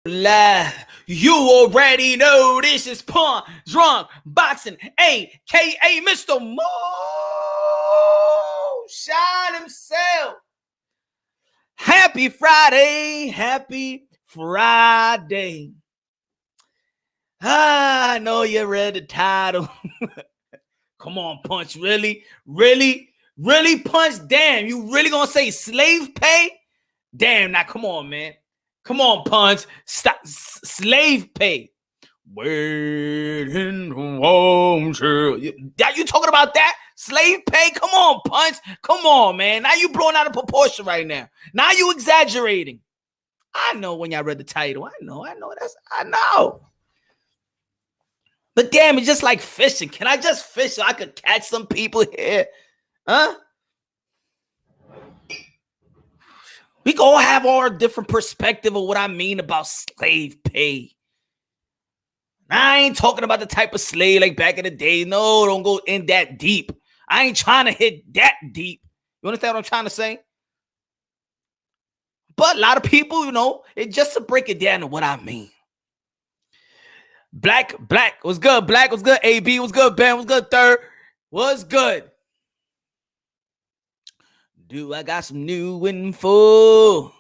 Live. You already know this is Pun Drunk Boxing, aka Mr. Mo Shine himself. Happy Friday, happy Friday. I know you read the title. Come on, Punch. Really? Punch? Damn, you really gonna say slave pay? Damn, now come on, man. Come on, Punch. Stop. Slave pay. Waiting home, you talking about that? Slave pay? Come on, Punch. Come on, man. Now you blowing out of proportion right now. Now you exaggerating. I know when y'all read the title. I know. But damn, it's just like fishing. Can I just fish so I could catch some people here? Huh? We can all have our different perspective of what I mean about slave pay. I ain't talking about the type of slave like back in the day. No, don't go in that deep. I ain't trying to hit that deep. You understand what I'm trying to say? But a lot of people, it's just to break it down to what I mean. Black, what's good? Black, what's good? AB, what's good? Ben, what's good? Third, what's good? Do I got some new info? Hold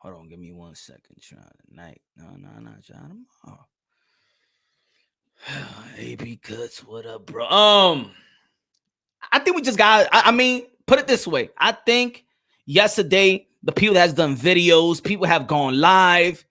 on, give me 1 second. Try tonight. No, not trying tomorrow. AB Cuts, what up, bro? I think we just got. Put it this way. I think yesterday the people that has done videos, people have gone live.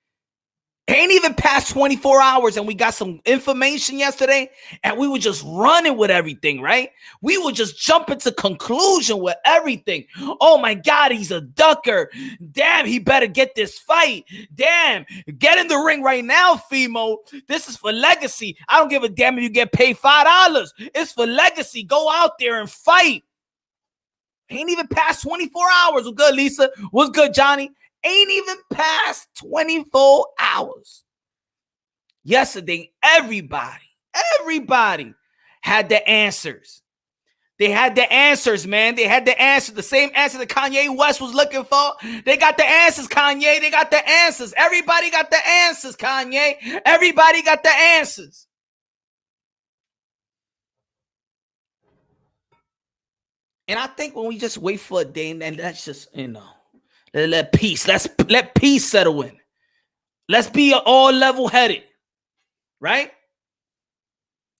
Ain't even past 24 hours, and we got some information yesterday, and we were just running with everything, right? We were just jumping to conclusion with everything. Oh my God, he's a ducker. Damn, he better get this fight. Damn, get in the ring right now, Fimo. This is for legacy. I don't give a damn if you get paid $5. It's for legacy. Go out there and fight. Ain't even past 24 hours. What's good, Lisa? What's good, Johnny? Ain't even past 24 hours. Yesterday, everybody had the answers. They had the answers, man. They had the answers. The same answer that Kanye West was looking for. They got the answers, Kanye. They got the answers. Everybody got the answers, Kanye. Everybody got the answers. And I think when we just wait for a day, and let's just, let peace. Let peace settle in. Let's be all level-headed, right?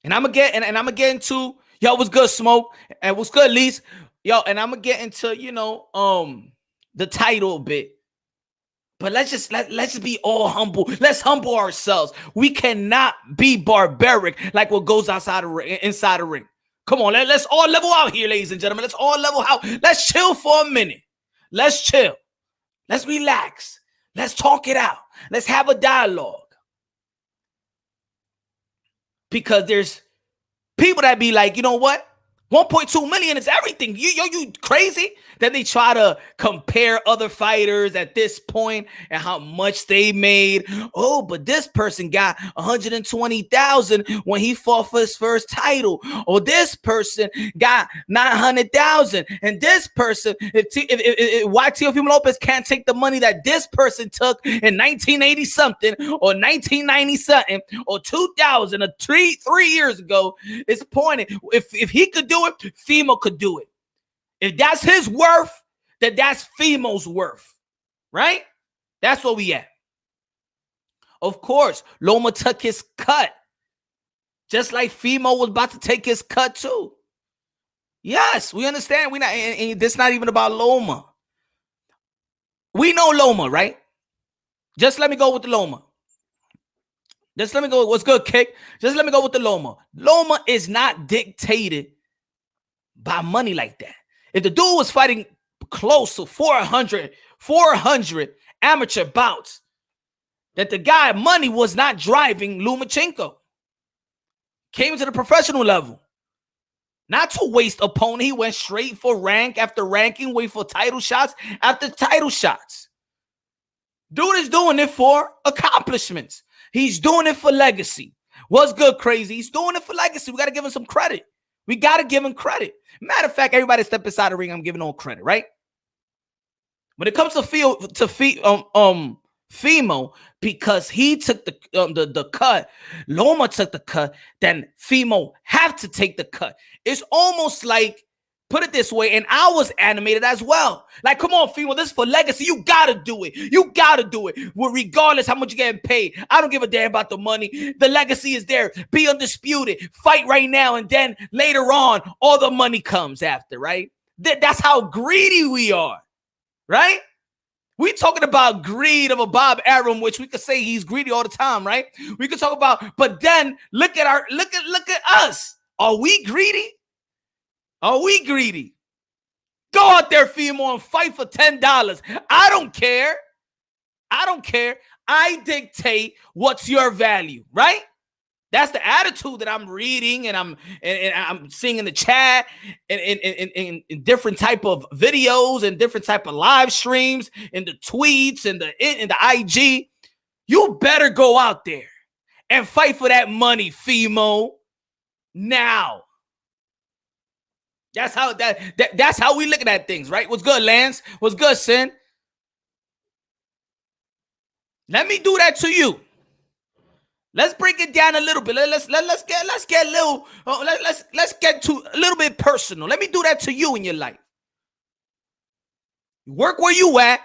And I'm gonna get into what's good, Smoke, and what's good, Lise, and I'm gonna get into the title a bit. But let's just be all humble. Let's humble ourselves. We cannot be barbaric like what goes inside the ring. Come on, let's all level out here, ladies and gentlemen. Let's all level out. Let's chill for a minute. Let's chill. Let's relax. Let's talk it out. Let's have a dialogue. Because there's people that be like, you know what? 1.2 million is everything. You crazy? Then they try to compare other fighters at this point and how much they made. Oh, but this person got 120,000 when he fought for his first title. Or this person got 900,000. And this person, why Teofimo Lopez can't take the money that this person took in 1980 something or 1990 something or 2000 or three years ago, it's pointing. If he could do it, Fimo could do it. If that's his worth, then that's Fimo's worth, right? That's where we at. Of course, Loma took his cut, just like Fimo was about to take his cut too. Yes, we understand. We not. And this not even about Loma. We know Loma, right? Just let me go with the Loma. Just let me go. What's good, Kick? Just let me go with the Loma. Loma is not dictated by money like that. If the dude was fighting close to 400 amateur bouts, that the guy money was not driving Lomachenko. Came to the professional level. Not to waste opponent. He went straight for rank after ranking, wait for title shots after title shots. Dude is doing it for accomplishments. He's doing it for legacy. What's good, Crazy? He's doing it for legacy. We got to give him some credit. We got to give him credit. Matter of fact, everybody step inside the ring, I'm giving all credit, right? When it comes to Fimo, because he took the cut, Loma took the cut, then Fimo have to take the cut. It's almost like, put it this way, and I was animated as well. Like, come on, Fimo, this is for legacy. You gotta do it. You gotta do it. Well, regardless how much you're getting paid, I don't give a damn about the money. The legacy is there. Be undisputed. Fight right now, and then later on, all the money comes after, right? That's how greedy we are, right? We talking about greed of a Bob Arum, which we could say he's greedy all the time, right? We could talk about, but then look at us. Are we greedy? Are we greedy? Go out there, Fimo, and fight for $10. I don't care. I don't care. I dictate what's your value, right? That's the attitude that I'm reading and I'm seeing in the chat and in different type of videos and different type of live streams and the tweets and the IG. You better go out there and fight for that money, Fimo. Now. That's how we looking at things, right? What's good, Lance? What's good, Sin? Let me do that to you. Let's break it down a little bit. Let's get a little. Let's get to a little bit personal. Let me do that to you in your life. Work where you at.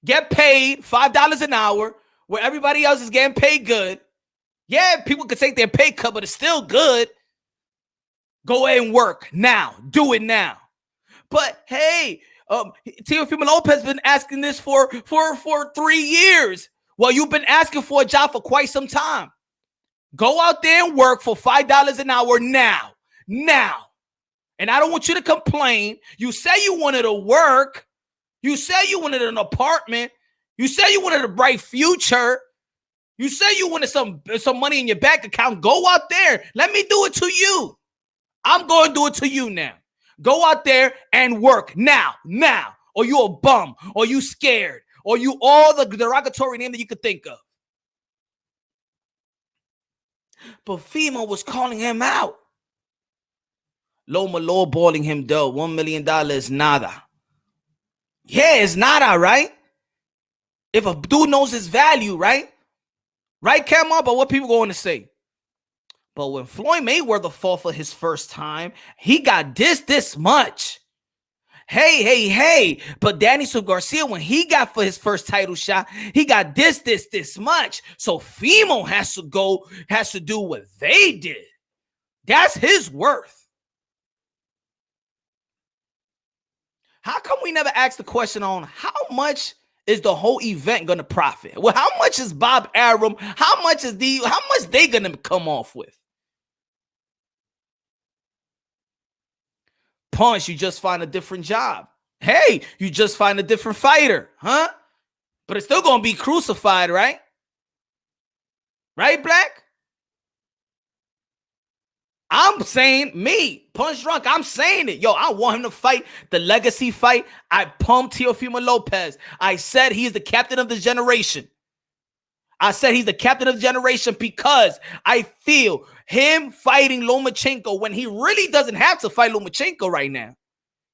Get paid $5 an hour, where everybody else is getting paid good. Yeah, people could take their pay cut, but it's still good. Go ahead and work now. Do it now. But hey, Teofimo Lopez has been asking this for 3 years. Well, you've been asking for a job for quite some time. Go out there and work for $5 an hour now. Now. And I don't want you to complain. You say you wanted to work. You say you wanted an apartment. You say you wanted a bright future. You say you wanted some money in your bank account. Go out there. Let me do it to you. I'm going to do it to you now. Go out there and work now. Or you a bum. Or you scared. Or you all the derogatory name that you could think of. But Fimo was calling him out. Loma lowballing him though. $1 million is nada. Yeah, it's nada, right? If a dude knows his value, right? Right, Cameron? But what people going to say? But when Floyd Mayweather fought for his first time, he got this much. Hey. But Danielson Garcia, when he got for his first title shot, he got this much. So Fimo has to do what they did. That's his worth. How come we never asked the question on how much is the whole event going to profit? Well, how much is Bob Arum? How much they going to come off with? Punch, you just find a different job. Hey, you just find a different fighter, huh? But it's still going to be crucified, right? Right, Black? I'm saying, me, Punch Drunk, I'm saying it. Yo, I want him to fight the legacy fight. I pumped Teofimo Lopez. I said he's the captain of the generation. Because I feel him fighting Lomachenko when he really doesn't have to fight Lomachenko right now.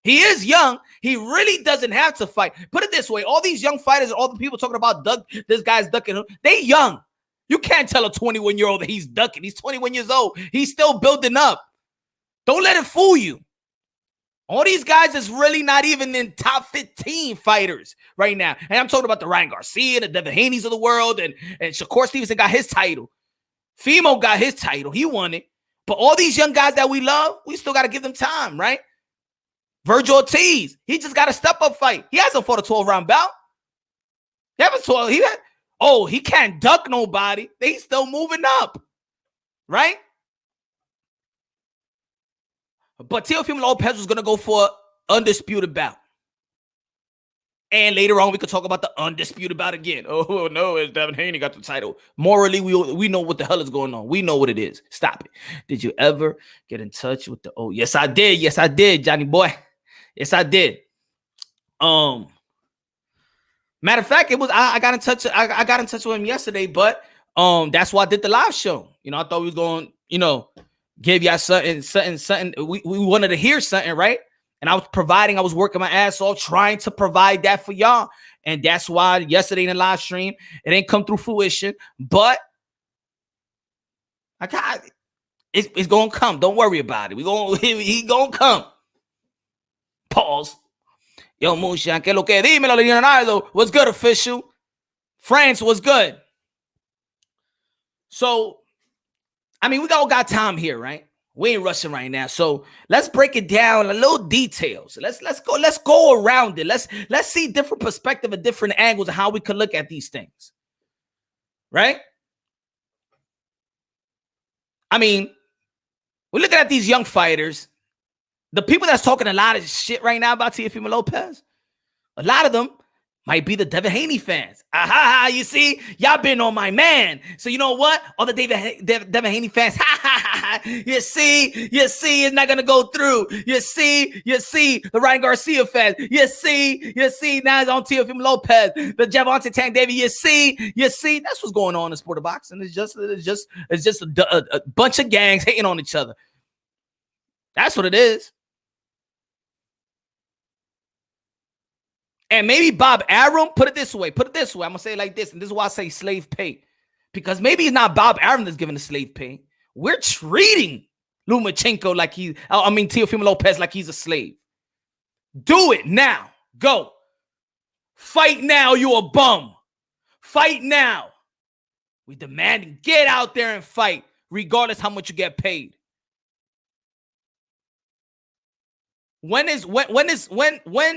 He is young. He really doesn't have to fight. Put it this way. All these young fighters and all the people talking about this guy's ducking him, they young. You can't tell a 21-year-old that he's ducking. He's 21 years old. He's still building up. Don't let it fool you. All these guys is really not even in top 15 fighters right now. And I'm talking about the Ryan Garcia, the Devin Haney's of the world, and Shakur Stevenson got his title. Fimo got his title. He won it. But all these young guys that we love, we still got to give them time, right? Virgil Ortiz, he just got a step-up fight. He hasn't fought a 12-round bout. He can't duck nobody. He's still moving up, right? But Teofimo Lopez was going to go for undisputed bout. And later on, we could talk about the undisputed bout again. Oh, no, it's Devin Haney got the title. Morally, we know what the hell is going on. We know what it is. Stop it. Did you ever get in touch with the... Oh, yes, I did. Yes, I did, Johnny boy. Yes, I did. Matter of fact, I got in touch. I got in touch with him yesterday, but that's why I did the live show. I thought we was going, give y'all something. We wanted to hear something, right? And I was working my ass off trying to provide that for y'all. And that's why yesterday in the live stream, it didn't come through fruition. But I got it's gonna come. Don't worry about it. He gonna come. Pause. Yo, Mushan, que lo que dímelo, Leonardo. What's good, official? France was good. So, I mean, we all got time here, right? We ain't rushing right now. So let's break it down a little details. Let's go around it. Let's see different perspective and different angles of how we could look at these things. Right? I mean, we're looking at these young fighters. The people that's talking a lot of shit right now about Teofimo Lopez, a lot of them might be the Devin Haney fans. Aha, you see? Y'all been on my man. So you know what? All the Devin Haney fans, you see, it's not going to go through. You see, the Ryan Garcia fans. You see, now it's on Teofimo Lopez. The Gervonta Tank Davis, you see, that's what's going on in sport of boxing. It's just a bunch of gangs hating on each other. That's what it is. And maybe Bob Arum, put it this way. I'm going to say it like this. And this is why I say slave pay. Because maybe it's not Bob Arum that's giving the slave pay. We're treating Lomachenko like Teofimo Lopez like he's a slave. Do it now. Go. Fight now, you a bum. Fight now. We demanding, get out there and fight, regardless how much you get paid. When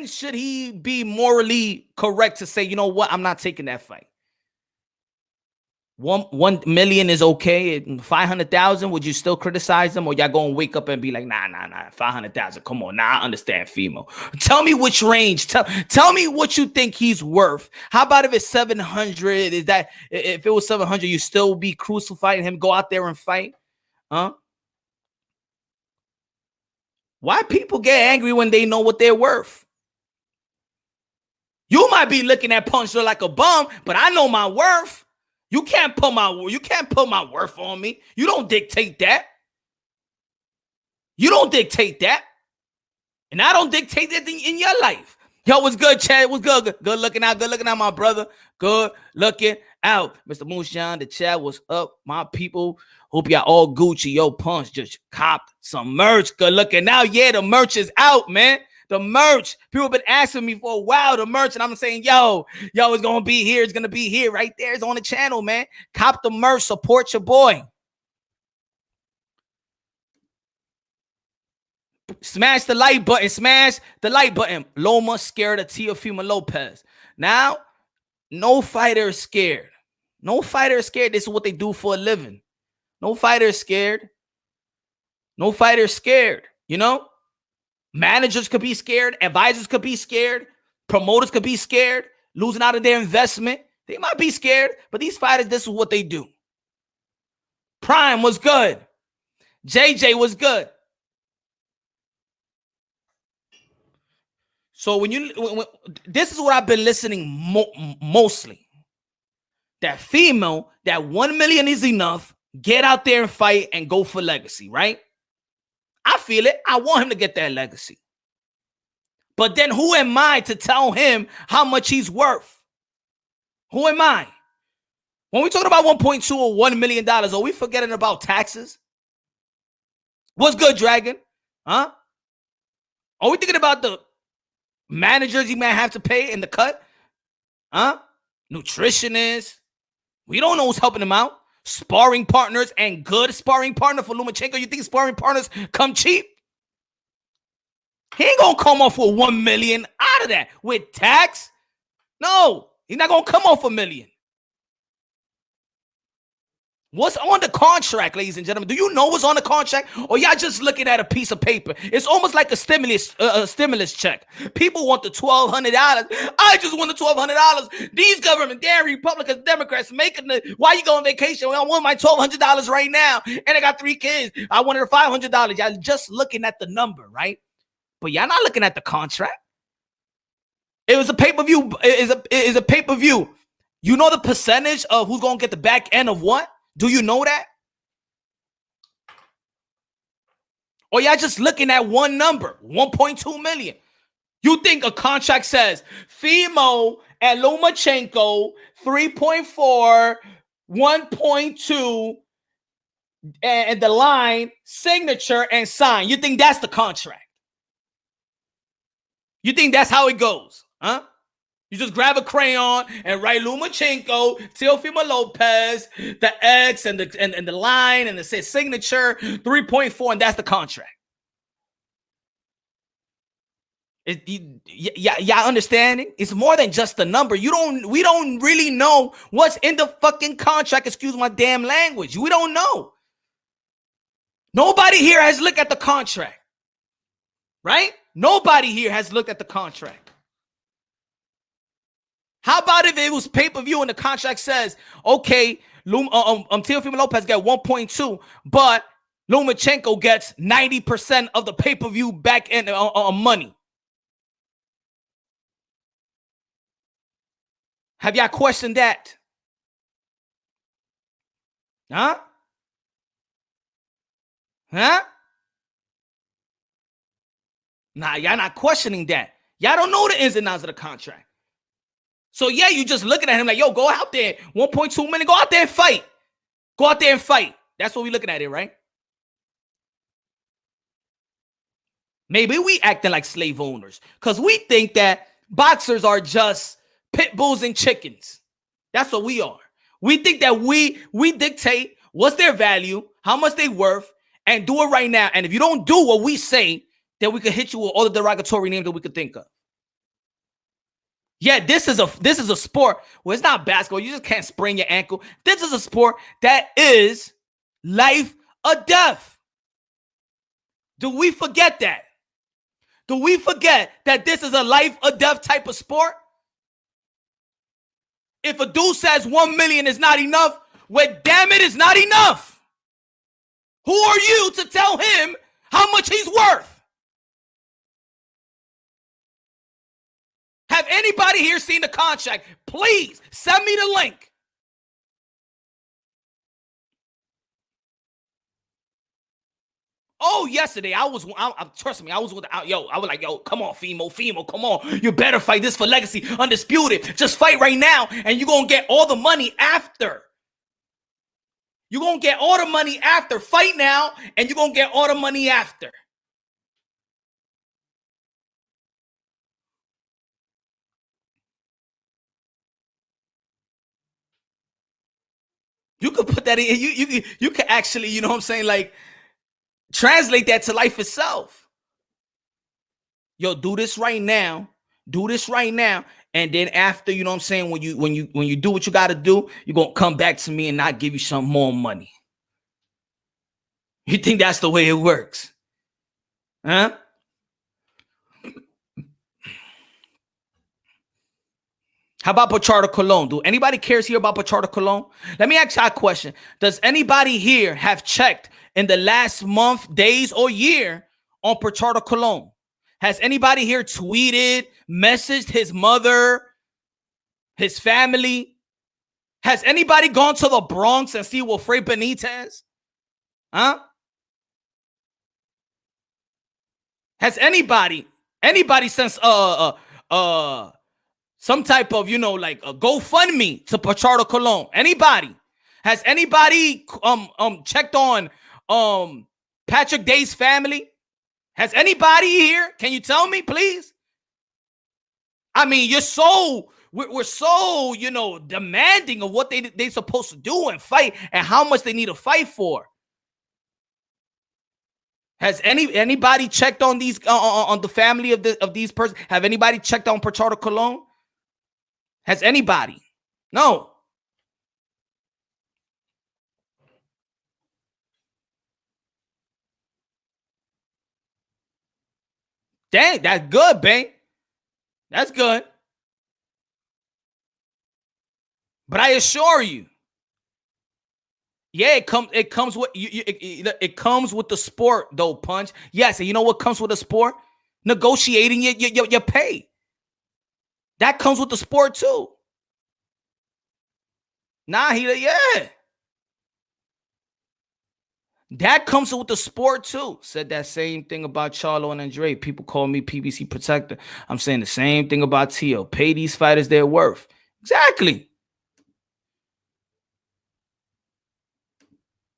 should he be morally correct to say, you know what, I'm not taking that fight? 1 million is okay. 500,000, would you still criticize him, or y'all gonna wake up and be like, nah, 500,000? Come on, I understand, Fimo. Tell me which range. Tell me what you think he's worth. How about if it's 700? Is that if it was 700, you still be crucifying him? Go out there and fight, huh? Why people get angry when they know what they're worth? You might be looking at Puncher like a bum, but I know my worth. You can't put my worth on me. You don't dictate that. And I don't dictate that in your life. Yo, what's good, Chad? What's good? Good looking out, my brother. Good looking out. Mr. Moonshine, the chat was up. My people, hope y'all all Gucci. Yo, Punch just copped some merch. Good looking out. Yeah, the merch is out, man. The merch. People have been asking me for a while, the merch. And I'm saying, yo, it's going to be here. It's going to be here. Right there. It's on the channel, man. Cop the merch. Support your boy. Smash the like button. Loma scared of Teofimo Lopez. Now, no fighter is scared. This is what they do for a living. No fighter is scared. You know? Managers could be scared. Advisors could be scared. Promoters could be scared. Losing out of their investment. They might be scared. But these fighters, this is what they do. Prime was good. JJ was good. So when this is what I've been listening mostly. That female, that 1 million is enough. Get out there and fight and go for legacy, right? I feel it. I want him to get that legacy. But then who am I to tell him how much he's worth? Who am I? When we talking about 1.2 or $1 million, are we forgetting about taxes? What's good, Dragon? Huh? Are we thinking about the managers he might have to pay in the cut? Huh? Nutritionists. We don't know who's helping him out. Sparring partners and good sparring partner for Lomachenko. You think sparring partners come cheap? He ain't gonna come off with 1 million out of that with tax. No, he's not gonna come off $1 million. What's on the contract, ladies and gentlemen? Do you know what's on the contract? Or y'all just looking at a piece of paper? It's almost like a stimulus check. People want the $1,200. I just want the $1,200. These government, they're Republicans, Democrats, why you go on vacation? Well, I want my $1,200 right now. And I got 3 kids. I wanted a $500. Y'all just looking at the number, right? But y'all not looking at the contract. It was a pay-per-view. It is a pay-per-view. You know the percentage of who's going to get the back end of what? Do you know that? Or y'all just looking at one number, 1.2 million. You think a contract says Fimo and Lomachenko 3.4, 1.2, and the line, signature, and sign. You think that's the contract? You think that's how it goes? Huh? You just grab a crayon and write Lomachenko, Teofimo Lopez, the X and the line, and it says signature 3.4, and that's the contract. Y'all understanding? It's more than just the number. We don't really know what's in the fucking contract. Excuse my damn language. We don't know. Nobody here has looked at the contract, right? Nobody here has looked at the contract. How about if it was pay-per-view and the contract says, okay, Teofimo Lopez got 1.2, but Lomachenko gets 90% of the pay-per-view back in money. Have y'all questioned that? Huh? Huh? Nah, y'all not questioning that. Y'all don't know the ins and outs of the contract. So yeah, you just looking at him like, yo, go out there, 1.2 million, go out there and fight. Go out there and fight. That's what we looking at it, right? Maybe we acting like slave owners because we think that boxers are just pit bulls and chickens. That's what we are. We think that we dictate what's their value, how much they worth, and do it right now. And if you don't do what we say, then we could hit you with all the derogatory names that we could think of. Yeah, this is a sport where it's not basketball. You just can't sprain your ankle. This is a sport that is life or death. Do we forget that? Do we forget that this is a life or death type of sport? If a dude says 1 million is not enough, well, damn it, it's not enough. Who are you to tell him how much he's worth? Have anybody here seen the contract? Please send me the link. Oh, yesterday trust me, I was like, yo, come on, Fimo, come on. You better fight this for legacy, undisputed. Just fight right now, and you're going to get all the money after. You're going to get all the money after. Fight now, and you're going to get all the money after. You could put that in. You could actually, you know what I'm saying, like, translate that to life itself. Yo, do this right now. Do this right now. And then after, you know what I'm saying, when you do what you got to do, you're going to come back to me and not give you some more money. You think that's the way it works? Huh? How about Pichardo Colon? Do anybody cares here about Pichardo Colon? Let me ask you a question. Does anybody here have checked in the last month, days, or year on Pichardo Colon? Has anybody here tweeted, messaged his mother, his family? Has anybody gone to the Bronx and see Wilfred Benitez? Huh? Has anybody since some type of, you know, like a GoFundMe to Pichardo Colon? Anybody? Has anybody checked on Patrick Day's family? Has anybody here? Can you tell me, please? I mean, we're so, you know, demanding of what they supposed to do and fight and how much they need to fight for. Has anybody checked on these on the family of these persons? Have anybody checked on Pichardo Colon? Has anybody? No. Dang, that's good, Bang. That's good. But I assure you, yeah, it comes with it comes with the sport, though, Punch. Yes, and you know what comes with the sport? Negotiating your pay. That comes with the sport too. Nah, yeah. That comes with the sport too. Said that same thing about Charlo and Andre. People call me PBC protector. I'm saying the same thing about Teo. Pay these fighters their worth. Exactly.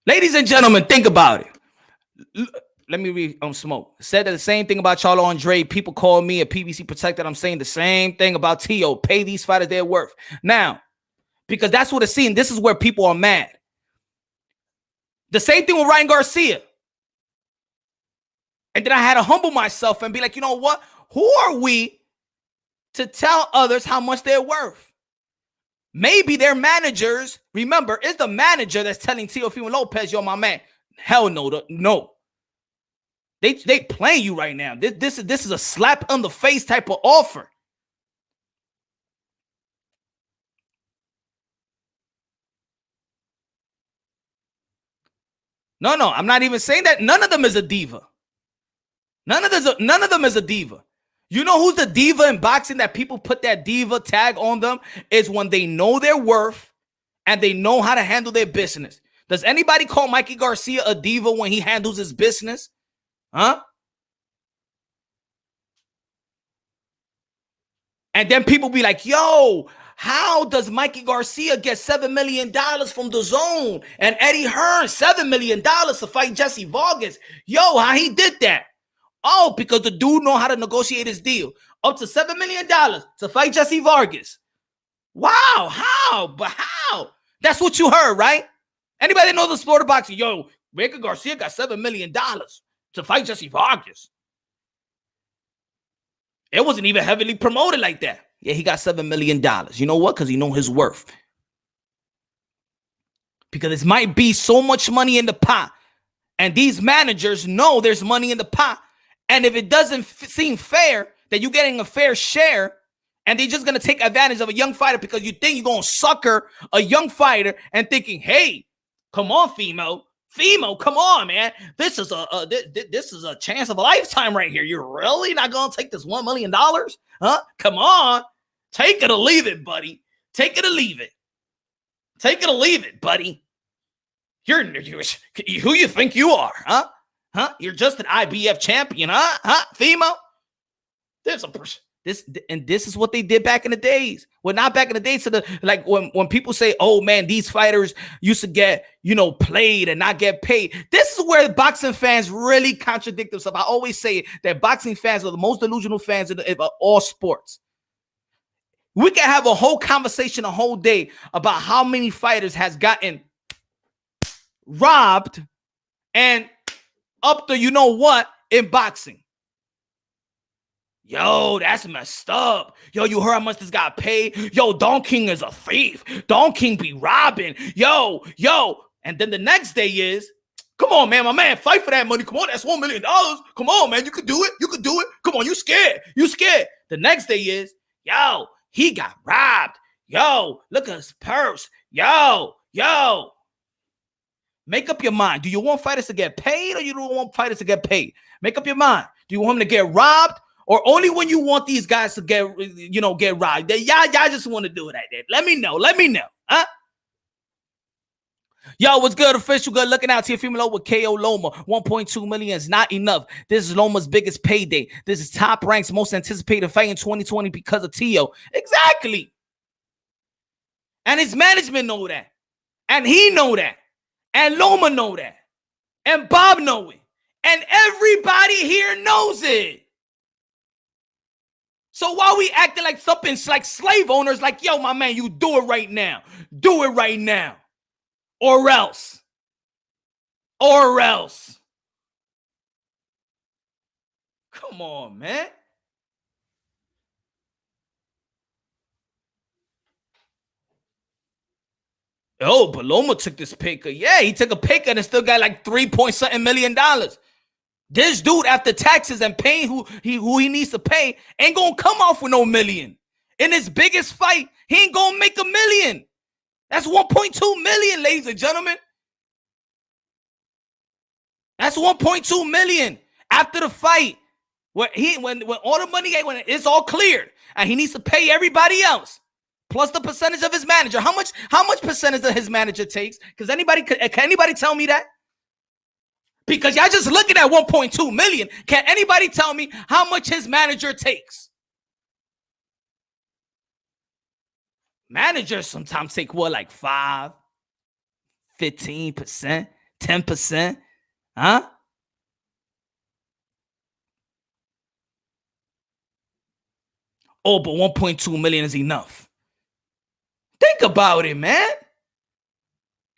Ladies and gentlemen, think about it. Let me read on Smoke. Said that the same thing about Charlo Andre. People call me a PBC protector. I'm saying the same thing about Teo. Pay these fighters their worth. Now, because that's what it's seen. This is where people are mad. The same thing with Ryan Garcia. And then I had to humble myself and be like, you know what? Who are we to tell others how much they're worth? Maybe their managers, remember, it's the manager that's telling Teofimo Lopez, yo, my man. Hell no, no. They playing you right now. This is a slap on the face type of offer. No, I'm not even saying that. None of them is a diva. None of them is a diva. You know who's the diva in boxing that people put that diva tag on them? Is when they know their worth and they know how to handle their business. Does anybody call Mikey Garcia a diva when he handles his business? Huh? And then people be like, yo, how does Mikey Garcia get $7 million from the Zone and Eddie Hearn $7 million to fight Jesse Vargas? Yo, how he did that? Oh, because the dude know how to negotiate his deal. Up to $7 million to fight Jesse Vargas. Wow, how? But how? That's what you heard, right? Anybody know the sport of boxing? Yo, Mikey Garcia got $7 million to fight Jesse Vargas. It wasn't even heavily promoted like that. Yeah, he got $7 million. You know what? Because he know his worth. Because it might be so much money in the pot. And these managers know there's money in the pot. And if it doesn't seem fair that you're getting a fair share, and they're just going to take advantage of a young fighter because you think you're going to sucker a young fighter and thinking, hey, come on, Fimo, come on, man. This is a chance of a lifetime right here. You're really not going to take this $1 million? Huh? Come on. Take it or leave it, buddy. Take it or leave it. Take it or leave it, buddy. You're who you think you are, huh? Huh? You're just an IBF champion, huh? Huh? Fimo? This is what they did back in the days. Well, not back in the days. So like when people say, oh man, these fighters used to get, played and not get paid. This is where boxing fans really contradict themselves. I always say that boxing fans are the most delusional fans of all sports. We can have a whole conversation a whole day about how many fighters has gotten robbed and up to in boxing. Yo, that's messed up. Yo, you heard how much this guy paid? Yo, Don King is a thief. Don King be robbing. Yo. And then the next day is, come on, man, my man, fight for that money. Come on, that's $1 million. Come on, man, you could do it. You could do it. Come on, you scared. The next day is, yo, he got robbed. Yo, look at his purse. Yo. Make up your mind. Do you want fighters to get paid or you don't want fighters to get paid? Make up your mind. Do you want them to get robbed or only when you want these guys to get robbed? Y'all just want to do it like that. Let me know. Huh? Yo, what's good, official? Good looking out. Teofimo with KO Loma. 1.2 million is not enough. This is Loma's biggest payday. This is Top Rank's most anticipated fight in 2020 because of Teo. Exactly. And his management know that. And he know that. And Loma know that. And Bob know it. And everybody here knows it. So why we acting like something like slave owners, like, yo, my man, you do it right now. Do it right now. Or else. Come on, man. Oh, but Loma took this pay cut. Yeah, he took a pay cut and still got like $3 million. This dude, after taxes and paying who he needs to pay, ain't gonna come off with no million. In his biggest fight, he ain't gonna make $1 million. That's 1.2 million, ladies and gentlemen. That's 1.2 million after the fight. When all the money, when it's all cleared, and he needs to pay everybody else. Plus the percentage of his manager. How much percentage of his manager takes? Because can anybody tell me that? Because y'all just looking at 1.2 million. Can anybody tell me how much his manager takes? Managers sometimes take what, like 5, 15%, 10%? Huh? Oh, but 1.2 million is enough. Think about it, man.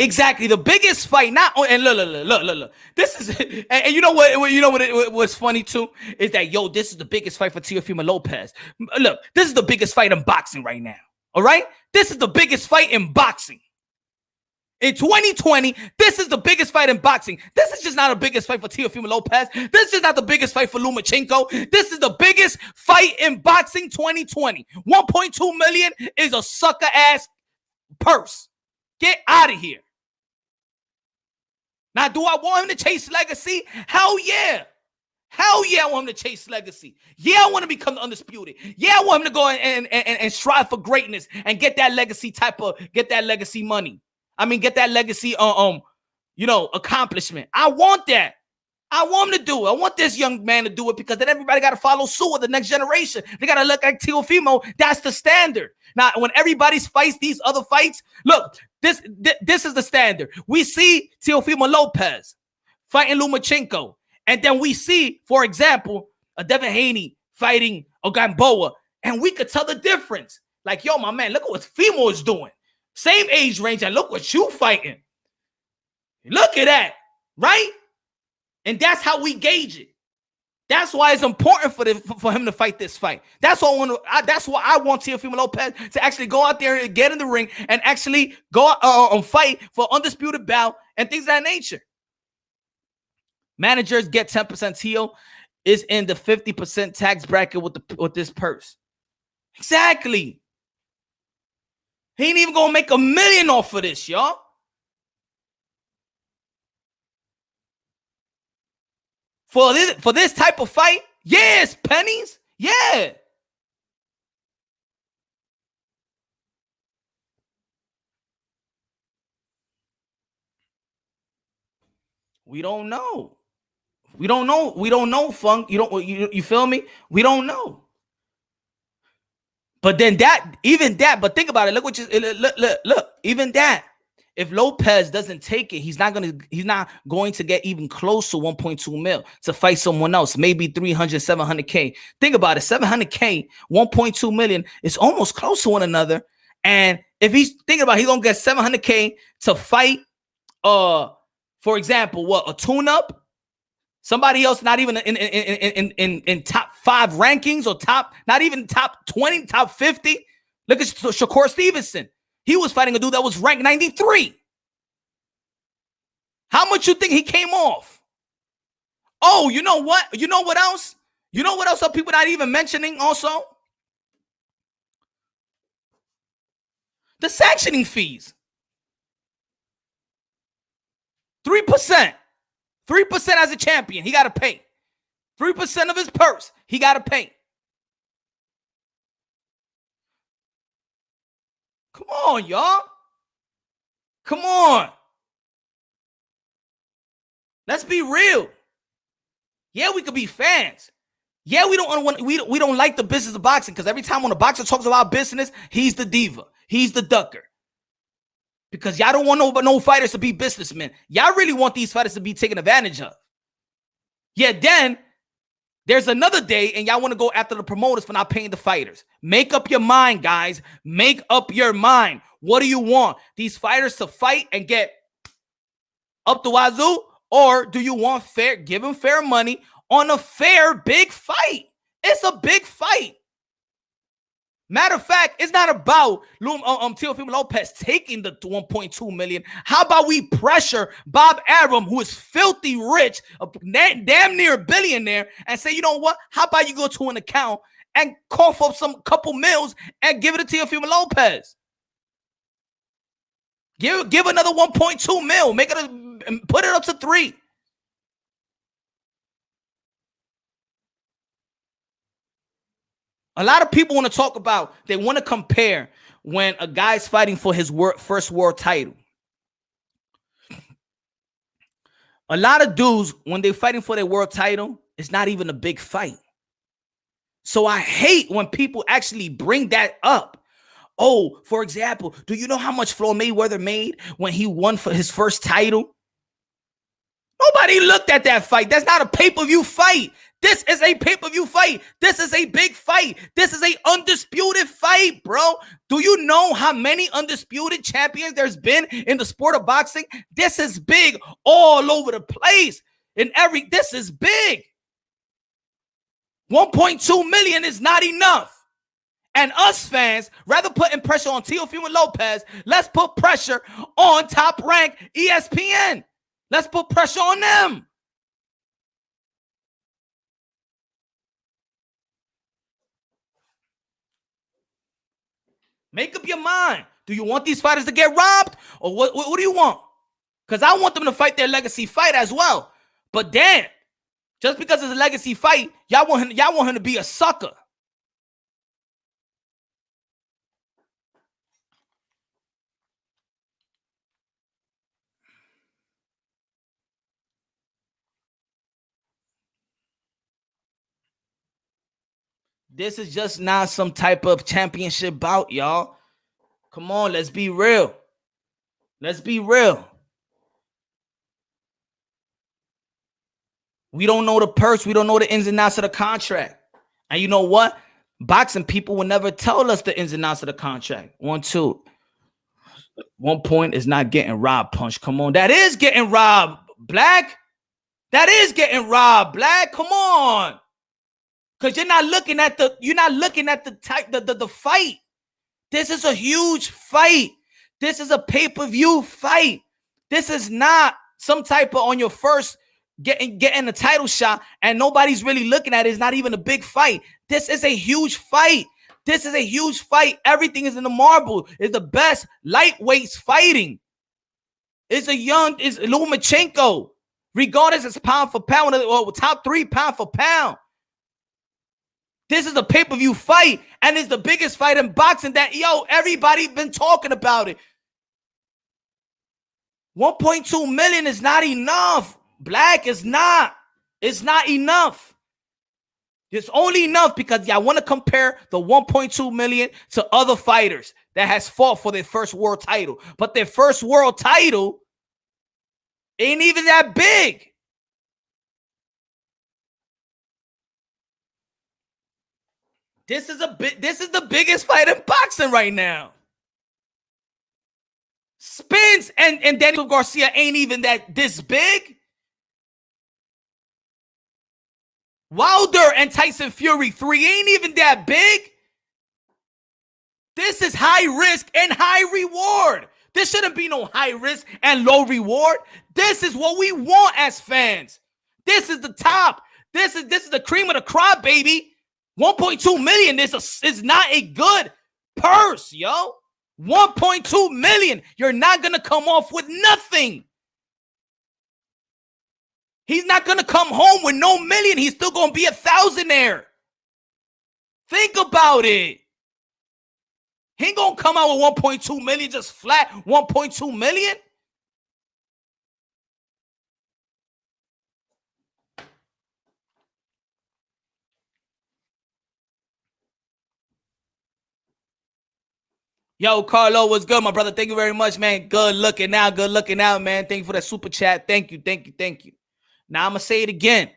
Exactly, the biggest fight. Not and look. This is and you know what? You know what? What's funny too is that this is the biggest fight for Teofimo Lopez. Look, this is the biggest fight in boxing right now. All right, this is the biggest fight in boxing. In 2020, this is the biggest fight in boxing. This is just not the biggest fight for Teofimo Lopez. This is not the biggest fight for Lomachenko. This is the biggest fight in boxing 2020. 1.2 million is a sucker ass purse. Get out of here. Now, do I want him to chase legacy? Hell yeah. Hell yeah, I want him to chase legacy. Yeah, I want to become the undisputed. Yeah, I want him to go and strive for greatness and get that legacy money. I mean, get that legacy, accomplishment. I want that. I want him to do it. I want this young man to do it, because then everybody got to follow suit with the next generation. They got to look like Teofimo. That's the standard. Now, when everybody fights these other fights, look, this is the standard. We see Teofimo Lopez fighting Lomachenko. And then we see, for example, a Devin Haney fighting a Gamboa. And we could tell the difference. Like, yo, my man, look at what Fimo is doing. Same age range, and look what you fighting. Look at that, right? And that's how we gauge it. That's why it's important for him to fight this fight. That's why I want Teofimo Lopez to actually go out there and get in the ring and actually go fight for undisputed bout and things of that nature. Managers get 10%. Teo is in the 50% tax bracket with this purse. Exactly. He ain't even gonna make $1 million off of this, y'all. For this type of fight, yes, pennies, yeah. We don't know. We don't know, Funk. You feel me? We don't know. But then but think about it. Look, even that. If Lopez doesn't take it, he's not going to get even close to 1.2 mil to fight someone else, maybe 300, 700K. Think about it, 700K, 1.2 million is almost close to one another. And if he's thinking about, he's gonna get 700K to fight, for example, a tune-up, somebody else not even in top 5 rankings, or not even top 20, top 50. Look at Shakur Stevenson. He was fighting a dude that was ranked 93. How much you think he came off? Oh, you know what? You know what else? You know what else are people not even mentioning also? The sanctioning fees. 3%. 3% as a champion, he got to pay. 3% of his purse, he got to pay. Come on, y'all. Come on. Let's be real. Yeah, we could be fans. Yeah, we don't like the business of boxing, because every time when a boxer talks about business, he's the diva. He's the ducker. Because y'all don't want no fighters to be businessmen. Y'all really want these fighters to be taken advantage of. Yeah, then there's another day and y'all want to go after the promoters for not paying the fighters. Make up your mind, guys. Make up your mind. What do you want? These fighters to fight and get up the wazoo? Or do you want give them fair money on a fair big fight? It's a big fight. Matter of fact, it's not about Teofimo Lopez taking the 1.2 million. How about we pressure Bob Arum, who is filthy rich, damn near a billionaire, and say, you know what? How about you go to an account and cough up some couple mils and give it to Teofimo Lopez? Give another 1.2 mil. Put it up to 3. A lot of people want to talk about, they want to compare when a guy's fighting for his first world title. A lot of dudes, when they're fighting for their world title, it's not even a big fight. So I hate when people actually bring that up. Oh, for example, do you know how much Floyd Mayweather made when he won for his first title? Nobody looked at that fight. That's not a pay-per-view fight. This is a pay-per-view fight. This is a big fight. This is a undisputed fight, bro. Do you know how many undisputed champions there's been in the sport of boxing? This is big all over the place. This is big. 1.2 million is not enough. And us fans, rather putting pressure on Teofimo Lopez, let's put pressure on Top Rank ESPN. Let's put pressure on them. Make up your mind. Do you want these fighters to get robbed? Or what do you want? Because I want them to fight their legacy fight as well. But damn, just because it's a legacy fight, y'all want him to be a sucker. This is just not some type of championship bout, y'all. Come on, let's be real. Let's be real. We don't know the purse. We don't know the ins and outs of the contract. And you know what? Boxing people will never tell us the ins and outs of the contract. 1, 2. 1 point is not getting robbed, Punch. Come on. That is getting robbed, Black. That is getting robbed, Black. Come on. Because you're not looking at the fight. This is a huge fight. This is a pay-per-view fight. This is not some type of on your first getting a title shot and nobody's really looking at it. It's not even a big fight. This is a huge fight. This is a huge fight. Everything is in the marble. It's the best lightweights fighting. It's Lomachenko. Regardless, it's pound for pound, or top 3 pound for pound. This is a pay-per-view fight, and it's the biggest fight in boxing that, everybody been talking about it. 1.2 million is not enough. Black is not. It's not enough. It's only enough because y'all want to compare the 1.2 million to other fighters that has fought for their first world title. But their first world title ain't even that big. This is the biggest fight in boxing right now. Spence and Daniel Garcia ain't even this big. Wilder and Tyson Fury 3 ain't even that big. This is high risk and high reward. This shouldn't be no high risk and low reward. This is what we want as fans. This is the top. This is the cream of the crop, baby. 1.2 million is not a good purse, yo. 1.2 million. You're not going to come off with nothing. He's not going to come home with no million. He's still going to be a thousandaire. Think about it. He ain't going to come out with 1.2 million, just flat 1.2 million. Yo, Carlo, what's good, my brother? Thank you very much, man. Good looking out, man. Thank you for that super chat. Thank you. Now, I'm going to say it again.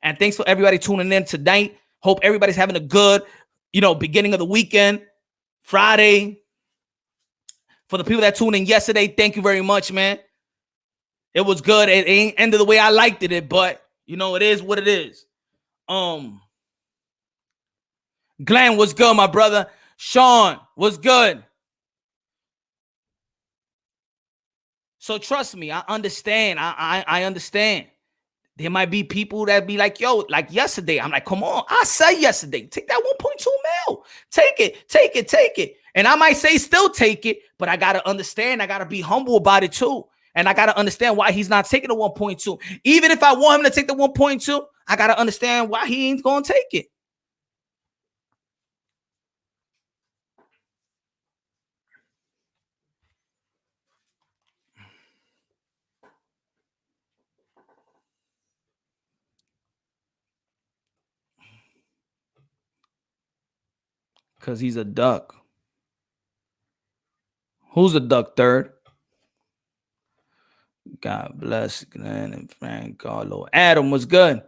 And thanks for everybody tuning in tonight. Hope everybody's having a good, beginning of the weekend, Friday. For the people that tuned in yesterday, thank you very much, man. It was good. It ain't ended the way I liked it, but, it is what it is. Glenn, what's good, my brother? Sean, what's good? So trust me, I understand. I understand. There might be people that be like, yo, like yesterday. I'm like, come on. I said yesterday, take that 1.2 mil. Take it. And I might say still take it, but I got to understand. I got to be humble about it too. And I got to understand why he's not taking the 1.2. Even if I want him to take the 1.2, I got to understand why he ain't going to take it. Because he's a duck. Who's a duck third? God bless Glenn and Frank Carlo. Adam was good.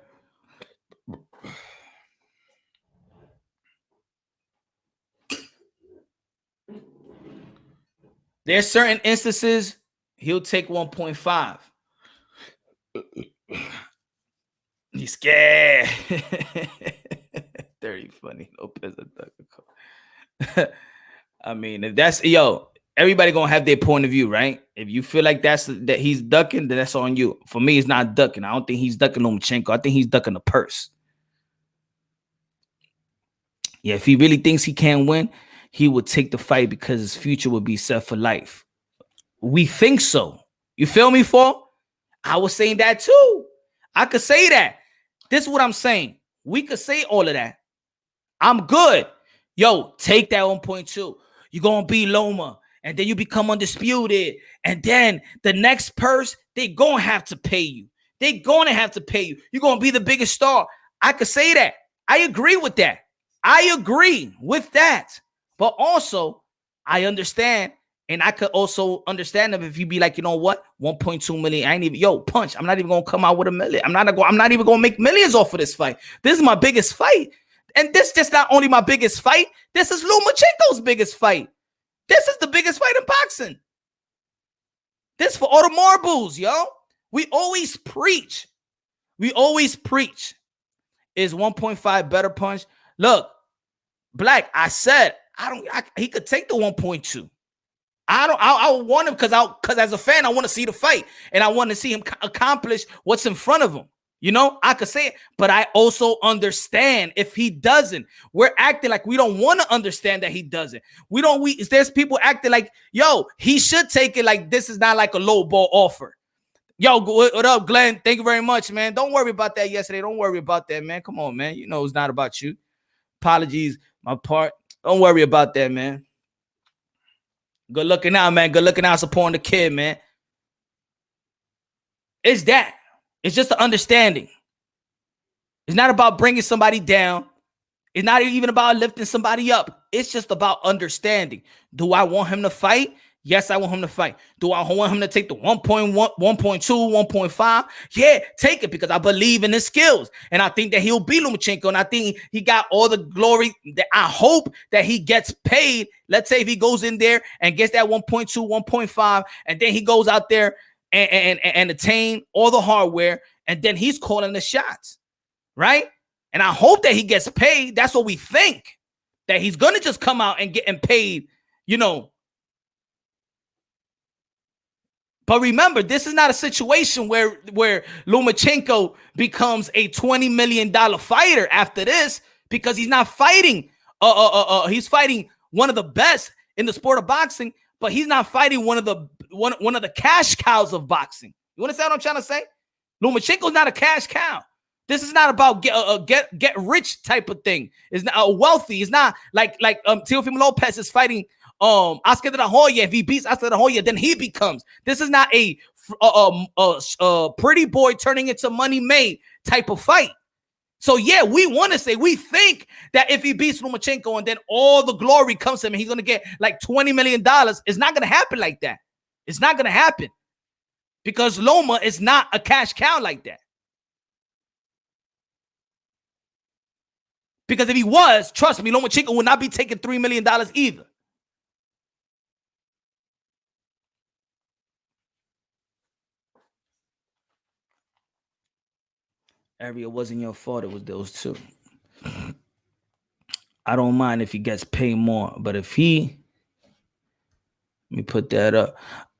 There's certain instances he'll take 1.5. He's scared. 30 funny. Lopez a duck. I mean, if that's everybody gonna have their point of view, right? If you feel like that he's ducking, then that's on you. For me, it's not ducking. I don't think he's ducking Lomachenko. I think he's ducking the purse. Yeah, if he really thinks he can't win, he would take the fight because his future would be set for life. We think so. You feel me, Fall? I was saying that too. I could say that. This is what I'm saying. We could say all of that. I'm good. Yo, take that 1.2. You're going to beat Loma. And then you become undisputed. And then the next purse, they going to have to pay you. They going to have to pay you. You're going to be the biggest star. I could say that. I agree with that. I agree with that. But also, I understand. And I could also understand them if you be like, you know what? 1.2 million. I ain't even, punch. I'm not even going to come out with $1 million. I'm not even going to make millions off of this fight. This is my biggest fight. And this just not only my biggest fight. This is Lomachenko's biggest fight. This is the biggest fight in boxing. This for all the marbles, yo. We always preach. Is 1.5 better punch? Look, Black, I said, he could take the 1.2. I want him because as a fan, I want to see the fight and I want to see him accomplish what's in front of him. You know, I could say it, but I also understand if he doesn't. We're acting like we don't want to understand that he doesn't. There's people acting like, he should take it like this is not like a low ball offer. Yo, what up, Glenn? Thank you very much, man. Don't worry about that yesterday. Don't worry about that, man. Come on, man. You know it's not about you. Apologies, my part. Don't worry about that, man. Good looking out, man. Good looking out, supporting the kid, man. It's that. It's just the understanding. It's not about bringing somebody down. It's not even about lifting somebody up. It's just about understanding. Do I want him to fight? Yes, I want him to fight. Do I want him to take the 1.1, 1.2, 1.5? Yeah, take it because I believe in his skills. And I think that he'll beat Lomachenko. And I think he got all the glory. That I hope that he gets paid. Let's say if he goes in there and gets that 1.2, 1.5, and then he goes out there and attain all the hardware, and then he's calling the shots, right? And I hope that he gets paid. That's what we think, that he's going to just come out and get paid, But remember, this is not a situation where Lomachenko becomes a $20 million fighter after this, because he's not fighting. He's fighting one of the best in the sport of boxing, but he's not fighting one of the cash cows of boxing. You understand what I'm trying to say? Lomachenko's not a cash cow. This is not about get rich type of thing. It's not wealthy. It's not like Teofimo Lopez is fighting Oscar de la Hoya. If he beats Oscar de la Hoya, then he becomes. This is not a pretty boy turning into money made type of fight. So yeah, we want to say, we think that if he beats Lomachenko and then all the glory comes to him and he's going to get like $20 million, it's not going to happen like that. It's not going to happen because Loma is not a cash cow like that. Because if he was, trust me, Lomachenko would not be taking $3 million either. Area wasn't your fault. It was those two. I don't mind if he gets paid more, but if let me put that up.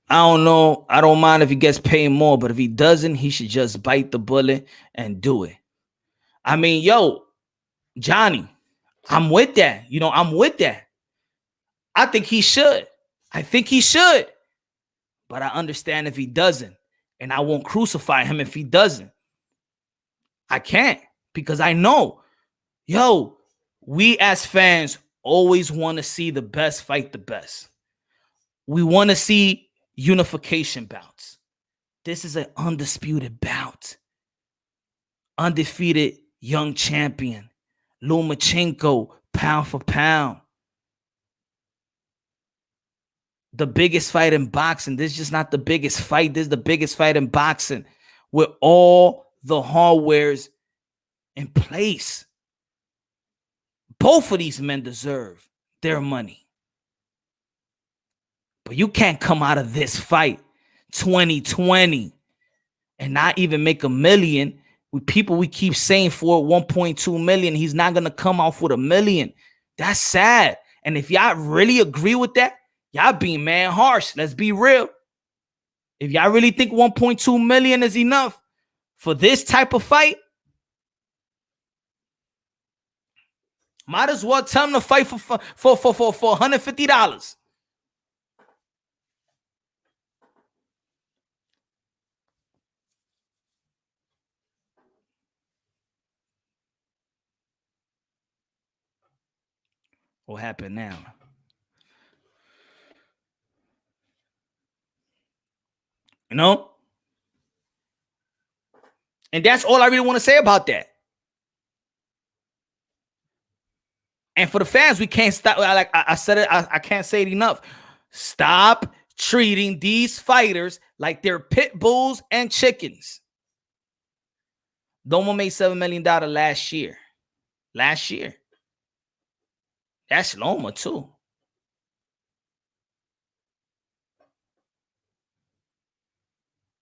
I don't know. I don't mind if he gets paid more, but if he doesn't, he should just bite the bullet and do it. I mean, Johnny, I'm with that. I'm with that. I think he should. But I understand if he doesn't, and I won't crucify him if he doesn't. I can't, because I know, we as fans always want to see the best fight the best. We want to see unification bouts. This is an undisputed bout. Undefeated young champion. Lomachenko, pound for pound. the biggest fight in boxing. This is just not the biggest fight. This is the biggest fight in boxing with all the hardwares in place. Both of these men deserve their money. But you can't come out of this fight 2020 and not even make $1 million. With people we keep saying for 1.2 million, he's not going to come off with $1 million. That's sad. And if y'all really agree with that, y'all being man harsh. Let's be real. If y'all really think 1.2 million is enough for this type of fight, might as well tell him to fight for $150. What happened now? You know? And that's all I really want to say about that. And for the fans, we can't stop. Like I said it, I can't say it enough. Stop treating these fighters like they're pit bulls and chickens. Loma made $7 million last year. Last year. That's Loma too.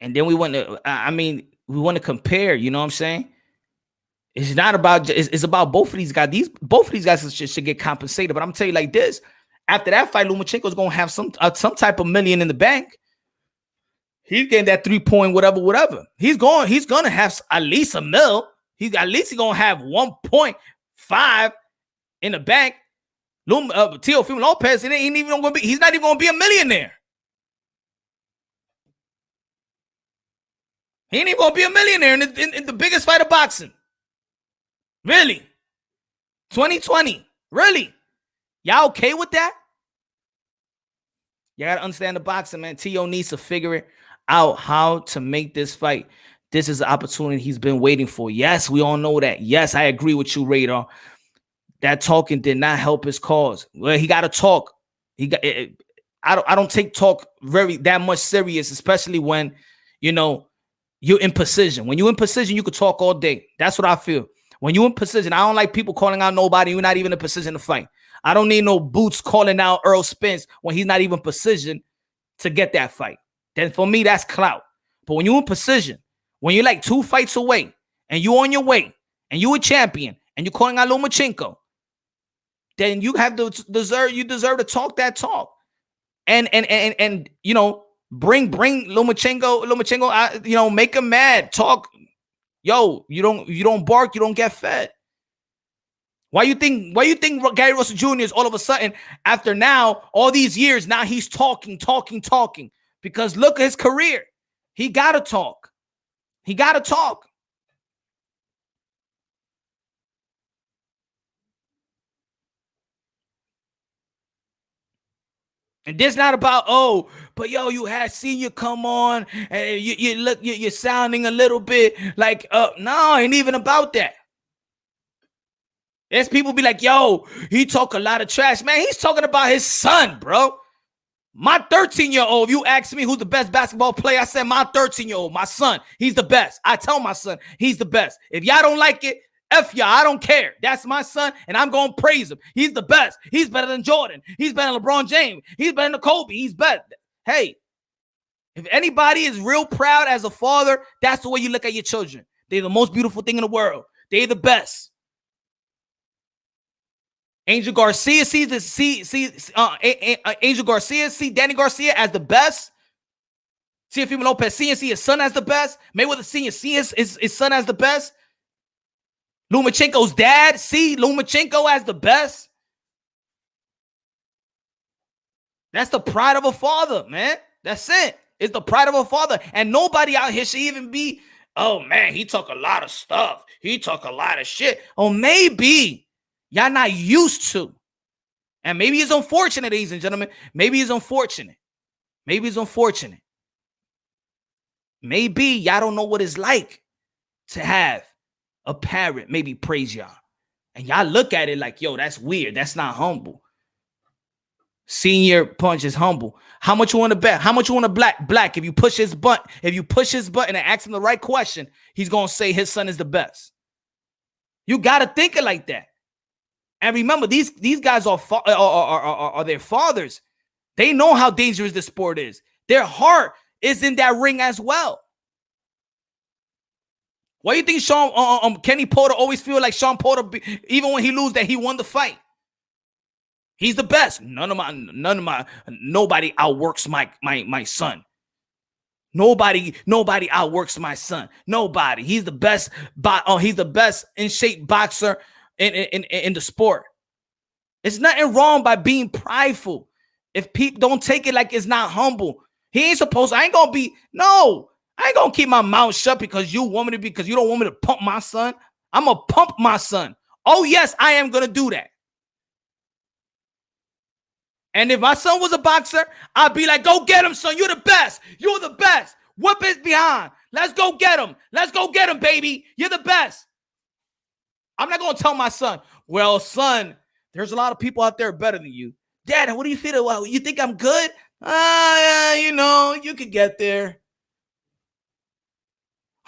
And then we want to, we want to compare, you know what I'm saying? It's not about, it's about both of these guys. Both of these guys should get compensated. But I'm telling you like this, after that fight, Lomachenko is going to have some type of million in the bank. He's getting that 3 point whatever. He's going to have at least $1 million. He's going to have 1.5 in the bank. Teofimo Lopez, he's not even going to be a millionaire. He ain't even going to be a millionaire in the biggest fight of boxing. Really? 2020. Really? Y'all okay with that? You got to understand the boxing, man. Tio needs to figure out how to make this fight. This is the opportunity he's been waiting for. Yes, we all know that. Yes, I agree with you, Radar. That talking did not help his cause. Well, he got to talk. I don't take talk that much serious, especially when, you're in position. When you're in position, you could talk all day. That's what I feel. When you're in position, I don't like people calling out nobody. You're not even in position to fight. I don't need no Boots calling out Earl Spence when he's not even in position to get that fight. Then for me, that's clout. But when you're in position, when you're like 2 fights away and you're on your way and you're a champion and you're calling out Lomachenko, then you have to deserve to talk that talk. And bring Lomachenko, make him mad. Talk. Yo, you don't bark, you don't get fed. Why you think Gary Russell Jr. is all of a sudden, after now, all these years, now he's talking? Because look at his career. He gotta talk. And this not about, but you had Senior come on and you're sounding a little bit like, no, ain't even about that. There's people be like, he talk a lot of trash. Man, he's talking about his son, bro. My 13-year-old, you ask me who's the best basketball player, I said my 13-year-old, my son, he's the best. I tell my son, he's the best. If y'all don't like it, F y'all, I don't care. That's my son, and I'm going to praise him. He's the best. He's better than Jordan. He's better than LeBron James. He's better than Kobe. He's better. Hey, if anybody is real proud as a father, that's the way you look at your children. They're the most beautiful thing in the world. They're the best. Angel Garcia see Danny Garcia as the best. Teofimo Lopez see his son as the best. Mayweather Senior see his son as the best. Lomachenko's dad see Lomachenko as the best. That's the pride of a father, man. That's it. It's the pride of a father. And nobody out here should even be, oh, man, he talk a lot of stuff. He talk a lot of shit. Oh, maybe y'all not used to. And maybe it's unfortunate, ladies and gentlemen. Maybe it's unfortunate. Maybe y'all don't know what it's like to have a parent maybe praise y'all. And y'all look at it like, that's weird. That's not humble. Senior punch is humble. How much you want to bet? How much you want to black? If you push his button and ask him the right question, he's gonna say his son is the best. You gotta think it like that. And remember, these guys are their fathers. They know how dangerous this sport is. Their heart is in that ring as well. Why do you think Kenny Porter always feel like Sean Porter, even when he lose, that he won the fight? He's the best. Nobody outworks my son. Nobody outworks my son. Nobody. He's the best. He's the best in shape boxer in the sport. It's nothing wrong by being prideful. If people don't take it like it's not humble, he ain't supposed. I ain't gonna keep my mouth shut because you want me to because you don't want me to pump my son. I'm gonna pump my son. Oh yes, I am gonna do that. And if my son was a boxer, I'd be like, go get him, son. You're the best. You're the best. Whip his behind. Let's go get him. Let's go get him, baby. You're the best. I'm not going to tell my son, well, son, there's a lot of people out there better than you. Dad, what do you feel? Well, you think I'm good? You could get there.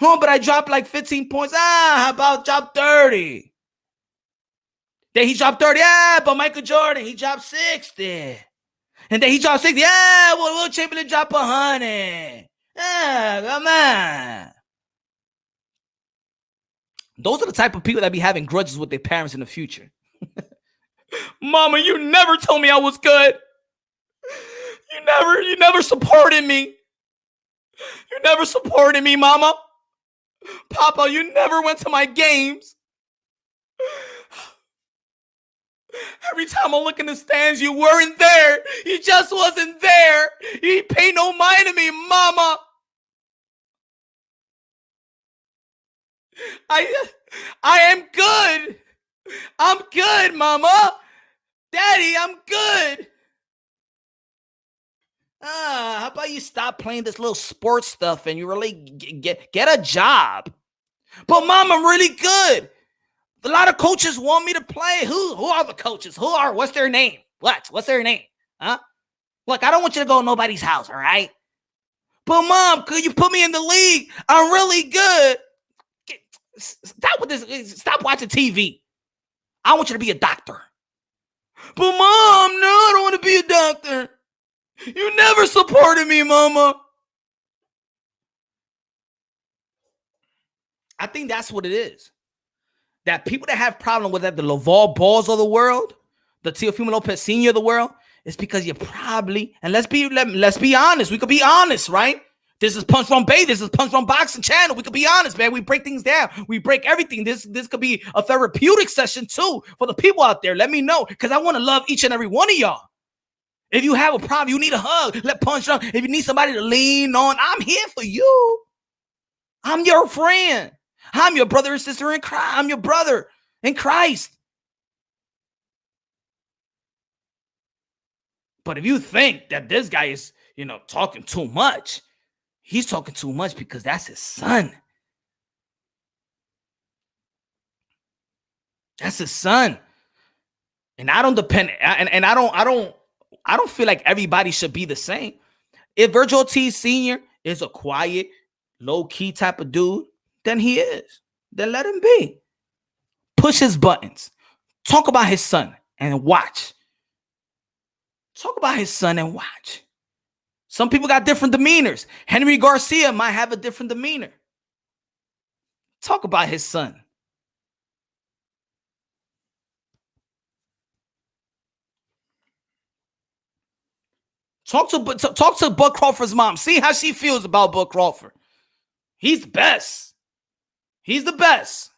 Oh, but I dropped like 15 points. How about drop 30? Then he dropped 30. Yeah, but Michael Jordan, he dropped 60. And then he dropped 60. Yeah, well, Will Chamberlain dropped 100. Yeah, come on. Those are the type of people that be having grudges with their parents in the future. Mama, you never told me I was good. You never supported me. You never supported me, Mama. Papa, you never went to my games. Every time I look in the stands, you weren't there. You just wasn't there. You pay no mind to me, Mama. I am good. I'm good, Mama. Daddy, I'm good. How about you stop playing this little sports stuff and you really get a job? But Mom, I'm really good. A lot of coaches want me to play. Who are the coaches? What's their name? What's their name? Huh? Look, I don't want you to go to nobody's house, all right? But Mom, could you put me in the league? I'm really good. Stop with this. Stop watching TV. I want you to be a doctor. But Mom, no, I don't want to be a doctor. You never supported me, Mama. I think that's what it is. That people that have problem with that, the Laval Balls of the world, the Teofimo Lopez Sr. of the world, is because you probably, and let's be honest. We could be honest, right? This is Punch from Bay. This is Punch from Boxing Channel. We could be honest, man. We break things down. We break everything. This could be a therapeutic session too for the people out there. Let me know, because I want to love each and every one of y'all. If you have a problem, you need a hug, let Punch up. If you need somebody to lean on, I'm here for you. I'm your friend. I'm your brother and sister in Christ. I'm your brother in Christ. But if you think that this guy is, talking too much, he's talking too much because that's his son. That's his son. And I don't depend, and I don't feel like everybody should be the same. If Virgil Ortiz Sr. is a quiet, low-key type of dude, then he is. Then let him be. Push his buttons. Talk about his son and watch. Talk about his son and watch. Some people got different demeanors. Henry Garcia might have a different demeanor. Talk about his son. Talk to Bud Crawford's mom. See how she feels about Bud Crawford. He's the best. He's the best.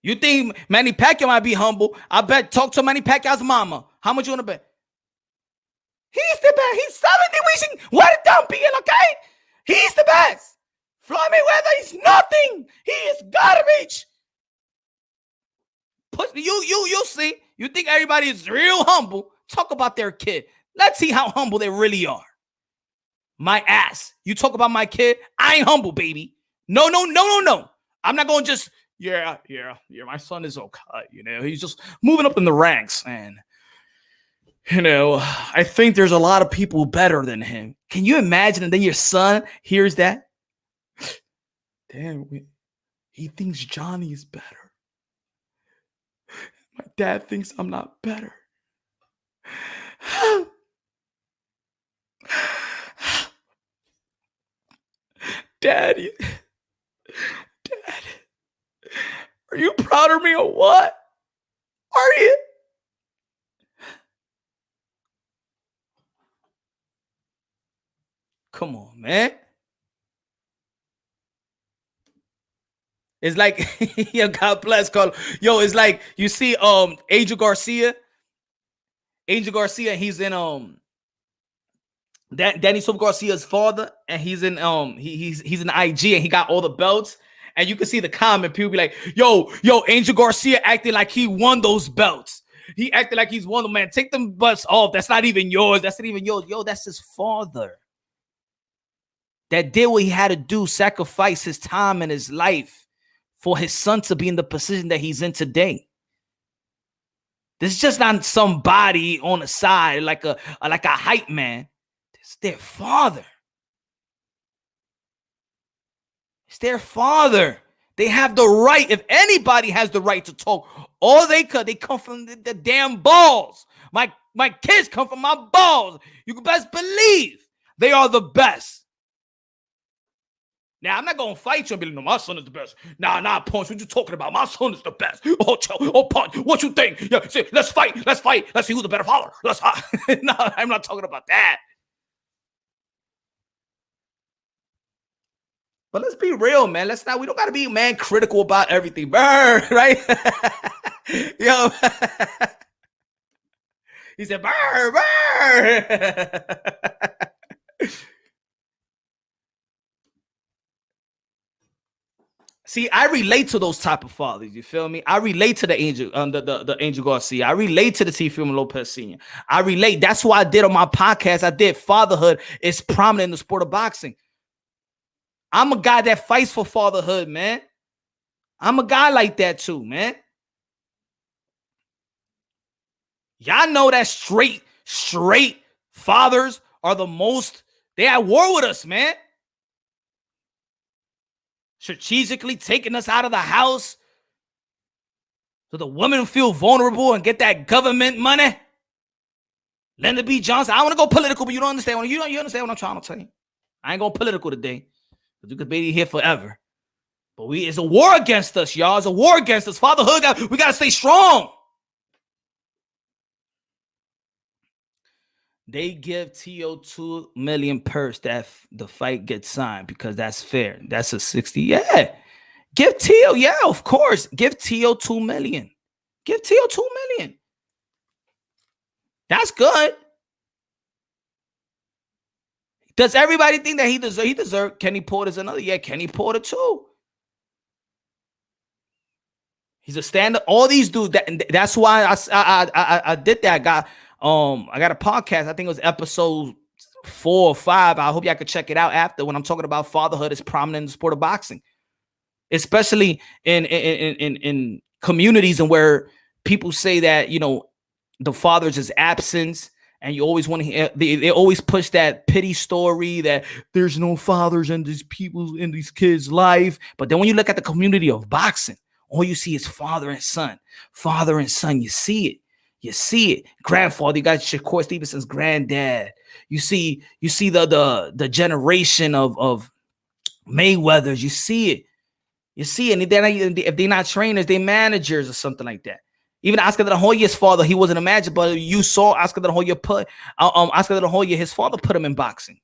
You think Manny Pacquiao might be humble? I bet. Talk to Manny Pacquiao's mama. How much you want to bet? He's the best. He's 70 weeks. What it down being, okay? He's the best. Floyd Mayweather is nothing. He is garbage. You'll see. You think everybody is real humble? Talk about their kid. Let's see how humble they really are. My ass. You talk about my kid. I ain't humble, baby. No. I'm not going to just yeah, my son is okay. He's just moving up in the ranks, and I think there's a lot of people better than him. Can you imagine? And then your son hears that. Damn, he thinks Johnny is better. My dad thinks I'm not better. Daddy, Dad, are you proud of me or what? Are you? Come on, man. It's like, yo, God bless, Carl. Yo, it's like you see, Angel Garcia, he's in Danny Super Garcia's father, and he's in he's in IG, and he got all the belts. And you can see the comment, people be like, yo, Angel Garcia acting like he won those belts. He acted like he's won them, man. Take them butts off. That's not even yours. That's not even yours. Yo, that's his father. That did what he had to do, sacrifice his time and his life for his son to be in the position that he's in today. This is just not somebody on the side like a hype man. It's their father. It's their father. They have the right. If anybody has the right to talk, all they come from the damn balls. My kids come from my balls. You can best believe they are the best. Now, I'm not going to fight you and be like, no, my son is the best. Nah, Punch, what you talking about? My son is the best. Oh, Punch, what you think? Yeah, see, let's fight. Let's see who's the better father. No, I'm not talking about that. But let's be real, man. We don't got to be, man, critical about everything. Burr, right? Yo. He said, burr. See, I relate to those type of fathers. You feel me? I relate to the Angel, the Angel Garcia. I relate to the Teofimo Lopez Sr. I relate. That's why I did on my podcast. I did fatherhood is prominent in the sport of boxing. I'm a guy that fights for fatherhood, man. I'm a guy like that too, man. Y'all know that straight fathers are the most. They at war with us, man. Strategically taking us out of the house so the women feel vulnerable and get that government money. Lyndon B. Johnson. I want to go political, but you don't understand. You understand what I'm trying to tell you. I ain't going political today. You could be here forever. But it's a war against us, y'all. It's a war against us. Fatherhood, we got to stay strong. They give Teo $2 million purse that the fight gets signed because that's fair. That's a 60. Yeah. Give Teo, yeah, of course. Give Teo $2 million. Give Teo $2 million. That's good. Does everybody think that he deserves Kenny Porter's another? Yeah, Kenny Porter too. He's a stand-up. All these dudes. That's why I did that. I got a podcast. I think it was episode 4 or 5. I hope y'all could check it out after, when I'm talking about fatherhood is prominent in the sport of boxing, especially in communities and where people say that the father's is absence. And you always want to hear, they always push that pity story that there's no fathers in these people, in these kids' life. But then when you look at the community of boxing, all you see is father and son. Father and son, you see it. You see it. Grandfather, you got Shakur Stevenson's granddad. You see the generation of Mayweathers. You see it. You see it. And if they're not trainers, they're managers or something like that. Even Oscar de la Hoya's father, he wasn't a manager, but you saw Oscar de la Hoya Oscar de la Hoya, his father put him in boxing.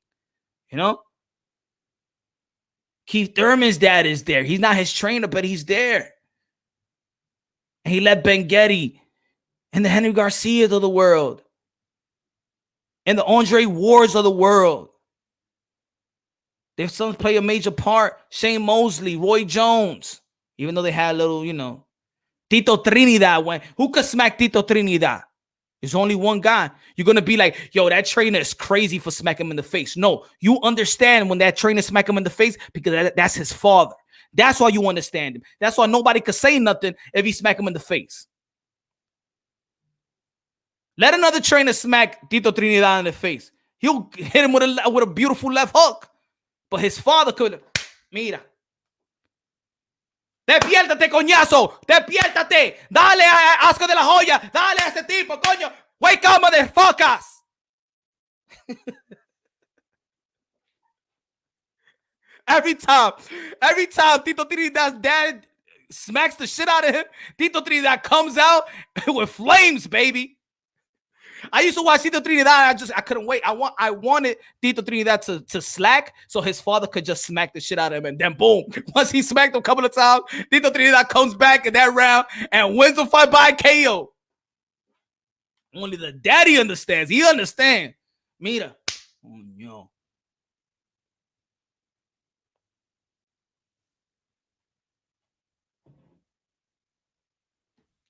Keith Thurman's dad is there. He's not his trainer, but he's there. And he led Ben Getty and the Henry Garcias of the world and the Andre Wards of the world. Their sons play a major part. Shane Mosley, Roy Jones, even though they had a little, Tito Trinidad. Who could smack Tito Trinidad? There's only one guy. You're going to be like, yo, that trainer is crazy for smacking him in the face. No, you understand when that trainer smack him in the face because that's his father. That's why you understand him. That's why nobody could say nothing if he smack him in the face. Let another trainer smack Tito Trinidad in the face. He'll hit him with a beautiful left hook. But his father could. Mira. Despiértate, coñazo. Despiértate. Dale a Oscar de la Hoya. Dale a este tipo, coño. Wake up, motherfuckers. Every time Tito Trinidad's dad smacks the shit out of him, Tito Trinidad comes out with flames, baby. I used to watch Tito Trinidad. I couldn't wait. I wanted Tito Trinidad to slack so his father could just smack the shit out of him. And then boom, once he smacked him a couple of times, Tito Trinidad comes back in that round and wins the fight by KO. Only the daddy understands. He understands. Mira. Oh, no.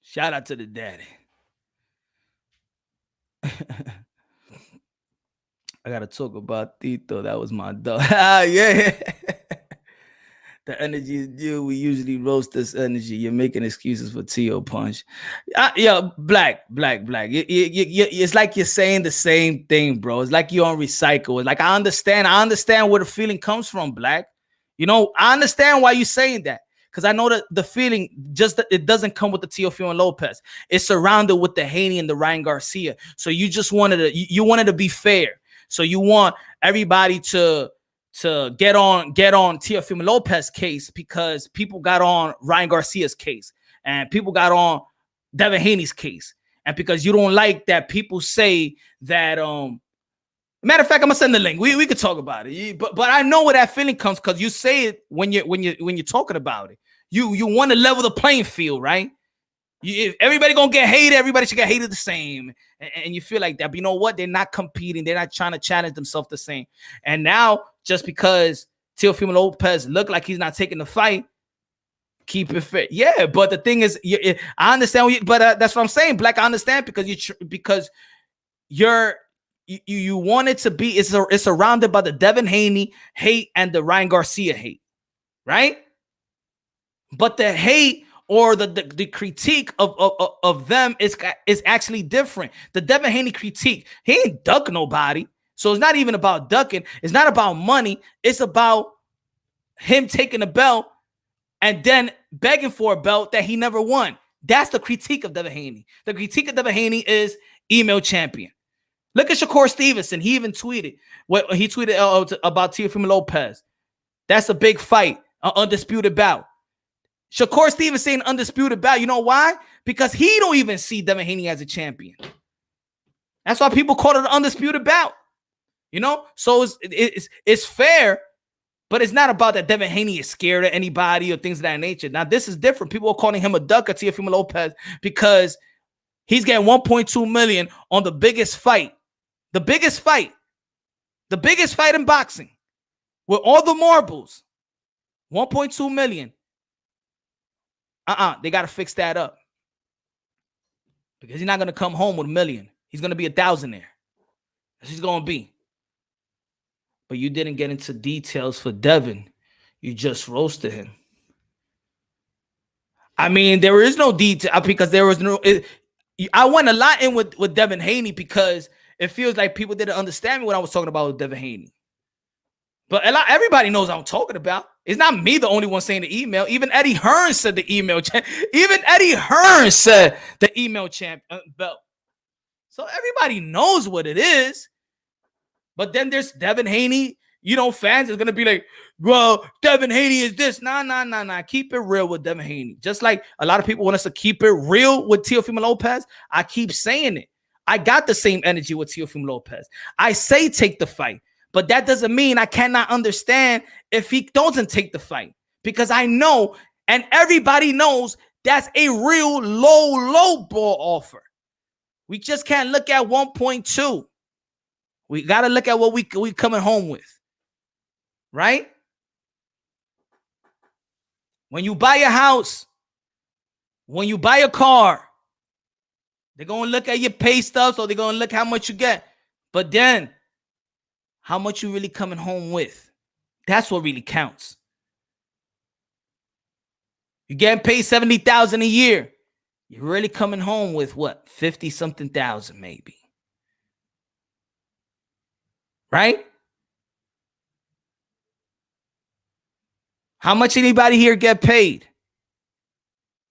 Shout out to the daddy. I gotta talk about Tito. That was my dog. Yeah. The energy is due. We usually roast this energy. You're making excuses for Tio Punch. Yeah, black. It's like you're saying the same thing, bro. It's like you're on recycle. It's like I understand where the feeling comes from, black. You know, I understand why you're saying that. Because I know that the feeling just that it doesn't come with the Teofimo and Lopez. It's surrounded with the Haney and the Ryan Garcia. So you just wanted to be fair. So you want everybody to get on Teofimo Lopez case because people got on Ryan Garcia's case and people got on Devin Haney's case. And because you don't like that people say that matter of fact, I'm gonna send the link. We could talk about it. But I know where that feeling comes because you say it when you're talking about it. You want to level the playing field, right? If everybody gonna get hated, everybody should get hated the same, and you feel like that. But you know what? They're not competing. They're not trying to challenge themselves the same. And now, just because Teofimo Lopez look like he's not taking the fight, keep it fair. Yeah, but the thing is, I understand. But that's what I'm saying, Black. I understand because you want it to be. It's surrounded by the Devin Haney hate and the Ryan Garcia hate, right? But the hate or the critique of them is actually different. The Devin Haney critique, he ain't duck nobody. So it's not even about ducking. It's not about money. It's about him taking a belt and then begging for a belt that he never won. That's the critique of Devin Haney. The critique of Devin Haney is email champion. Look at Shakur Stevenson. He even tweeted about Teofimo Lopez. That's a big fight, an undisputed bout. Shakur Stevenson undisputed bout. You know why? Because he don't even see Devin Haney as a champion. That's why people call it an undisputed bout. You know? So it's fair, but it's not about that Devin Haney is scared of anybody or things of that nature. Now, this is different. People are calling him a duck at Teofimo Lopez because he's getting $1.2 million on the biggest fight. The biggest fight in boxing with all the marbles. $1.2 million. They got to fix that up because he's not going to come home with $1 million. He's going to be a thousandaire. That's what he's going to be. But you didn't get into details for Devin. You just roasted him. I mean, there is no detail because there was no. I went a lot in with Devin Haney because it feels like people didn't understand me when I was talking about Devin Haney. But everybody knows what I'm talking about. It's not me the only one saying the email. Even Eddie Hearn said the email. Even Eddie Hearn said the email champ belt. So everybody knows what it is. But then there's Devin Haney. You know, fans are going to be like, well, Devin Haney is this. Nah. Keep it real with Devin Haney. Just like a lot of people want us to keep it real with Teofimo Lopez. I keep saying it. I got the same energy with Teofimo Lopez. I say take the fight. But that doesn't mean I cannot understand if he doesn't take the fight. Because I know, and everybody knows, that's a real low ball offer. We just can't look at 1.2. We got to look at what we coming home with. Right? When you buy a house, when you buy a car, they're going to look at your pay stubs, or they're going to look how much you get. But then, how much you really coming home with? That's what really counts. You're getting paid $70,000 a year. You're really coming home with what? 50 something thousand, maybe. Right? How much anybody here get paid?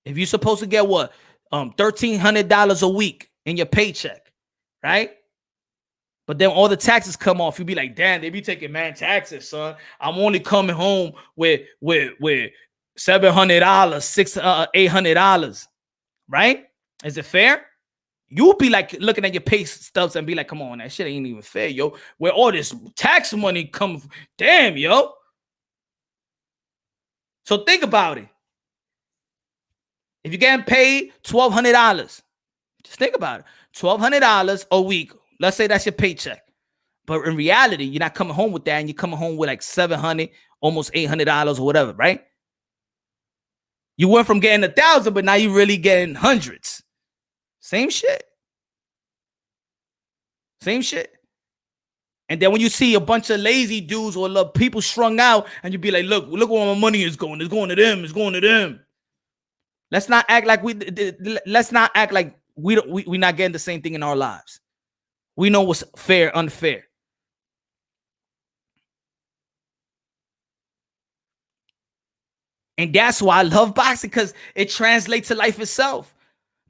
If you're supposed to get what? $1,300 a week in your paycheck, right? But then all the taxes come off. You be like, damn, they be taking mad taxes, son. I'm only coming home with $700, $800, right? Is it fair? You'll be like looking at your pay stubs and be like, come on, that shit ain't even fair, yo. Where all this tax money comes, damn, yo. So think about it. If you're getting paid $1,200, just think about it. $1,200 a week. Let's say that's your paycheck. But in reality, you're not coming home with that, and you're coming home with like $700, almost $800 or whatever, right? You went from getting 1,000, but now you're really getting hundreds. Same shit. Same shit. And then when you see a bunch of lazy dudes or people strung out, and you be like, look where my money is going. It's going to them. It's going to them. Let's not act like we're not getting the same thing in our lives. We know what's fair, unfair. And that's why I love boxing, because it translates to life itself.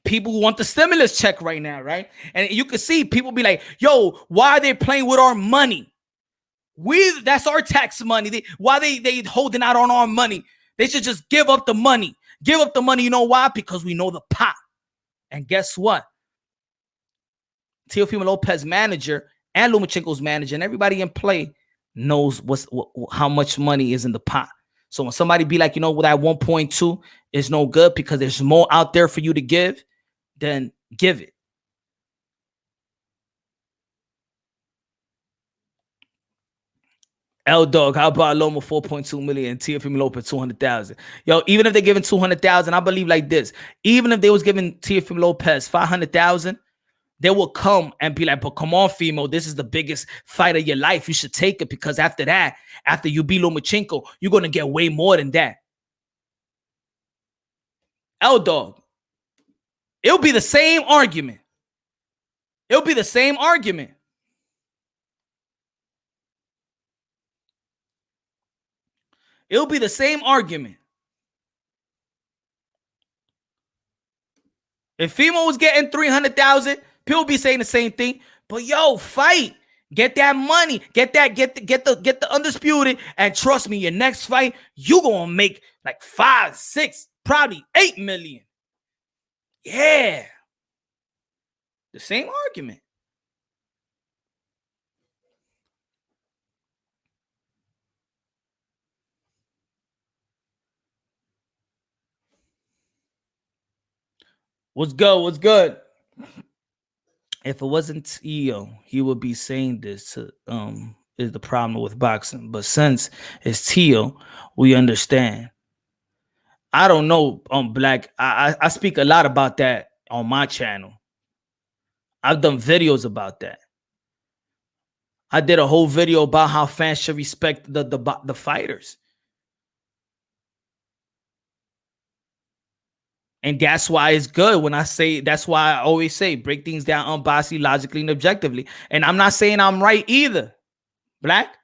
People want the stimulus check right now, right? And you can see people be like, yo, why are they playing with our money? That's our tax money. Why they holding out on our money? They should just give up the money. Give up the money. You know why? Because we know the pot. And guess what? Teofimo Lopez manager and Lomachenko's manager and everybody in play knows how much money is in the pot. So when somebody be like, that 1.2 is no good because there's more out there for you to give, then give it. L Dog, how about Loma 4.2 million, Teofimo Lopez 200,000? Yo, even if they're giving 200,000, I believe like this. Even if they was giving Teofimo Lopez 500,000, they will come and be like, but come on, Fimo, this is the biggest fight of your life. You should take it, because after that, after you beat Lomachenko, you're going to get way more than that. L Dog, it'll be the same argument. It'll be the same argument. It'll be the same argument. If Fimo was getting 300,000, people be saying the same thing. But yo, fight. Get that money. Get the undisputed. And trust me, your next fight, you gonna make like 5, 6, probably 8 million. Yeah. The same argument. What's good? What's good? If it wasn't Teo, he would be saying this is the problem with boxing. But since it's Teo, we understand. I don't know, Black. I speak a lot about that on my channel. I've done videos about that. I did a whole video about how fans should respect the fighters. And that's why it's good when I say, that's why I always say, break things down unbiasedly, logically, and objectively. And I'm not saying I'm right either, Black.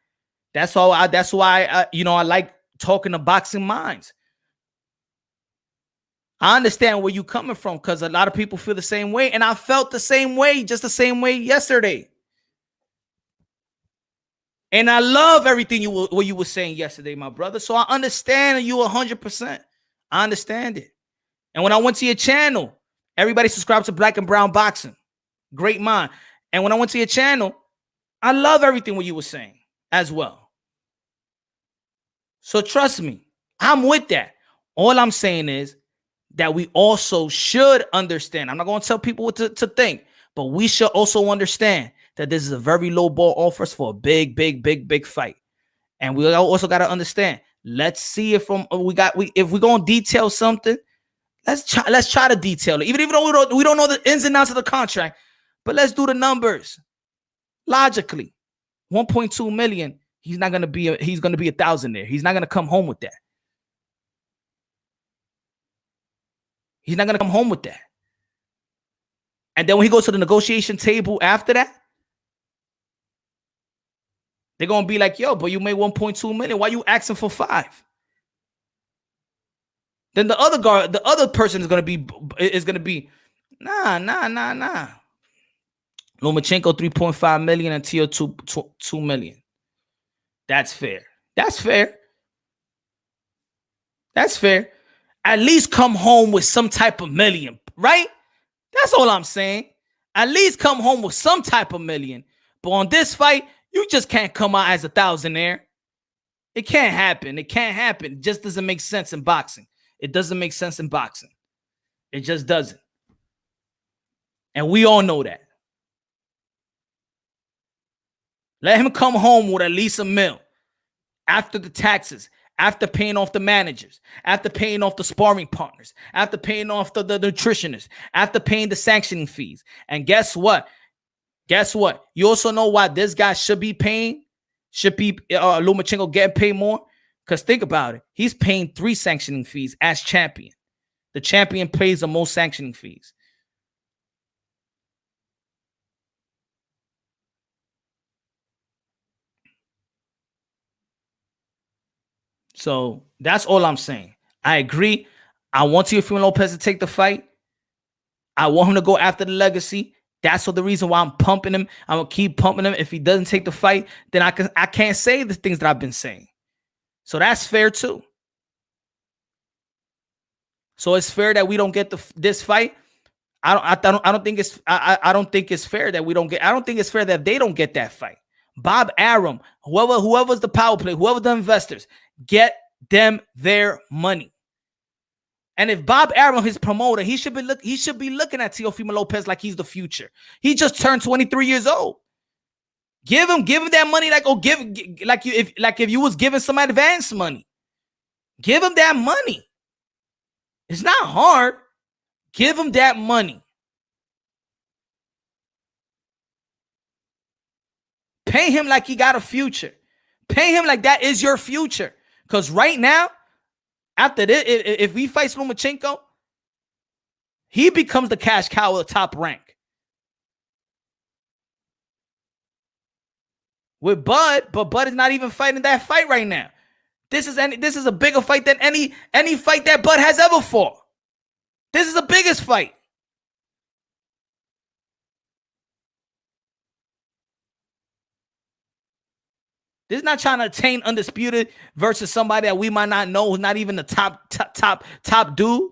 That's why I like talking to boxing minds. I understand where you're coming from, because a lot of people feel the same way. And I felt the same way, just the same way yesterday. And I love everything what you were saying yesterday, my brother. So I understand you 100%. I understand it. And when I went to your channel, everybody subscribed to Black and Brown Boxing. Great mind. And when I went to your channel, I love everything what you were saying as well. So trust me, I'm with that. All I'm saying is that we also should understand. I'm not going to tell people what to think, but we should also understand that this is a very low ball offers for a big fight. And we also got to understand, let's see if we're going to detail something, let's try to detail it. Even though we don't know the ins and outs of the contract, but let's do the numbers logically. 1.2 million. He's going to be 1,000 there. He's not going to come home with that. He's not going to come home with that. And then when he goes to the negotiation table after that, they're going to be like, yo, but you made 1.2 million. Why you asking for 5? Then the other person is going to be, nah. Lomachenko 3.5 million and Teo 2 million. That's fair. That's fair. At least come home with some type of million, right? That's all I'm saying. At least come home with some type of million. But on this fight, you just can't come out as a thousandaire. It can't happen. It just doesn't make sense in boxing. It doesn't make sense in boxing. It just doesn't. And we all know that. Let him come home with at least $1 million after the taxes, after paying off the managers, after paying off the sparring partners, after paying off the nutritionists, after paying the sanctioning fees. And guess what? You also know why this guy should be Lomachenko getting paid more? Because think about it. He's paying 3 sanctioning fees as champion. The champion pays the most sanctioning fees. So that's all I'm saying. I agree. I want Teofimo Lopez to take the fight. I want him to go after the legacy. That's the reason why I'm pumping him. I'm gonna keep pumping him. If he doesn't take the fight, then I can't say the things that I've been saying. So that's fair too. So it's fair that we don't get this fight. I don't think it's fair that we don't get. I don't think it's fair that they don't get that fight. Bob Arum, whoever's the power play, whoever the investors, get them their money. And if Bob Arum, his promoter, he should be looking at Teofimo Lopez like he's the future. He just turned 23 years old. Give him that money if you was giving some advance money. Give him that money. It's not hard. Give him that money. Pay him like he got a future. Pay him like that is your future. Because right now, after this, if he fights Lomachenko, he becomes the cash cow of the top rank. With Bud, but Bud is not even fighting that fight right now. This is a bigger fight than any fight that Bud has ever fought. This is the biggest fight. This is not trying to attain undisputed versus somebody that we might not know, who's not even the top dude.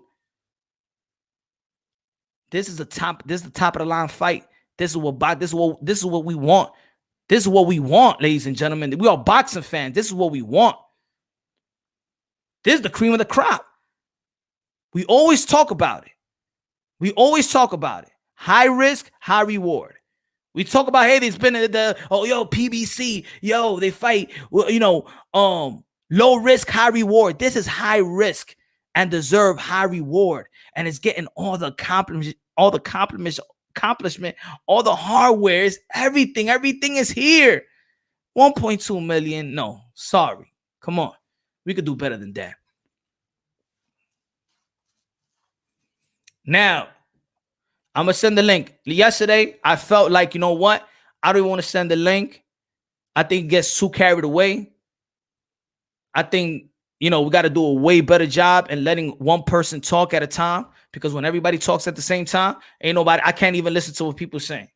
This is the top of the line fight. This is what we want. This is what we want, ladies and gentlemen. We are boxing fans. This is what we want. This is the cream of the crop. We always talk about it. High risk, high reward. We talk about, hey, there's been PBC, they fight, low risk, high reward. This is high risk and deserve high reward, and it's getting all the accomplishment, all the hardware, everything is here. 1.2 million, no, sorry, come on, we could do better than that. Now, I'm going to send the link. Yesterday, I felt like, you know what? I don't even want to send the link. I think it gets too carried away. I think, we got to do a way better job in letting one person talk at a time, because when everybody talks at the same time, I can't even listen to what people are saying.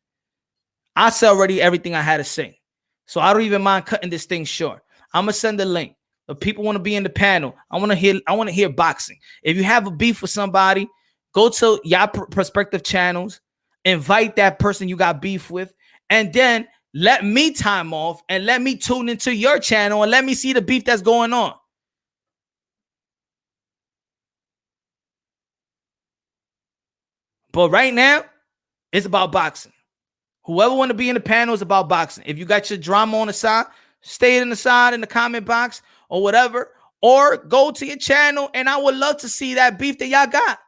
I said already everything I had to say. So I don't even mind cutting this thing short. I'm going to send the link. If people want to be in the panel, I want to hear boxing. If you have a beef with somebody, go to your prospective channels, invite that person you got beef with, and then let me time off and let me tune into your channel and let me see the beef that's going on. But right now, it's about boxing. Whoever want to be in the panel is about boxing. If you got your drama on the side, stay in the side in the comment box or whatever, or go to your channel, and I would love to see that beef that y'all got.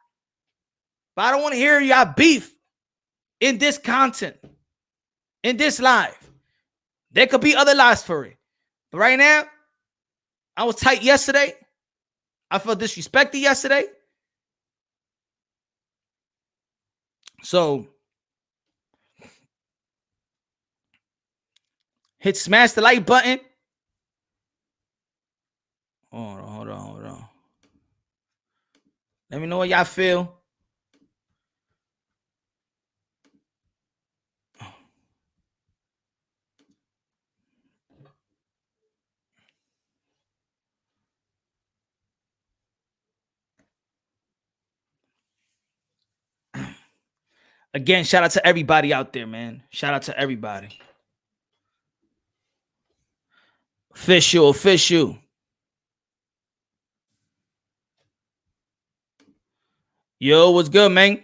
But I don't want to hear y'all beef in this content, in this live. There could be other lives for it. But right now, I was tight yesterday. I felt disrespected yesterday. So smash the like button. Hold on. Let me know what y'all feel. Again, shout out to everybody out there, man. Shout out to everybody. Official. Yo, what's good, man?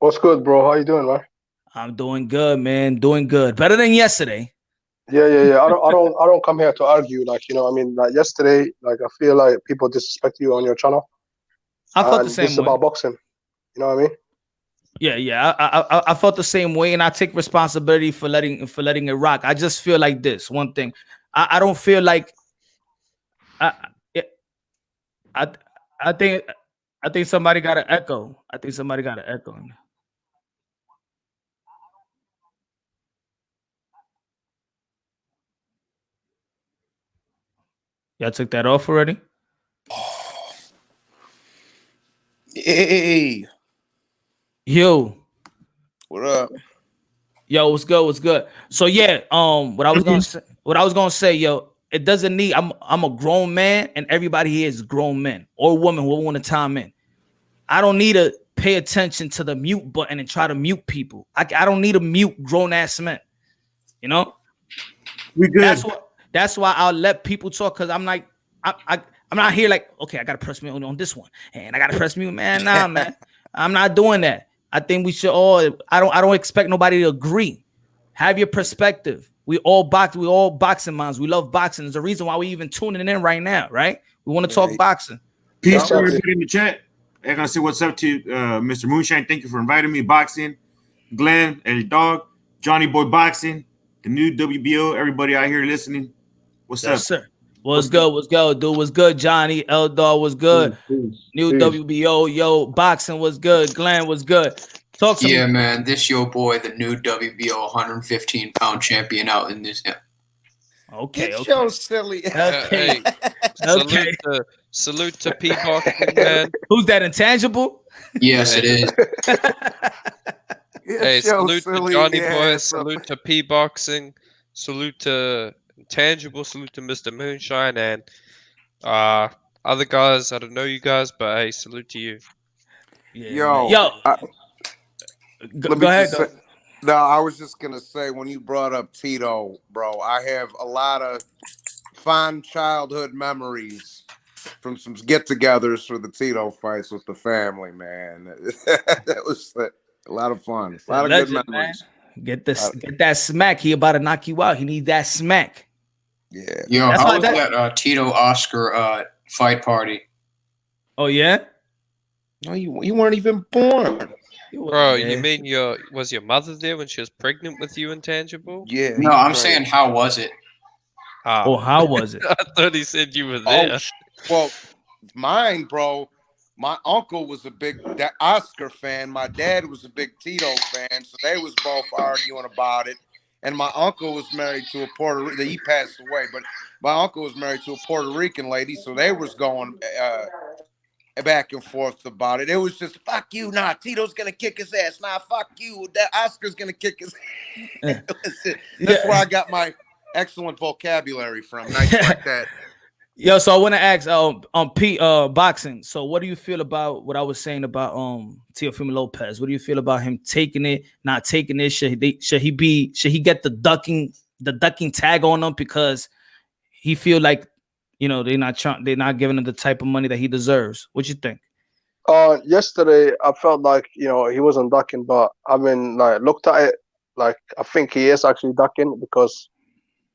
What's good, bro? How you doing, man? I'm doing good, man. Doing good. Better than yesterday. Yeah. I don't come here to argue. Like, I mean, like yesterday, like I feel like people disrespect you on your channel, I felt the and this same is way. about boxing. You know what I mean? Yeah. I felt the same way, and I take responsibility for letting it rock. I just feel like this one thing. I don't feel like I I I think somebody got an echo. I think somebody got an echo. Y'all took that off already? Hey, Yo. what up? Yo, what's good? So yeah, what I was gonna say, yo, it doesn't need. I'm a grown man, and everybody here is grown men or women who want to time in. I don't need to pay attention to the mute button and try to mute people. I don't need to mute grown ass men. You know, We good. That's why I'll let people talk, because I'm like, I'm not here like, okay, I gotta press mute on this one, and I gotta press mute, man. Nah, man, I'm not doing that. I think we should all. I don't expect nobody to agree. Have your perspective. We all boxing minds. We love boxing. There's a reason why we even tuning in right now, right? We want to talk boxing. Peace Yeah. to everybody in the chat. I'm gonna say what's up to Mr. Moonshine. Thank you for inviting me. Boxing, Glenn, El Dog, Johnny Boy Boxing, the new WBO. Everybody out here listening. What's Yes, up? sir. What's good, dude? What's good, Johnny? Eldar was good. New WBO, yo, boxing was good. Glenn was good. Talk to me. Yeah, man, this your boy, the new WBO 115-pound champion out in this. Okay. Get your silly. Okay. Hey, salute to P Boxing, man. Who's that, Intangible? Yes, it is. Hey, salute to Johnny Boy. Salute to P Boxing. Salute to Intangible. Salute to Mr. Moonshine and other guys. I don't know you guys, but hey, salute to you. Yeah, Yo, go ahead. No, I was just gonna say, when you brought up Tito, bro, I have a lot of fond childhood memories from some get-togethers for the Tito fights with the family, man. That was a lot of fun. A lot of good memories. Man. Get that smack. He about to knock you out. He needs that smack. Yeah. Yo, how was that Tito Oscar fight party? Oh yeah. No, you weren't even born. Bro, you mean was your mother there when she was pregnant with you, Intangible? Yeah. No, I'm saying, how was it? How was it? I thought he said you were there. Well, mine, bro. My uncle was a big Oscar fan. My dad was a big Tito fan, so they was both arguing about it. And my uncle was married to a Puerto Rican. He passed away, but my uncle was married to a Puerto Rican lady, so they was going back and forth about it. It was just, fuck you, nah, Tito's gonna kick his ass. Nah, fuck you, that Oscar's gonna kick his ass. That's where I got my excellent vocabulary from. Nice like that. Yo, so I want to ask Pete, boxing. So what do you feel about what I was saying about Teofimo Lopez? What do you feel about him taking it, not taking it? Should he get the ducking tag on him because he feel like, they're not giving him the type of money that he deserves? What you think? Yesterday I felt like he wasn't ducking, but I mean, like, looked at it, like I think he is actually ducking, because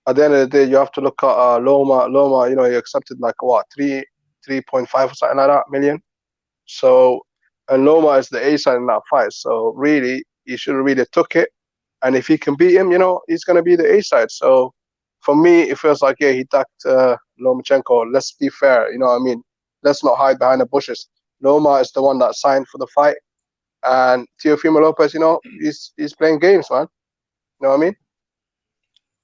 at the end of the day you have to look at Loma. He accepted like what 3.5 or something like that million. So, and Loma is the A side in that fight. So really, he should have really took it. And if he can beat him, he's gonna be the A side. So for me, it feels like, yeah, he ducked Lomachenko. Let's be fair, you know what I mean? Let's not hide behind the bushes. Loma is the one that signed for the fight, and Teofimo Lopez, he's playing games, man. You know what I mean?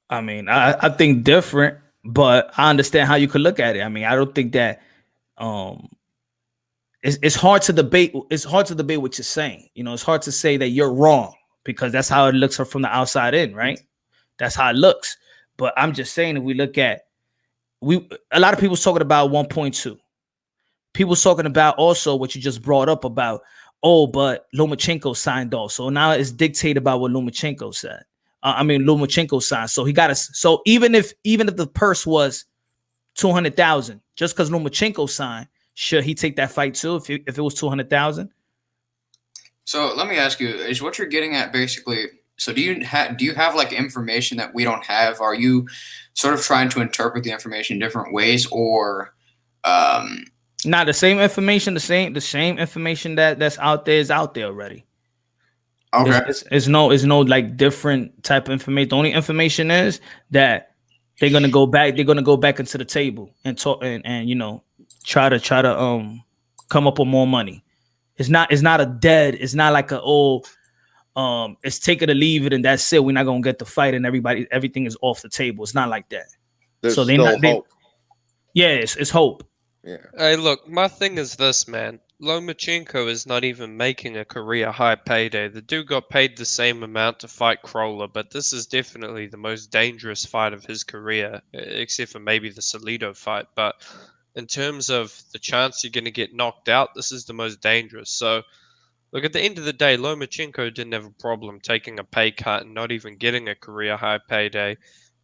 I mean, I think different, but I understand how you could look at it. I mean, I don't think that it's hard to debate. It's hard to debate what you're saying. It's hard to say that you're wrong because that's how it looks from the outside in, right? That's how it looks. But I'm just saying, if we look at a lot of people talking about 1.2. People talking about also what you just brought up about, but Lomachenko signed off. So now it's dictated by what Lomachenko said. Lomachenko signed. So he got us. So even if the purse was 200,000, just because Lomachenko signed, should he take that fight too? If it was 200,000? So let me ask you: is what you're getting at basically? So do you have like information that we don't have? Are you sort of trying to interpret the information different ways, or? Not the same information. The same information that's out there is out there already. Okay. It's no like different type of information. The only information is that they're gonna go back. They're gonna go back into the table and talk and try to come up with more money. It's not a dead. It's not like it's take it or leave it and that's it. We're not gonna get the fight and everything is off the table. It's not like that. There's so hope. Yeah, it's hope. Yeah. Hey, look, my thing is this, man. Lomachenko is not even making a career high payday. The dude got paid the same amount to fight Crowler, but this is definitely the most dangerous fight of his career, except for maybe the Salido fight. But in terms of the chance you're going to get knocked out, this is the most dangerous. So, look, at the end of the day, Lomachenko didn't have a problem taking a pay cut and not even getting a career high payday.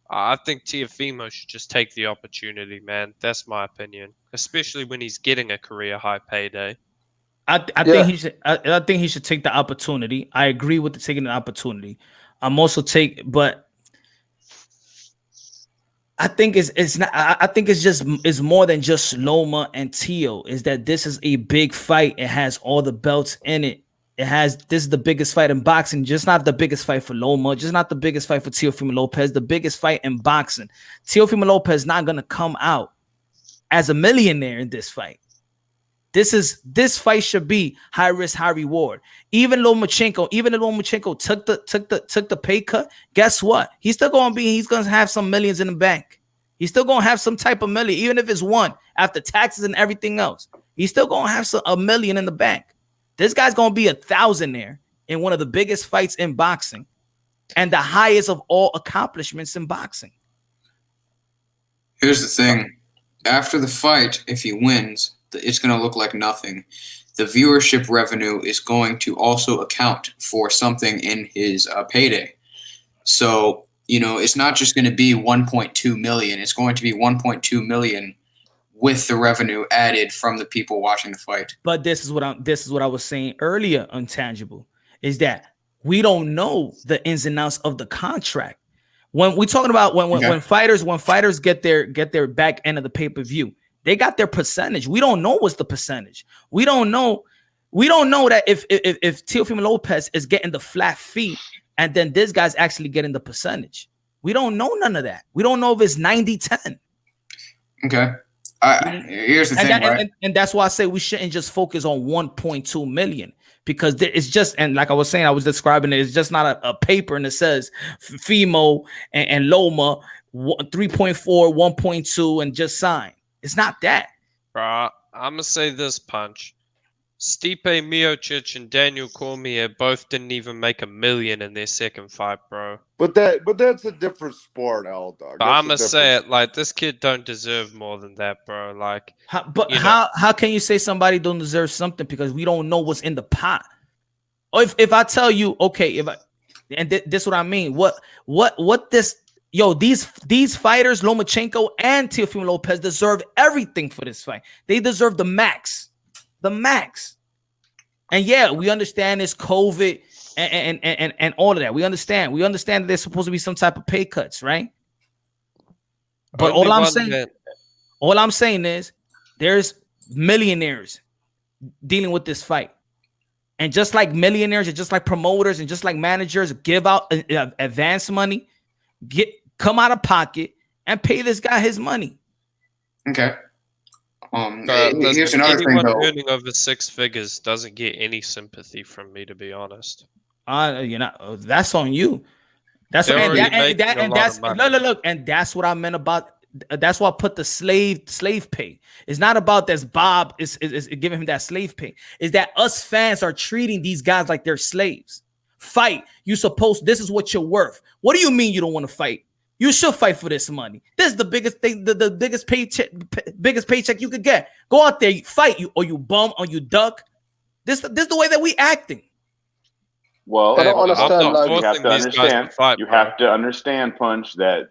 I think Teofimo should just take the opportunity, man. That's my opinion, especially when he's getting a career high payday. I think he should. I think he should take the opportunity. I agree with taking the opportunity. I'm also but I think it's not. I think it's more than just Loma and Teo. Is that this is a big fight? It has all the belts in it. This is the biggest fight in boxing, just not the biggest fight for Loma, just not the biggest fight for Teofimo Lopez, the biggest fight in boxing. Teofimo Lopez is not going to come out as a millionaire in this fight. This fight should be high risk, high reward. Even if Lomachenko took the pay cut, guess what? He's going to have some millions in the bank. He's still going to have some type of million, even if it's one after taxes and everything else. He's still going to have a million in the bank. This guy's going to be a thousandaire in one of the biggest fights in boxing and the highest of all accomplishments in boxing. Here's the thing. After the fight, if he wins, it's going to look like nothing. The viewership revenue is going to also account for something in his payday. So, it's not just going to be 1.2 million. It's going to be 1.2 million with the revenue added from the people watching the fight. But this is what I was saying earlier, Untangible, is that we don't know the ins and outs of the contract. When we're talking about when fighters get their back end of the pay-per-view, they got their percentage. We don't know what's the percentage. We don't know that if Teofimo Lopez is getting the flat fee and then this guy's actually getting the percentage. We don't know none of that. We don't know if it's 90-10. Okay. Here's the thing, right? And that's why I say we shouldn't just focus on 1.2 million because it's just, and like I was saying, I was describing it, it's just not a paper and it says Fimo and Loma 3.4, 1.2 and just sign. It's not that. Bro, I'm going to say this, Punch. Stipe Miocic and Daniel Cormier both didn't even make $1 million in their second fight, bro. But that's a different sport, L-Dog. I'm gonna say it like this kid don't deserve more than that, bro. Like, how can you say somebody don't deserve something because we don't know what's in the pot? Or if I tell you, okay, this is what I mean. These fighters, Lomachenko and Teofimo Lopez, deserve everything for this fight. They deserve the max. And yeah, we understand it's COVID and all of that. We understand that there's supposed to be some type of pay cuts, right? But all I'm saying is there's millionaires dealing with this fight. And just like millionaires and just like promoters and just like managers give out advance money, come out of pocket and pay this guy his money. Okay. Here's another thing, anyone though. earning over 6 figures doesn't get any sympathy from me, to be honest. That's on you. That's They're and already that, and, making that, a and lot that's of money. look, and that's what I meant about. That's why I put the slave pay. It's not about this. Bob is giving him that slave pay. Is that us fans are treating these guys like they're slaves? Fight. You supposed. This is what you're worth. What do you mean you don't want to fight? You should fight for this money. This is the biggest thing, the biggest paycheck you could get. Go out there, you fight, or you bum, or you duck. This is the way that we acting. Well, I don't understand. Like, you have to understand. You have to understand, Punch, that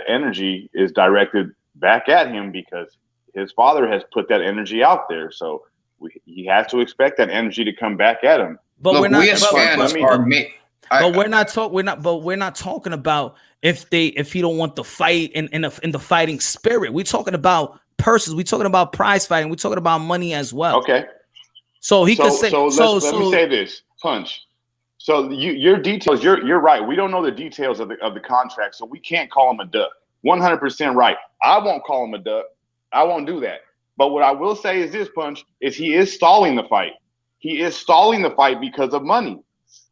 energy is directed back at him because his father has put that energy out there. So he has to expect that energy to come back at him. But Look, we're not. we as fans are But we're not talking about if he don't want the fight in the fighting spirit. We're talking about purses. We're talking about prize fighting. We're talking about money as well. Okay. So he could say. Let me say this, Punch. So your details. You're right. We don't know the details of the contract, so we can't call him a duck. 100% right. I won't call him a duck. I won't do that. But what I will say is this, Punch, is he is stalling the fight. He is stalling the fight because of money.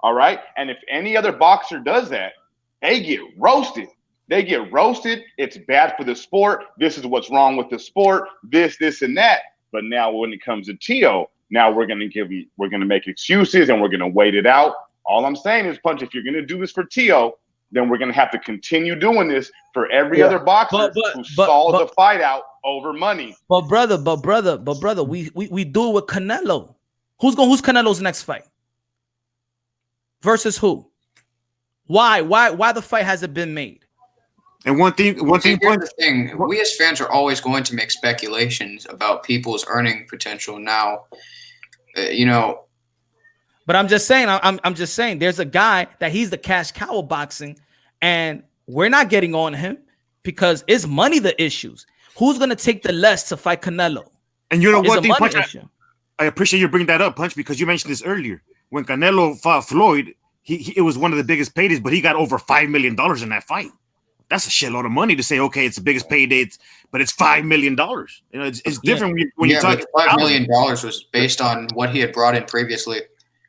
All right. And if any other boxer does that, they get roasted. They get roasted. It's bad for the sport. This is what's wrong with the sport. This, and that. But now when it comes to Teo, now we're going to make excuses and we're going to wait it out. All I'm saying is, Punch, if you're going to do this for Teo, then we're going to have to continue doing this for every other boxer who stalls a fight out over money. But brother, we do it with Canelo. Who's Canelo's next fight? Versus who? Why the fight hasn't been made? And one thing. Here's the thing: we as fans are always going to make speculations about people's earning potential. Now, But I'm just saying. I'm just saying. There's a guy that he's the cash cow of boxing, and we're not getting on him because it's money the issues. Who's gonna take the less to fight Canelo? And you know what, Punch? I appreciate you bringing that up, Punch, because you mentioned this earlier. When Canelo fought Floyd, it was one of the biggest paydays, but he got over $5 million in that fight. That's a shitload of money to say, okay, it's the biggest payday, but it's $5 million. You know, it's different when you talk. $5 million was based on what he had brought in previously.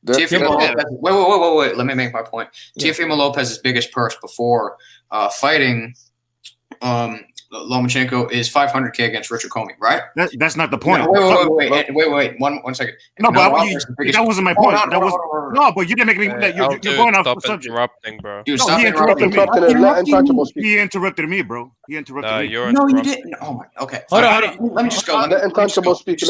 Teofimo Lopez, wait. Let me make my point. Yeah. Teofimo Lopez's biggest purse before fighting Lomachenko is $500K against Richard Comey, right? That's not the point. No, wait. One second. No, but that wasn't my point. No, but you didn't make me. You're going off the subject. Interrupting, bro. Dude, stop interrupting me. He interrupted me, bro. He interrupted me. No, you didn't. Oh my. Okay. Hold on. Let me just go. Let Intouchable speak.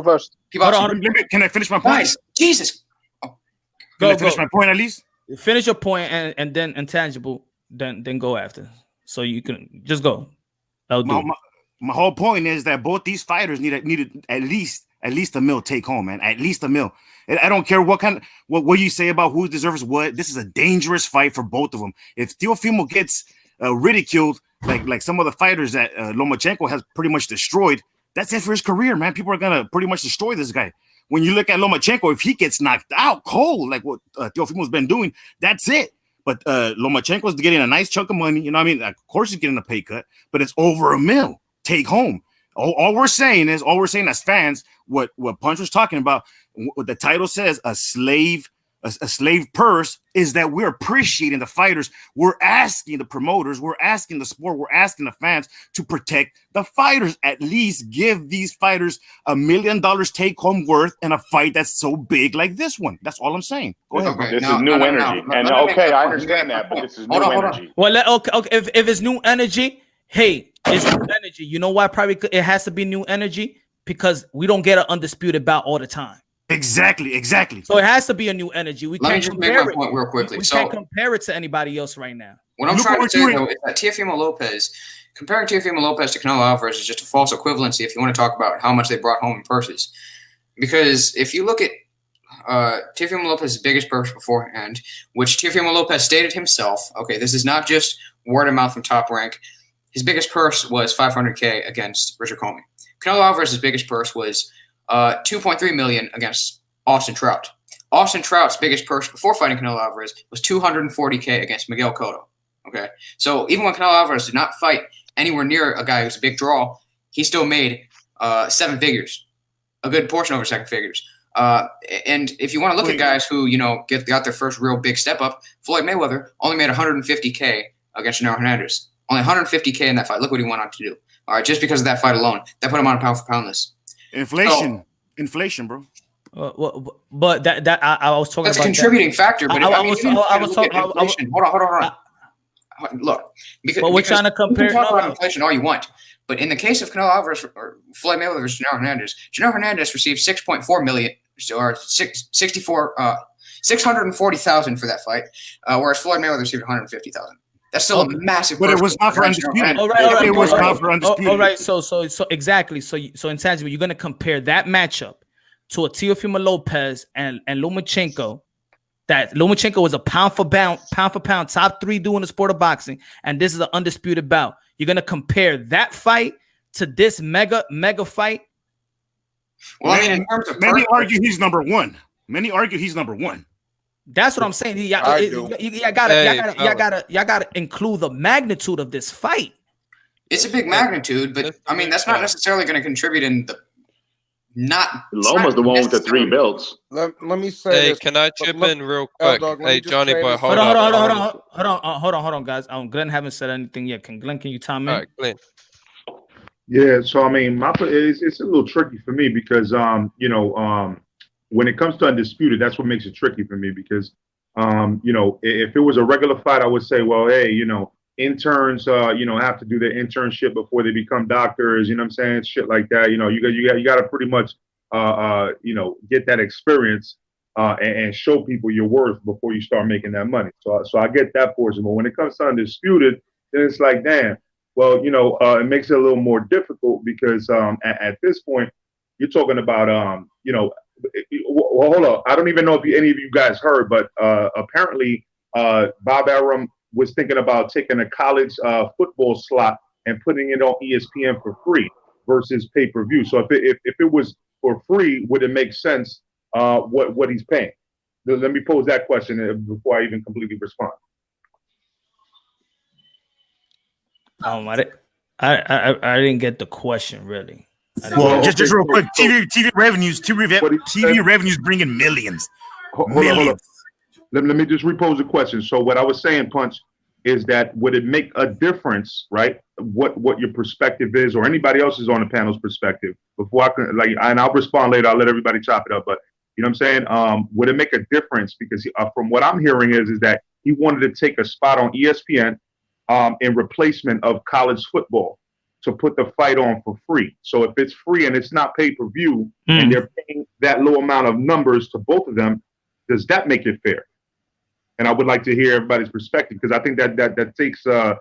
First. Can I finish my point? Guys, Jesus. Can I finish my point at least? Finish your point and then Intangible. Then go after. So you can just go. My whole point is that both these fighters needed at least a mil take home, man. At least a mil. I don't care what you say about who deserves what. This is a dangerous fight for both of them. If Teofimo gets ridiculed like some of the fighters that Lomachenko has pretty much destroyed, that's it for his career, man. People are gonna pretty much destroy this guy. When you look at Lomachenko, if he gets knocked out cold, like what Teofimo's been doing, that's it. But Lomachenko's getting a nice chunk of money. You know what I mean? Of course he's getting a pay cut, but it's over $1 million take home. All we're saying as fans, what Punch was talking about, what the title says, a slave purse, is that we're appreciating the fighters. We're asking the promoters, we're asking the sport, we're asking the fans to protect the fighters. At least give these fighters $1 million take home worth in a fight that's so big like this one. That's all I'm saying. Go ahead. Okay, this is new energy. And okay, I understand that, but this is new energy. Well, okay, if it's new energy, hey, it's new energy. You know why? Probably it has to be new energy because we don't get an undisputed bout all the time. Exactly. So it has to be a new energy. We can't compare it. Make my point real quickly. We can't compare it to anybody else right now. What I'm trying to say though is that comparing Teofimo Lopez to Canelo Alvarez is just a false equivalency if you want to talk about how much they brought home in purses. Because if you look at Teofimo Lopez's biggest purse beforehand, which Teofimo Lopez stated himself, okay, this is not just word of mouth from Top Rank. His biggest purse was $500K against Richard Comey. Canelo Alvarez's biggest purse was $2.3 million against Austin Trout. Austin Trout's biggest purse before fighting Canelo Alvarez was $240K against Miguel Cotto. Okay, so even when Canelo Alvarez did not fight anywhere near a guy who's a big draw, he still made seven figures, a good portion over seven figures. And if you want to look at guys who, got their first real big step up, Floyd Mayweather only made 150K against Canelo Hernandez. Only 150K in that fight. Look what he went on to do. All right, just because of that fight alone, that put him on a pound for pound list. Inflation, bro. But that I was talking that's about a contributing factor. But I was talking. Hold on. Look, but we're trying to compare. You can talk about inflation all you want, but in the case of Canelo Alvarez or Floyd Mayweather versus Canelo Hernandez received 6.4 million or 640,000 for that fight, whereas Floyd Mayweather received 150,000. That's still a massive. But it was not for undisputed. It was not for undisputed. All right, so exactly. So intangible, you're gonna compare that matchup to a Teofimo Lopez and Lomachenko. That Lomachenko was a pound for pound top 3 dude in the sport of boxing, and this is an undisputed bout. You're gonna compare that fight to this mega fight. Well, I mean, in terms of many argue he's number one. That's what I'm saying. Y'all gotta include the magnitude of this fight. It's a big magnitude, but I mean that's not necessarily going to contribute in the Loma's the one with the 3 belts. Let me say this. Can I chip in real quick? Hey, Johnny boy, hold on, guys. Glenn haven't said anything yet. Can you time in? All right, Glenn. Yeah, so I mean, it's a little tricky for me because when it comes to undisputed, that's what makes it tricky for me because if it was a regular fight, I would say, well, hey, interns have to do their internship before they become doctors, you know what I'm saying? Shit like that. You got to pretty much get that experience and show people your worth before you start making that money. So I get that portion. But when it comes to undisputed, then it's like, damn. Well, it makes it a little more difficult because at this point, you're talking about, well, hold on. I don't even know if any of you guys heard, but apparently Bob Arum was thinking about taking a college football slot and putting it on ESPN for free versus pay-per-view. So if it was for free, would it make sense what he's paying? Let me pose that question before I even completely respond. I didn't get the question really. Well, just real quick, TV revenues bring in millions. Hold on. Let me just repose the question. So what I was saying, Punch, is that would it make a difference, right? What your perspective is, or anybody else's on the panel's perspective, before I can and I'll respond later. I'll let everybody chop it up, but you know what I'm saying? Would it make a difference? Because from what I'm hearing is that he wanted to take a spot on ESPN in replacement of college football to put the fight on for free. So if it's free and it's not pay-per-view and they're paying that low amount of numbers to both of them, does that make it fair? And I would like to hear everybody's perspective because I think that takes that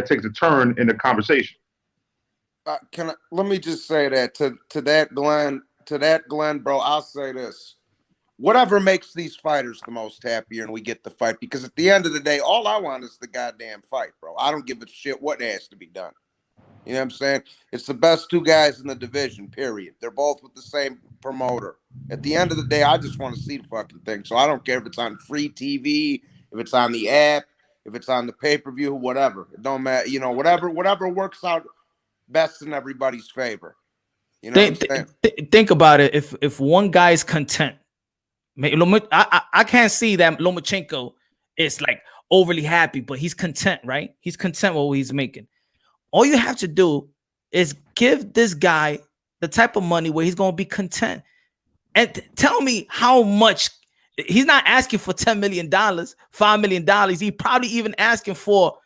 takes a turn in the conversation. Let me just say that to that Glenn, bro, I'll say this. Whatever makes these fighters the most happier and we get the fight, because at the end of the day, all I want is the goddamn fight, bro. I don't give a shit what has to be done. You know what I'm saying? It's the best 2 guys in the division, period. They're both with the same promoter. At the end of the day, I just want to see the fucking thing. So I don't care if it's on free TV, if it's on the app, if it's on the pay-per-view, whatever. It don't matter. Whatever works out best in everybody's favor. You know what I'm saying? Think about it. If one guy is content, I can't see that Lomachenko is like overly happy, but he's content, right? He's content with what he's making. All you have to do is give this guy the type of money where he's going to be content. And tell me how much. He's not asking for $10 million, $5 million. He probably even asking for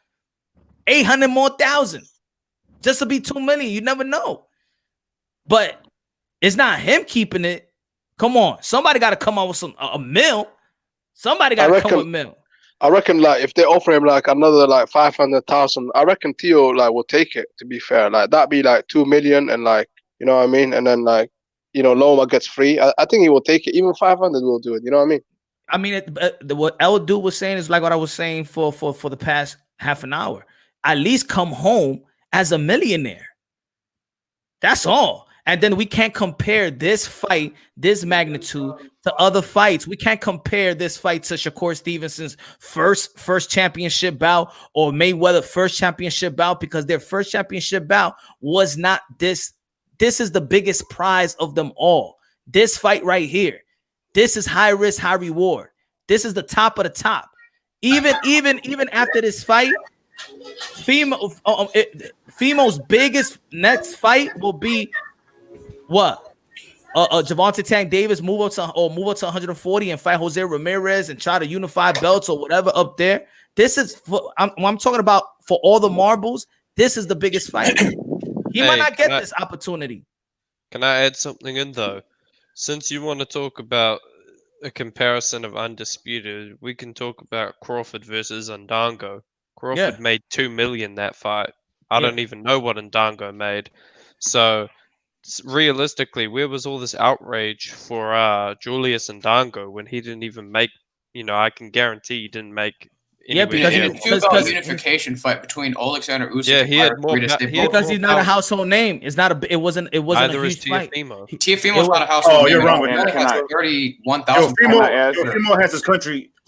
800 more thousand just to be 2 million. You never know. But it's not him keeping it. Come on, somebody got to come out with a mill. Somebody got to come with a mill. I reckon, if they offer him another 500,000, I reckon Theo will take it. To be fair, that'd be 2 million, and you know what I mean. And then Loma gets free. I think he will take it. Even 500 will do it. You know what I mean? I mean, what El Dude was saying is like what I was saying for the past half an hour. At least come home as a millionaire. That's all. And then we can't compare this fight, this magnitude, to other fights. We can't compare this fight to Shakur Stevenson's first championship bout or Mayweather first championship bout, because their first championship bout was not this. This is the biggest prize of them all. This fight right here. This is high risk, high reward. This is the top of the top. Even after this fight, Fimo's biggest next fight will be what? Gervonta Tank Davis move up to 140 and fight Jose Ramirez and try to unify belts or whatever up there. This is I'm talking about for all the marbles. This is the biggest fight. He might not get this opportunity. Can I add something in though? Since you want to talk about a comparison of undisputed, we can talk about Crawford versus Ndango. Crawford made $2 million that fight. I don't even know what Ndango made. So realistically, where was all this outrage for Julius Ndango when he didn't even make? I can guarantee he didn't make. Because a unification fight between Alexander Usyk. Yeah, he had more. Because he's not a household name. It's not a. It wasn't a huge fight. Teofimo's not a household name. Oh, you're wrong with that. Has 31,000. Teofimo has his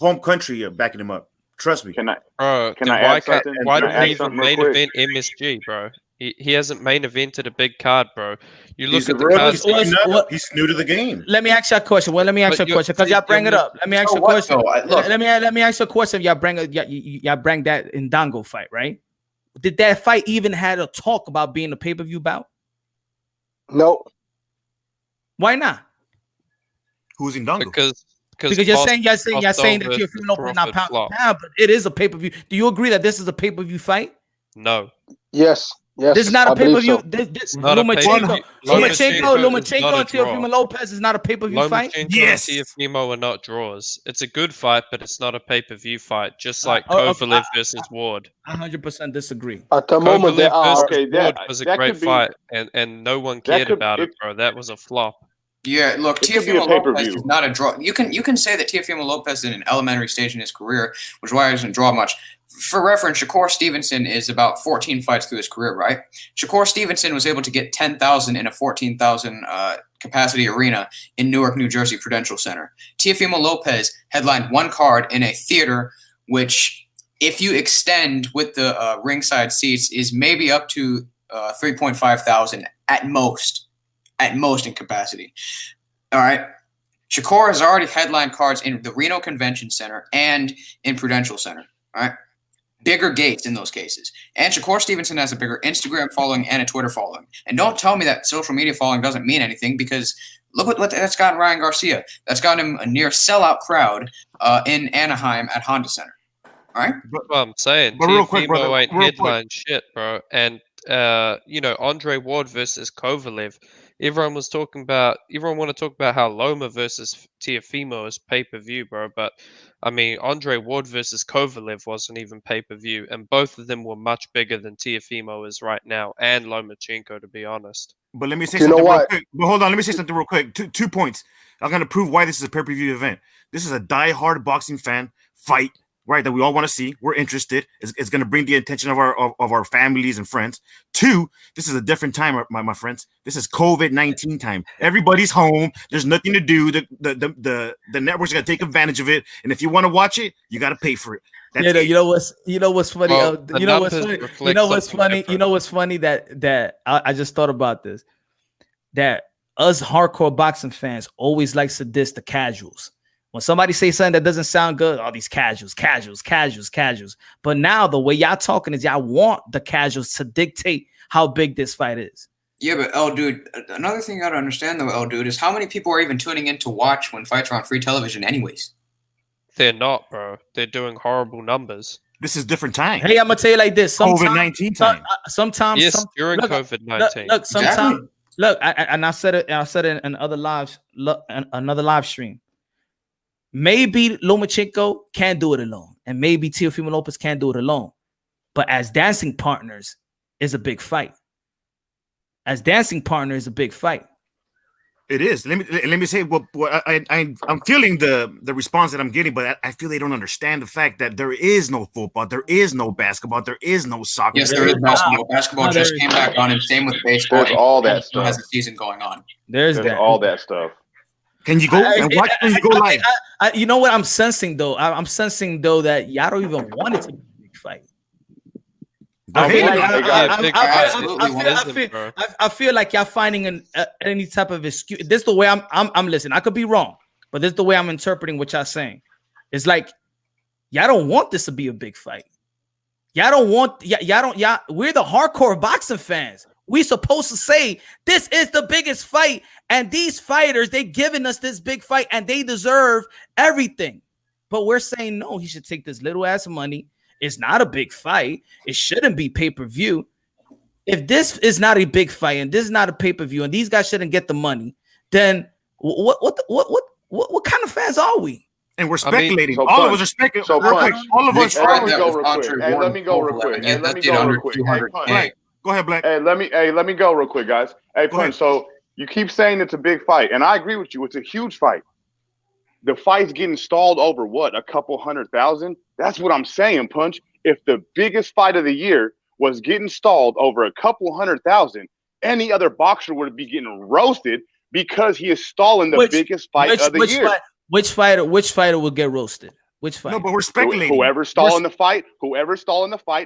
home country backing him up. Trust me. Can I why add something? Why didn't he even main event MSG, bro? He hasn't main evented a big card, bro. You look at the cards. He's new to the game. Let me ask you a question. Well, let me ask you a question because y'all bring it up. Let me ask you a question. Let me ask you a question. Y'all bring that Ndango fight, right? Did that fight even had a talk about being a pay-per-view bout? No. Why not? Who's Ndango? Because you're saying that Teofimo Lopez not pound for pound, but it is a pay-per-view. Do you agree that this is a pay-per-view fight? No. Yes. This is not a pay-per-view. Lomachenko and Teofimo Lopez is not a pay-per-view fight. Yes. Teofimo are not draws. It's a good fight, but it's not a pay-per-view fight. Just like Kovalev versus Ward. I 100% disagree. At the moment, they are. Ward was a great fight, and no one cared about it, bro. That was a flop. Yeah, look, Teofimo Lopez is not a draw. You can say that Teofimo Lopez is in an elementary stage in his career, which is why he doesn't draw much. For reference, Shakur Stevenson is about 14 fights through his career, right? Shakur Stevenson was able to get 10,000 in a 14,000 capacity arena in Newark, New Jersey Prudential Center. Teofimo Lopez headlined one card in a theater, which, if you extend with the ringside seats, is maybe up to 3.5 thousand at most in capacity. All right. Shakur has already headlined cards in the Reno Convention Center and in Prudential Center. All right. Bigger gates in those cases. And Shakur Stevenson has a bigger Instagram following and a Twitter following. And don't tell me that social media following doesn't mean anything, because look what that's gotten Ryan Garcia. That's gotten him a near sellout crowd in Anaheim at Honda Center. All right? That's what I'm saying. Teofimo ain't headline shit, bro. And, Andre Ward versus Kovalev. Everyone want to talk about how Loma versus Teofimo is pay-per-view, bro. But, I mean, Andre Ward versus Kovalev wasn't even pay-per-view. And both of them were much bigger than Teofimo is right now. And Lomachenko, to be honest. But let me say something real quick. But hold on, let me say something real quick. Two points. I'm going to prove why this is a pay-per-view event. This is a die-hard boxing fan fight, right, that we all want to see. We're interested. It's going to bring the attention of our families and friends. Two, this is a different time, my friends. This is COVID-19 time. Everybody's home. There's nothing to do. The networks are going to take advantage of it. And if you want to watch it, you got to pay for it. You know what's funny? That I just thought about this. That us hardcore boxing fans always likes to diss the casuals. When somebody says something that doesn't sound good, all these casuals. But now the way y'all talking is y'all want the casuals to dictate how big this fight is. Yeah, but dude, another thing you gotta understand though, dude, is how many people are even tuning in to watch when fights are on free television anyways? They're not, bro. They're doing horrible numbers. This is different time. Hey, I'm gonna tell you like this. COVID-19 time. Sometimes, during COVID-19. Look, sometimes. Look, I said it in other lives, another live stream. Maybe Lomachenko can't do it alone, and maybe Teofimo Lopez can't do it alone. But as dancing partners, is a big fight. It is. Let me say what I'm feeling the response that I'm getting, but I feel they don't understand the fact that there is no football, there is no basketball, there is no soccer. Yes, there is basketball. Basketball just came back on, and same with baseball. There's all that Still has stuff. a season going on. There's There's that. all that stuff. Can you go and watch? Can you go live? You know what I'm sensing though? I'm sensing though that y'all don't even want it to be a big fight. I feel like y'all finding any type of excuse. This is the way I'm listening. I could be wrong, but this is the way I'm interpreting what y'all saying. It's like y'all don't want this to be a big fight. Y'all don't want y'all. We're the hardcore boxing fans. We supposed to say this is the biggest fight, and these fighters they giving us this big fight, and they deserve everything. But we're saying no. He should take this little ass money. It's not a big fight. It shouldn't be pay-per-view. If this is not a big fight and this is not a pay-per-view and these guys shouldn't get the money, then what kind of fans are we? And we're speculating. So all Punch. of us are speculating. So Punch. All of us. Hey, let me go real quick. Hey, let me go real quick. Hey, let me go real quick. Hey, Punch. Black. Go ahead, Black. Hey, let me go real quick, guys. Hey, Punch. So you keep saying it's a big fight, and I agree with you. It's a huge fight. The fight's getting stalled over what? A couple 100,000? That's what I'm saying, Punch. If the biggest fight of the year was getting stalled over a couple 100,000, any other boxer would be getting roasted because he is stalling the biggest fight of the year. Which fighter will get roasted? Which fight? No, but we're speculating. Whoever's stalling the fight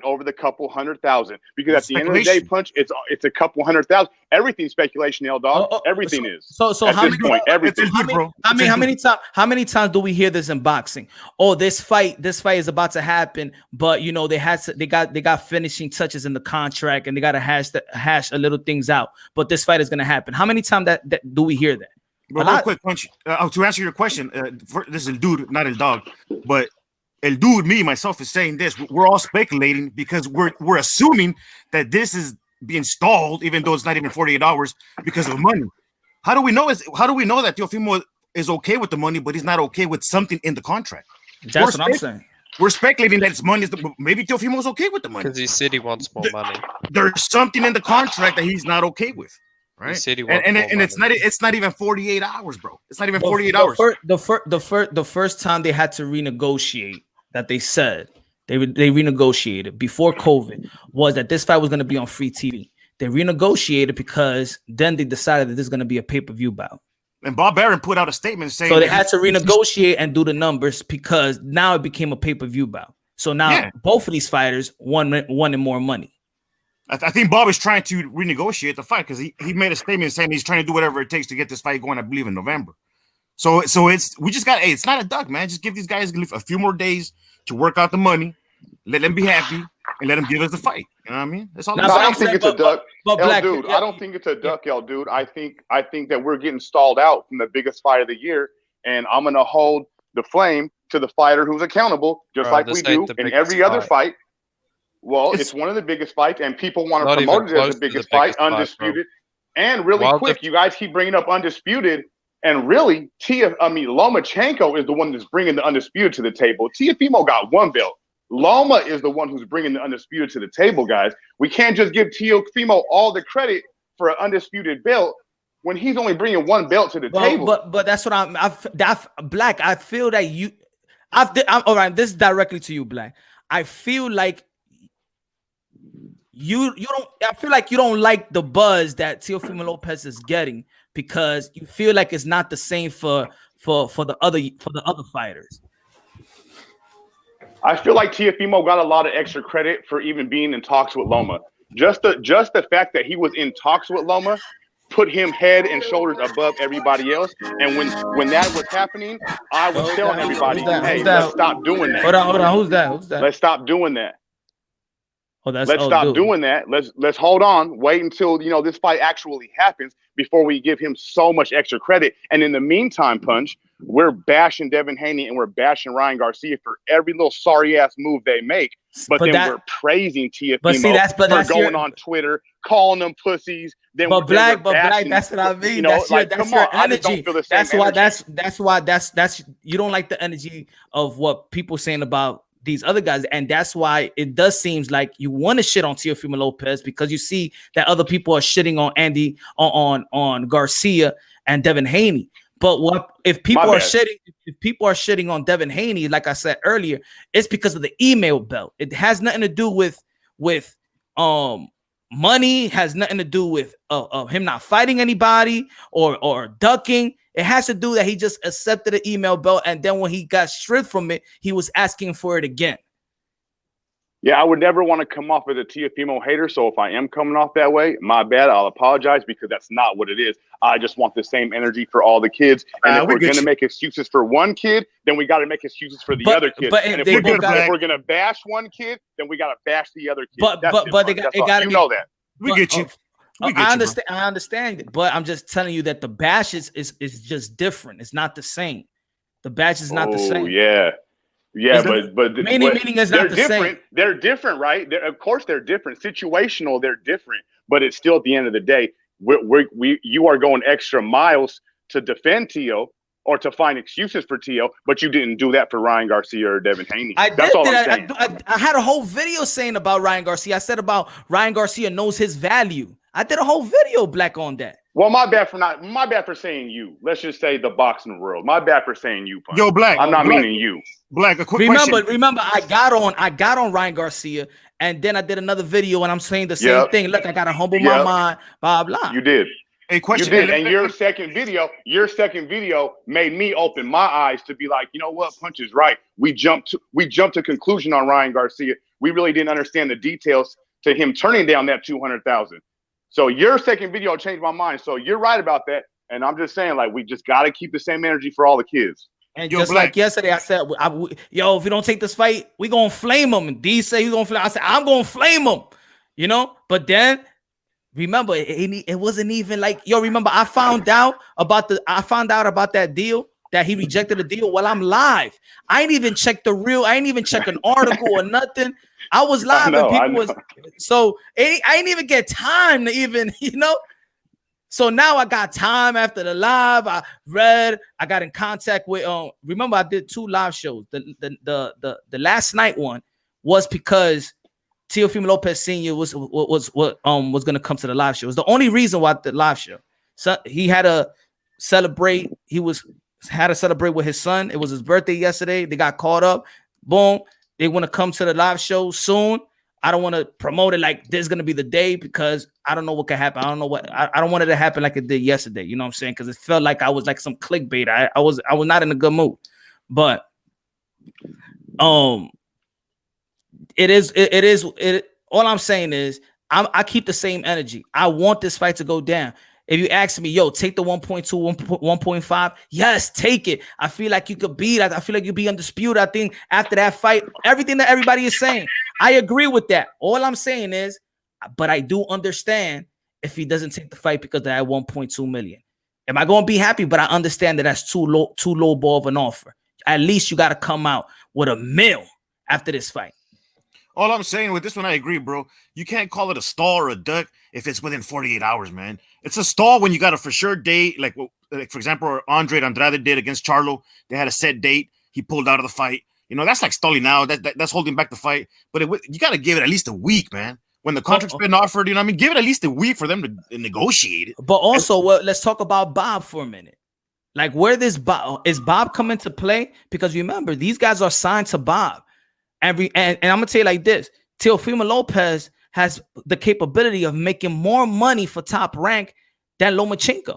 over the couple 100,000. Because at the end of the day, Punch, it's a couple 100,000. Everything's speculation, L dog. Everything is. So how many times do we hear this in boxing? Oh, this fight is about to happen, but you know they got finishing touches in the contract and they got to hash a little things out. But this fight is gonna happen. How many times that do we hear that? But real quick, Punch, to answer your question, this is El Dude, not El Dog, but El Dude, me, myself, is saying this. We're all speculating because we're assuming that this is being stalled, even though it's not even 48 hours because of money. How do we know that Teofimo is okay with the money, but he's not okay with something in the contract? That's what I'm saying. We're speculating that it's money. Maybe Teofimo's okay with the money because he said he wants more money. There's something in the contract that he's not okay with. Right, and it's not even 48 hours, bro. It's not even 48 hours. The first time they had to renegotiate, that they said they renegotiated before COVID, was that this fight was going to be on free TV. They renegotiated because then they decided that this is going to be a pay-per-view bout. And Bob Arum put out a statement saying so they had to renegotiate and do the numbers because now it became a pay-per-view bout. So now both of these fighters wanted more money. I think Bob is trying to renegotiate the fight because he made a statement saying he's trying to do whatever it takes to get this fight going, I believe, in November. So it's not a duck, man. Just give these guys a few more days to work out the money, let them be happy, and let them give us the fight. You know what I mean? That's all. I don't think it's a duck, dude. I don't think it's a duck, dude. I think that we're getting stalled out from the biggest fight of the year, and I'm gonna hold the flame to the fighter who's accountable, just like we do in every other fight. Well, it's one of the biggest fights, and people want to promote it as the biggest fight, undisputed. And really quick, you guys keep bringing up undisputed, and really, Lomachenko is the one that's bringing the undisputed to the table. Teofimo got one belt. Loma is the one who's bringing the undisputed to the table, guys. We can't just give Teofimo all the credit for an undisputed belt when he's only bringing one belt to the table. But that's what Black. I feel that I'm all right. This is directly to you, Black. I feel like. You don't. I feel like you don't like the buzz that Teofimo Lopez is getting because you feel like it's not the same for the other fighters. I feel like Teofimo got a lot of extra credit for even being in talks with Loma. Just the fact that he was in talks with Loma put him head and shoulders above everybody else. And when that was happening, I was telling everybody, "Hey, let's stop doing that." Hold on. Who's that? Let's stop doing that. Let's stop doing that. Let's hold on. Wait until this fight actually happens before we give him so much extra credit. And in the meantime, Punch, we're bashing Devin Haney and we're bashing Ryan Garcia for every little sorry ass move they make. But then we're praising Teofimo for going on Twitter, calling them pussies. Then Black, that's what I mean. That's your energy. That's why you don't like the energy of what people saying about these other guys, and that's why it does seems like you want to shit on Teofimo Lopez because you see that other people are shitting on Andy on Garcia, and Devin Haney. But what if people My are bad. shitting? If people are shitting on Devin Haney, like I said earlier, it's because of the email belt. It has nothing to do with money. Has nothing to do with him not fighting anybody or ducking. It has to do that he just accepted an email belt, and then when he got stripped from it, he was asking for it again. Yeah, I would never want to come off as a Teofimo hater. So if I am coming off that way, my bad. I'll apologize because that's not what it is. I just want the same energy for all the kids. And if we're going to make excuses for one kid, then we got to make excuses for the other kid. And if we're going to bash one kid, then we got to bash the other kid. But they got you know that. We get you. I understand. I understand it, but I'm just telling you that the bash is just different. It's not the same. The bash is not the same. Yeah. Yeah, but meaning is not the different. same. They're different, right? Of course, they're different. Situational, they're different. But it's still at the end of the day, you are going extra miles to defend Teo or to find excuses for Teo, but you didn't do that for Ryan Garcia or Devin Haney. That's all I'm saying. I had a whole video saying about Ryan Garcia. I said about Ryan Garcia knows his value. I did a whole video, Black, on that. Well, my bad for saying you. Let's just say the boxing world. My bad for saying you, Punch. Yo, Black. I'm not meaning you. Black, a quick question. Remember, I got on Ryan Garcia, and then I did another video, and I'm saying the same thing. Look, I gotta humble my mind, blah blah. You did. Hey, question. You did, and your second video made me open my eyes to be like, you know what, Punch is right. We jumped to conclusion on Ryan Garcia. We really didn't understand the details to him turning down that 200,000. So your second video changed my mind. So you're right about that. And I'm just saying, like, we just got to keep the same energy for all the kids. And just like yesterday, I said, if we don't take this fight, we going to flame him. And D said he's going to flame him. I said, I'm going to flame him, you know? But then, remember, it wasn't even like, remember, I found out about that deal, that he rejected the deal while I'm live. I ain't even checked I ain't even check an article or nothing. I was live and people was so I ain't even get time to even, So now I got time after the live. I got in contact with remember I did 2 live shows. The last night one was because Teofimo Lopez Sr. was gonna come to the live show. It was the only reason why the live show. So he had to celebrate. Had to celebrate with his son. It was his birthday yesterday. They got caught up. Boom. They want to come to the live show soon. I don't want to promote it like this is going to be the day because I don't know what could happen. I don't know what I don't want it to happen like it did yesterday. You know what I'm saying? Because it felt like I was like some clickbait. I was not in a good mood. But it is all I'm saying is I keep the same energy. I want this fight to go down. If you ask me, take the 1.2, 1.5, yes, take it. I feel like you could beat. I feel like you'd be undisputed. I think after that fight, everything that everybody is saying, I agree with that. All I'm saying is, but I do understand if he doesn't take the fight because of that 1.2 million. Am I going to be happy? But I understand that that's too low ball of an offer. At least you got to come out with $1 million after this fight. All I'm saying with this one, I agree, bro. You can't call it a stall or a duck if it's within 48 hours, man. It's a stall when you got a for sure date, like for example, Andre Andrade did against Charlo. They had a set date. He pulled out of the fight. That's like stalling now. That's holding back the fight. But you got to give it at least a week, man. When the contract's been offered, give it at least a week for them to negotiate it. But also, let's talk about Bob for a minute. Like, where is Bob come into play? Because remember, these guys are signed to Bob. And I'm gonna tell you like this: Teofimo Lopez has the capability of making more money for Top Rank than Lomachenko.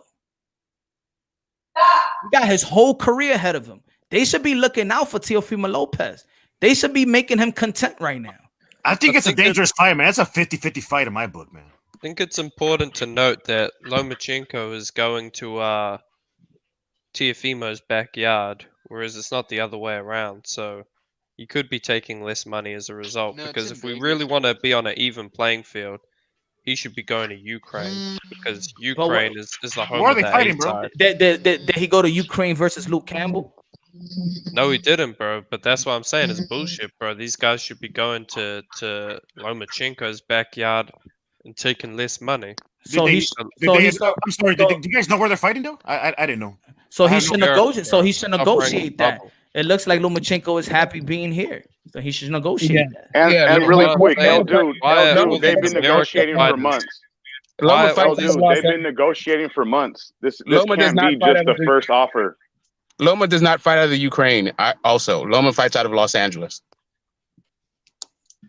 He got his whole career ahead of him. They should be looking out for Teofimo Lopez. They should be making him content right now. I think it's a dangerous fight, man. It's a 50-50 fight in my book, man. I think it's important to note that Lomachenko is going to Teofimo's backyard, whereas it's not the other way around. So you could be taking less money as a result, because if we really want to be on an even playing field, he should be going to Ukraine, because Ukraine is the home of the A-type. Did he go to Ukraine versus Luke Campbell? No, he didn't, bro. But that's what I'm saying. It's bullshit, bro. These guys should be going to Lomachenko's backyard and taking less money. I'm sorry. Do you guys know where they're fighting though? I didn't know. So he should negotiate. So he should negotiate that. It looks like Lomachenko is happy being here, so he should negotiate that. And really quick, dude, they've been negotiating for months. Loma Why- fights Oh, out of dude, Los they've been Angeles. negotiating for months. This Loma does can't not be fight just out the of the first offer. Loma does not fight out of the Ukraine. Also, Loma fights out of Los Angeles.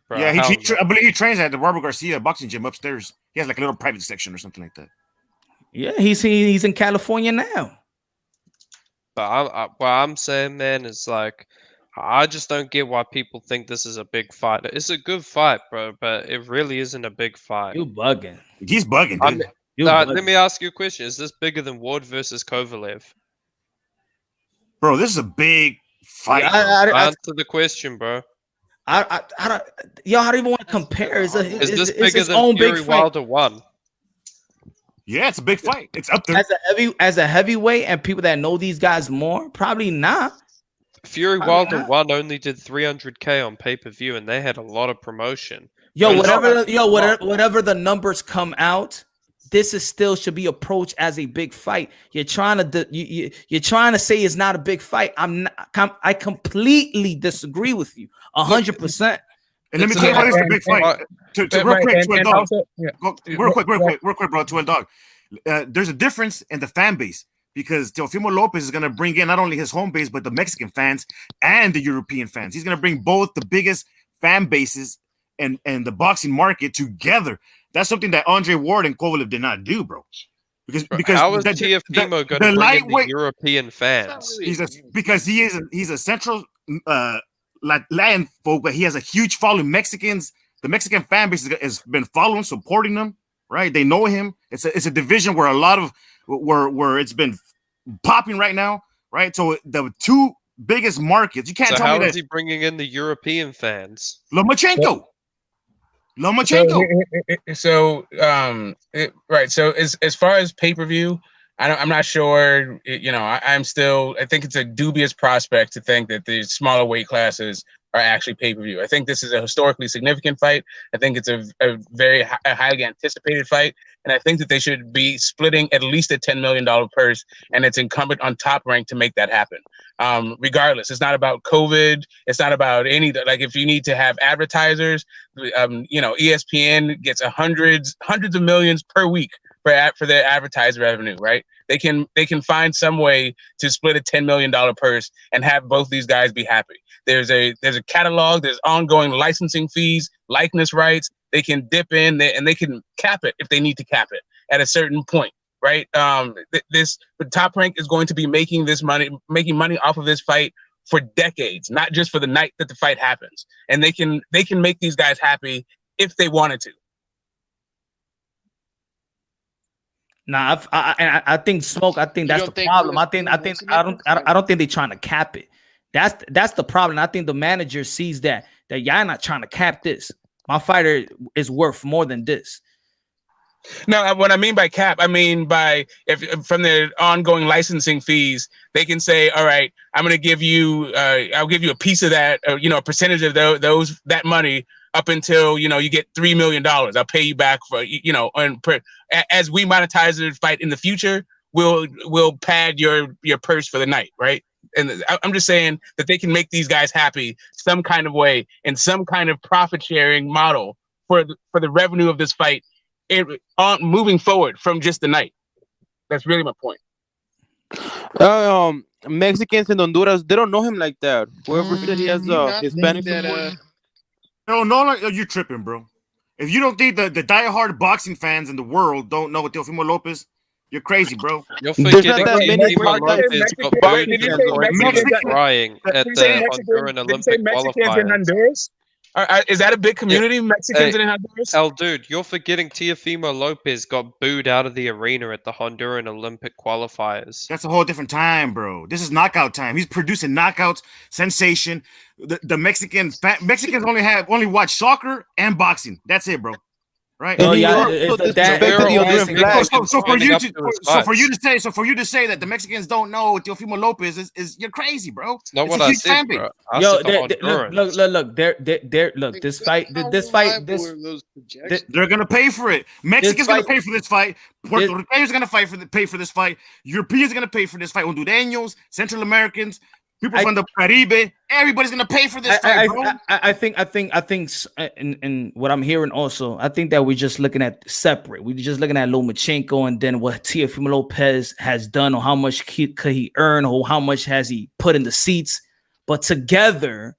Bro, Yeah, hell no. I believe he trains at the Robert Garcia boxing gym upstairs. He has like a little private section or something like that. Yeah, he's in California now. But what I'm saying, man, is like, I just don't get why people think this is a big fight. It's a good fight, bro, but it really isn't a big fight. You bugging. He's bugging, I'm- dude. You let bugging. me ask you a question. Is this bigger than Ward versus Kovalev? Bro, this is a big fight. Yeah, bro. Answer the question, bro. I don't, y'all don't even want to compare. Is this It's bigger its than own Fury big fight. Wilder 1? Yeah, it's a big fight. It's up there. As a heavyweight, and people that know these guys more, probably not. Fury Probably Wilder not. 1 only did 300K on pay-per-view, and they had a lot of promotion. Yo, But whatever the numbers come out, this is still should be approached as a big fight. You're trying to you're trying to say it's not a big fight. I completely disagree with you 100%. And let me tell you why this is a big fight. Real quick, bro, to a dog. There's a difference in the fan base because Teofimo Lopez is going to bring in not only his home base, but the Mexican fans and the European fans. He's going to bring both the biggest fan bases and the boxing market together. That's something that Andre Ward and Kovalev did not do, bro. Because how is Teofimo going to bring in the European fans? Because he's a central Latin folk, but he has a huge following. The Mexican fan base has been following, supporting him. Right? They know him. It's a division where a lot of where it's been popping right now. Right? So the two biggest markets. You can't So tell how me is that he bringing in the European fans? Lomachenko. Right. So as far as pay-per-view, I'm not sure. I think it's a dubious prospect to think that the smaller weight classes are actually pay-per-view. I think this is a historically significant fight. I think it's a very highly anticipated fight. And I think that they should be splitting at least a $10 million purse, and it's incumbent on Top Rank to make that happen. Regardless, it's not about COVID. It's not about like if you need to have advertisers, ESPN gets hundreds of millions per week for their advertiser revenue, right? They can find some way to split a $10 million purse and have both these guys be happy. There's a catalog, there's ongoing licensing fees, likeness rights. They can dip in and they can cap it if they need to cap it at a certain point, right? But Top Rank is going to be making money off of this fight for decades, not just for the night that the fight happens. And they can make these guys happy if they wanted to. Nah, I think Smoke. I think that's the problem. I don't think they're trying to cap it. That's the problem. I think the manager sees that y'all not trying to cap this. My fighter is worth more than this. No, what I mean by cap, I mean by if from the ongoing licensing fees, they can say, all right, I'm going to give you, I'll give you a piece of that, a percentage of that money up until, you get $3 million. I'll pay you back for, as we monetize the fight in the future, we'll pad your purse for the night, right? And I'm just saying that they can make these guys happy some kind of way and some kind of profit sharing model for the revenue of this fight moving forward from just the night. That's really my point. Mexicans in Honduras, they don't know him like that. Whoever said he has Hispanic support. No, you're tripping, bro. If you don't think the diehard boxing fans in the world don't know Teofimo Lopez, you're crazy, bro. You're forgetting Teofimo Lopez got booed crying at the Honduran Olympic qualifiers. Is that a big community, Mexicans in Honduras? Dude, you're forgetting Teofimo Lopez got booed out of the arena at the Honduran Olympic qualifiers. That's a whole different time, bro. This is knockout time. He's producing knockouts, sensation. The Mexicans only watch soccer and boxing. That's it, bro. Right? So for you to say that the Mexicans don't know Teofimo Lopez is you're crazy, bro. It's not what I said, bro. Look, this fight, they're gonna pay for it. Mexicans gonna pay for this fight. Puerto Ricans gonna pay for this fight. Europeans gonna pay for this fight. Hondureños, Central Americans, People from the Caribe, everybody's gonna pay for this fight, bro. I think, and what I'm hearing also, I think that we're just looking at separate. We're just looking at Lomachenko and then what Teofimo Lopez has done, or how much could he earn, or how much has he put in the seats. But together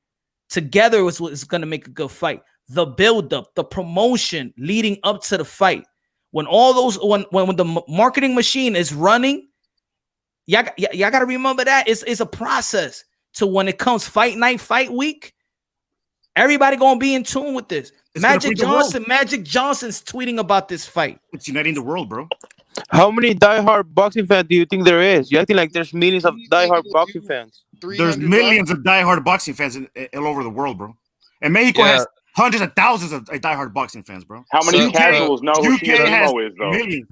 is what's gonna make a good fight. The build-up, the promotion leading up to the fight, when all those when the marketing machine is running. Y'all got to remember that it's a process to when it comes fight night, fight week. Everybody gonna be in tune with this. Magic Johnson's tweeting about this fight. It's uniting the world, bro. How many diehard boxing fans do you think there is? You acting like there's millions of diehard boxing fans. There's millions of diehard boxing fans all over the world, bro. And Mexico has hundreds of thousands of diehard boxing fans, bro. How many casuals know who Teofimo is, though? Millions.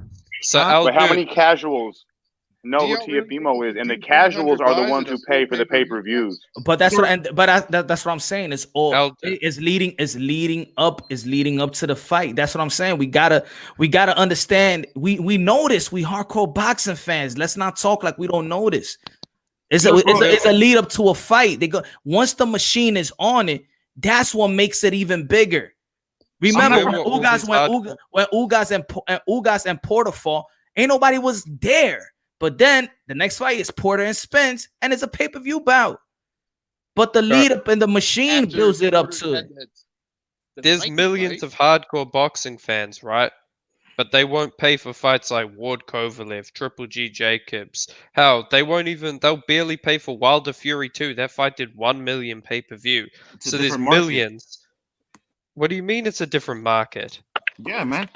But how many casuals know who Teofimo is? And the casuals are the ones who pay for the pay-per-views. But that's what I'm saying. It's all is leading up to the fight. That's what I'm saying. We gotta understand. We know this. We hardcore boxing fans. Let's not talk like we don't know this. It's a lead up to a fight. They go once the machine is on it. That's what makes it even bigger. Remember when Ugas and Porter fought, ain't nobody was there. But then the next fight is Porter and Spence, and it's a pay-per-view bout. But the lead up and the machine builds it up to it. There's millions of hardcore boxing fans, right? But they won't pay for fights like Ward Kovalev, Triple G Jacobs. Hell, they'll barely pay for Wilder Fury 2. That fight did 1 million pay-per-view. So there's millions. What do you mean it's a different market? Yeah, man.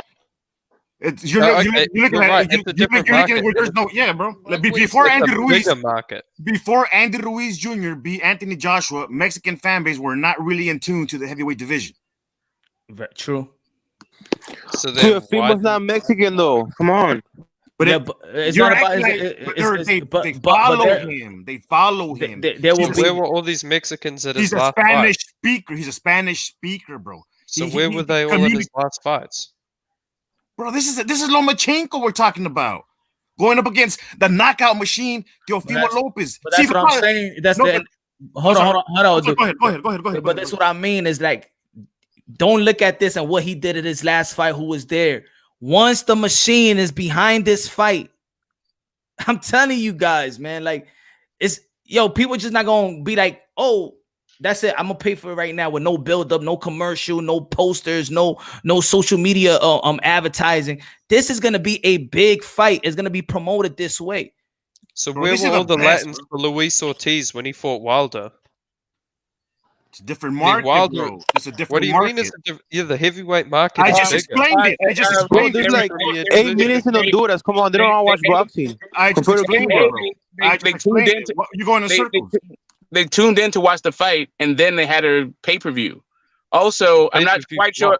You're looking at it. There's no, bro. Before Andy Ruiz Jr. beat Anthony Joshua, Mexican fan base were not really in tune to the heavyweight division. Very true. So Teofimo's not Mexican though. Come on. But it's not about. They follow him. They follow him. Where were all these Mexicans at his last fight? He's a Spanish speaker, bro. So where were they all in his last fights? Bro, this is Lomachenko we're talking about. Going up against the knockout machine, Teofimo Lopez. But that's what I'm saying. Hold on. Go ahead. But that's what I mean is like, don't look at this and what he did at his last fight, who was there. Once the machine is behind this fight, I'm telling you guys, man, like people just not gonna be like, oh, that's it. I'm gonna pay for it right now with no build up, no commercial, no posters, no social media advertising. This is gonna be a big fight. It's gonna be promoted this way. So where were all the Latins for Luis Ortiz when he fought Wilder? It's a different market, bro. It's a different market. What do you mean? It's the heavyweight market. I just explained it. There's like 8 million in Honduras. Come on, they don't all watch boxing. I just explained it. You're going in circles. They tuned in to watch the fight, and then they had a pay-per-view. Also, I'm not quite sure.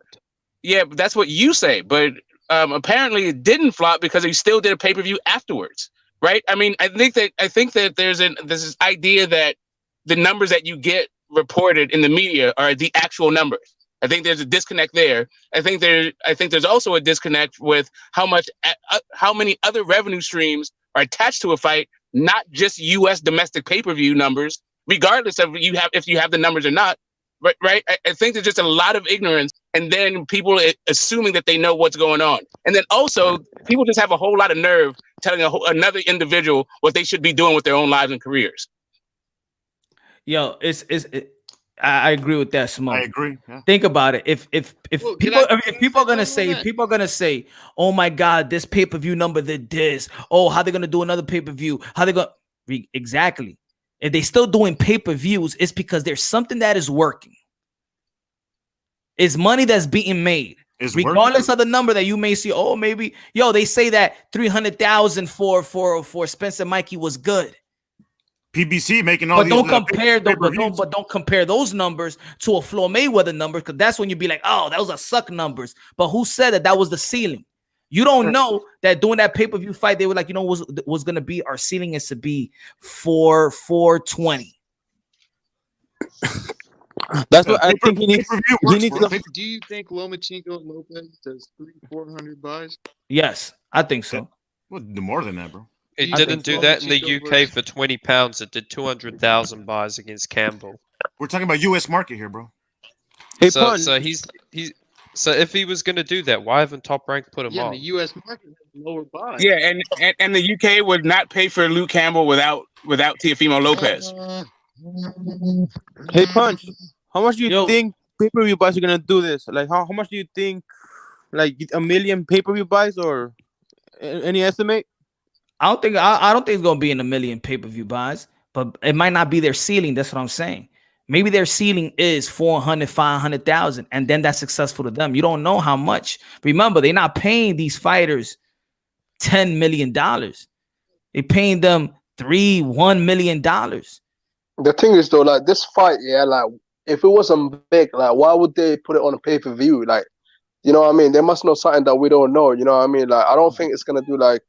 Yeah, but that's what you say. But apparently, it didn't flop because he still did a pay-per-view afterwards, right? I mean, I think that there's this idea that the numbers that you get reported in the media are the actual numbers. I think there's a disconnect there. I think there's also a disconnect with how many other revenue streams are attached to a fight, not just U.S. domestic pay-per-view numbers, regardless of if you have the numbers or not. Right? I think there's just a lot of ignorance, and then people assuming that they know what's going on, and then also people just have a whole lot of nerve telling another individual what they should be doing with their own lives and careers. Yo, I agree with that, Smoke. I agree. Yeah. Think about it. If people are gonna say, oh my God, this pay-per-view number did this. Oh, how they gonna do another pay-per-view? How they gonna exactly? If they still doing pay-per-views, it's because there's something that is working. It's money that's being made. Regardless of the number that you may see. Oh, maybe they say that 300,000 for Spencer Mikey was good. PBC making all but these. But don't compare those numbers to a Floyd Mayweather number, because that's when you be like, oh, those are suck numbers. But who said that was the ceiling? You don't know that doing that pay-per-view fight, they were like, was gonna be our ceiling is to be 420. That's what I think he needs. Do you think Lomachenko Lopez does 300-400 buys? Yes, I think so. Well, more than that, bro. It you didn't think do that in the Lomachenko UK versus- for 20 pounds. It did 200,000 buys against Campbell. We're talking about U.S. market here, bro. Hey, So Punch. so if he was gonna do that, why haven't Top Rank put him Yeah, on? and the U.S. market has lower buy. Yeah, and the UK would not pay for Luke Campbell without Teofimo Lopez. Hey, Punch. How much do you Yo. think pay-per-view buys are gonna do this? Like, how much do you think? Like a million pay-per-view buys, or any estimate? I don't think it's gonna be in a million pay-per-view buys, but it might not be their ceiling. That's what I'm saying. Maybe their ceiling is 400, 500,000, and then that's successful to them. You don't know how much. Remember, they're not paying these fighters $10 million. They're paying them $1 million. The thing is though, like this fight, yeah, like if it wasn't big, like why would they put it on a pay-per-view? Like, you know what I mean? They must know something that we don't know. You know what I mean? Like, I don't think it's gonna do like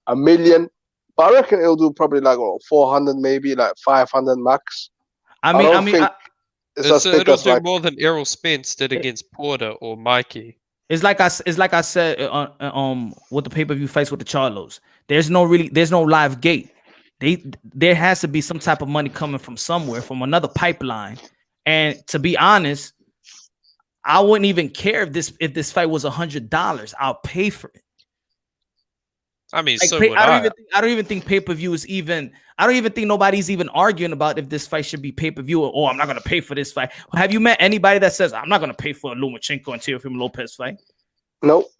a million, but I reckon it'll do probably like 400, maybe like 500 max. I don't think it's as big it'll as do like. more than Errol Spence did against Porter or Mikey. It's like I said with the pay-per-view fights with the Charlos. There's no live gate. There has to be some type of money coming from somewhere, from another pipeline. And to be honest, I wouldn't even care if this fight was $100. I'll pay for it. I mean, Like, so would I. I don't even think pay-per-view is even. I don't even think nobody's even arguing about if this fight should be pay-per-view or, oh, I'm not going to pay for this fight. Have you met anybody that says, I'm not going to pay for a Lomachenko and Teofimo Lopez fight? Nope.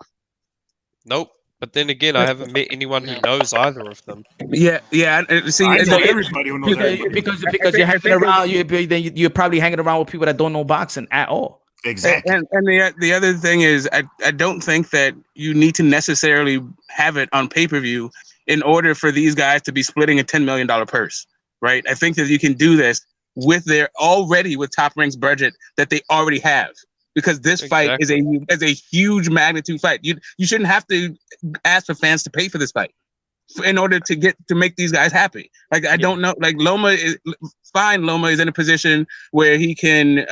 But then again, I haven't met anyone who knows either of them. Yeah. See, I know everybody who knows everybody. Because you're hanging around, you're probably hanging around with people that don't know boxing at all. Exactly. And the other thing is, I don't think that you need to necessarily have it on pay-per-view in order for these guys to be splitting a $10 million purse, right? I think that you can do this with Top Rank's budget that they already have, because this fight is a huge magnitude fight. You shouldn't have to ask for fans to pay for this fight in order to make these guys happy. Like, I don't know, like Loma is in a position where he can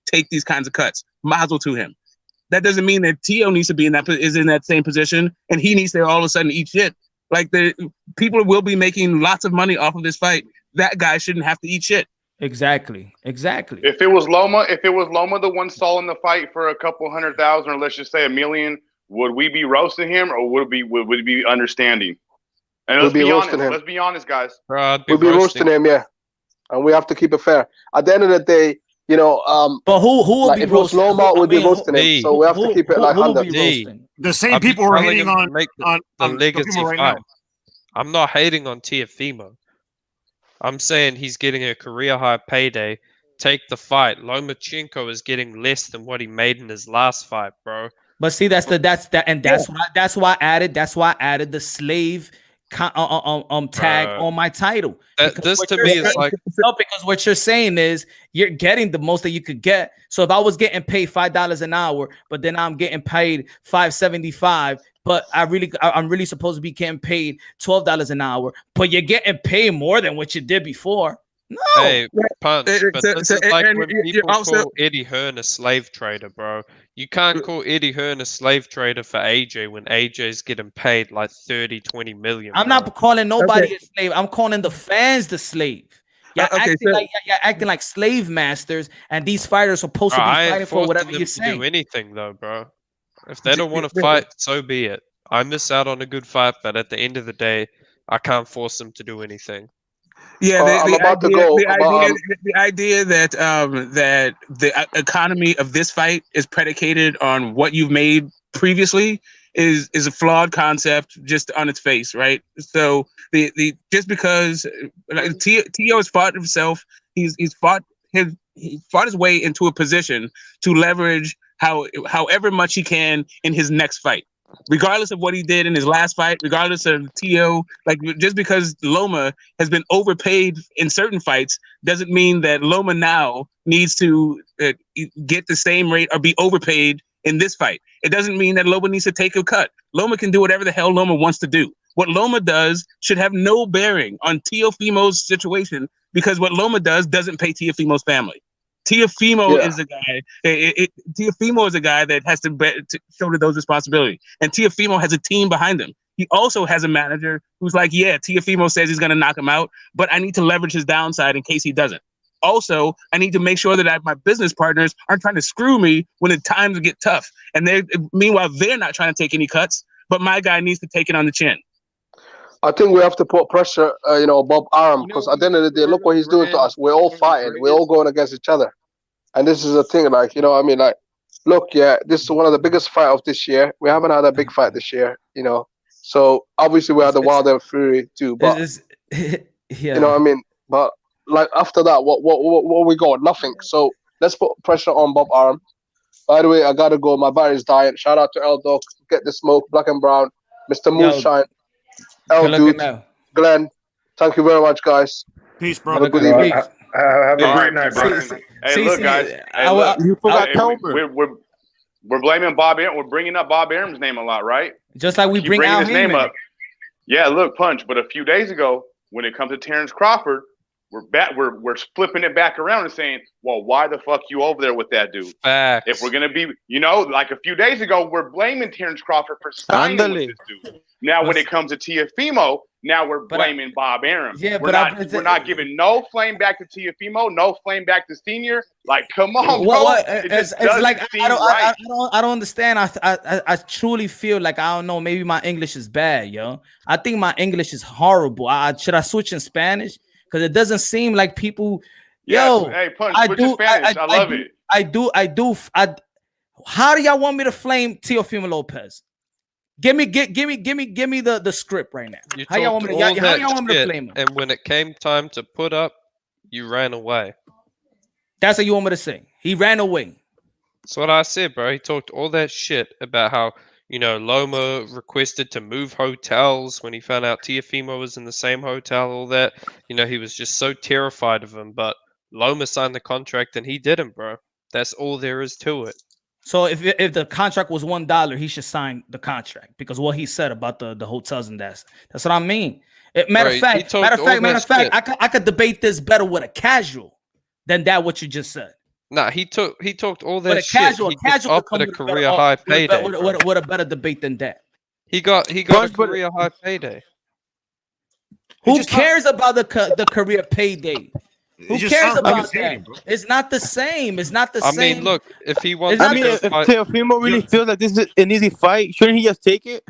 take these kinds of cuts. Mazel to him. That doesn't mean that Tio needs to be in that same position and he needs to all of a sudden eat shit. Like, the people will be making lots of money off of this fight. That guy shouldn't have to eat shit. Exactly. If it was Loma the one stalling the fight for a couple 100,000, or let's just say $1 million, would we be roasting him, or would it be understanding? And let's be honest. Let's be honest, guys. We'll be roasting him, yeah. And we have to keep it fair. At the end of the day, you know, but who will like be if it was roasting? Loma, we'll be roasting him. So we have to keep it like 100. The same people are hating on the legacy Teofimo right fight. now. I'm not hating on Teofimo. I'm saying he's getting a career high payday. Take the fight. Lomachenko is getting less than what he made in his last fight, bro. But see, that's why I added the slave tag on my title. This to me is like, no, because what you're saying is you're getting the most that you could get. So if I was getting paid $5 an hour, but then I'm getting paid $5.75, but I'm really supposed to be getting paid $12 an hour, but you're getting paid more than what you did before. No, hey, Punch, but this is like when people call Eddie Hearn a slave trader, bro. You can't call Eddie Hearn a slave trader for AJ when AJ's getting paid like 30-20 million. I'm not calling nobody a slave. I'm calling the fans the slave. You're acting like slave masters, and these fighters are supposed to be fighting for whatever you're saying. Do anything though, bro. If they don't want to fight, so be it. I miss out on a good fight, but at the end of the day, I can't force them to do anything. Yeah, the idea that that the economy of this fight is predicated on what you've made previously is a flawed concept just on its face, right? So the just because Tio has fought himself, he fought his way into a position to leverage however much he can in his next fight. Regardless of what he did in his last fight, regardless of Tio, like, just because Loma has been overpaid in certain fights doesn't mean that Loma now needs to get the same rate or be overpaid in this fight. It doesn't mean that Loma needs to take a cut. Loma can do whatever the hell Loma wants to do. What Loma does should have no bearing on Teofimo's situation, because what Loma does doesn't pay Teofimo's family. Teofimo is a guy. Teofimo is a guy that has to shoulder those responsibilities, and Teofimo has a team behind him. he also has a manager who's like, yeah, Teofimo says he's going to knock him out, but I need to leverage his downside in case he doesn't. Also, I need to make sure that my business partners aren't trying to screw me when the times get tough. And meanwhile, they're not trying to take any cuts, but my guy needs to take it on the chin. I think we have to put pressure, Bob Arum, because at the end of the day, look what he's doing to us. We're all fighting. We're all going against each other. And this is the thing, look, yeah, this is one of the biggest fight of this year. We haven't had a big fight this year, So obviously we had the Wilder Fury too, but yeah. But like after that, what we got? Nothing. So let's put pressure on Bob Arum. By the way, I gotta go. My battery's dying. Shout out to L Doc, Get the Smoke, Black and Brown, Mr. Moonshine, L Dude, Glenn. Thank you very much, guys. Peace, bro. Have a good evening. Have a great night, bro. Hey, look, guys. You forgot Tolbert. We're blaming Bob Arum. We're bringing up Bob Arum's name a lot, right? Just like we Keep bring bringing out his name up. Yeah, look, Punch. But a few days ago, when it comes to Terrence Crawford, we're flipping it back around and saying, well, why the fuck you over there with that dude? Facts. If we're gonna be, like a few days ago, we're blaming Terrence Crawford for signing with this dude. Now, when it comes to Teofimo, now we're blaming Bob Arum. Yeah, we're not giving no flame back to Teofimo, no flame back to Senior. Like, come on, bro. It's like I don't understand. I truly feel like I don't know. Maybe my English is bad, yo. I think my English is horrible. Should I switch in Spanish? Because it doesn't seem like people. Yo, hey, Punch, switch to Spanish. I love it. I do. How do y'all want me to flame Teofimo Lopez? Give me the script right now. How y'all want me to flame him? And when it came time to put up, you ran away. That's what you want me to say. He ran away. That's what I said, bro. He talked all that shit about how, Loma requested to move hotels when he found out Teofimo was in the same hotel, all that. He was just so terrified of him. But Loma signed the contract and he didn't, bro. That's all there is to it. So if the contract was $1, he should sign the contract because what he said about the hotels and that's what I mean. Matter of fact, I could debate this better with a casual than that what you just said. Nah, he talked all that shit. Casual offered a career high payday. What a better debate than that. He got a career high payday. Who cares about the career payday? Who cares about that? It's not the same. It's not the same. I mean, look, if he wants if Teofimo really feels like this is an easy fight, shouldn't he just take it?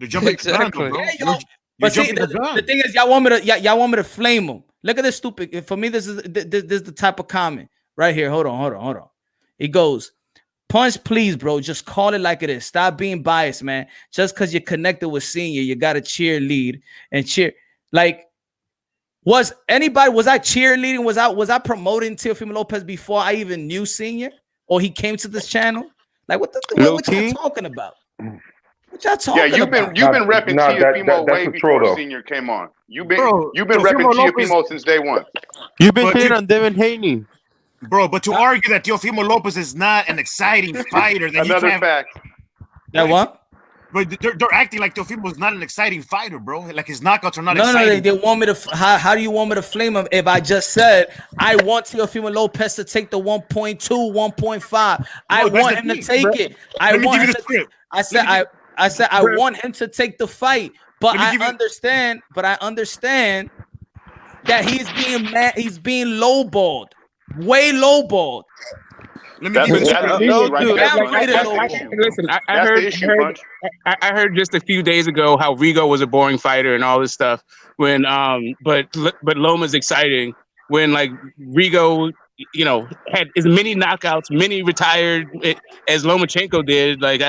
They're jumping exactly. But see, the thing is, y'all want me to flame him. Look at this stupid. For me, this is the type of comment right here. Hold on. He goes, Punch, please, bro. Just call it like it is. Stop being biased, man. Just because you're connected with Senior, you got to cheerlead and cheer. Like, was I cheerleading? Was I promoting Teofimo Lopez before I even knew Senior or he came to this channel? Like, what y'all talking about? What y'all talking about? You've been repping Teofimo way before Senior came on. You've been repping Teofimo since day one. You've been hitting on Devin Haney. Bro, but to argue that Teofimo Lopez is not an exciting fighter, that another fact. That what? But they're acting like Teofimo is not an exciting fighter, bro. Like his knockouts are not exciting. No, they want me to. How do you want me to flame him if I just said I want Teofimo Lopez to take the 1.2, 1.5? I want him to take it. I said I want him to take the fight, but I understand that he's being mad. He's being lowballed. Way lowballed. Listen, I heard just a few days ago how Rigo was a boring fighter and all this stuff. When but Loma's exciting when like Rigo, had as many knockouts, many retired as Lomachenko did. Like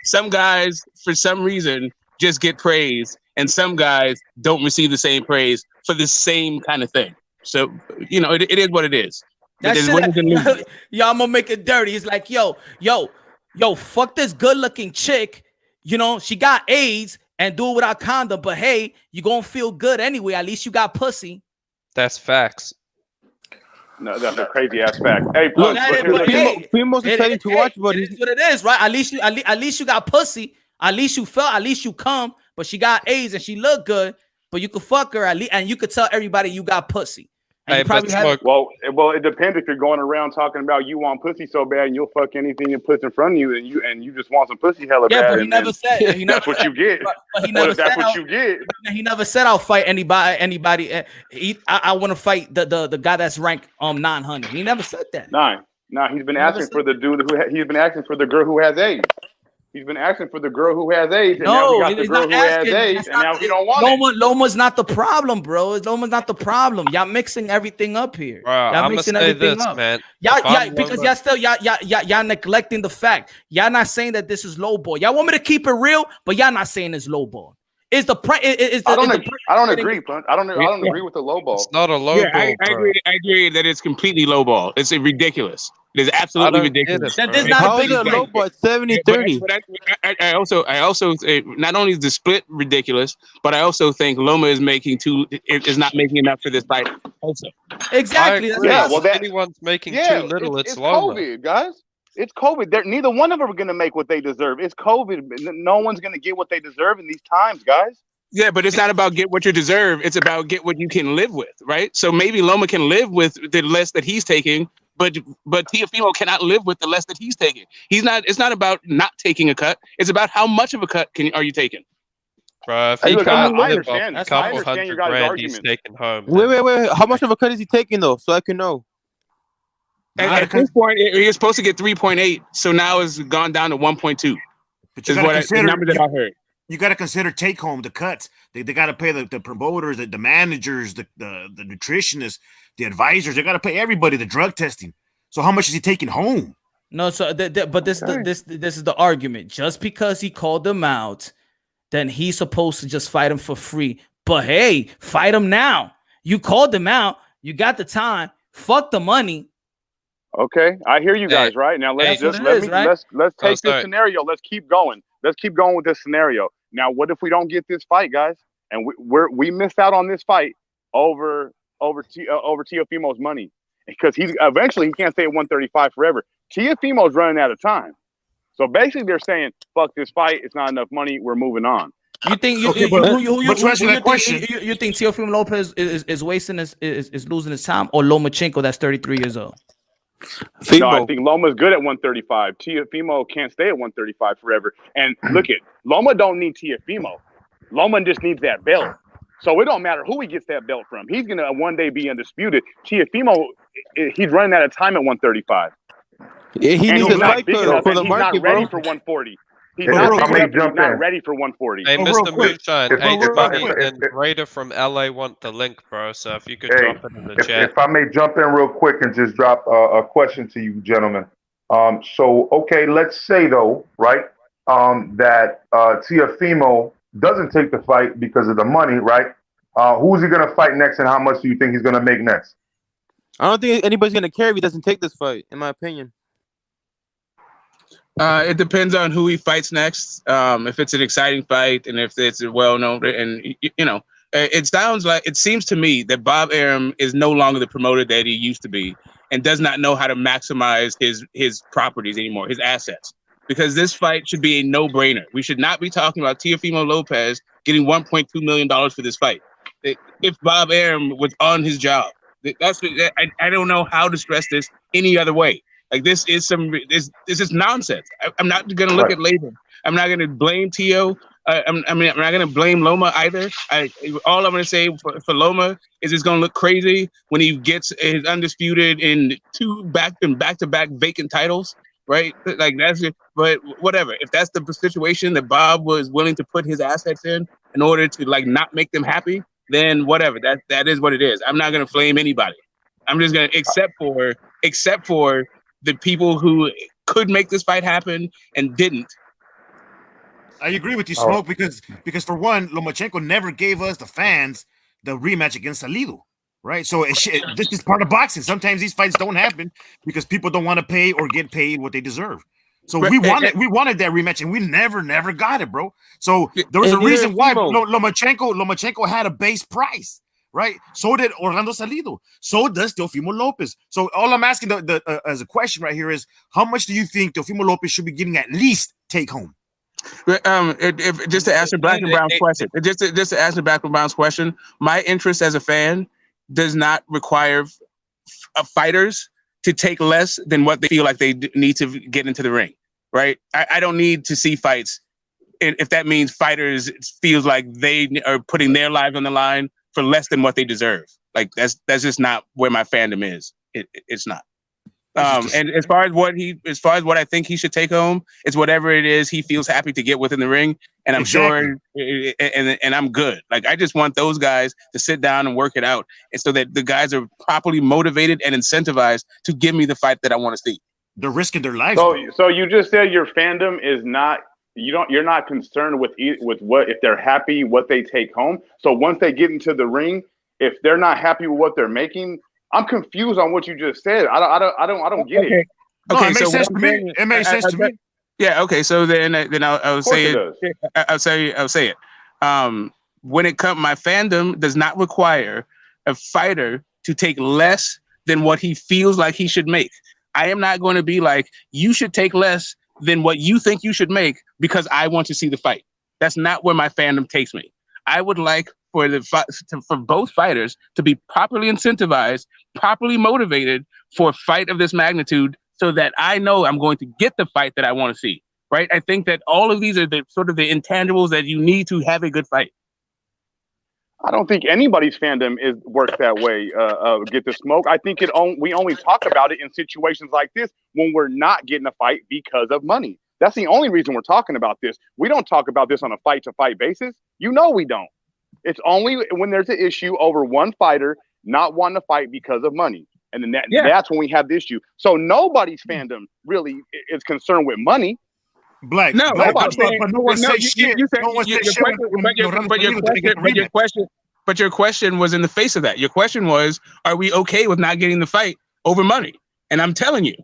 some guys for some reason just get praise, and some guys don't receive the same praise for the same kind of thing. So it is what it is. Y'all, I'm gonna make it dirty. It's like, yo, fuck this good-looking chick. She got AIDS and do it without condom. But hey, you gonna feel good anyway. At least you got pussy. That's facts. No, that's a crazy ass fact. Hey, look, most exciting to watch, but it's what it is, right? At least you got pussy. At least you felt. At least you come. But she got AIDS and she looked good. But you could fuck her at least, and you could tell everybody you got pussy. And Hey, you probably but had Smoke, Well, it depends if you're going around talking about you want pussy so bad and you'll fuck anything it puts in front of you and you just want some pussy hella yeah, bad but he and never then said he never that's what said, you get. but he But never if that's said what you get, he never said I'll fight anybody. I want to fight the guy that's ranked 900. He never said that. nah, he's been asking for the dude he's been asking for the girl who has AIDS. He's been asking for the girl who has AIDS, and now he No, got the he's girl not who has asking. AIDS, and now he don't want it. Loma's not the problem, bro. Loma's not the problem. Y'all mixing everything up here. bro, Y'all I'm gonna mixing say everything this, up. man. Y'all, If I'm because Loma- y'all still y'all neglecting the fact. Y'all not saying that this is low ball. Y'all want me to keep it real, but y'all not saying it's low ball. Is the price? I don't agree, Punt. I don't agree with the low ball. It's not a low Yeah, ball, I bro. agree. I agree that it's completely low ball. It's ridiculous. It is I absolutely don't get ridiculous. it, Then bro. there's not How a is big it thing. low, but 70 But 30? I also not only is the split ridiculous, but I also think Loma is not making enough for this fight. Also, Exactly. I That's agree. what Yeah, I'm well, If saying. anyone's making Yeah, too little, it's it's Loma. COVID, guys. It's COVID. Neither one of them are gonna make what they deserve. It's COVID. No one's gonna get what they deserve in these times, guys. yeah, but it's not about get what you deserve. It's about get what you can live with, right? So maybe Loma can live with the less that he's taking, but Teofimo cannot live with the less that he's taking. He's not. It's not about not taking a cut. It's about how much of a cut are you taking? Bro, if Hey, he look, can't I live off understand. a That's I couple fine. understand your hundred guys' grand he's argument. taking home, Wait. How much of a cut is he taking though? So I can know. At this point, he was supposed to get 3.8, so now it's gone down to 1.2. But you Is got to what the consider number that I heard. you got to consider take home the cuts. They got to pay the promoters, the managers, the nutritionists, the advisors. They got to pay everybody the drug testing. So how much is he taking home? No, so but this is the argument. Just because he called them out, then he's supposed to just fight him for free. But hey, fight him now. You called them out. You got the time. Fuck the money. Okay, I hear you guys. Right now, let's That's what it is, right? let's take this sorry. scenario. Let's keep going. Let's keep going with this scenario. Now, what if we don't get this fight, guys, and we missed out on this fight over Teofimo's money because he can't stay at 135 forever. Teofimo's running out of time, so basically they're saying, "Fuck this fight. It's not enough money. We're moving on." You think Okay, but to answer that question, you think Teofimo Lopez is wasting is losing his time, or Lomachenko that's 33 years old? No, I Fimo. think Loma's good at 135. Teofimo can't stay at 135 forever. And look at Loma don't need Teofimo. Loma just needs that belt. So it don't matter who he gets that belt from. He's gonna one day be undisputed. Teofimo, he's running out of time at 135. Yeah, he And needs he's a not fight big for enough, the and he's market, not ready bro. for 140. He's Hey, not real big quick, enough, and he's jump not in. ready for 140. Hey, Oh, real Mr. quick. Moonshine, If HB I- and Raider from LA want the link, bro. So if you could Hey, drop it in the chat. if I may jump in real quick and just drop a question to you, gentlemen. So, okay, let's say though, right, that Teofimo doesn't take the fight because of the money, right? Who's he gonna fight next, and how much do you think he's gonna make next? I don't think anybody's gonna care if he doesn't take this fight, in my opinion. It depends on who he fights next. If it's an exciting fight, and if it's a well-known, and it seems to me that Bob Arum is no longer the promoter that he used to be, and does not know how to maximize his properties anymore, his assets. Because this fight should be a no-brainer. We should not be talking about Teofimo Lopez getting $1.2 million for this fight. If Bob Arum was on his job, I don't know how to stress this any other way. Like this is nonsense. I'm not gonna look at labor. I'm not gonna blame Teo. I'm not gonna blame Loma either. All I'm gonna say for Loma is it's gonna look crazy when he gets his undisputed in back-to-back vacant titles, right? Like that's it. But whatever. If that's the situation that Bob was willing to put his assets in order to like not make them happy, then whatever. That is what it is. I'm not gonna flame anybody. I'm just gonna except for the people who could make this fight happen and didn't. I agree with you, Smoke, because for one, Lomachenko never gave us the fans the rematch against Salido, right? So this is part of boxing. Sometimes these fights don't happen because people don't want to pay or get paid what they deserve. So we wanted that rematch, and we never got it, bro. So there was a reason why Lomachenko had a base price. Right, so did Orlando Salido. So does Teofimo Lopez. So all I'm asking as a question right here is, how much do you think Teofimo Lopez should be getting at least take home? Just to answer Black and Brown's question, just to answer Black and Brown's question, my interest as a fan does not require fighters to take less than what they feel like they need to get into the ring, right? I don't need to see fights if that means fighters feels like they are putting their lives on the line for less than what they deserve. Like that's just not where my fandom is. It's not. And as far as what I think he should take home, it's whatever it is he feels happy to get within the ring, and I'm sure, and I'm good. Like I just want those guys to sit down and work it out, and so that the guys are properly motivated and incentivized to give me the fight that I want to see. They're risking their lives. So you just said your fandom is not. You're not concerned with what if they're happy what they take home. So once they get into the ring, if they're not happy with what they're making. I'm confused on what you just said. I don't get it. Okay, it makes sense to me. It makes sense to me. Yeah. Okay. So then I'll say it. I'll say it. When it comes, my fandom does not require a fighter to take less than what he feels like he should make. I am not going to be like, you should take less than what you think you should make because I want to see the fight. That's not where my fandom takes me. I would like for both fighters to be properly incentivized, properly motivated for a fight of this magnitude, so that I know I'm going to get the fight that I want to see. Right? I think that all of these are the sort of the intangibles that you need to have a good fight. I don't think anybody's fandom works that way. Get the smoke. I think we only talk about it in situations like this when we're not getting a fight because of money. That's the only reason we're talking about this. We don't talk about this on a fight-to-fight basis. You know we don't. It's only when there's an issue over one fighter not wanting to fight because of money. And then that's when we have the issue. So nobody's fandom really is concerned with money. Black. No, Black, but no one says shit. But your question was in the face of that. Your question was, are we okay with not getting the fight over money? And I'm telling you,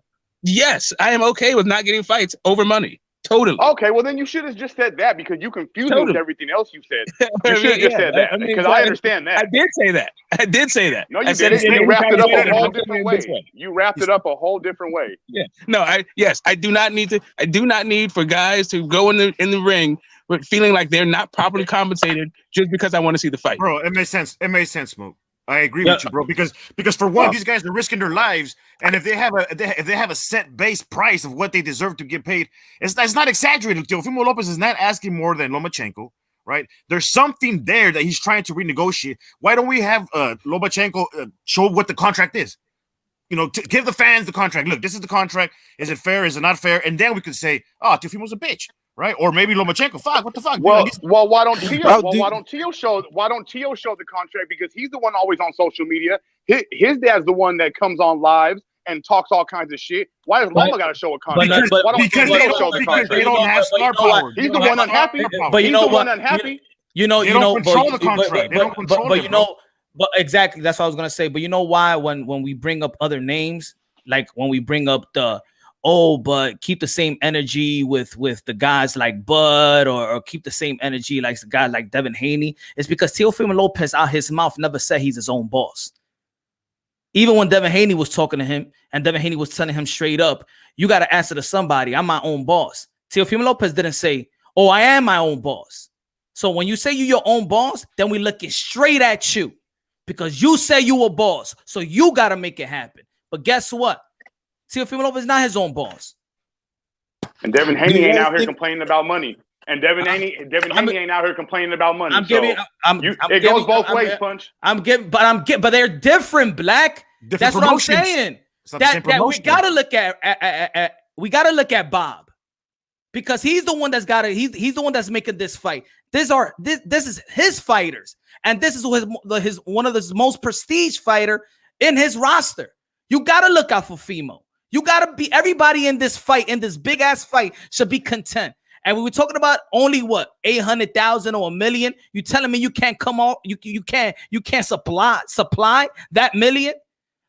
yes, I am okay with not getting fights over money. Totally. Okay, well then you should have just said that because you confused me with everything else you said. You should have just said that because I understand that. I did say that. No, you didn't. You wrapped it up a whole different way. You wrapped it up a whole different way. Yeah. No, I do not need for guys to go in the ring with feeling like they're not properly compensated just because I want to see the fight. Bro, it makes sense. It makes sense, Smoke. I agree with you, bro. Because for one, these guys are risking their lives, and if they have a set base price of what they deserve to get paid, it's not exaggerated. Teofimo Lopez is not asking more than Lomachenko, right? There's something there that he's trying to renegotiate. Why don't we have Lomachenko show what the contract is? You know, give the fans the contract. Look, this is the contract. Is it fair? Is it not fair? And then we could say, oh, Teofimo's a bitch. Right, or maybe Lomachenko. Fuck, what the fuck? Well, why don't Teo show the contract? Because he's the one always on social media. His dad's the one that comes on lives and talks all kinds of shit. Why does Loma got to show a contract? Because they don't have star power. He's the one unhappy. But you know what? They don't control the contract. They don't control it. But exactly, that's what I was gonna say. But you know why? When we bring up other names, like when we bring up but keep the same energy with the guys like Bud or keep the same energy like the guy like Devin Haney. It's because Teofimo Lopez out his mouth never said he's his own boss. Even when Devin Haney was talking to him and Devin Haney was telling him straight up, you got to answer to somebody. I'm my own boss. Teofimo Lopez didn't say, oh, I am my own boss. So when you say you're your own boss, then we looking straight at you because you say you a boss. So you got to make it happen. But guess what? Teofimo Lopez is not his own boss. And Devin Haney ain't out here complaining about money. And Devin Haney ain't out here complaining about money. It goes both ways, Punch. But they're different, Black. That's what I'm saying. That we gotta look at Bob. Because he's the one he's the one that's making this fight. This is his fighters. And this is his one of the most prestige fighter in his roster. You gotta look out for Fimo. You gotta be everybody in this fight, in this big ass fight, should be content. And we were talking about only what 800,000 or $1 million. You telling me you can't come on? You can't supply that million?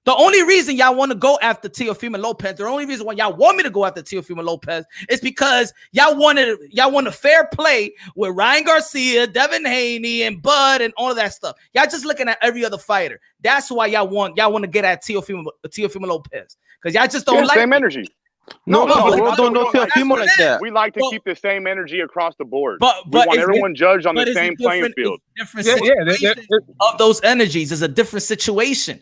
The only reason y'all want to go after Teofimo Lopez, the only reason why y'all want me to go after Teofimo Lopez is because y'all want a fair play with Ryan Garcia, Devin Haney, and Bud and all of that stuff. Y'all just looking at every other fighter. That's why y'all want to get at Teofimo Lopez because y'all just don't like same energy. No, no, the but- world don't know that's Teofimo what like it is. that. We like to Well- keep the same energy across the board. But We want it's- everyone judged on the but it's a same playing different- field. it's a different Yeah, situation of those energies. Is a different situation.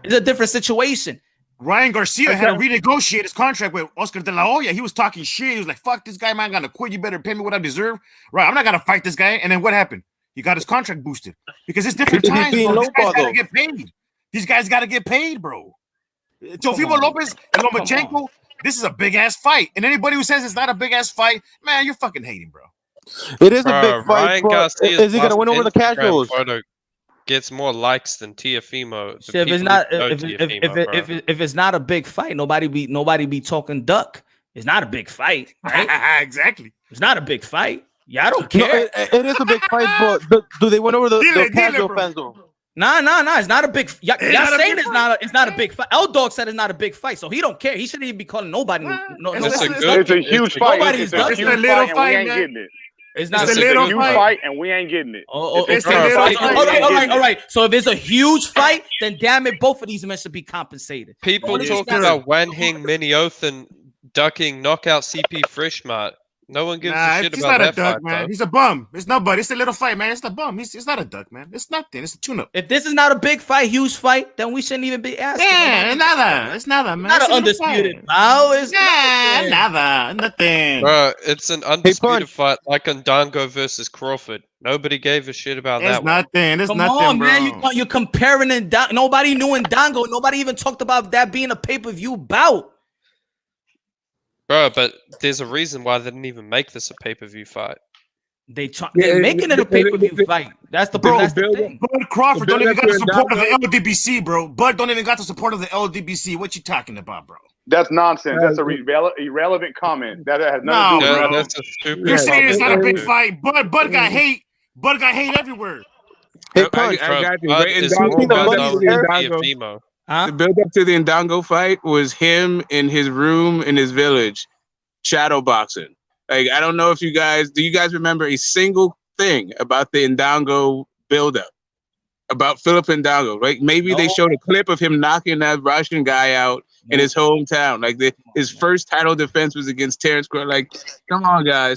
It's a different situation. Ryan Garcia had to renegotiate his contract with Oscar De La Hoya. He was talking shit. He was like, fuck this guy, man. I'm going to quit. You better pay me what I deserve. Right. I'm not going to fight this guy. And then what happened? He got his contract boosted. Because it's different He's times, being bro. These guys lowball, got to though. get paid. These guys got to get paid, bro. Teofimo Lopez and Lomachenko, this is a big-ass fight. And anybody who says it's not a big-ass fight, man, you're fucking hating, bro. It is a big fight, Ryan but Garcia's is he gonna win over the Instagram casuals? photo gets more likes than Teofimo. Shit, if it's not if it's not a big fight, nobody be talking duck. It's not a big fight, right? Exactly. It's not a big fight. Yeah, I don't No, care. it is a big fight, but do they win over the casual fans though? Nah. It's not a big. Y'all not a saying big it's not a big fight. L Dog said it's not a big fight, so he don't care. He shouldn't even be calling nobody. It's a huge fight. Nobody's It's a ducking. huge fight, and we ain't getting it. It's not It's a a huge huge fight, and we ain't getting it. It's a little fight. All right. So if it's a huge fight, then damn it, both of these men should be compensated. People talking about Wan Hing Miniothan ducking knockout CP Frischmart. No one gives a shit he's about not a that duck, fight, man. bro. He's a bum. It's nobody. It's a little fight, man. It's a bum. It's not a duck, man. It's nothing. It's a tune-up. If this is not a big fight, huge fight, then we shouldn't even be asking. Yeah, nada. It's nada, man. Not It's an a little undisputed fight. bow. It's Yeah, nada. Nothing. Bro, it's an undisputed fight like Ndango versus Crawford. Nobody gave a shit about It's that one. nothing. It's Come nothing, on, bro. man. You're comparing Ndango. Nobody knew Ndango. Nobody even talked about that being a pay-per-view bout. Bro, but there's a reason why they didn't even make this a pay-per-view fight. They're making it a pay-per-view fight. That's the thing. Bud Crawford don't even got the to support of the Ndango. LDBC, bro. Bud don't even got the support of the LDBC. What you talking about, bro? That's nonsense. That's a irrelevant comment. That has nothing to do with bro. That's a stupid You're saying it's not a big comment. fight. Bud got hate. Bud got hate everywhere. I got you. Right? The build up to the Ndango fight was him in his room in his village, shadow boxing. Like, I don't know if do you guys remember a single thing about the Ndango build up? About Philip Ndango, right? Maybe they showed a clip of him knocking that Russian guy out in his hometown. Like his first title defense was against Terrence Crawford. Like, come on, guys.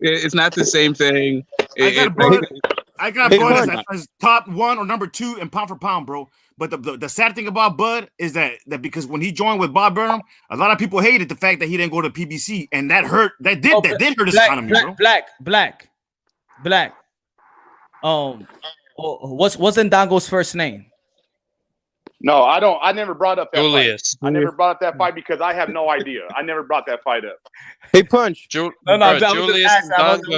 It's not the same thing. I got Bud as top one or number two in pound for pound, bro. But the sad thing about Bud is that because when he joined with Bob Burnham, a lot of people hated the fact that he didn't go to PBC, and that hurt. That did hurt his economy, bro. Black. What's Ndango's first name? No, I don't. I never brought up that Julius. fight. I never brought up that fight because I have no idea. I never brought that fight up. Hey, Punch. Julius Ndango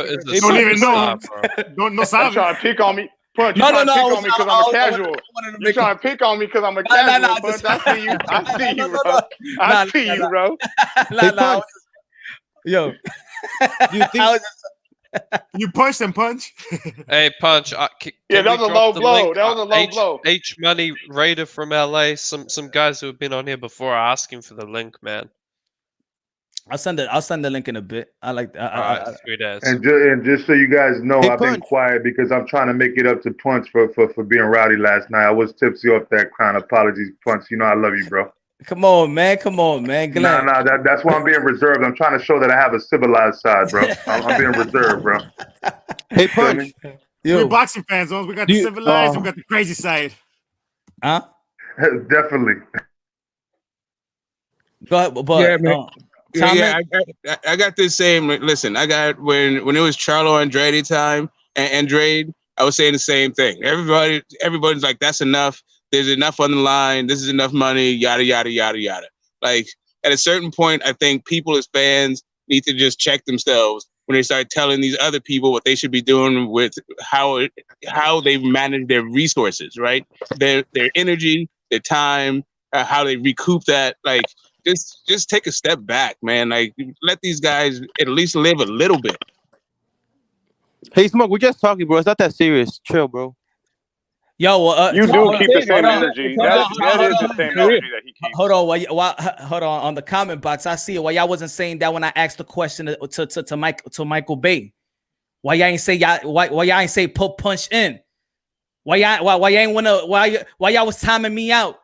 is You a don't even know. superstar, Don't know. You're trying to pick on me. Punch, No, you're no, trying to no, pick on me because I'm a casual. You're trying to pick on me because I'm a No, no, casual. no, Punch. just- I see you. I see you, bro. I see you, bro. Yo. Do you think You punched him, Punch. Hey, Punch. Yeah, that was a low blow. Link? That was a low blow. H Money Raider from LA. Some guys who have been on here before are asking for the link, man. I'll send the link in a bit. I like that. Alright, sweet ass. And just so you guys know, Hey, I've been Punch. quiet because I'm trying to make it up to Punch for being rowdy last night. I was tipsy off that crown. Apologies, Punch. You know I love you, bro. Come on, man. Glenn. That's why I'm being reserved. I'm trying to show that I have a civilized side, bro. I'm being reserved, bro. Hey, Punch. We're boxing fans, though. We got the civilized, we got the crazy side. Huh? Definitely. Go ahead, but Yeah, man. I got this same. Listen, I got when it was Charlo Andrade time and Andrade, I was saying the same thing. Everybody's like, that's enough. There's enough on the line. This is enough money. Yada yada yada yada. Like at a certain point, I think people as fans need to just check themselves when they start telling these other people what they should be doing with how they manage their resources, right? Their energy, their time, how they recoup that. Like just take a step back, man. Like let these guys at least live a little bit. Hey, Smoke, we're just talking, bro. It's not that serious. Chill, bro. Yo, You do keep the same energy. That is the same energy that he keeps. Hold on, hold on. On the comment box, I see it. Why y'all wasn't saying that when I asked the question to Michael Bay? Why y'all ain't say put Punch in? Why y'all ain't wanna? Why y'all was timing me out?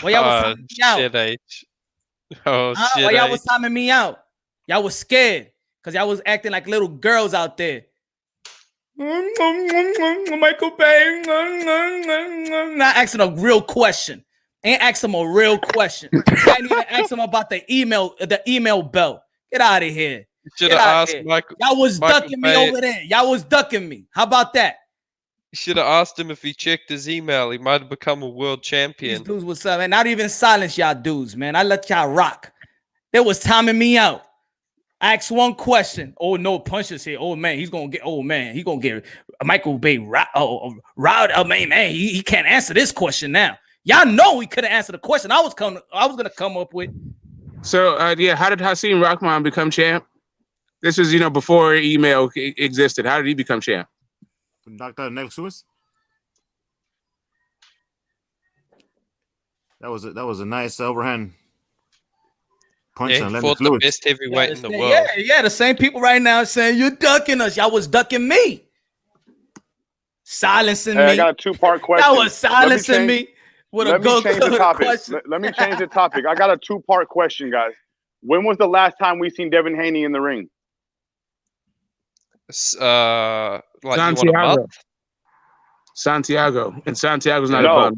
Why y'all was timing me out? Shit, H. Oh shit! Why y'all was timing me out? Y'all was scared because y'all was acting like little girls out there. Michael Bay. Not asking a real question. Ain't asking him a real question. Can't even ask him about the email belt. Get out of here. Should have asked Michael. Y'all was ducking me over there. Y'all was ducking me. How about that? Should have asked him if he checked his email. He might have become a world champion. These dudes, what's up, man? Not even silence y'all dudes, man. I let y'all rock. They was timing me out. I asked one question. Oh no, punches here. Oh man, he's gonna get. Oh man, he gonna get Michael Bay. Man, he can't answer this question now. Y'all know he couldn't answer the question I was gonna come up with. So how did Hasim Rahman become champ? This was before email existed. How did he become champ? Dr. Next Lewis. That was a nice overhand punch. Yeah, he fought the best heavyweight in the world. Yeah, the same people right now saying you're ducking us. Y'all was ducking me. Silencing me. I got a two-part question. Y'all was silencing me with a go-go question. Let me change the topic. I got a two-part question, guys. When was the last time we seen Devin Haney in the ring? Santiago. And Santiago's not a bum.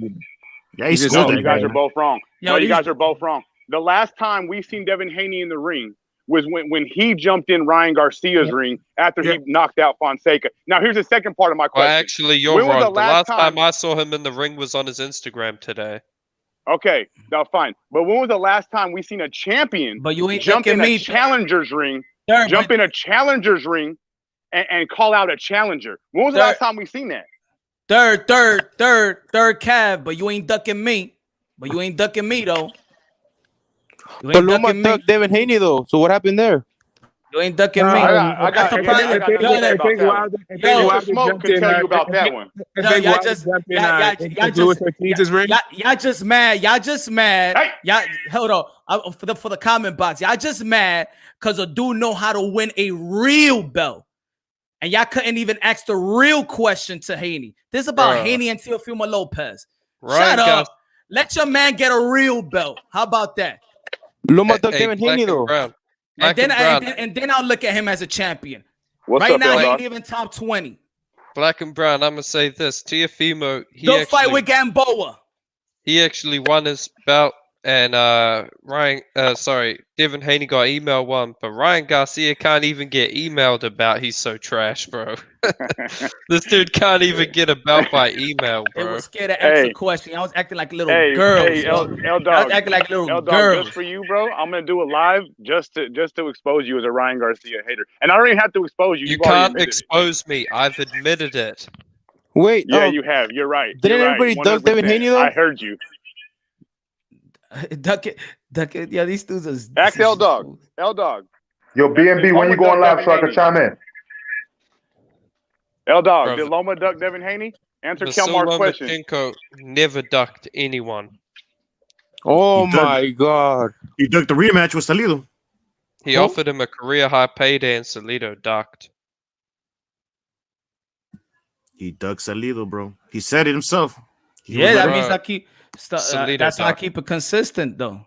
Yeah, you guys are both wrong. You guys are both wrong. The last time we seen Devin Haney in the ring was when he jumped in Ryan Garcia's ring after he knocked out Fonseca. Now, here's the second part of my question. Well, actually, you're wrong. The last time I saw him in the ring was on his Instagram today. Okay, that's fine. But when was the last time we seen a champion jump in a challenger's ring, and call out a challenger? When was the last time we seen that? Third Cav, but you ain't ducking me. But you ain't ducking me though. But Loma ducked Devin Haney though. So what happened there? You ain't ducking me. I got Smoke can tell you about that one. Y'all just mad. Hey. Y'all hold on. For the comment box, y'all just mad because a dude know how to win a real belt. And y'all couldn't even ask the real question to Haney. This is about Haney and Teofimo Lopez. Shut up. Let your man get a real belt. How about that? Loma ducked Devin Haney though. And then I'll look at him as a champion. What's right up, now, he ain't even top 20. Black and brown, I'm gonna say this. Teofimo, Go fight with Gamboa. He actually won his belt, and Devin Haney got email one, but Ryan Garcia can't even get emailed about. He's so trash, bro. This dude can't even get a belt by email, bro. They was scared to ask a question. I was acting like a little girl. L-Dog, I was acting like a little girl. Just for you, bro, I'm gonna do it live just to expose you as a Ryan Garcia hater. And I don't even have to expose you. You can't expose me. I've admitted it. Wait. Yeah, you have. You're right. Didn't everybody duck Devin Haney though? I heard you. Duck it. Yeah, these dudes are. Ask L-Dog. L-Dog. Yo, BNB, when you going live so I can chime in? L-Dog, did Loma duck Devin Haney? Answer Kelmar's question. Lomachenko never ducked anyone. Oh my God. He ducked the rematch with Salido. He offered him a career high payday and Salido ducked. He ducked Salido, bro. He said it himself. That means I keep. That's how I keep it consistent, though.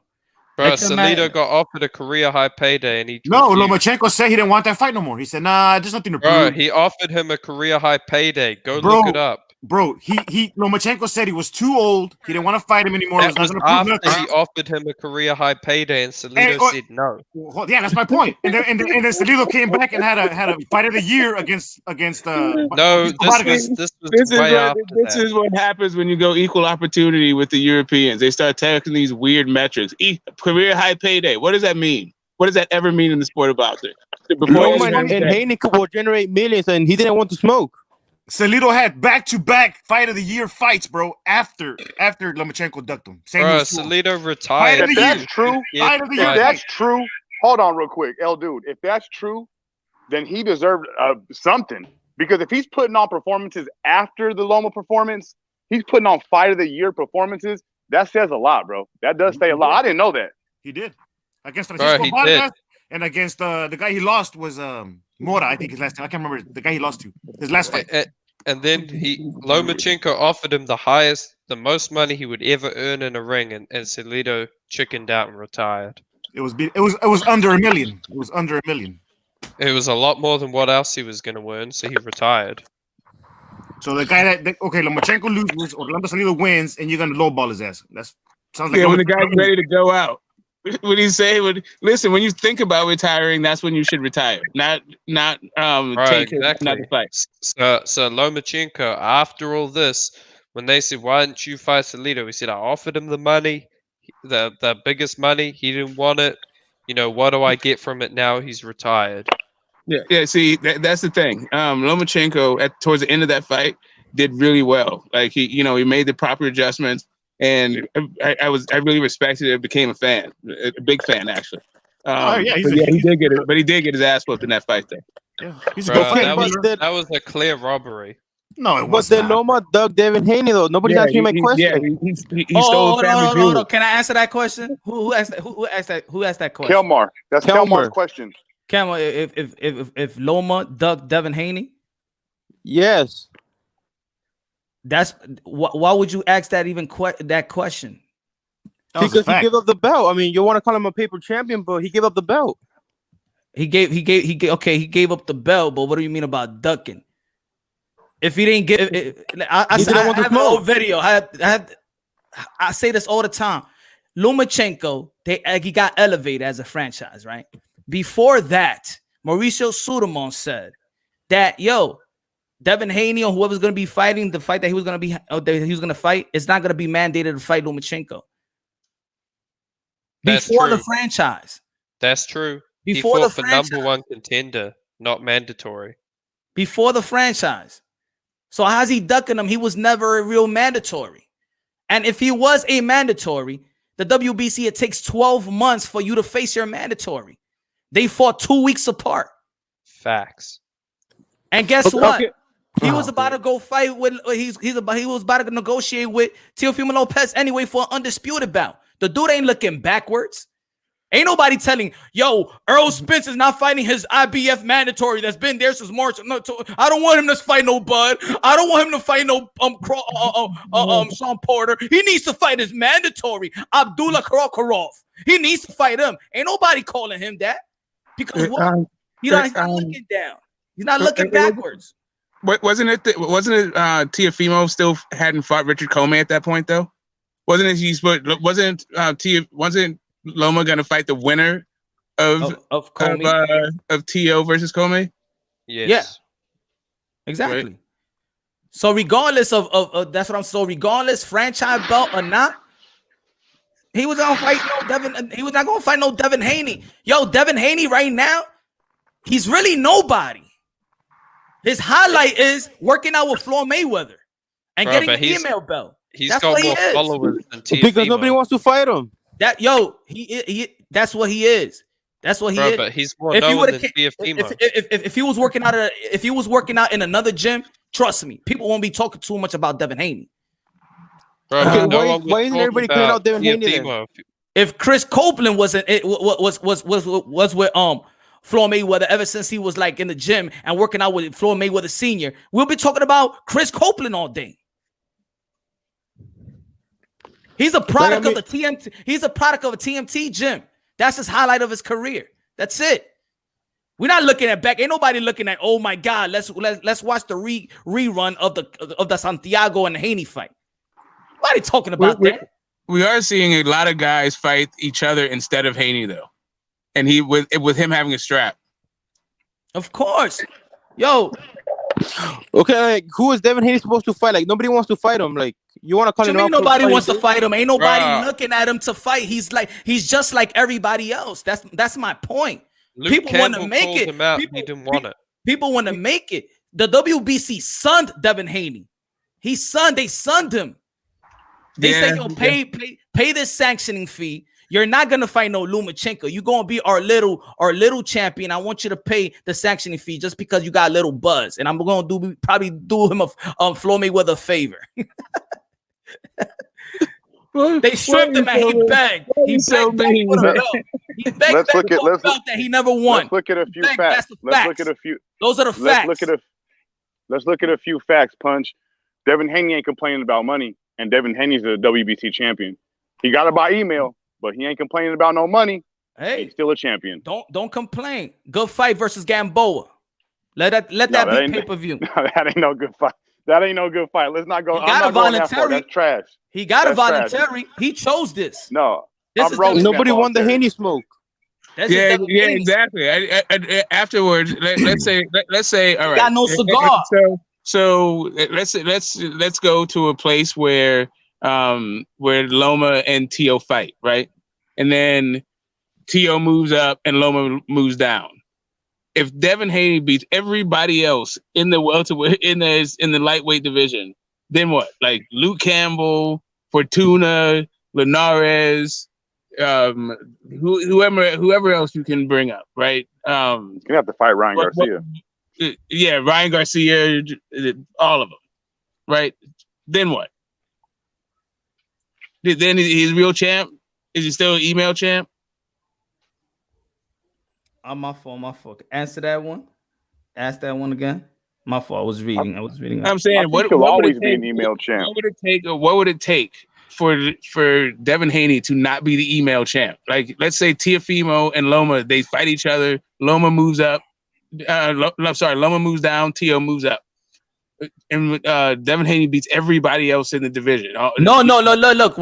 Bro, Salido got offered a career high payday and he Lomachenko said he didn't want that fight no more. He said, nah, there's nothing to prove. Bro, he offered him a career high payday. Look it up. Bro, Lomachenko said he was too old. He didn't want to fight him anymore. That was after he offered him a career high payday, and Salido said no. Well, yeah, that's my point. And then Salido came back and had a fight of the year against. No, this is what happens when you go equal opportunity with the Europeans. They start taking these weird metrics. Career high payday. What does that mean? What does that ever mean in the sport of boxing? And Haney will generate millions, and he didn't want to smoke. Salido had back-to-back fight of the year fights, bro. After Lomachenko ducked him, Salido retired. If that's true, hold on real quick, dude. If that's true, then he deserved something, because if he's putting on performances after the Loma performance, he's putting on fight of the year performances. That says a lot, bro. That does say a lot. I didn't know that. He did against Francisco Vargas, and against the guy he lost was Mora, I think his last time. I can't remember the guy he lost to. His last fight. And then Lomachenko offered him the most money he would ever earn in a ring, and Salido chickened out and retired. It was under $1 million. It was under $1 million. It was a lot more than what else he was going to win, so he retired. So the guy Lomachenko loses, Orlando Salido wins, and you're gonna lowball his ass. That sounds like when the guy's ready to go out. What do you say? Listen, when you think about retiring, that's when you should retire. Not take another fight. So Lomachenko, after all this, when they said, "Why didn't you fight Salido?" He said, "I offered him the money, the biggest money. He didn't want it. You know, what do I get from it now? He's retired." Yeah. See, that's the thing. Lomachenko towards the end of that fight did really well. Like he made the proper adjustments, and I really respected it. Became a fan, a big fan actually. He did get it, but he did get his ass whooped in that fight though. Yeah, he's a that was a clear robbery. No, it But was then not. Loma dug Devin Haney though. Nobody's answering my question. He stole the family jewel. Can I answer that question? Who asked that? Who asked that question? Kelmar. That's Kelmar's question. Kelmar, if Loma dug Devin Haney, Yes. that's why would you ask that that question? Because he gave up the belt. I mean, you want to call him a paper champion, but he gave up the belt. He gave up the belt, but what do you mean about ducking? If he didn't give it, I have an old video. I say this all the time. Lomachenko, he got elevated as a franchise, right? Before that, Mauricio Sudamon said that Devin Haney or whoever's going to be fighting the fight that he was going to fight is not going to be mandated to fight Lomachenko. Before the franchise. That's true. Before he the fought for franchise. number one contender, not mandatory. Before the franchise. So how's he ducking him? He was never a real mandatory. And if he was a mandatory, the WBC, it takes 12 months for you to face your mandatory. They fought 2 weeks apart. Facts. And guess what? He was about to go fight with he was about to negotiate with Teofimo Lopez anyway for an undisputed bout. The dude ain't looking backwards. Ain't nobody telling, Earl Spence is not fighting his IBF mandatory that's been there since March. No, I don't want him to fight no Bud. I don't want him to fight no Sean Porter. He needs to fight his mandatory, Abdullah Karakarov. He needs to fight him. Ain't nobody calling him that. Because what? He's not looking down. He's not looking backwards. Wasn't it Teofimo still hadn't fought Richard Comey at that point though? Wasn't Loma gonna fight the winner of Teo versus Comey? Yes. Yeah. Exactly. Right. So regardless of that's what I'm saying. So regardless, franchise belt or not, he was gonna fight Devin. He was not gonna fight no Devin Haney. Devin Haney right now, he's really nobody. His highlight is working out with Floyd Mayweather and getting an email belt. That's got more followers than Teofimo. Because nobody wants to fight him. He that's what he is. That's what he is. But he's more known than Teofimo. If he was working out in another gym, trust me, people won't be talking too much about Devin Haney. Bro, why isn't everybody calling out Devin Haney then? If Chris Copeland was with Floyd Mayweather ever since he was like in the gym and working out with Floyd Mayweather Sr., we'll be talking about Chris Copeland all day. He's a product of the TMT. He's a product of a TMT gym. That's his highlight of his career. That's it. We're not looking at back. Ain't nobody looking at, oh my God, let's watch the rerun of the Santiago and Haney fight. Nobody talking about that. We are seeing a lot of guys fight each other instead of Haney though. And he with him having a strap. Of course. Okay, like who is Devin Haney supposed to fight? Like nobody wants to fight him. Like you want to call him out? Nobody wants to fight him. Ain't nobody looking at him to fight. He's just like everybody else. That's my point. People want to make it. He didn't want it. People want to make it. The WBC sunned Devin Haney. They sunned him. They say, pay this sanctioning fee. You're not gonna fight no Lomachenko. You're gonna be our little champion. I want you to pay the sanctioning fee just because you got a little buzz. And I'm gonna probably do him a Floyd Mayweather a favor. They stripped him and he begged. He begged for a belt that he never won. Let's look at a few facts. Those are the facts. Let's look at a few facts, Punch. Devin Haney ain't complaining about money, and Devin Haney's the WBC champion. He got it by email, but he ain't complaining about no money. Hey, He's still a champion. don't complain. Good fight versus Gamboa. Let that be pay-per-view. No, that ain't no good fight. That ain't no good fight. Let's not go. He I'm got not a going that far. voluntary. That's trash. He got a That's trash. voluntary. He chose this. No, This I'm is rolling. Nobody won the Haney smoke. Yeah, exactly. Afterwards, let's say, all right. Got no cigar. So let's go to a place where Loma and Teo fight, right? And then Teo moves up and Loma moves down. If Devin Haney beats everybody else in the welterweight in the lightweight division, then what? Like Luke Campbell, Fortuna, Linares, whoever else you can bring up, right? You have to fight Ryan Garcia. Yeah, Ryan Garcia, all of them, right? Then what? Then he's real champ? Is he still an email champ? My fault. Answer that one. Ask that one again. My fault. I was reading. I'm saying, what will would always it be take? an email champ. What would it take for Devin Haney to not be the email champ? Like, let's say Teofimo and Loma, they fight each other. Loma moves up. Loma moves down. Teo moves up. And Devin Haney beats everybody else in the division. No. Look,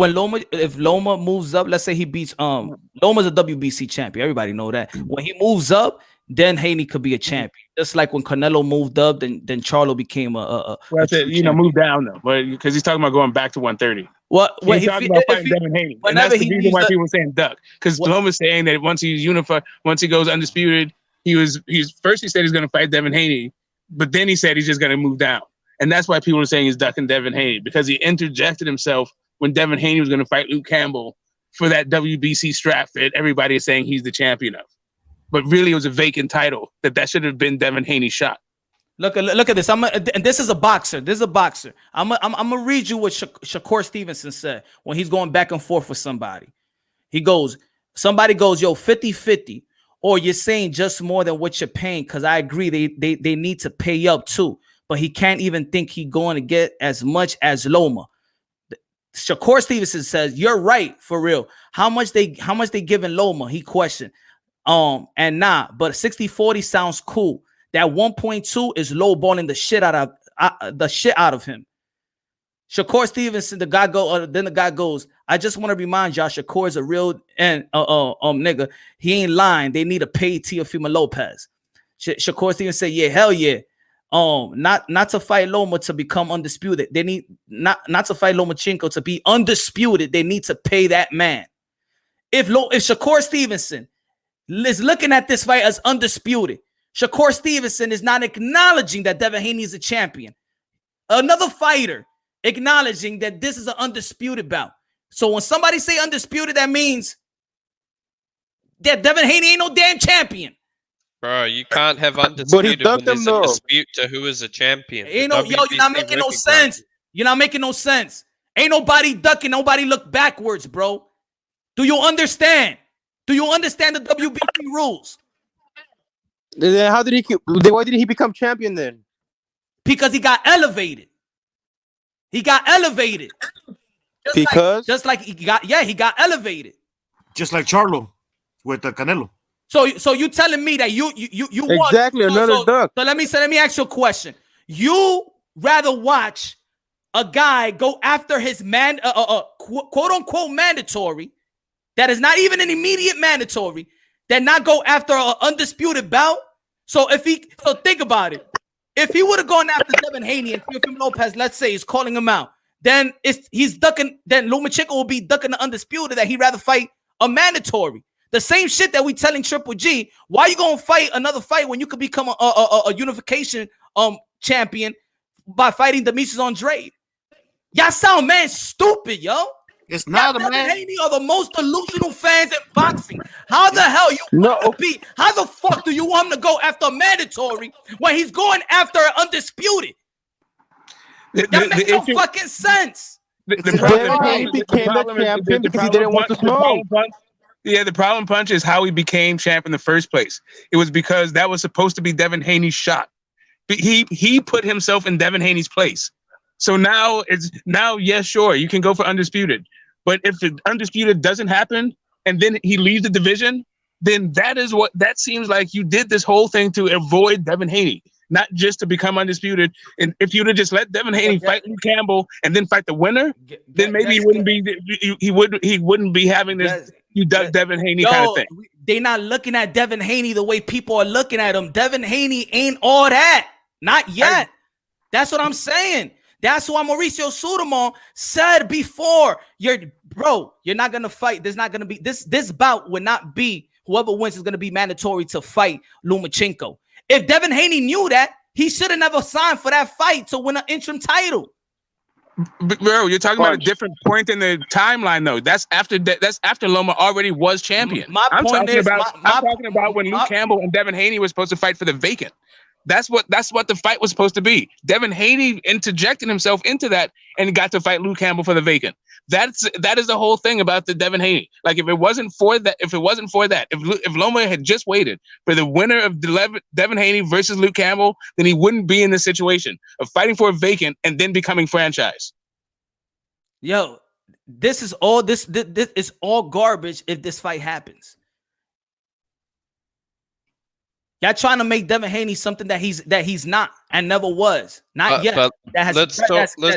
if Loma moves up, let's say he beats Loma's a WBC champion. Everybody know that. When he moves up, then Haney could be a champion. Just like when Canelo moved up, then Charlo became move down though, but because he's talking about going back to 130. What he's talking about fighting Devin Haney, and that's the reason why people are saying duck. Because Loma's saying that once he's unified, once he goes undisputed, he's first he said he's going to fight Devin Haney, but then he said he's just going to move down. And that's why people are saying he's ducking Devin Haney, because he interjected himself when Devin Haney was going to fight Luke Campbell for that WBC strap that everybody is saying he's the champion of. But really, it was a vacant title that should have been Devin Haney's shot. Look at this. And this is a boxer. I'm gonna read you what Shakur Stevenson said when he's going back and forth with somebody. Somebody goes, yo, 50-50. Or you're saying just more than what you're paying, because I agree they need to pay up too. But he can't even think he's going to get as much as Loma. Shakur Stevenson says, you're right, for real. How much they giving Loma? He questioned. But 60-40 sounds cool. That 1.2 is lowballing the shit out of him. Shakur Stevenson, the guy goes, I just want to remind y'all, Shakur is a real nigga. He ain't lying. They need to pay Teofimo Lopez. Shakur Stevenson said, yeah, hell yeah. Not to fight Loma to become undisputed. They need not to fight Lomachenko to be undisputed. They need to pay that man. If Shakur Stevenson is looking at this fight as undisputed, Shakur Stevenson is not acknowledging that Devin Haney is a champion. Another fighter acknowledging that this is an undisputed bout. So when somebody say undisputed, that means that Devin Haney ain't no damn champion. Bro, you can't have undisputed when there's a dispute to who is a champion. You're not making no sense. You're not making no sense. Ain't nobody ducking. Nobody look backwards, bro. Do you understand? Do you understand the WBC rules? Then why didn't he become champion then? Because he got elevated. He got elevated. He got elevated. Just like Charlo with the Canelo. So you telling me that you exactly want, another duck. So let me ask you a question. You rather watch a guy go after his quote unquote mandatory that is not even an immediate mandatory, that not go after an undisputed bout? So think about it. If he would have gone after Devin Haney and Teofimo Lopez, let's say, is calling him out, then he's ducking. Then Lomachenko will be ducking the undisputed that he'd rather fight a mandatory. The same shit that we telling Triple G. Why you gonna fight another fight when you could become a unification champion by fighting Demetrius Andrade? Y'all sound man stupid, yo. It's not Devin Haney are the most delusional fans in boxing. How the hell how the fuck do you want him to go after a mandatory when he's going after an undisputed? That makes no fucking sense. He became the champion because he didn't want to smoke. Yeah, the problem punch is how he became champ in the first place. It was because that was supposed to be Devin Haney's shot. He put himself in Devin Haney's place. So now yes, sure, you can go for undisputed. But if the undisputed doesn't happen and then he leaves the division, then that seems like you did this whole thing to avoid Devin Haney, not just to become undisputed. And if you'd have just let Devin Haney fight Luke Campbell and then fight the winner, then maybe he wouldn't be having this Devin Haney kind of thing. They not looking at Devin Haney the way people are looking at him. Devin Haney ain't all that. Not yet. That's what I'm saying. That's why Mauricio Sudamon said before, you're not gonna fight. There's not gonna be this bout would not be whoever wins is gonna be mandatory to fight Lomachenko. If Devin Haney knew that, he should have never signed for that fight to win an interim title. Bro, you're talking about a different point in the timeline, though. That's after Loma already was champion. I'm talking about when Luke Campbell and Devin Haney were supposed to fight for the vacant. That's what the fight was supposed to be. Devin Haney interjected himself into that and got to fight Luke Campbell for the vacant. That is the whole thing about the Devin Haney. Like if Loma had just waited for the winner of Devin Haney versus Luke Campbell, then he wouldn't be in this situation of fighting for a vacant and then becoming franchise. Yo, this is all garbage if this fight happens. Y'all trying to make Devin Haney something that he's not and never was. Not yet. But let's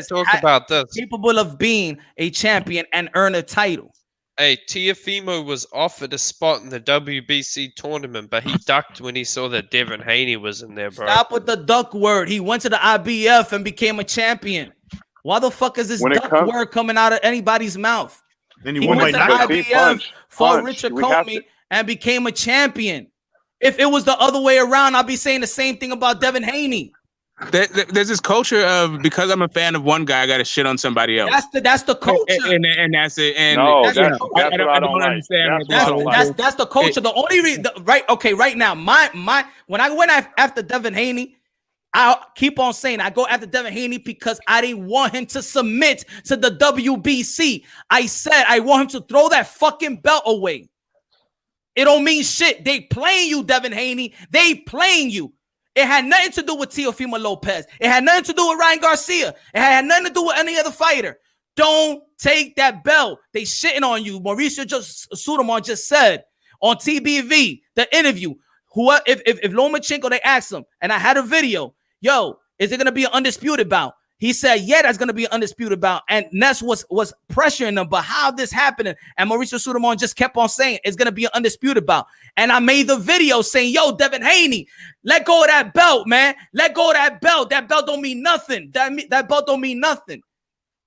talk about this. Capable of being a champion and earn a title. Hey, Teofimo was offered a spot in the WBC tournament, but he ducked when he saw that Devin Haney was in there, bro. Stop with the duck word. He went to the IBF and became a champion. Why the fuck is this duck word coming out of anybody's mouth? Then he went to the IBF, fought Richard Comey, and became a champion. If it was the other way around, I'd be saying the same thing about Devin Haney. There's this culture of because I'm a fan of one guy, I got to shit on somebody else. That's the culture, and that's it. And no, that's what I don't understand. That's the culture. The only reason, right now, my when I went after Devin Haney, I keep on saying I go after Devin Haney because I didn't want him to submit to the WBC. I said I want him to throw that fucking belt away. It don't mean shit. They playing you, Devin Haney. They playing you. It had nothing to do with Teofimo Lopez. It had nothing to do with Ryan Garcia. It had nothing to do with any other fighter. Don't take that belt. They shitting on you. Mauricio Sudamon just said on TBV, the interview, if Lomachenko, they asked him, and I had a video, yo, is it going to be an undisputed bout? He said, yeah, that's going to be an undisputed bout. And Ness was pressuring them, but how this happening? And Mauricio Sudamon just kept on saying it's going to be an undisputed bout. And I made the video saying, yo, Devin Haney, let go of that belt, man. Let go of that belt. That belt don't mean nothing. That belt don't mean nothing.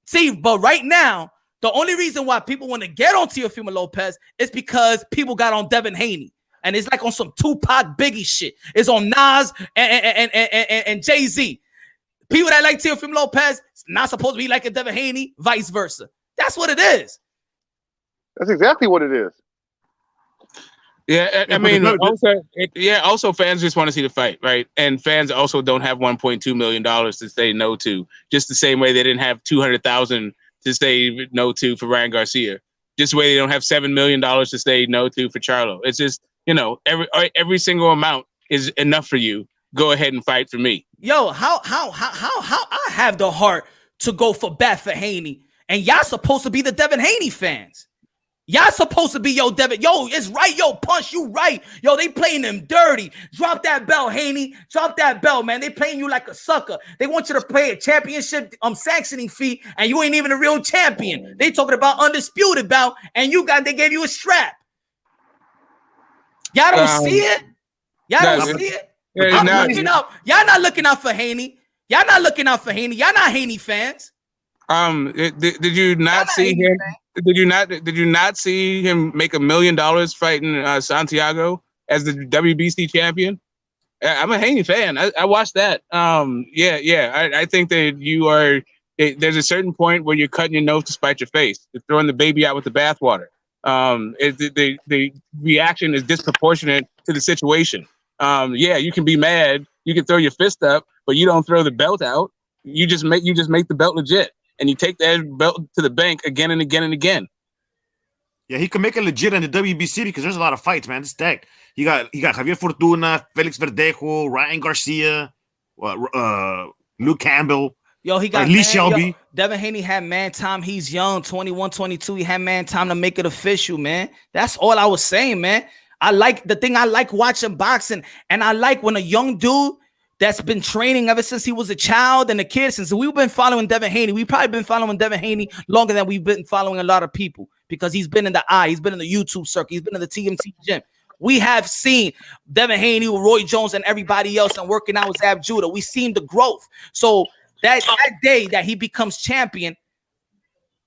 See, but right now, the only reason why people want to get on Teofimo Lopez is because people got on Devin Haney. And it's like on some Tupac Biggie shit. It's on Nas and Jay-Z. People that like Teofimo Lopez not supposed to be like a Devin Haney, vice versa. That's what it is. That's exactly what it is. Yeah, I mean, also fans just want to see the fight, right? And fans also don't have $1.2 million to say no to, just the same way they didn't have $200,000 to say no to for Ryan Garcia. Just the way they don't have $7 million to say no to for Charlo. It's just, every single amount is enough for you. Go ahead and fight for me. Yo, how I have the heart to go for bat for Haney, and y'all supposed to be the Devin Haney fans. Y'all supposed to be, yo, Devin. Yo, it's right. Yo, Punch, you right. Yo, they playing them dirty. Drop that belt, Haney. Drop that belt, man. They playing you like a sucker. They want you to pay a championship sanctioning fee, and you ain't even a real champion. They talking about undisputed bout, and they gave you a strap. Y'all don't see it? Y'all don't see it? I'm looking out. Y'all not looking out for Haney. Y'all not looking out for Haney. Y'all not Haney fans. Did you not see him? Did you not see him make $1 million fighting Santiago as the WBC champion? I'm a Haney fan. I watched that. I think that you are. There's a certain point where you're cutting your nose to spite your face. You're throwing the baby out with the bathwater. The reaction is disproportionate to the situation. You can be mad, you can throw your fist up, but you don't throw the belt out. You just make the belt legit, and you take that belt to the bank again and again and again. Yeah, he can make it legit in the WBC because there's a lot of fights, man. It's stacked. You got Javier Fortuna, Felix Verdejo, Ryan Garcia, Luke Campbell. Yo, he got Lee Shelby. Devin Haney had man time. He's young, 21, 22. He had man time to make it official, man. That's all I was saying, man. I like watching boxing, and I like when a young dude that's been training ever since he was a child and a kid, since we've been following Devin Haney. We've probably been following Devin Haney longer than we've been following a lot of people because he's been in the eye, he's been in the YouTube circuit, he's been in the TMT gym. We have seen Devin Haney, Roy Jones, and everybody else and working out with Zab Judah. We've seen the growth. So that day that he becomes champion,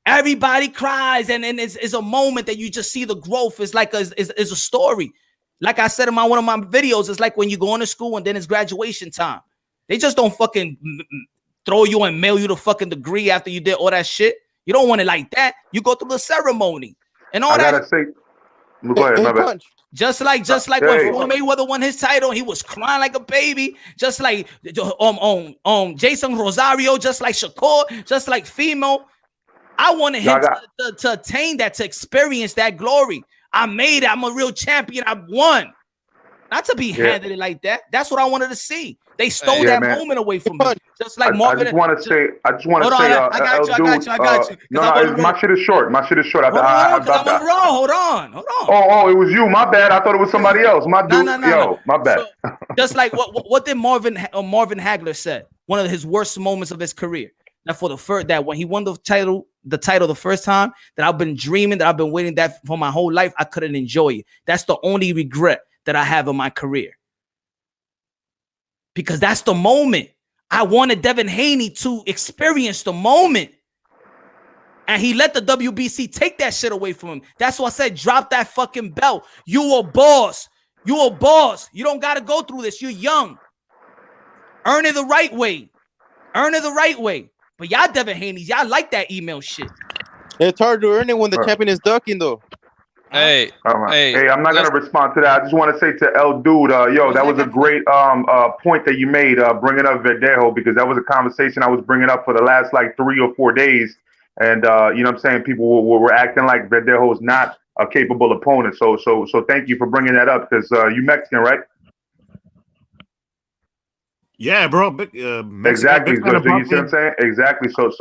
everybody cries, and it's a moment that you just see the growth. It's like is a story. Like I said in one of my videos, it's like when you go into school and then it's graduation time. They just don't fucking throw you and mail you the fucking degree after you did all that shit. You don't want it like that. You go through the ceremony and all that. I gotta say, go ahead, my bad. Just like when Floyd Mayweather won his title, he was crying like a baby. Just like Jason Rosario, just like Shakur, just like Fimo. I wanted him to attain that, to experience that glory. I made it. I'm a real champion. I won. Not to be handed it like that. That's what I wanted to see. They stole that moment away from me. Just like Marvin. I just want to say. I got you. No, my shit is short. My shit is short. Hold on. Oh, it was you. My bad. I thought it was somebody else. My dude. No. My bad. So, just like what did Marvin Hagler said? One of his worst moments of his career. That when he won the title the first time, that I've been dreaming, that I've been waiting that for my whole life, I couldn't enjoy it. That's the only regret that I have in my career. Because that's the moment. I wanted Devin Haney to experience the moment. And he let the WBC take that shit away from him. That's why I said, drop that fucking belt. You a boss. You a boss. You don't got to go through this. You're young. Earn it the right way. But y'all Devin Haney's, y'all like that email shit. It's hard to earn it when the champion is ducking, though. Hey, I'm not gonna respond to that. I just want to say to El Dude, that was a great point that you made, bringing up Verdejo, because that was a conversation I was bringing up for the last like 3 or 4 days, and you know what I'm saying, people were acting like Verdejo is not a capable opponent. So thank you for bringing that up, because you Mexican, right? Yeah, bro. Exactly. So you see what I'm saying? Exactly. So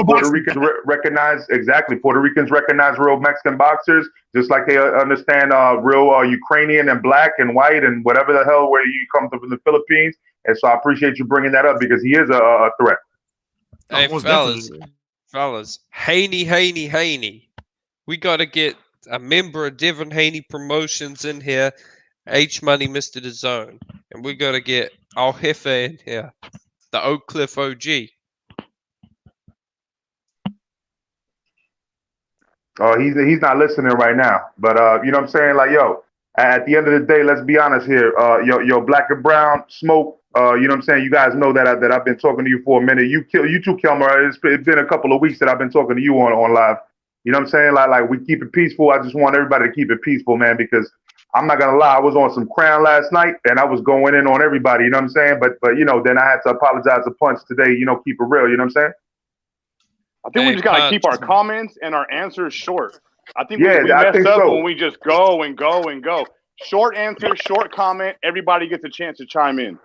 Puerto Ricans recognize Puerto Ricans recognize real Mexican boxers, just like they understand real Ukrainian and black and white and whatever the hell where you come from the Philippines. And so I appreciate you bringing that up, because he is a threat. Hey, fellas, Haney. We got to get a member of Devin Haney Promotions in here, H Money, Mr. DAZN, and we got to get Al Jefe in here, the Oak Cliff OG. Oh, he's not listening right now. But you know what I'm saying? Like, yo, at the end of the day, let's be honest here. Yo, Black and Brown, Smoke, you know what I'm saying? You guys know that I've been talking to you for a minute. You too, Kelmer. It's been a couple of weeks that I've been talking to you on live. You know what I'm saying? Like we keep it peaceful. I just want everybody to keep it peaceful, man, because I'm not gonna lie, I was on some Crown last night and I was going in on everybody, you know what I'm saying? But you know, then I had to apologize to Punch today, you know, keep it real, you know what I'm saying? I think we just gotta keep our comments and our answers short. I think we mess up when we just go and go and go. Short answer, short comment, everybody gets a chance to chime in.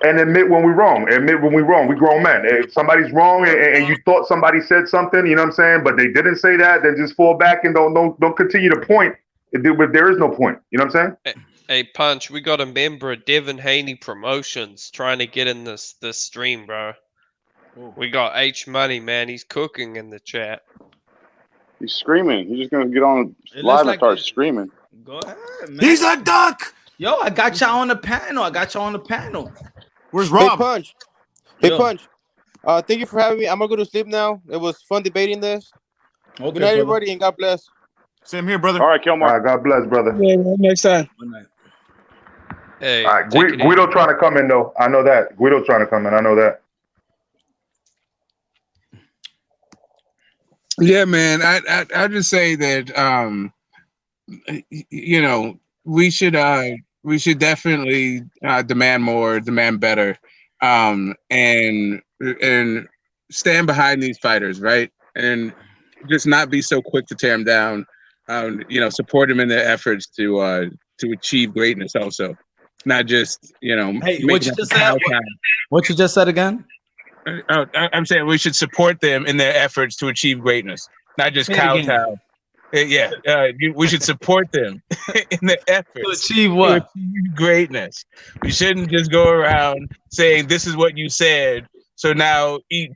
And admit when we're wrong. We grown men. If somebody's wrong and you thought somebody said something, you know what I'm saying, but they didn't say that, then just fall back and don't continue to point. There is no point. You know what I'm saying? Hey, Punch, we got a member of Devin Haney Promotions trying to get in this stream, bro. Ooh. We got H Money, man. He's cooking in the chat. He's screaming. He's just going to get on live and start screaming. Go ahead, man. He's a duck. Yo, I got y'all on the panel. Where's Rob? Hey, Punch. Thank you for having me. I'm going to go to sleep now. It was fun debating this. Okay, good night, everybody, and God bless. Same here, brother. All right, Kilmar. All right, God bless, brother. Yeah, next time. Good night. Hey, all right, Guido trying to come in, though. I know that. Guido's trying to come in. I know that. Yeah, man. I just say that you know, we should definitely demand more, demand better, and stand behind these fighters, right? And just not be so quick to tear them down. You know, support them in their efforts to achieve greatness. Also, not just, you know. Hey, what you just said? What you just said again? I'm saying we should support them in their efforts to achieve greatness, not just kowtow. We should support them in the efforts to achieve what? to achieve greatness. We shouldn't just go around saying this is what you said, so now eat,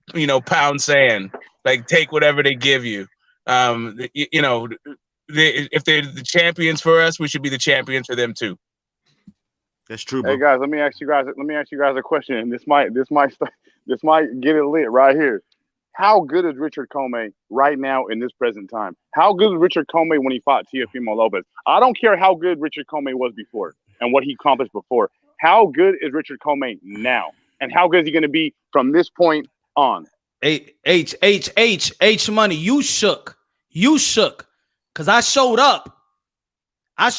pound sand. Like take whatever they give you. If they're the champions for us, we should be the champions for them too. That's true, bro. Hey guys, let me ask you guys a question, and this might get it lit right here. How good is Richard Comey right now in this present time? How good is Richard Comey when he fought Teofimo Lopez? I don't care how good Richard Comey was before and what he accomplished before. How good is Richard Comey now? And how good is he going to be from this point on? H money, you shook. Cause I showed up. I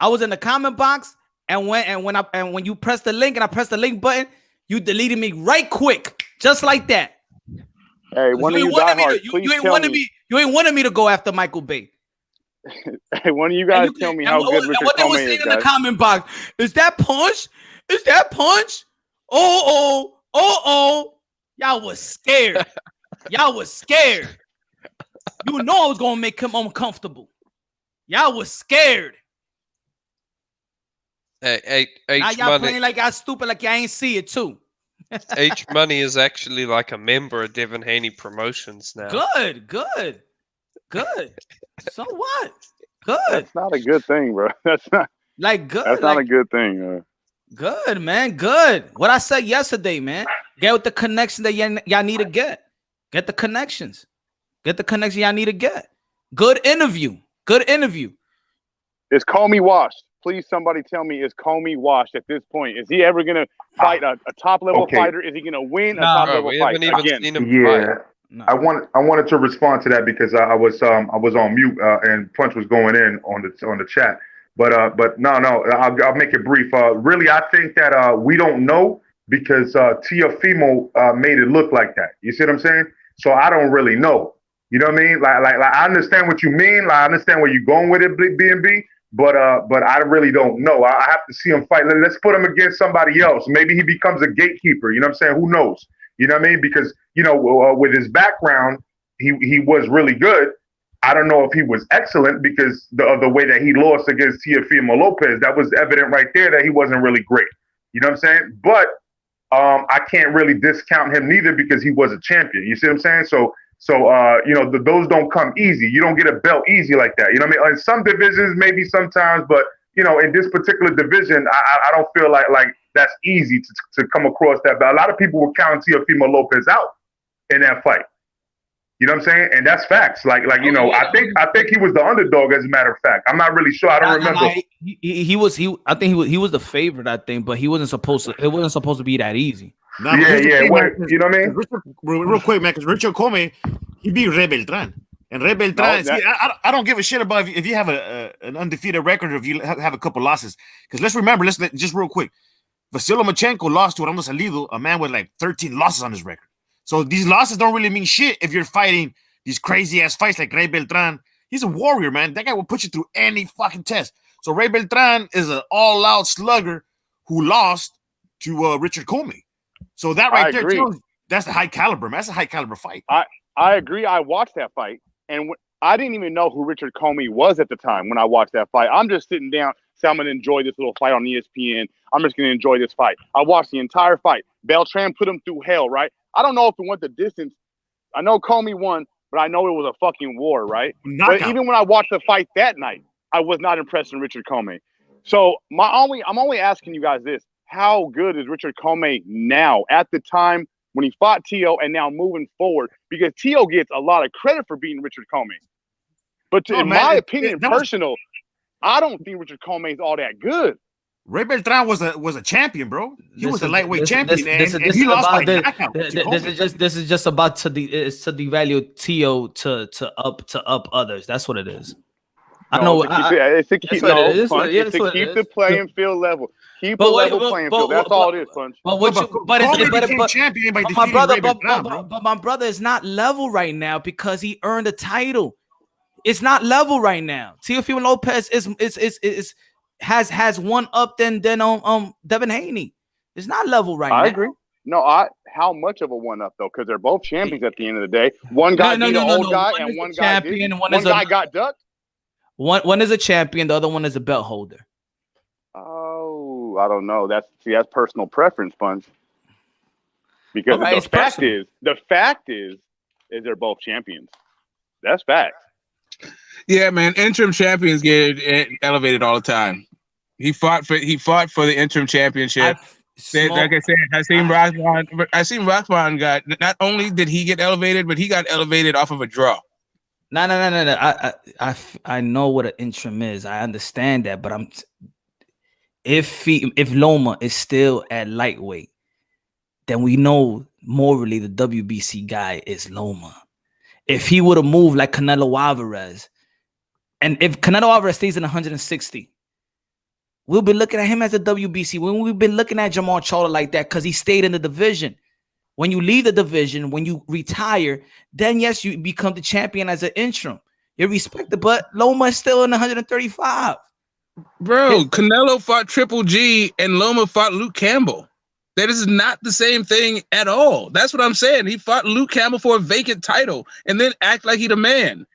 was in the comment box, and when you press the link and I press the link button, you deleted me right quick, just like that. Hey, one of you diehards, please tell me. You ain't wanted me to go after Michael Bay. Hey, one of you guys tell me how good Richard Comey is, in the comment box. Is that punch? Oh. Y'all was scared. You know I was gonna make him uncomfortable. Y'all was scared. H now y'all Money. playing like y'all stupid, like y'all ain't see it too. H Money is actually like a member of Devin Haney Promotions now. Good. So what? Good. That's not a good thing, bro. That's not like good. That's not a good thing. Good, man. Good. What I said yesterday, man. Get with the connection that y'all need to get. Get the connections. Get the connection y'all need to get. Good interview. Is Comey washed? Please, somebody tell me, is Comey washed at this point? Is he ever going to fight a top-level fighter? Is he going to win a top-level fight again? Yeah. No. I wanted to respond to that because I was on mute and Punch was going in on the chat. But no, I'll make it brief. Really, I think that we don't know because Teofimo made it look like that. You see what I'm saying? So I don't really know. You know what I mean? Like I understand what you mean. Like, I understand where you're going with it, B&B. But I really don't know. I have to see him fight. Let's put him against somebody else. Maybe he becomes a gatekeeper. You know what I'm saying? Who knows? You know what I mean? Because, with his background, he was really good. I don't know if he was excellent because of the way that he lost against Teofimo Lopez. That was evident right there that he wasn't really great. You know what I'm saying? But I can't really discount him neither because he was a champion. You see what I'm saying? So those don't come easy. You don't get a belt easy like that. You know what I mean? In some divisions, maybe sometimes, but in this particular division, I don't feel like that's easy to come across that belt. A lot of people were counting Teofimo Lopez out in that fight. You know what I'm saying? And that's facts. I think he was the underdog, as a matter of fact. I'm not really sure. I don't remember. He was the favorite, I think, but he wasn't supposed to. It wasn't supposed to be that easy. Nah, you know what I mean? Real quick, man, because Richard Comey, he beat Ray Beltran. And Ray Beltran, I don't give a shit about if you have an undefeated record or if you have a couple losses. Because let's remember, just real quick, Lomachenko lost to Orlando Salido, a man with like 13 losses on his record. So these losses don't really mean shit if you're fighting these crazy-ass fights like Ray Beltran. He's a warrior, man. That guy will put you through any fucking test. So Ray Beltran is an all-out slugger who lost to Richard Comey. So that right there, that's the high caliber, man. That's a high caliber fight. I agree. I watched that fight, and I didn't even know who Richard Comey was at the time when I watched that fight. I'm just sitting down, saying I'm going to enjoy this little fight on ESPN. I'm just going to enjoy this fight. I watched the entire fight. Beltran put him through hell, right? I don't know if it went the distance. I know Comey won, but I know it was a fucking war, right? But even when I watched the fight that night, I was not impressed with Richard Comey. So I'm only asking you guys this. How good is Richard Comey now at the time when he fought Teo and now moving forward? Because Teo gets a lot of credit for beating Richard Comey. But in my opinion, I don't think Richard Comey is all that good. Ray Beltran was a champion, bro. He was a lightweight champion, and he lost by knockout. This is just about to devalue Teo to up others. That's what it is. It's to keep the playing field level. Keep a level playing field. That's all it is, Punch. But my brother is not level right now because he earned a title. It's not level right now. Teofimo Lopez has one up than Devin Haney. It's not level right now. I agree. How much of a one up though? Because they're both champions at the end of the day. One guy beat an old guy, and one guy didn't. One guy got ducked. One is a champion, the other one is a belt holder. Oh, I don't know. That's personal preference, Punch. Because Right, the fact is they're both champions. That's fact. Yeah, man. Interim champions get elevated all the time. He fought for the interim championship. Like I said, I seen Rahman got, not only did he get elevated, but he got elevated off of a draw. No. I know what an interim is. I understand that, but if Loma is still at lightweight, then we know morally the WBC guy is Loma. If he would have moved like Canelo Alvarez, and if Canelo Alvarez stays in 160, we'll be looking at him as a WBC. When we've been looking at Jamal Charlo like that because he stayed in the division. When you leave the division, when you retire, then yes, you become the champion as an interim. You're respected, but Loma is still in 135. Bro, Canelo fought Triple G and Loma fought Luke Campbell. That is not the same thing at all. That's what I'm saying. He fought Luke Campbell for a vacant title and then act like he the man.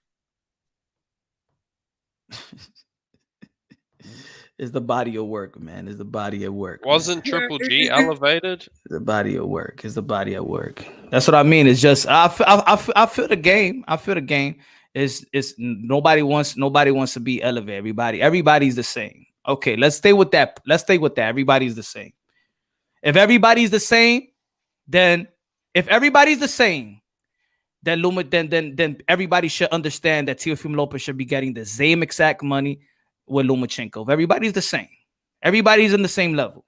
It's the body of work, man. It's the body of work. Wasn't Triple G elevated? The body of work. It's the body of work. That's what I mean. It's just I feel the game. I feel the game. It's nobody wants to be elevated. Everybody's the same. Okay, let's stay with that. Everybody's the same. If everybody's the same, then Loma, then everybody should understand that Teofimo Lopez should be getting the same exact money with Lomachenko. If everybody's the same, everybody's in the same level.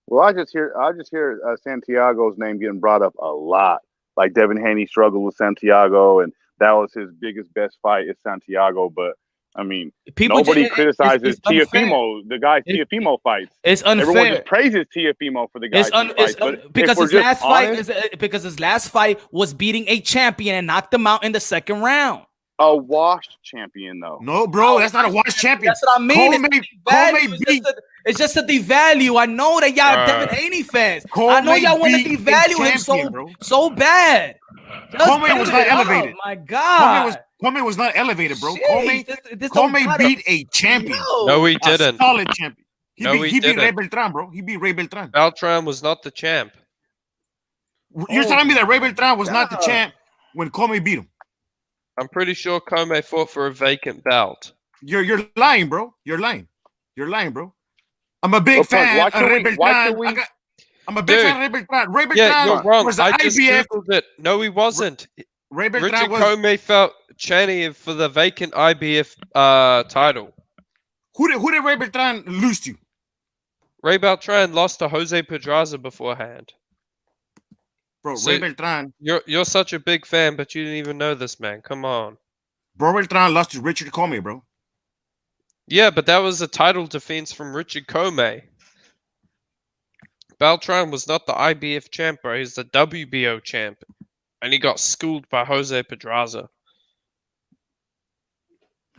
Well, I just hear Santiago's name getting brought up a lot. Like Devin Haney struggled with Santiago, and that was his best fight is Santiago. But I mean, nobody criticizes Teofimo, the guy Teofimo fights. It's unfair. Everyone just praises Teofimo for the guy he fights. Because his last fight was beating a champion and knocked him out in the second round. A washed champion, though. No, bro, that's not a washed champion. That's what I mean. It's just a devalue. I know that y'all Devin Haney fans. I know y'all want to devalue him so bad. Comey was not elevated. Oh my God. Comey was not elevated, bro. Jeez, Comey beat a champion. No, he didn't. A solid champion. He beat Ray didn't. Beltran, bro. He beat Ray Beltran. Beltran was not the champ. You're telling me that Ray Beltran was not the champ when Comey beat him? I'm pretty sure Comey fought for a vacant belt. You're lying, bro. You're lying, bro. I'm a big fan of Ray Beltran. I'm a big fan of Ray Beltran. Ray Beltran Yeah, you're wrong. was I the just IBF. googled it. No, he wasn't. Ray Richard Beltran was. Comey fought Chaney for the vacant IBF title. Who did Ray Beltran lose to? Ray Beltran lost to Jose Pedraza beforehand. Bro, So- Ray Beltran. You're such a big fan, but you didn't even know this man. Come on. Bro, Beltran lost to Richard Comey, bro. Yeah, but that was a title defense from Richard Comey. Beltran was not the IBF champ, bro. He's the WBO champ. And he got schooled by Jose Pedraza.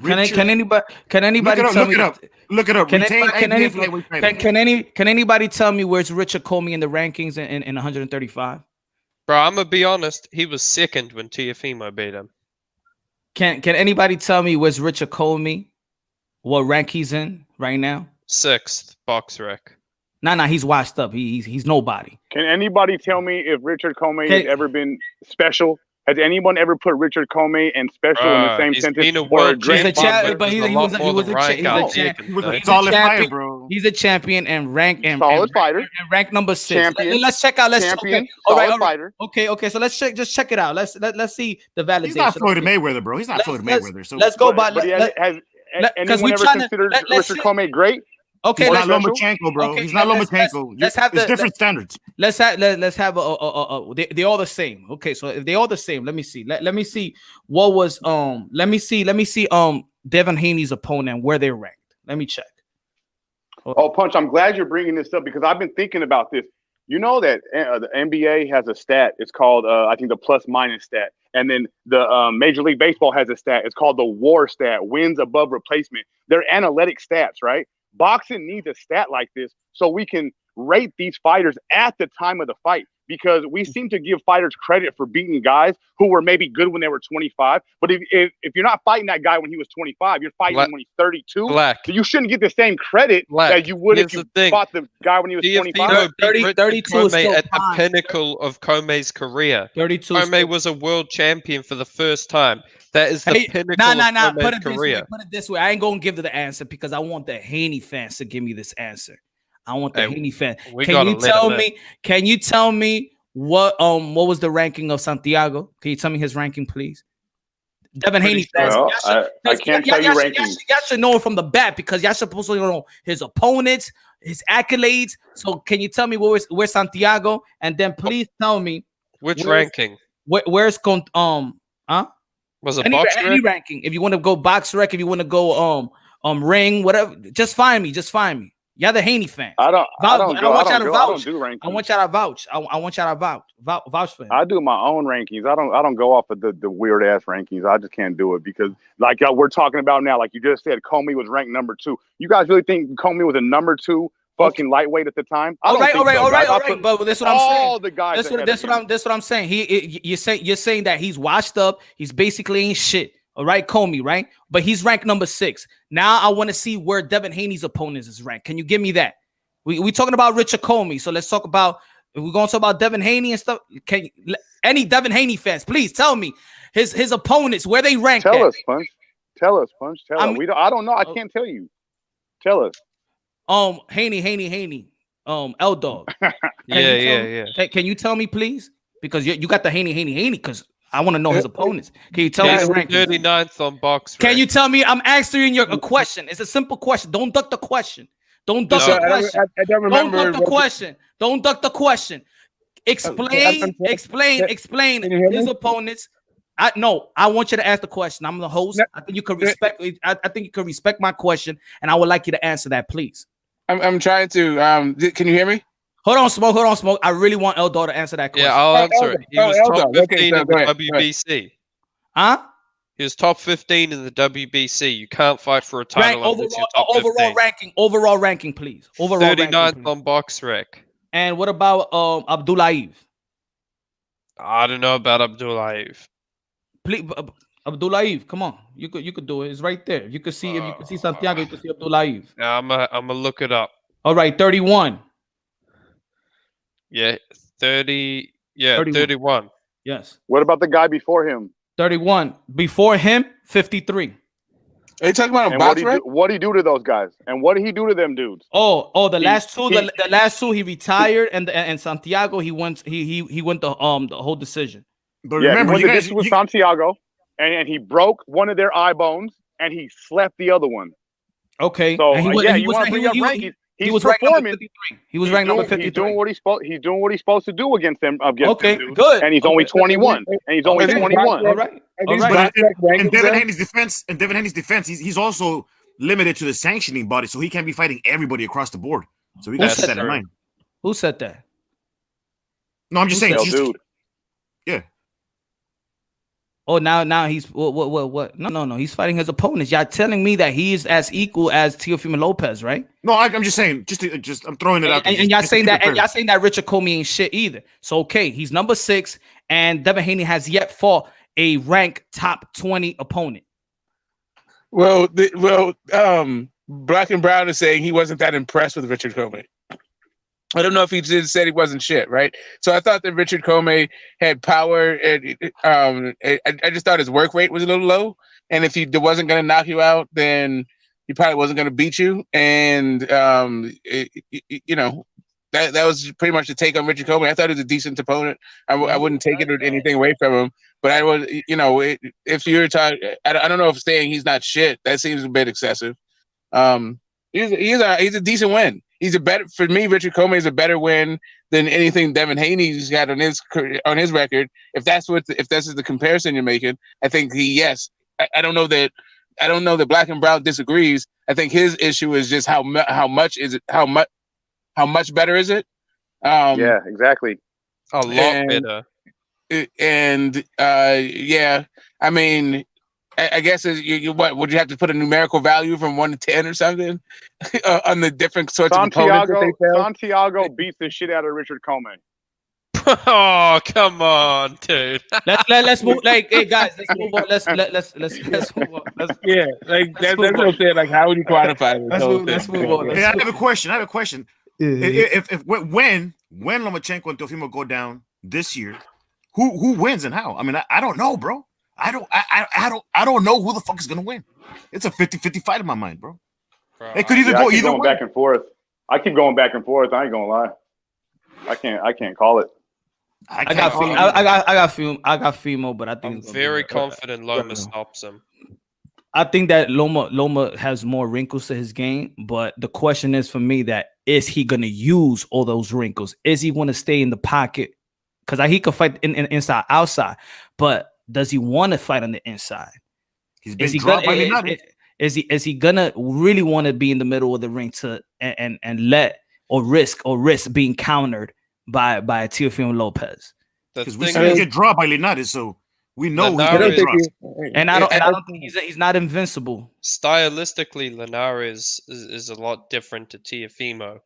Can anybody tell me? Look it up. Can Can anybody tell me where's Richard Comey in the rankings in 135? Bro, I'm going to be honest. He was second when Teofimo beat him. Can anybody tell me where's Richard Comey? What rank he's in right now? 6th, box rec. Nah, he's washed up. He's nobody. Can anybody tell me if Richard Comey has ever been special? Has anyone ever put Richard Comey and special in the same sentence? Been a world champion, but he was a solid fighter, bro. He's a champion and rank and solid fighter and rank number 6. Champion, let's check out. champion, All solid right. fighter. Okay. So let's check it out. Let's see the validation. He's not Floyd Mayweather, bro. He's not Floyd Mayweather. So let's go by. Has anyone ever considered Richard Comey great? Okay, he's not Lomachenko, bro. Okay, he's not Lomachenko. It's different standards. Let's have they're all the same. Okay, so if they're all the same, let me see. Let me see what was let me see Devin Haney's opponent, where they're ranked. Let me check. Oh, Punch, I'm glad you're bringing this up because I've been thinking about this. You know that the NBA has a stat. It's called, I think, the plus-minus stat. And then the Major League Baseball has a stat. It's called the WAR stat, wins above replacement. They're analytic stats, right? Boxing needs a stat like this so we can rate these fighters at the time of the fight, because we seem to give fighters credit for beating guys who were maybe good when they were 25. But if you're not fighting that guy when he was 25, you're fighting him when he's 32. Black. So you shouldn't get the same credit that you would if you fought the guy when he was 25. 32 is still at the prime. pinnacle of Come's career. 32 Come was a world champion for the first time. That is the pinnacle of Come's Put it career. Put it this way. I ain't gonna give the answer because I want the Haney fans to give me this answer. I want the Haney fans. Can you tell me what was the ranking of Santiago? Can you tell me his ranking, please? Devin Haney fans. Well, I can't tell you rankings. Y'all should know it from the bat because y'all supposed to know his opponents, his accolades. So can you tell me where's Santiago? And then please tell me which ranking. Where's Was it any ranking? If you want to go box rec, if you want to go ring, whatever, just find me. Y'all the Haney fans. I don't do rankings. I want y'all to vouch. I want y'all to vouch for him. I do my own rankings. I don't go off of the weird ass rankings. I just can't do it because like we're talking about now, like you just said, Comey was ranked number 2. You guys really think Comey was a number 2 fucking lightweight at the time? All right. But that's what I'm saying. All the guys. That's what I'm saying. You're saying that he's washed up. He's basically ain't shit. All right, Comey, right? But he's ranked number 6. Now I want to see where Devin Haney's opponents is ranked. Can you give me that? We talking about Richard Comey, so let's talk about. If we're gonna talk about Devin Haney and stuff, can any Devin Haney fans please tell me his opponents where they rank? Tell us, Punch. Tell us. I don't know. I can't tell you. Tell us. Haney. L Dog. Yeah. Can you tell me, please? Because you got the Haney. Because I want to know his opponents. Can you tell me his rank? 39th on box. Can you tell me? I'm asking you a question. It's a simple question. Don't duck the question. I don't remember. Don't duck the question. Explain his opponents. I want you to ask the question. I'm the host. I think you can respect. I think you can respect my question, and I would like you to answer that, please. I'm trying to. Can you hear me? Hold on, Smoke. I really want Eldor to answer that question. Yeah, I'll answer it. He was top 15 in the WBC. Huh? He was top 15 in the WBC. You can't fight for a title overall ranking, please. 39th on box rec. And what about Abdullayev? I don't know about Abdullayev. Please, Abdullayev, come on. You could do it. It's right there. You could see if you can see Santiago, you can see Abdullayev. I'm gonna look it up. All right, 31. Yeah, 30. Yeah, 31. Yes. What about the guy before him? 31. Before him, 53. Are you talking about a box rec? What did he do to those guys? And what did he do to them dudes? The last two he retired, and Santiago he went the whole decision. But remember, this was Santiago, and he broke one of their eye bones, and he slept the other one. Okay. So you want to bring up rankings? He was performing. He was ranked number 53. He's doing what he's supposed to do against them. Okay, good. And he's only 21. And he's only 21. All right. In Devin Haney's defense, he's also limited to the sanctioning body, so he can't be fighting everybody across the board. So we got to set that in mind. Who said that? No, I'm just saying. Dude. Yeah. Oh, now he's what? No. He's fighting his opponents. Y'all telling me that he is as equal as Teofimo Lopez, right? No, I'm just saying. I'm throwing it out there. And y'all saying that Richard Comey ain't shit either. So okay, he's number 6, and Devin Haney has yet fought a ranked top 20 opponent. Well, Black and Brown is saying he wasn't that impressed with Richard Comey. I don't know if he just said he wasn't shit, right? So I thought that Richard Comey had power. And, I just thought his work rate was a little low. And if he wasn't going to knock you out, then he probably wasn't going to beat you. And, that was pretty much the take on Richard Comey. I thought he was a decent opponent. I wouldn't take it or anything away from him. But I was, if you're talking, I don't know if saying he's not shit, that seems a bit excessive. He's a decent win. For me, Richard Comey is a better win than anything Devin Haney's got on his record. If this is the comparison you're making, I think yes. I don't know that Black and Brown disagrees. I think his issue is just how much better is it? Yeah, exactly. A lot better. And I mean, I guess what would you have to put a numerical value from 1 to 10 or something on the different sorts of opponents that they felt? Santiago beats the shit out of Richard Coleman. Oh, come on, dude. Let's move. Like, hey guys, let's move on. Let's move on. Yeah, like that's what I'm saying. Like, how would you quantify this whole thing? Let's move on. Hey, I have a question. If when Lomachenko and Teofimo go down this year, who wins and how? I mean, I don't know, bro. I don't know who the fuck is gonna win. It's a 50-50 fight in my mind, bro. It could either go either way. Back and forth. I keep going back and forth. I ain't gonna lie. I can't call it. I got Fimo, but I think I'm very confident Loma stops him. I think that Loma has more wrinkles to his game, but the question is for me that is he gonna use all those wrinkles? Is he going to stay in the pocket? Because he could fight in inside, outside, but does he want to fight on the inside? Is he gonna really want to be in the middle of the ring to and let or risk being countered by Teofimo Lopez? Because we see him get dropped by Linares, so we know he's gonna get dropped. And I don't think he's not invincible. Stylistically, Linares is a lot different to Teofimo.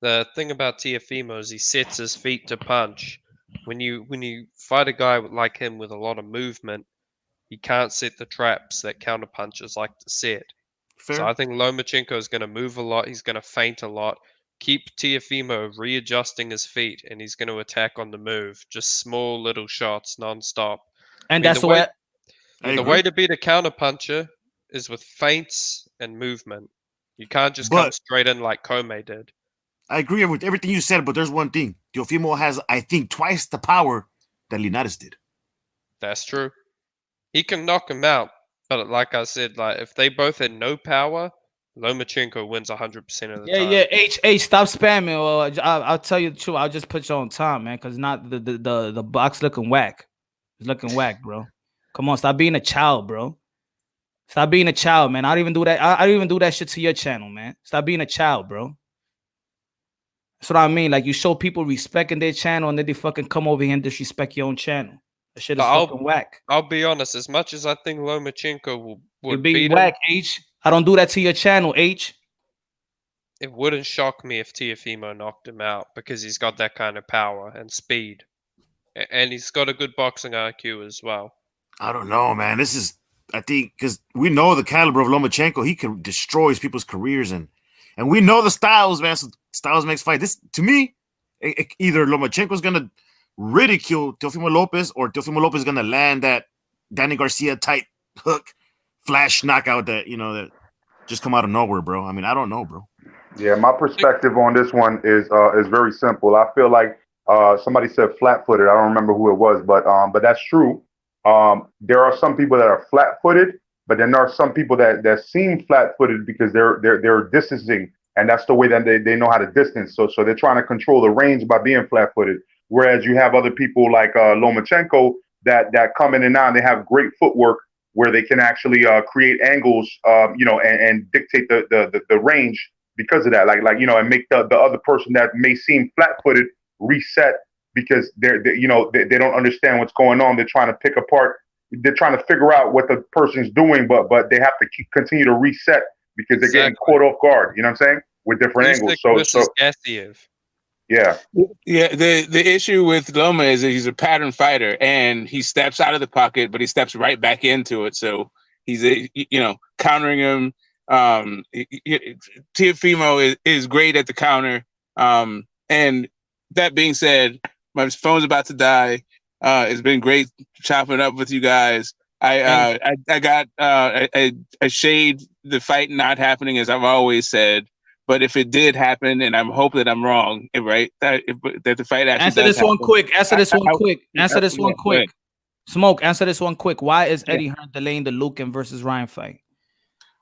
The thing about Teofimo is he sets his feet to punch. When you fight a guy like him with a lot of movement, he can't set the traps that counter punchers like to set. Fair. So I think Lomachenko is going to move a lot. He's going to feint a lot. Keep Teofimo readjusting his feet, and he's going to attack on the move. Just small little shots, nonstop. And that's the way to beat a counter puncher is with feints and movement. You can't just come straight in like Kome did. I agree with everything you said, but there's one thing. Teofimo has, I think, twice the power that Linares did. That's true. He can knock him out, but like I said, like if they both had no power, Lomachenko wins 100% of the time. Yeah. H, stop spamming. Well, I'll tell you the truth. I'll just put you on time, man, because not the box looking whack. It's looking whack, bro. Come on, stop being a child, bro. Stop being a child, man. I don't even do that. I don't even do that shit to your channel, man. Stop being a child, bro. That's what I mean. Like, you show people respect in their channel, and then they fucking come over here and disrespect your own channel. That shit is fucking whack. I'll be honest. As much as I think Lomachenko would beat whack, H. I don't do that to your channel, H. It wouldn't shock me if Teofimo knocked him out because he's got that kind of power and speed. And he's got a good boxing IQ as well. I don't know, man. This is, I think, because we know the caliber of Lomachenko. He can destroy people's careers, and we know the styles, man. So styles makes fight. This, to me, either Lomachenko's gonna ridicule Teofimo Lopez, or Teofimo Lopez is gonna land that Danny Garcia type hook, flash knockout that just come out of nowhere, bro. I mean, I don't know, bro. Yeah, my perspective on this one is very simple. I feel like somebody said flat-footed. I don't remember who it was, but that's true. There are some people that are flat-footed, but then there are some people that seem flat-footed because they're distancing, and that's the way that they know how to distance. So they're trying to control the range by being flat-footed. Whereas you have other people like Lomachenko that come in and out, and they have great footwork where they can actually create angles, and dictate the range because of that. Like and make the other person that may seem flat-footed reset because they don't understand what's going on. They're trying to pick apart. They're trying to figure out what the person's doing, but they have to continue to reset because they're getting caught off guard. You know what I'm saying? With different angles. So yeah. The issue with Loma is that he's a pattern fighter, and he steps out of the pocket, but he steps right back into it. So he's countering him. Teofimo is great at the counter. And that being said, my phone's about to die. It's been great chopping it up with you guys. I shade the fight not happening, as I've always said. But if it did happen, and I hope that I'm wrong, right? That the fight actually answer this one quick. Answer this one quick. Smoke. Answer this one quick. Why is Eddie Hearn delaying the Luke versus Ryan fight?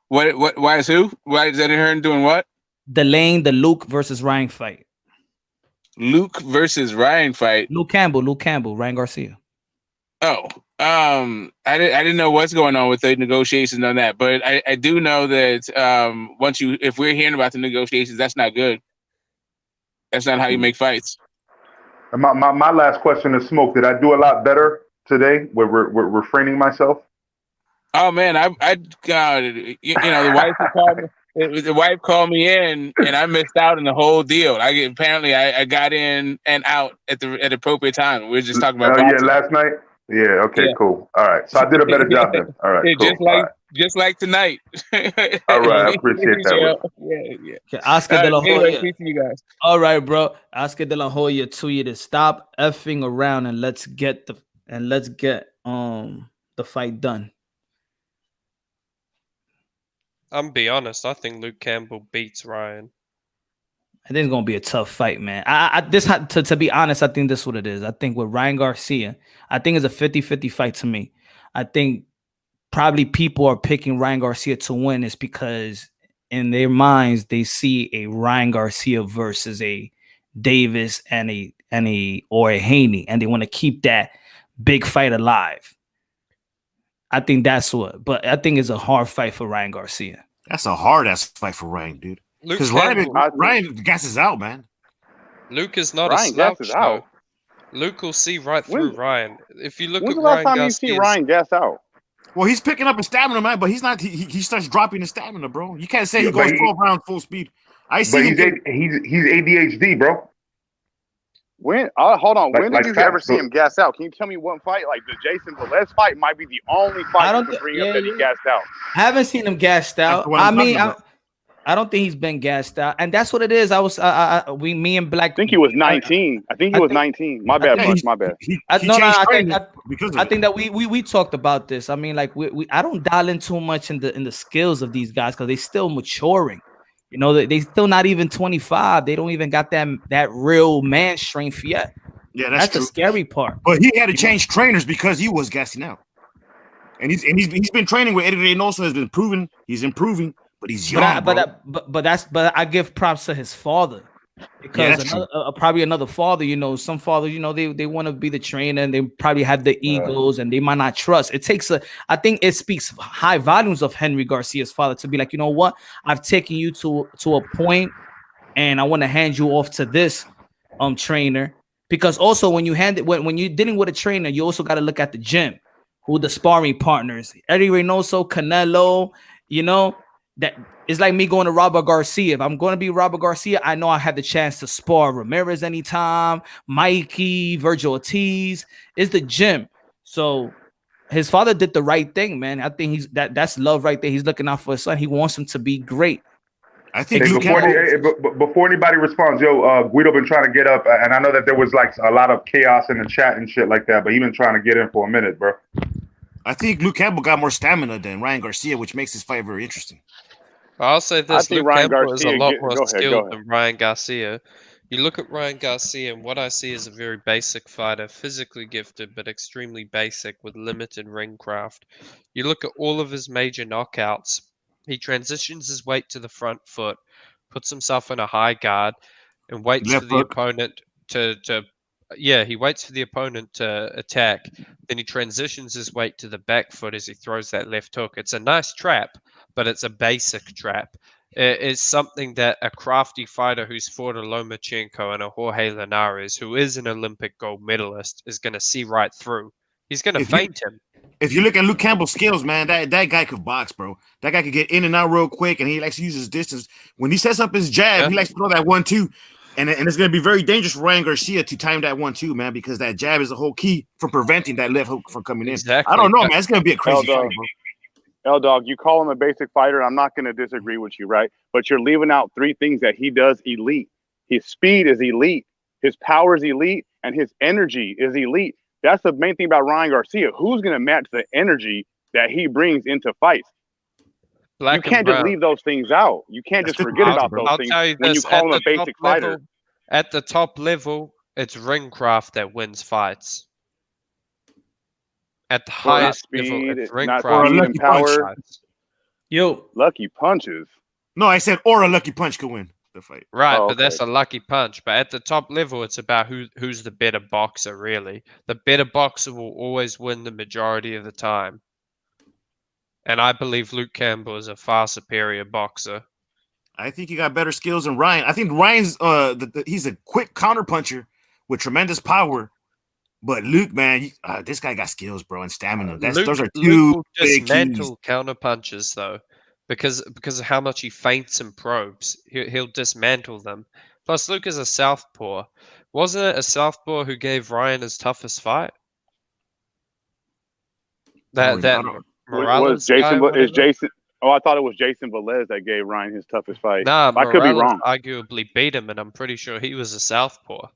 What? Why is who? Why is Eddie Hearn doing what? Delaying the Luke versus Ryan fight. Luke versus Ryan fight. Luke Campbell, Ryan Garcia. Oh, I didn't know what's going on with the negotiations on that, but I do know that if we're hearing about the negotiations, that's not good. That's not how you make fights. And my last question is, Smoke, did I do a lot better today with refraining myself? Oh man, God, the wife called me. The wife called me in, and I missed out on the whole deal. Apparently I got in and out at the appropriate time. We were just talking about Yeah, boxing. last night. Yeah. Okay. Yeah. Cool. All right. So I did a better job then. All right. Yeah, Cool. All right. just like tonight. All right. I appreciate that. Yeah. Okay, Oscar De La Anyway, Hoya. peace to you guys. All right, bro. Oscar De La Hoya to you to stop effing around and let's get the fight done. I'm be honest. I think Luke Campbell beats Ryan. I think it's gonna be a tough fight, man. To be honest, I think this is what it is. I think with Ryan Garcia, I think it's a 50-50 fight to me. I think probably people are picking Ryan Garcia to win is because in their minds they see a Ryan Garcia versus a Davis and a Haney, and they want to keep that big fight alive. I think that's what, but I think it's a hard fight for Ryan Garcia. That's a hard ass fight for Ryan, dude. Because Ryan gasses out, man. Luke is not Ryan a slouch, gasses out. though. Luke will see right through Ryan. If you look When's at the last Ryan time you see Garcia's- Ryan gas out? Well, he's picking up his stamina, man, but he's not. He starts dropping his stamina, bro. You can't say he but goes 12 rounds full speed. I see But him. he's ADHD, bro. When? Hold on. Like- When like did you Fat- ever see him gas out? Can you tell me one fight? Like the Jason Velez fight might be the only fight you can bring up that he gassed out. I haven't seen him gassed out. what I'm I mean, talking about. I don't think he's been gassed out, and that's what it is. Me and Black. I think he was 19. I think he was 19. My bad, Punch. My bad. I think that we talked about this. I mean, like I don't dial in too much in the skills of these guys because they still maturing. You know, they still not even 25. They don't even got that real man strength yet. Yeah, that's the true. scary part. But he had to change trainers because he was gassing out, and he's been training with Eddie Reynoso. Has been proven he's improving, but he's young. But I give props to his father because that's true. probably another father. You know, some fathers, you know, they want to be the trainer and they probably have the egos and they might not trust. I think it speaks high volumes of Henry Garcia's father to be like, you know what, I've taken you to a point, and I want to hand you off to this trainer. Because also when you're dealing with a trainer, you also got to look at the gym, who the sparring partners, Eddie Reynoso, Canelo, you know, that it's like me going to Robert Garcia. If I'm going to be Robert Garcia, I know I have the chance to spar Ramirez anytime, Mikey, Virgil Ortiz. It's the gym. So his father did the right thing, man. I think that's love right there. He's looking out for his son. He wants him to be great. I think before anybody responds, Guido been trying to get up, and I know that there was like a lot of chaos in the chat and shit like that, but he been trying to get in for a minute, bro. I think Luke Campbell got more stamina than Ryan Garcia, which makes his fight very interesting. I'll say this: think Luke Ryan Campbell is a Garcia lot get- more go ahead, go skilled ahead. than Ryan Garcia. You look at Ryan Garcia, and what I see is a very basic fighter, physically gifted but extremely basic with limited ring craft. You look at all of his major knockouts. He transitions his weight to the front foot, puts himself in a high guard, and waits Left for the hook. opponent he waits for the opponent to attack. Then he transitions his weight to the back foot as he throws that left hook. It's a nice trap, but it's a basic trap. It is something that a crafty fighter who's fought a Lomachenko and a Jorge Linares, who is an Olympic gold medalist, is going to see right through. He's going to feint him. If you look at Luke Campbell's skills, man, that guy could box, bro. That guy could get in and out real quick, and he likes to use his distance. When he sets up his jab, he likes to throw that 1-2. And it's going to be very dangerous for Ryan Garcia to time that 1-2, man, because that jab is the whole key for preventing that left hook from coming in. I don't know, man. It's going to be a crazy fight, bro. L-Dog, you call him a basic fighter. I'm not going to disagree with you, right? But you're leaving out three things that he does elite. His speed is elite. His power is elite. And his energy is elite. That's the main thing about Ryan Garcia. Who's going to match the energy that he brings into fights? You can't just leave those things out. You can't just forget about those I'll things tell you when you this, call him at a the top basic fighter. level- At the top level, it's ring craft that wins fights. At the Well, not highest level, speed, it's ring not craft. speed that and wins power. fights. Yo, lucky punches. No, I said or a lucky punch could win the fight. Right, Oh, but that's a lucky punch. But at the top level, it's about who's the better boxer, really. The better boxer will always win the majority of the time. And I believe Luke Campbell is a far superior boxer. I think he got better skills than Ryan. I think Ryan's he's a quick counter puncher with tremendous power, But Luke, man, this guy got skills, bro, and stamina. Those are Luke two will big keys. dismantle counter punches though, because of how much he feints and probes. He'll dismantle them. Plus, Luke is a southpaw. Wasn't it a southpaw who gave Ryan his toughest fight? That Was Morales Jason? guy, Is whatever? Jason? Oh, I thought it was Jason Velez that gave Ryan his toughest fight. Nah, I could be Morales wrong. arguably beat him, and I'm pretty sure he was a southpaw.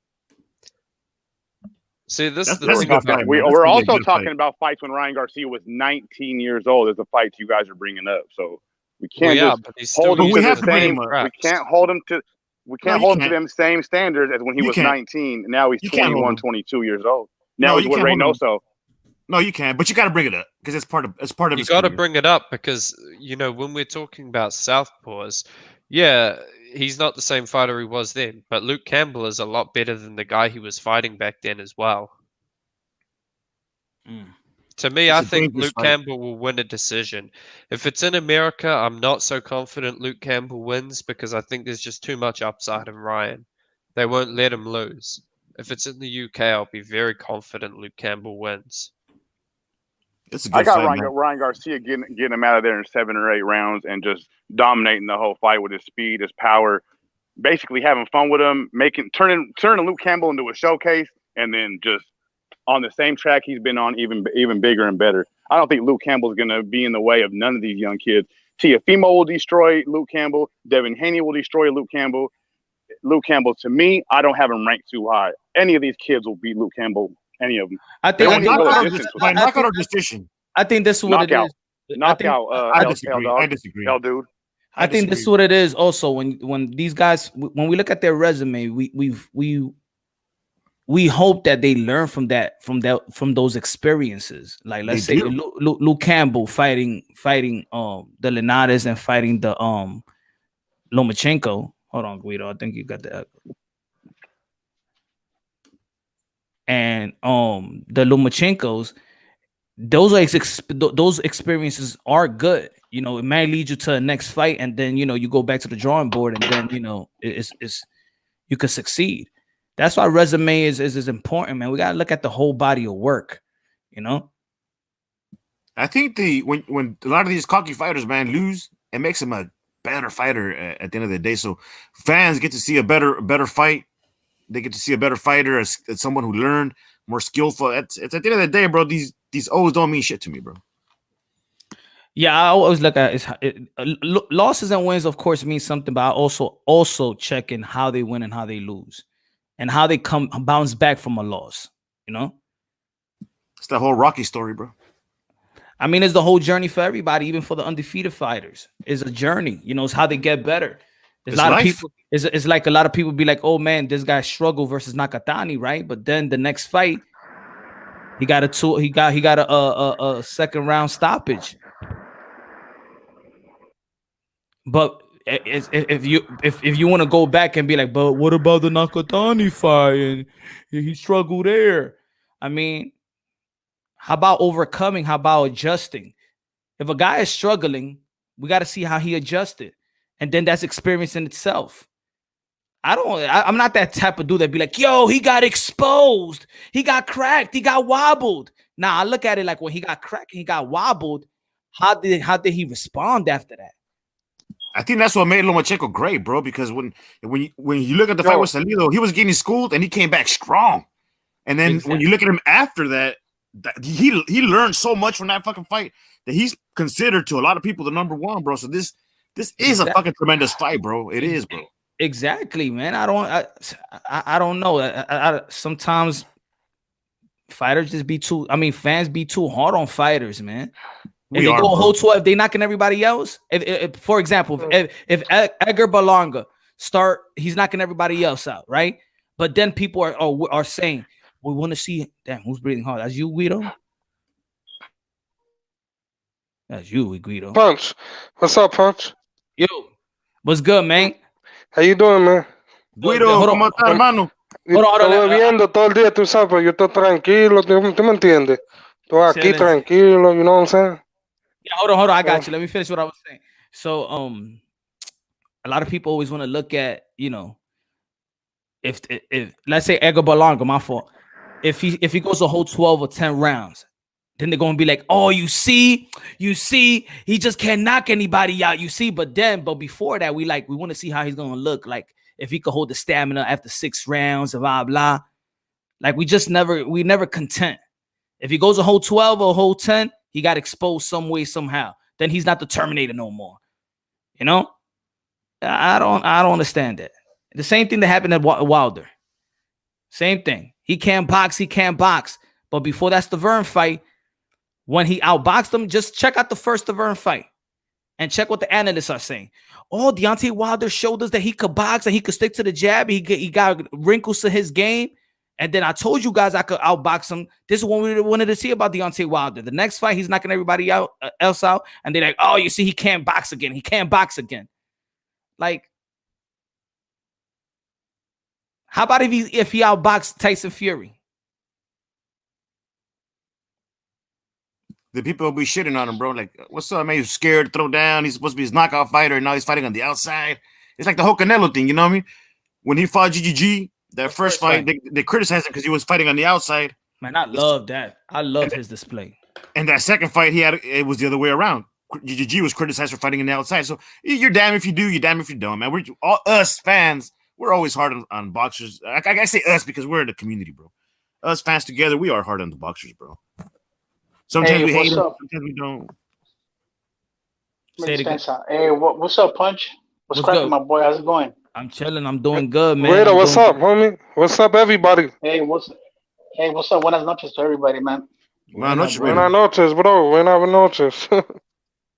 See, this is the We're, thing talking, about we're also talking about fights when Ryan Garcia was 19 years old. As the fights you guys are bringing up, so we can't just hold him to the same. We can't hold him to. We can't hold him to them same standards as when he was 19. Now he's 21, 22 years old. Now he's with Reynoso. No, you can't, but you got to bring it up because it's part of You his got to career. bring it up because when we're talking about southpaws, yeah, he's not the same fighter he was then, but Luke Campbell is a lot better than the guy he was fighting back then as well. To me, I think Luke Campbell will win a decision. If it's in America, I'm not so confident Luke Campbell wins because I think there's just too much upside in Ryan. They won't let him lose. If it's in the UK, I'll be very confident Luke Campbell wins. I got Ryan Garcia getting him out of there in 7 or 8 rounds and just dominating the whole fight with his speed, his power, basically having fun with him, turning Luke Campbell into a showcase, and then just on the same track he's been on, even bigger and better. I don't think Luke Campbell's going to be in the way of none of these young kids. Teofimo will destroy Luke Campbell. Devin Haney will destroy Luke Campbell. Luke Campbell, to me, I don't have him ranked too high. Any of these kids will beat Luke Campbell. Any of them. I think knockout or decision. I think this is what it is. Knockout. I disagree. Hell, dude. I think this is what it is. Also, when these guys, when we look at their resume, we hope that they learn from those experiences. Like let's say Luke Campbell fighting the Linares and fighting the Lomachenko. Hold on, Guido. I think you got the echo. And the Lomachenkos, those experiences are good. It may lead you to a next fight, and then you go back to the drawing board, and then it's you could succeed. That's why resume is important, man. We gotta look at the whole body of work. I think when a lot of these cocky fighters, man, lose, it makes them a better fighter at the end of the day. So fans get to see a better fight. They get to see a better fighter as someone who learned, more skillful. It's at the end of the day, bro. These O's don't mean shit to me, bro. Yeah, I always look at losses and wins, of course, mean something, but I also check in how they win and how they lose, and how they bounce back from a loss. It's that whole Rocky story, bro. I mean, it's the whole journey for everybody, even for the undefeated fighters. It's a journey. It's how they get better. There's a lot of people. It's like a lot of people be like, "Oh man, this guy struggled versus Nakatani, right?" But then the next fight, he got a second round stoppage. But if you want to go back and be like, "But what about the Nakatani fight? And he struggled there." I mean, how about overcoming? How about adjusting? If a guy is struggling, we got to see how he adjusted, and then that's experience in itself. I'm not that type of dude that be like, yo, he got exposed. He got cracked. He got wobbled. Now I look at it like when he got cracked and he got wobbled, how did he respond after that? I think that's what made Lomachenko great, bro, because when you look at the fight with Salido, he was getting schooled and he came back strong. And then when you look at him after that, he learned so much from that fucking fight that he's considered to a lot of people the number one, bro. So this is a fucking tremendous fight, bro. It is, bro. Exactly, man. I don't know. Sometimes fighters just be too. I mean, fans be too hard on fighters, man. If they go whole 12, they knocking everybody else. If for example, if Edgar Berlanga he's knocking everybody else out, right? But then people are saying, we want to see, damn, who's breathing hard? That's you, Guido. That's you, Guido. Punch, what's up, Punch? Yo, what's good, man? How you doing, man? Guido, ¿cómo estás, hermano? Estoy viendo todo el día, tú sabes, pero yo estoy tranquilo, ¿tú me entiendes? Estoy aquí tranquilo, you know what I'm saying? Yeah, hold on, I got you. Let me finish what I was saying. So, a lot of people always want to look at, if let's say Edgar Berlanga, my fault. if he goes a whole 12 or 10 rounds, then they're gonna be like, oh, you see, he just can't knock anybody out. You see, but before that, we want to see how he's gonna look. Like if he could hold the stamina after 6 rounds, blah blah. Like we never content. If he goes a whole 12 or a whole 10, he got exposed some way, somehow. Then he's not the Terminator no more. You know? I don't understand that. The same thing that happened at Wilder. Same thing. He can't box. But before that Stavern fight, when he outboxed him, just check out the first Stavern fight and check what the analysts are saying. Oh, Deontay Wilder showed us that he could box and he could stick to the jab. He got wrinkles to his game. And then I told you guys I could outbox him. This is what we wanted to see about Deontay Wilder. The next fight, he's knocking everybody else out. And they're like, oh, you see, he can't box again. Like, how about if he outboxed Tyson Fury? The people will be shitting on him, bro. Like, what's up, man? He's scared to throw down. He's supposed to be his knockout fighter, and now he's fighting on the outside. It's like the whole Canelo thing, you know what I mean? When he fought GGG, that first fight, they criticized him because he was fighting on the outside. Man, I love that. I love his display. And that second fight, it was the other way around. GGG was criticized for fighting on the outside. So you're damn if you do, you're damn if you don't, man. We're all us fans. We're always hard on boxers. I say us because we're in the community, bro. Us fans together, we are hard on the boxers, bro. Sometimes we hate them, sometimes we don't. Makes sense. Hey, what's up, Punch? What's cracking, my boy? How's it going? I'm chilling. I'm doing good, man. Rita, what's up, homie? What's up, everybody? Hey, what's up? Buenas noches to everybody, man. Buenas noches, bro. Buenas noches.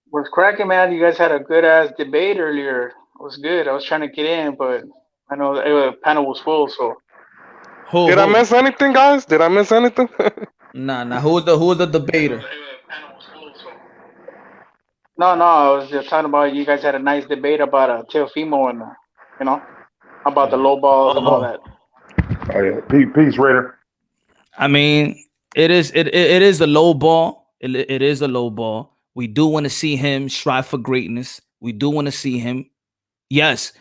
What's cracking, man? You guys had a good ass debate earlier. It was good. I was trying to get in, but I know the panel was full. So, did I miss anything, guys? Did I miss anything? Nah. Who's the debater? No. I was just talking about you guys had a nice debate about Teofimo and about the low balls and all that. Oh yeah, peace, Raider. I mean, it is a low ball. It is a low ball. We do want to see him strive for greatness. We do want to see him. Yes,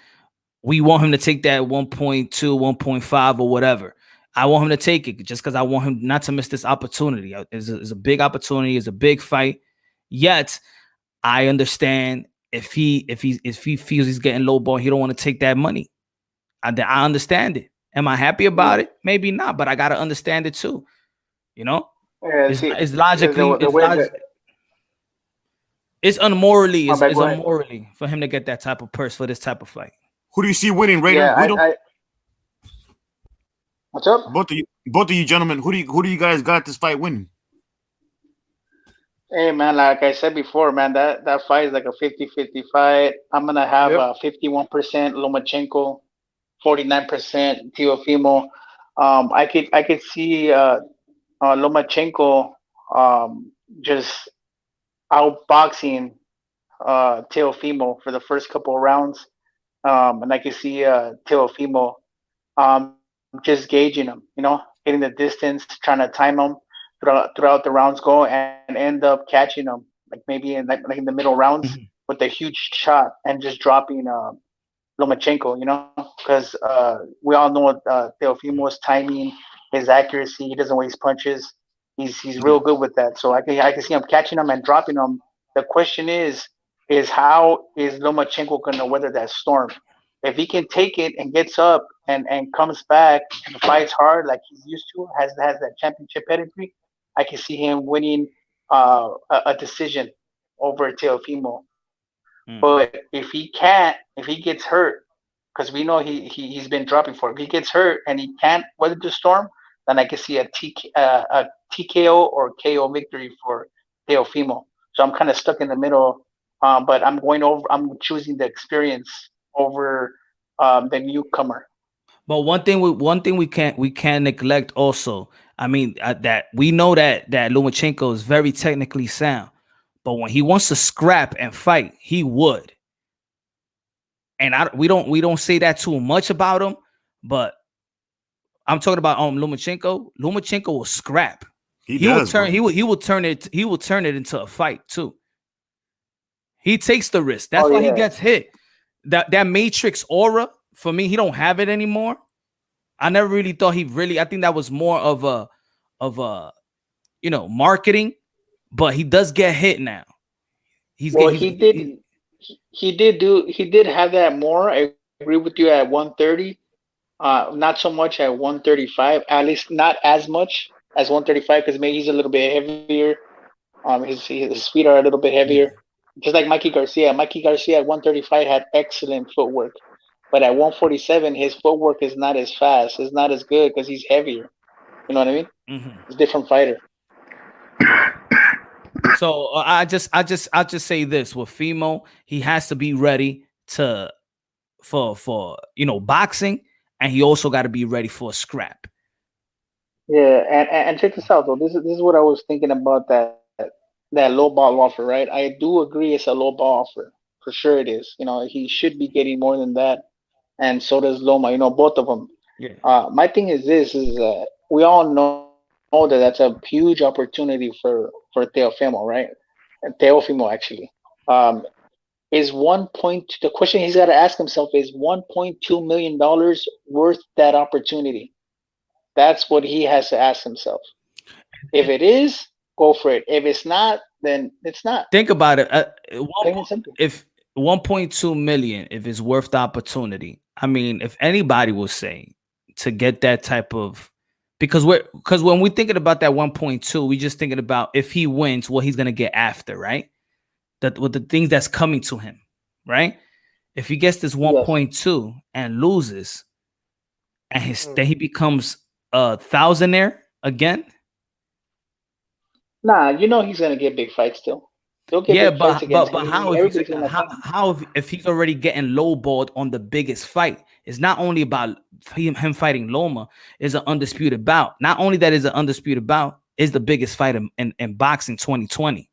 we want him to take that 1.2, 1.5 or whatever. I want him to take it just because I want him not to miss this opportunity. It's a big opportunity. It's a big fight. Yet, I understand if he feels he's getting low ball, he don't want to take that money. I understand it. Am I happy about it? Maybe not, but I gotta understand it too. You know, it's logically. It's unmorally. It's unmorally for him to get that type of purse for this type of fight. Who do you see winning, Raider? Yeah, what's up? Both of you gentlemen, who do you guys got this fight winning? Hey, man, like I said before, man, that fight is like a 50-50 fight. I'm going to have 51% Lomachenko, 49% Teofimo. I could see Lomachenko just outboxing Teofimo for the first couple of rounds. And I could see Teofimo just gauging him, hitting the distance, trying to time him throughout the rounds go and end up catching him, like maybe in the middle rounds with a huge shot and just dropping Lomachenko, because we all know Teofimo's timing, his accuracy, he doesn't waste punches. He's real good with that. So I can see him catching him and dropping him. The question is how is Lomachenko going to weather that storm? If he can take it and gets up and comes back and fights hard like he's used to, has that championship pedigree, I can see him winning a decision over Teofimo. But if he gets hurt, because we know he's been dropping for it, if he gets hurt and he can't weather the storm, then I can see a TKO or KO victory for Teofimo. So I'm kind of stuck in the middle, but I'm choosing the experience over the newcomer. But one thing we can't neglect also. I mean that we know that Lomachenko is very technically sound, but when he wants to scrap and fight, he would. And we don't say that too much about him, but I'm talking about Lomachenko. Lomachenko will scrap. He will turn it into a fight too. He takes the risk. That's why he gets hit. That Matrix aura, for me, he don't have it anymore. I never really thought he really. I think that was more of a marketing, but he does get hit now. Well, he did have that more. I agree with you at 130. Not so much at 135. At least not as much as 135 because maybe he's a little bit heavier. His feet are a little bit heavier. Just like Mikey Garcia. Mikey Garcia at 135 had excellent footwork, but at 147 his footwork is not as fast. It's not as good because he's heavier. You know what I mean? It's a different fighter. So I just say this with Fimo, he has to be ready for boxing, and he also got to be ready for a scrap. Yeah, and check this out though. This is what I was thinking about that low ball offer, right? I do agree it's a low ball offer. For sure it is. He should be getting more than that. And so does Loma, both of them. Yeah. My thing is this is we all know that that's a huge opportunity for Teofimo, right? And Teofimo actually. Is the question he's got to ask himself is $1.2 million worth that opportunity? That's what he has to ask himself. If it is, go for it. If it's not, then it's not. Think about it. If 1.2 million, if it's worth the opportunity, I mean, if anybody will say to get that type of, because when we're thinking about that 1.2, we just thinking about if he wins, what he's gonna get after, right? That with the things that's coming to him, right? If he gets this 1.2 and loses, and then he becomes a thousandaire again. Nah, he's gonna get big fights still. He'll get big fights against but how if he's already getting lowballed on the biggest fight? It's not only about him fighting Loma, is an undisputed bout. Not only that is an undisputed bout, is the biggest fight in boxing 2020.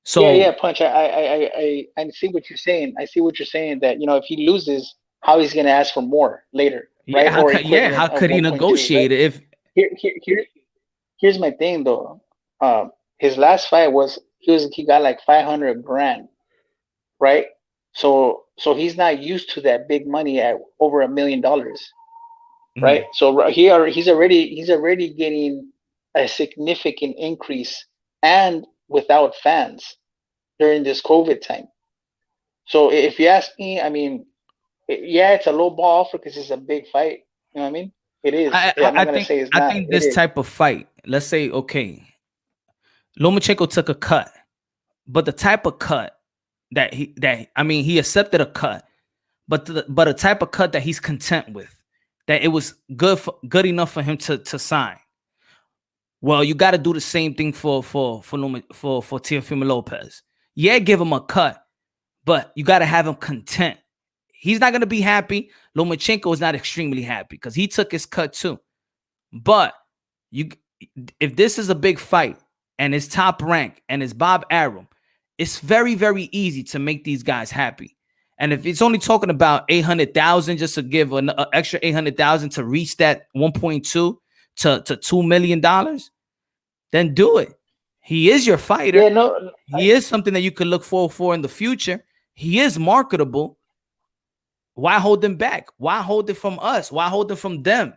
So yeah, Punch. I see what you're saying. I see what you're saying that if he loses, how he's gonna ask for more later, right? How could he negotiate it if? Here's my thing though. His last fight he got like 500 grand, right? So he's not used to that big money at over $1 million, right? So he's already getting a significant increase and without fans during this COVID time. So if you ask me, I mean, it's a low ball offer because it's a big fight. You know what I mean? It is. I'm not gonna say it's not. I think this type of fight, let's say, okay, Lomachenko took a cut, but the type of cut that he accepted a cut, but a type of cut that he's content with, that it was good enough for him to sign. Well, you got to do the same thing for Teofimo Lopez. Yeah, give him a cut, but you got to have him content. He's not going to be happy. Lomachenko is not extremely happy because he took his cut too. But if this is a big fight and it's top rank and it's Bob Arum, it's very, very easy to make these guys happy. And if it's only talking about 800,000 just to give an extra 800,000 to reach that 1.2 to $2 million, then do it. He is your fighter. Yeah, he is something that you could look forward for in the future. He is marketable. Why hold them back? Why hold it from us? Why hold it from them?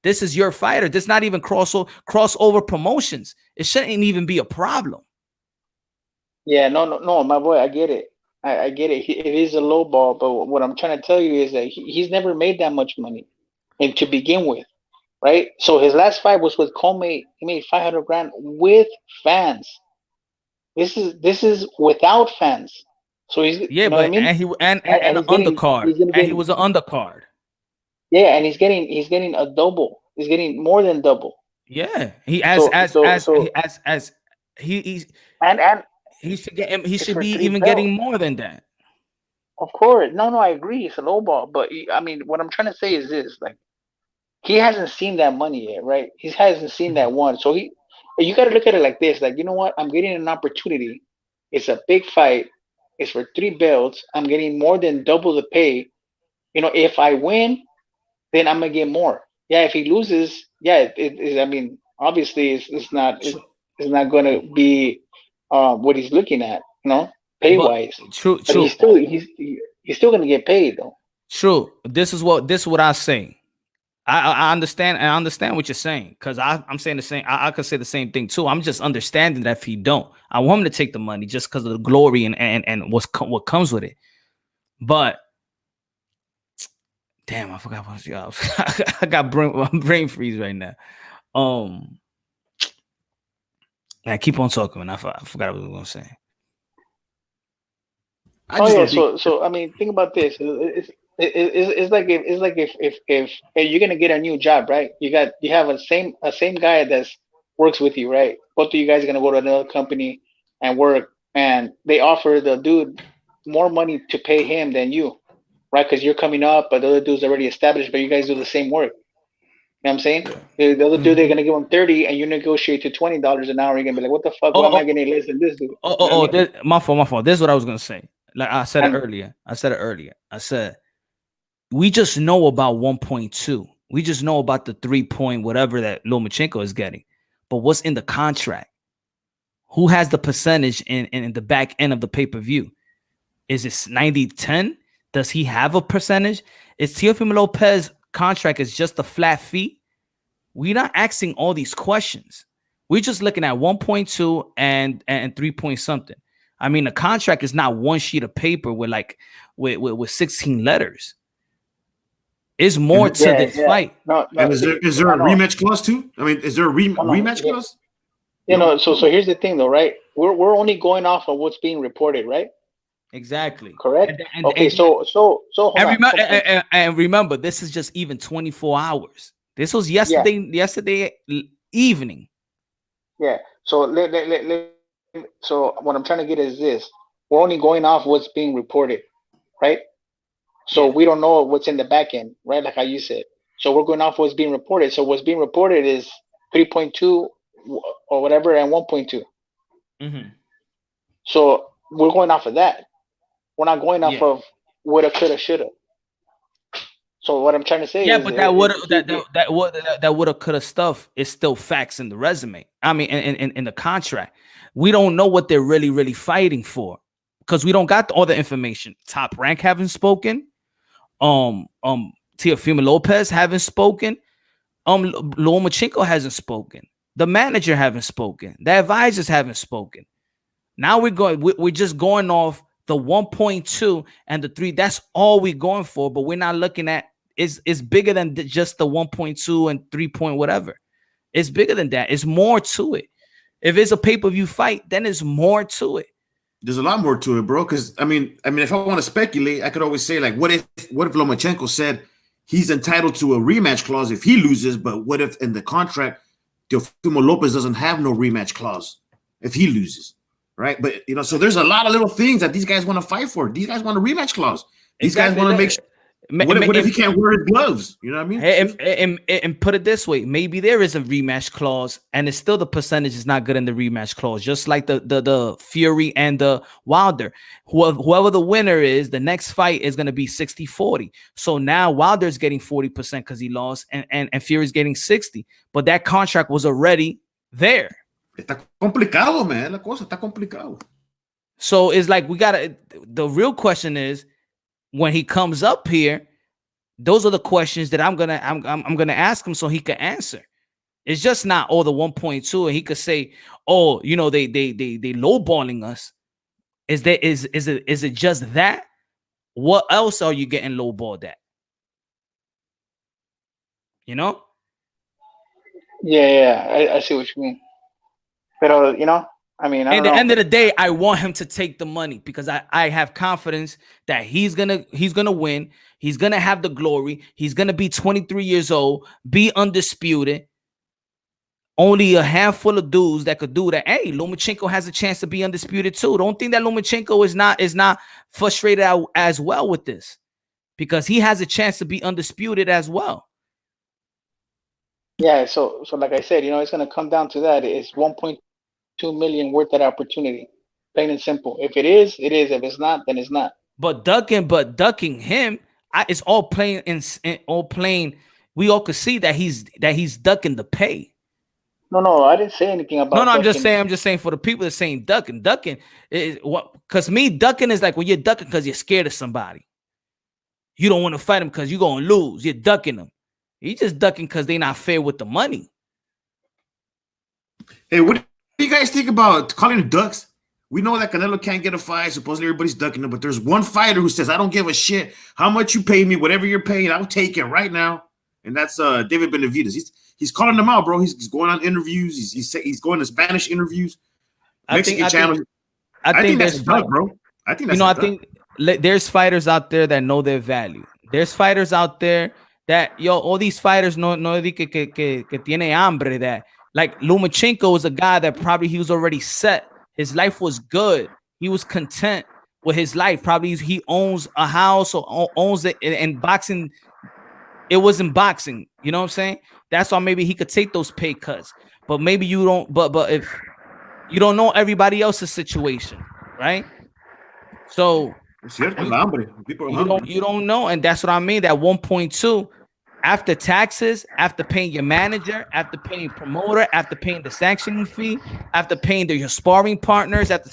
This is your fighter. This is not even crossover promotions. It shouldn't even be a problem. Yeah, no, my boy, I get it. I get it. It is a low ball, but what I'm trying to tell you is that he's never made that much money, and to begin with, right? So his last fight was with Comey. He made 500 grand with fans. This is without fans. So he's what I mean? and an undercard. He was an undercard. Yeah, and he's getting a double. He's getting more than double. Yeah, he should be even getting more than that. Of course, no, I agree. It's a low ball, but I mean, what I'm trying to say is this: like, he hasn't seen that money yet, right? He hasn't seen that one. So you got to look at it like this: like, you know what? I'm getting an opportunity. It's a big fight. It's for 3 belts. I'm getting more than double the pay. If I win, then I'm gonna get more. Yeah, if he loses, yeah, I mean, obviously, it's not going to be what he's looking at, pay wise. True. But he's still gonna get paid though. True. This is what I say. I understand. I understand what you're saying because I'm saying the same. I could say the same thing too. I'm just understanding that if he don't, I want him to take the money just because of the glory and what comes with it. But damn, I forgot what y'all. I got brain freeze right now. I keep on talking, man. I forgot what I was gonna say. So I mean, think about this. It's like if you're gonna get a new job, right? You have a same guy that's works with you, right? Both of you guys are gonna go to another company and work, and they offer the dude more money to pay him than you, right? Because you're coming up, but the other dude's already established, but you guys do the same work. You know what I'm saying? The other dude, they're gonna give him 30, and you negotiate to $20 an hour. You're gonna be like, "What the fuck? Why am I getting less than this dude?" My fault. This is what I was gonna say. Like I said it earlier. I said we just know about 1.2. We just know about the 3 point whatever that Lomachenko is getting. But what's in the contract? Who has the percentage in the back end of the pay-per-view? Is it 90-10? Does he have a percentage? Is Teofimo Lopez contract is just a flat fee? We're not asking all these questions. We're just looking at 1.2 and 3 point something. I mean, the contract is not one sheet of paper with 16 letters. It's more to this fight. And is there a rematch clause too? I mean, is there a rematch clause? So here's the thing though, right? We're only going off of what's being reported, right? Exactly. Correct. And remember, this is just even 24 hours. This was yesterday evening. Yeah. So so what I'm trying to get is this: we're only going off what's being reported, right? So we don't know what's in the back end, right? Like how you said. So we're going off what's being reported. So what's being reported is 3.2 or whatever and 1.2. Mm-hmm. So we're going off of that. We're not going off of woulda, coulda, shoulda. So what I'm trying to say is but that woulda, coulda stuff is still facts in the resume. I mean, in the contract, we don't know what they're really fighting for because we don't got all the information. Top Rank haven't spoken. Teofimo Lopez haven't spoken. Lomachenko hasn't spoken. The manager haven't spoken. The advisors haven't spoken. Now we're just going off the 1.2 and the 3. That's all we're going for. But we're not looking at it's bigger than just the 1.2 and 3 point whatever. It's bigger than that. It's more to it. If it's a pay-per-view fight, then it's more to it. There's a lot more to it, bro. Because I mean, if I want to speculate, I could always say like, what if Lomachenko said he's entitled to a rematch clause if he loses, but what if in the contract Teofimo Lopez doesn't have no rematch clause if he loses, right? But so there's a lot of little things that these guys want to fight for. These guys want a rematch clause. These guys want to make sure. What if he can't wear his gloves? You know what I mean? And put it this way, maybe there is a rematch clause, and it's still the percentage is not good in the rematch clause, just like the Fury and the Wilder. Whoever the winner is, the next fight is going to be 60-40. So now Wilder's getting 40% because he lost, and Fury's getting 60. But that contract was already there. Está complicado, man. La cosa está complicado. So it's like the real question is, when he comes up here, those are the questions that I'm gonna ask him so he can answer. It's just not the 1.2, and he could say, they lowballing us. Is it just that? What else are you getting lowballed at? Yeah, I see what you mean. But I mean, at the end of the day, I want him to take the money because I have confidence that he's gonna win. He's gonna have the glory. He's gonna be 23 years old, be undisputed. Only a handful of dudes that could do that. Hey, Lomachenko has a chance to be undisputed too. Don't think that Lomachenko is not frustrated out as well with this, because he has a chance to be undisputed as well. Yeah. So like I said, it's gonna come down to that. It's 1.2 million worth that opportunity, plain and simple. If it is, it is. If it's not, then it's not. But ducking him, it's all plain and all plain. We all could see that he's ducking the pay. No, I didn't say anything about. No, I'm just saying for the people that saying ducking is what, because me ducking is like when you're ducking because you're scared of somebody. You don't want to fight him because you're gonna lose. You're ducking them. He's just ducking because they not fair with the money. Hey, what do you guys think about calling it ducks? We know that Canelo can't get a fight. Supposedly everybody's ducking it, but there's one fighter who says, I don't give a shit how much you pay me, whatever you're paying, I'll take it right now. And that's David Benavidez. He's calling them out, bro. He's going on interviews. He's going to Spanish interviews, Mexican channels. I think that's a duck, bro. I think that's I think there's fighters out there that know their value. There's fighters out there that all these fighters no que tiene hambre, that like Lomachenko is a guy that probably he was already set. His life was good. He was content with his life. Probably he owns a house or owns it in boxing. It wasn't boxing. You know what I'm saying? That's why maybe he could take those pay cuts. But maybe you don't. But if you don't know everybody else's situation, right? So you don't know, and that's what I mean. That 1.2 after taxes, after paying your manager, after paying promoter, after paying the sanctioning fee, after paying your sparring partners, after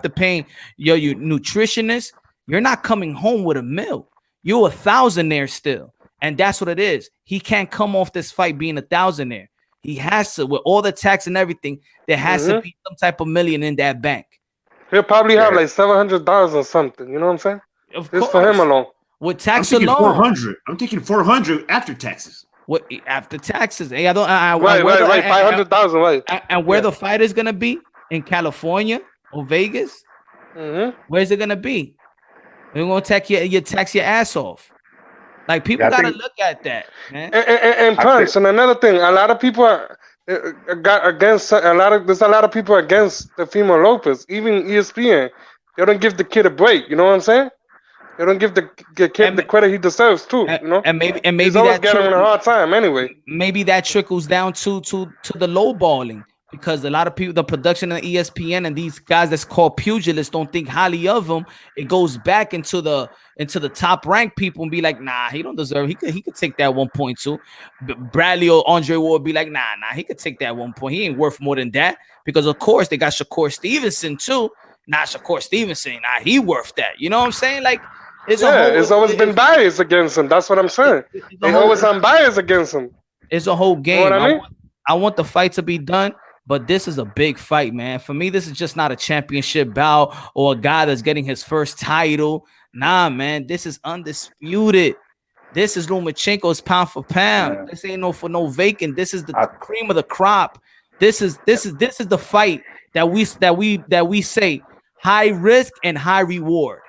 paying your nutritionist, you're not coming home with $1 million. You're a thousandaire still, and that's what it is. He can't come off this fight being a thousandaire. He has to, with all the tax and everything, there has to be some type of million in that bank. He'll probably have like $700 or something. You know what I'm saying? Just for him alone. With tax alone, 400. I'm thinking 400 after taxes. What after taxes? Hey, right, 500,000, right? And where the fight is gonna be in California or Vegas? Where's it gonna be? We're gonna tax your ass off. Like people gotta look at that, man. And Punch, and another thing, a lot of people are against there's a lot of people against Teofimo Lopez, even ESPN. They don't give the kid a break. You know what I'm saying? They don't give the kid the credit he deserves too. You know, and maybe he's always getting a hard time anyway. Maybe that trickles down to the low balling, because a lot of people, the production of ESPN and these guys that's called pugilists, don't think highly of him. It goes back into the top ranked people and be like, nah, he don't deserve. He could take that 1.2. Bradley or Andre Ward be like, nah, he could take that 1 point. He ain't worth more than that, because of course they got Shakur Stevenson too. Not Shakur Stevenson. Nah, he worth that. You know what I'm saying? Like. It's always been biased against him. That's what I'm saying. They always unbiased against him. It's a whole game. You know what I mean? I want the fight to be done, but this is a big fight, man. For me, this is just not a championship bout or a guy that's getting his first title. Nah, man, this is undisputed. This is Lomachenko's pound for pound. Yeah. This ain't no vacant. This is the cream of the crop. This is the fight that we say high risk and high reward.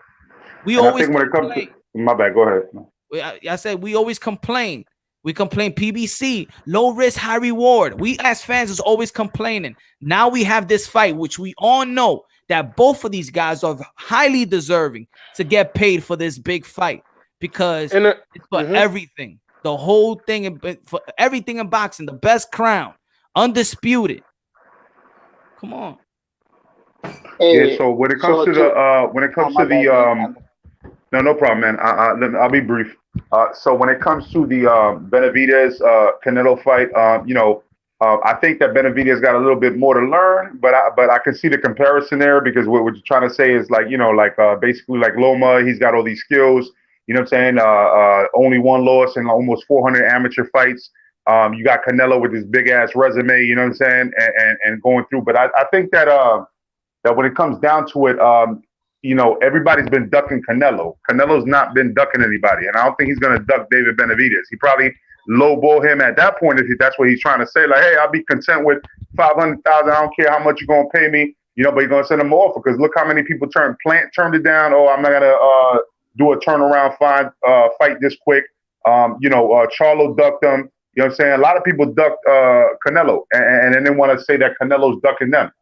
We always think when it comes to my bad, go ahead. I said we always complain. We complain PBC, low risk, high reward. We as fans is always complaining. Now we have this fight, which we all know that both of these guys are highly deserving to get paid for this big fight, because it's for everything. The whole thing, for everything in boxing, the best crown, undisputed. Come on. Hey, yeah. So when it comes to the no problem, man. I'll be brief. So when it comes to the Benavidez Canelo fight, I think that Benavidez got a little bit more to learn, but I can see the comparison there, because what you're trying to say is basically like Loma, he's got all these skills. You know what I'm saying? Only one loss in almost 400 amateur fights. You got Canelo with his big ass resume. You know what I'm saying? And going through, but I think that when it comes down to it, everybody's been ducking Canelo. Canelo's not been ducking anybody, and I don't think he's going to duck David Benavidez. He probably lowball him at that point if that's what he's trying to say. Like, hey, I'll be content with $500,000. I don't care how much you're going to pay me, but you're going to send him off, because look how many people turned it down. Oh, I'm not going to do a turnaround fight this quick. Charlo ducked him. You know what I'm saying? A lot of people ducked Canelo, and then they want to say that Canelo's ducking them.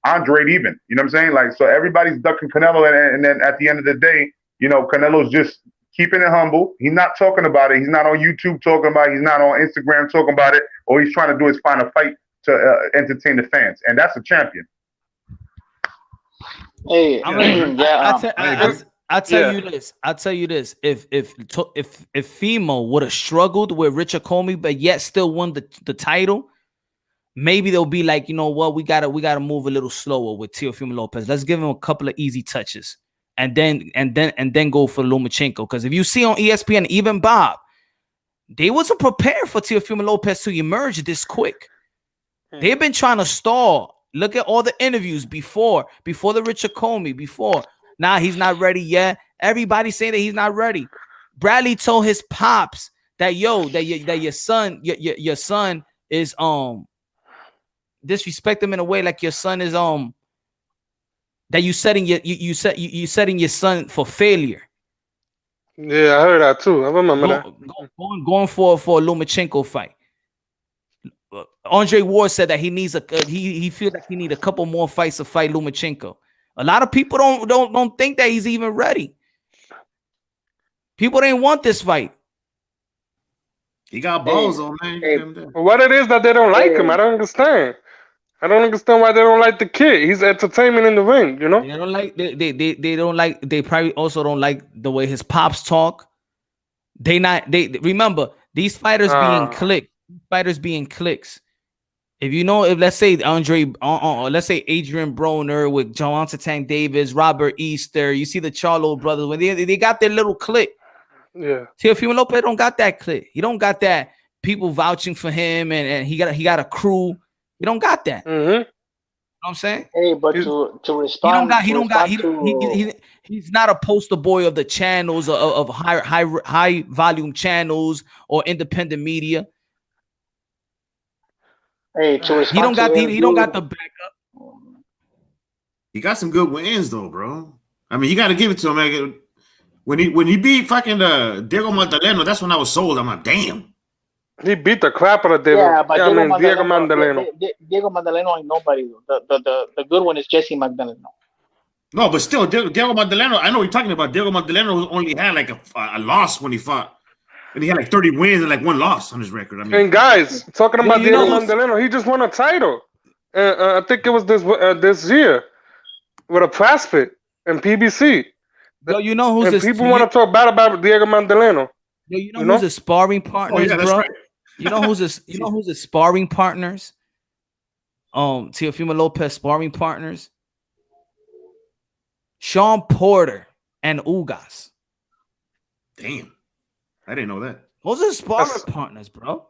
Andre even, you know what I'm saying? Like, so everybody's ducking Canelo, and then at the end of the day, Canelo's just keeping it humble. He's not talking about it. He's not on YouTube talking about it. He's not on Instagram talking about it. All he's trying to do is find a fight to entertain the fans, and that's a champion. Hey, I'll tell you this. If Fimo would have struggled with Richard Comey, but yet still won the title, maybe they'll be like, you know what, we gotta move a little slower with Teofimo Lopez. Let's give him a couple of easy touches, and then go for Lomachenko. Because if you see on ESPN, even Bob, They wasn't prepared for Teofimo Lopez to emerge this quick. They've been trying to stall. Look at all the interviews before the Richard Comey, before. Nah, he's not ready yet. Everybody's saying that he's not ready. Bradley told his pops that your son is disrespect him in a way like your son is that you setting your son for failure. Yeah, I heard that too. I remember that. Going for a Lomachenko fight. Andre Ward said that he needs he feels like he need a couple more fights to fight Lomachenko. A lot of people don't think that he's even ready. People didn't want this fight. He got balls on, man. What it is that they don't like him, I don't understand. I don't understand why they don't like the kid. He's entertainment in the ring, you know. They don't like they don't like. They probably also don't like the way his pops talk. They remember these fighters being clicked. Fighters being clicks. If let's say let's say Adrian Broner with Johnson Tank Davis, Robert Easter, you see the Charlo brothers when they got their little click. Yeah. Teofimo Lopez don't got that click. He don't got that people vouching for him and he got a crew. He don't got that. Mm-hmm. You know what I'm saying? Hey, but to respond, he's not a poster boy of the channels of high volume channels or independent media. Hey, to respond, he don't got the backup. He got some good wins though, bro. I mean, you got to give it to him, man. When he beat fucking Diego Magdaleno, that's when I was sold. I'm like, damn. He beat the crap out of Diego. Yeah, but Diego Magdaleno. Diego Magdaleno ain't nobody. The good one is Jesse Magdaleno. No, but still, Diego Magdaleno. I know what you're talking about. Diego Magdaleno only had like a loss when he fought. And he had like 30 wins and like one loss on his record. I mean, and guys, talking about Diego Magdaleno, he just won a title. I think it was this year with a prospect in PBC. Yo, you know who's people want to talk bad about Diego Magdaleno. Yo, you know who's his sparring partners, that's bro? right. You know who's his sparring partners? Teofimo Lopez sparring partners. Sean Porter and Ugas. Damn. I didn't know that. Those are sparring partners, bro.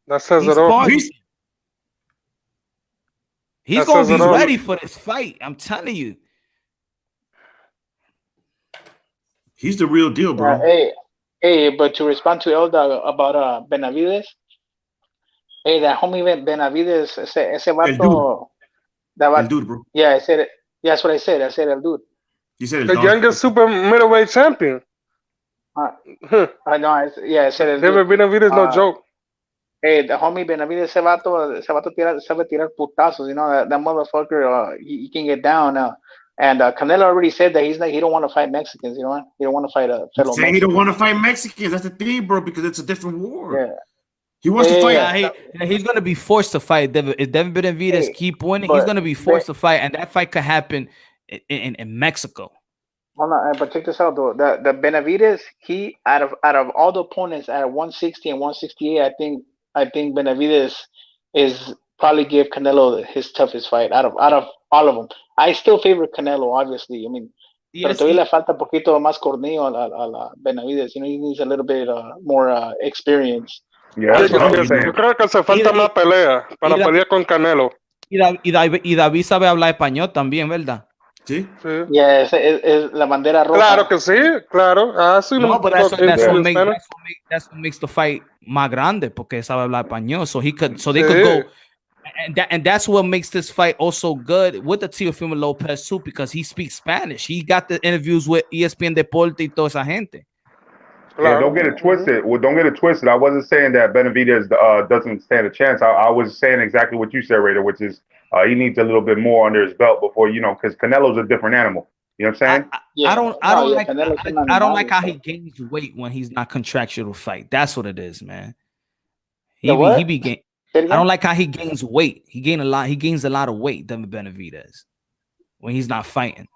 That says it all. He's going to be ready for this fight. I'm telling you. He's the real deal, bro. Hey, but to respond to Elda about Benavides, hey, that homie Benavides, ese vato, El dude, bro. Yeah, I said it. Yeah, that's what I said. I said El dude. You said the youngest super middleweight champion. I know. I said El David Benavides, no joke. Hey, the homie Benavides, ese vato sabe tirar putazos. You know that motherfucker. He can get down now. And Canelo already said that he don't want to fight Mexicans. You know, he don't want to fight a fellow. Saying he don't want to fight Mexicans. That's the thing, bro, because it's a different war. Yeah. He wants to fight. He's gonna be forced to fight. If Devin Benavides keep winning, he's gonna be forced to fight, and that fight could happen in Mexico. Hold on, but check this out though. The Benavides, he out of all the opponents at 160 and 168, I think Benavides is probably give Canelo his toughest fight out of all of them. I still favor Canelo, obviously. I mean, pero todavía le falta un poquito más corneo a Benavides. You know, he needs a little bit more experience. Yeah, yo creo que hace falta más pelea para pelear con Canelo. Y David sabe hablar español también, ¿verdad? Sí. Yeah, es la bandera roja. Claro que sí, claro. No, but that's what makes the fight más grande, porque sabe hablar español, so they could go. And that's what makes this fight also good with the Teofimo Lopez too, because he speaks Spanish. He got the interviews with ESPN Deporte y toda esa gente. Yeah, don't get it twisted. Well, don't get it twisted. I wasn't saying that Benavides doesn't stand a chance. I was saying exactly what you said, Raider, which is he needs a little bit more under his belt before, because Canelo's a different animal. You know what I'm saying? I don't like how he gains weight when he's not contractual fight. That's what it is, man. I don't like how he gains weight. He gains a lot of weight, Devin Benavides, when he's not fighting.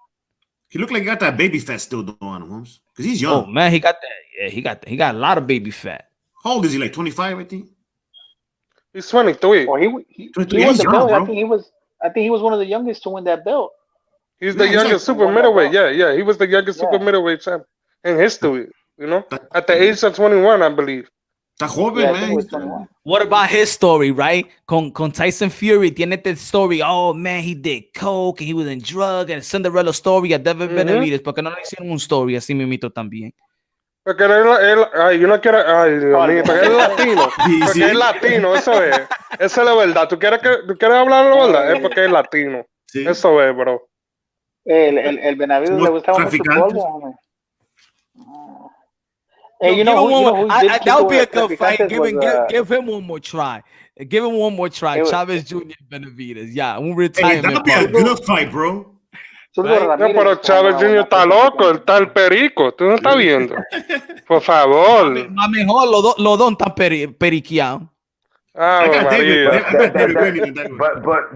He looked like he got that baby fat still on him, Holmes. Because he's young. Oh man, he got that. Yeah, he got a lot of baby fat. How old is he? Like 25, I think. He's 23. Oh, he won the belt. I think he was one of the youngest to win that belt. He's the youngest super middleweight. Yeah. He was the youngest super middleweight champion in history. At the age of 21, I believe. Está joven, Yeah, I man. think it was 21. What about his story, right? Con Tyson Fury, tiene the story. Oh man, he did coke and he was in drug and Cinderella story a Devin Benavides, porque no le hicieron un story así mismito también. Porque ay, yo no quiero, ay, Dios mío, porque él es latino. Porque es latino, eso es. Esa es la verdad. ¿Tú quieres hablar la verdad? Es porque es latino. Sí. Eso es, bro. El Benavides le gustaba mucho el polvo, hombre. Hey, Yo, that would be a good fight. Give him one more try. Give him one more try. Chavez Jr. Benavides. Yeah, un retirement. That would be a good fight, bro. Right? No, pero Chávez Jr. está loco, él está el perico, tú no estás viendo. Por favor. Más mejor, los dos están periqueados. But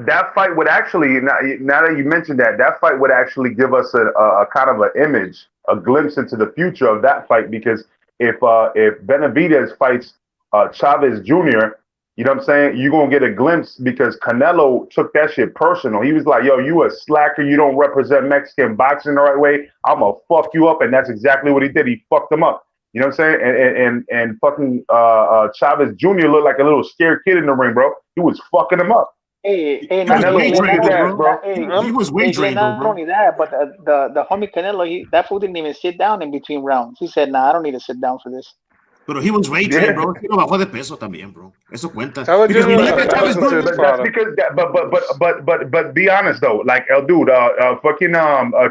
that fight would actually, now that you mentioned that fight would actually give us a kind of an image, a glimpse into the future of that fight, because if Benavidez fights Chavez Jr., you know what I'm saying? You're going to get a glimpse, because Canelo took that shit personal. He was like, yo, you a slacker. You don't represent Mexican boxing the right way. I'm going to fuck you up. And that's exactly what he did. He fucked him up. You know what I'm saying? And fucking Chavez Jr. looked like a little scared kid in the ring, bro. He was fucking him up. Hey, Canelo hated that, bro. He was weight drained, not bro. only that, but the homie Canelo, that fool didn't even sit down in between rounds. He said, nah, I don't need to sit down for this. Pero he was weight drained, bro. He no bajó de peso también, bro. Eso cuenta. But be honest though, like El Dude, fucking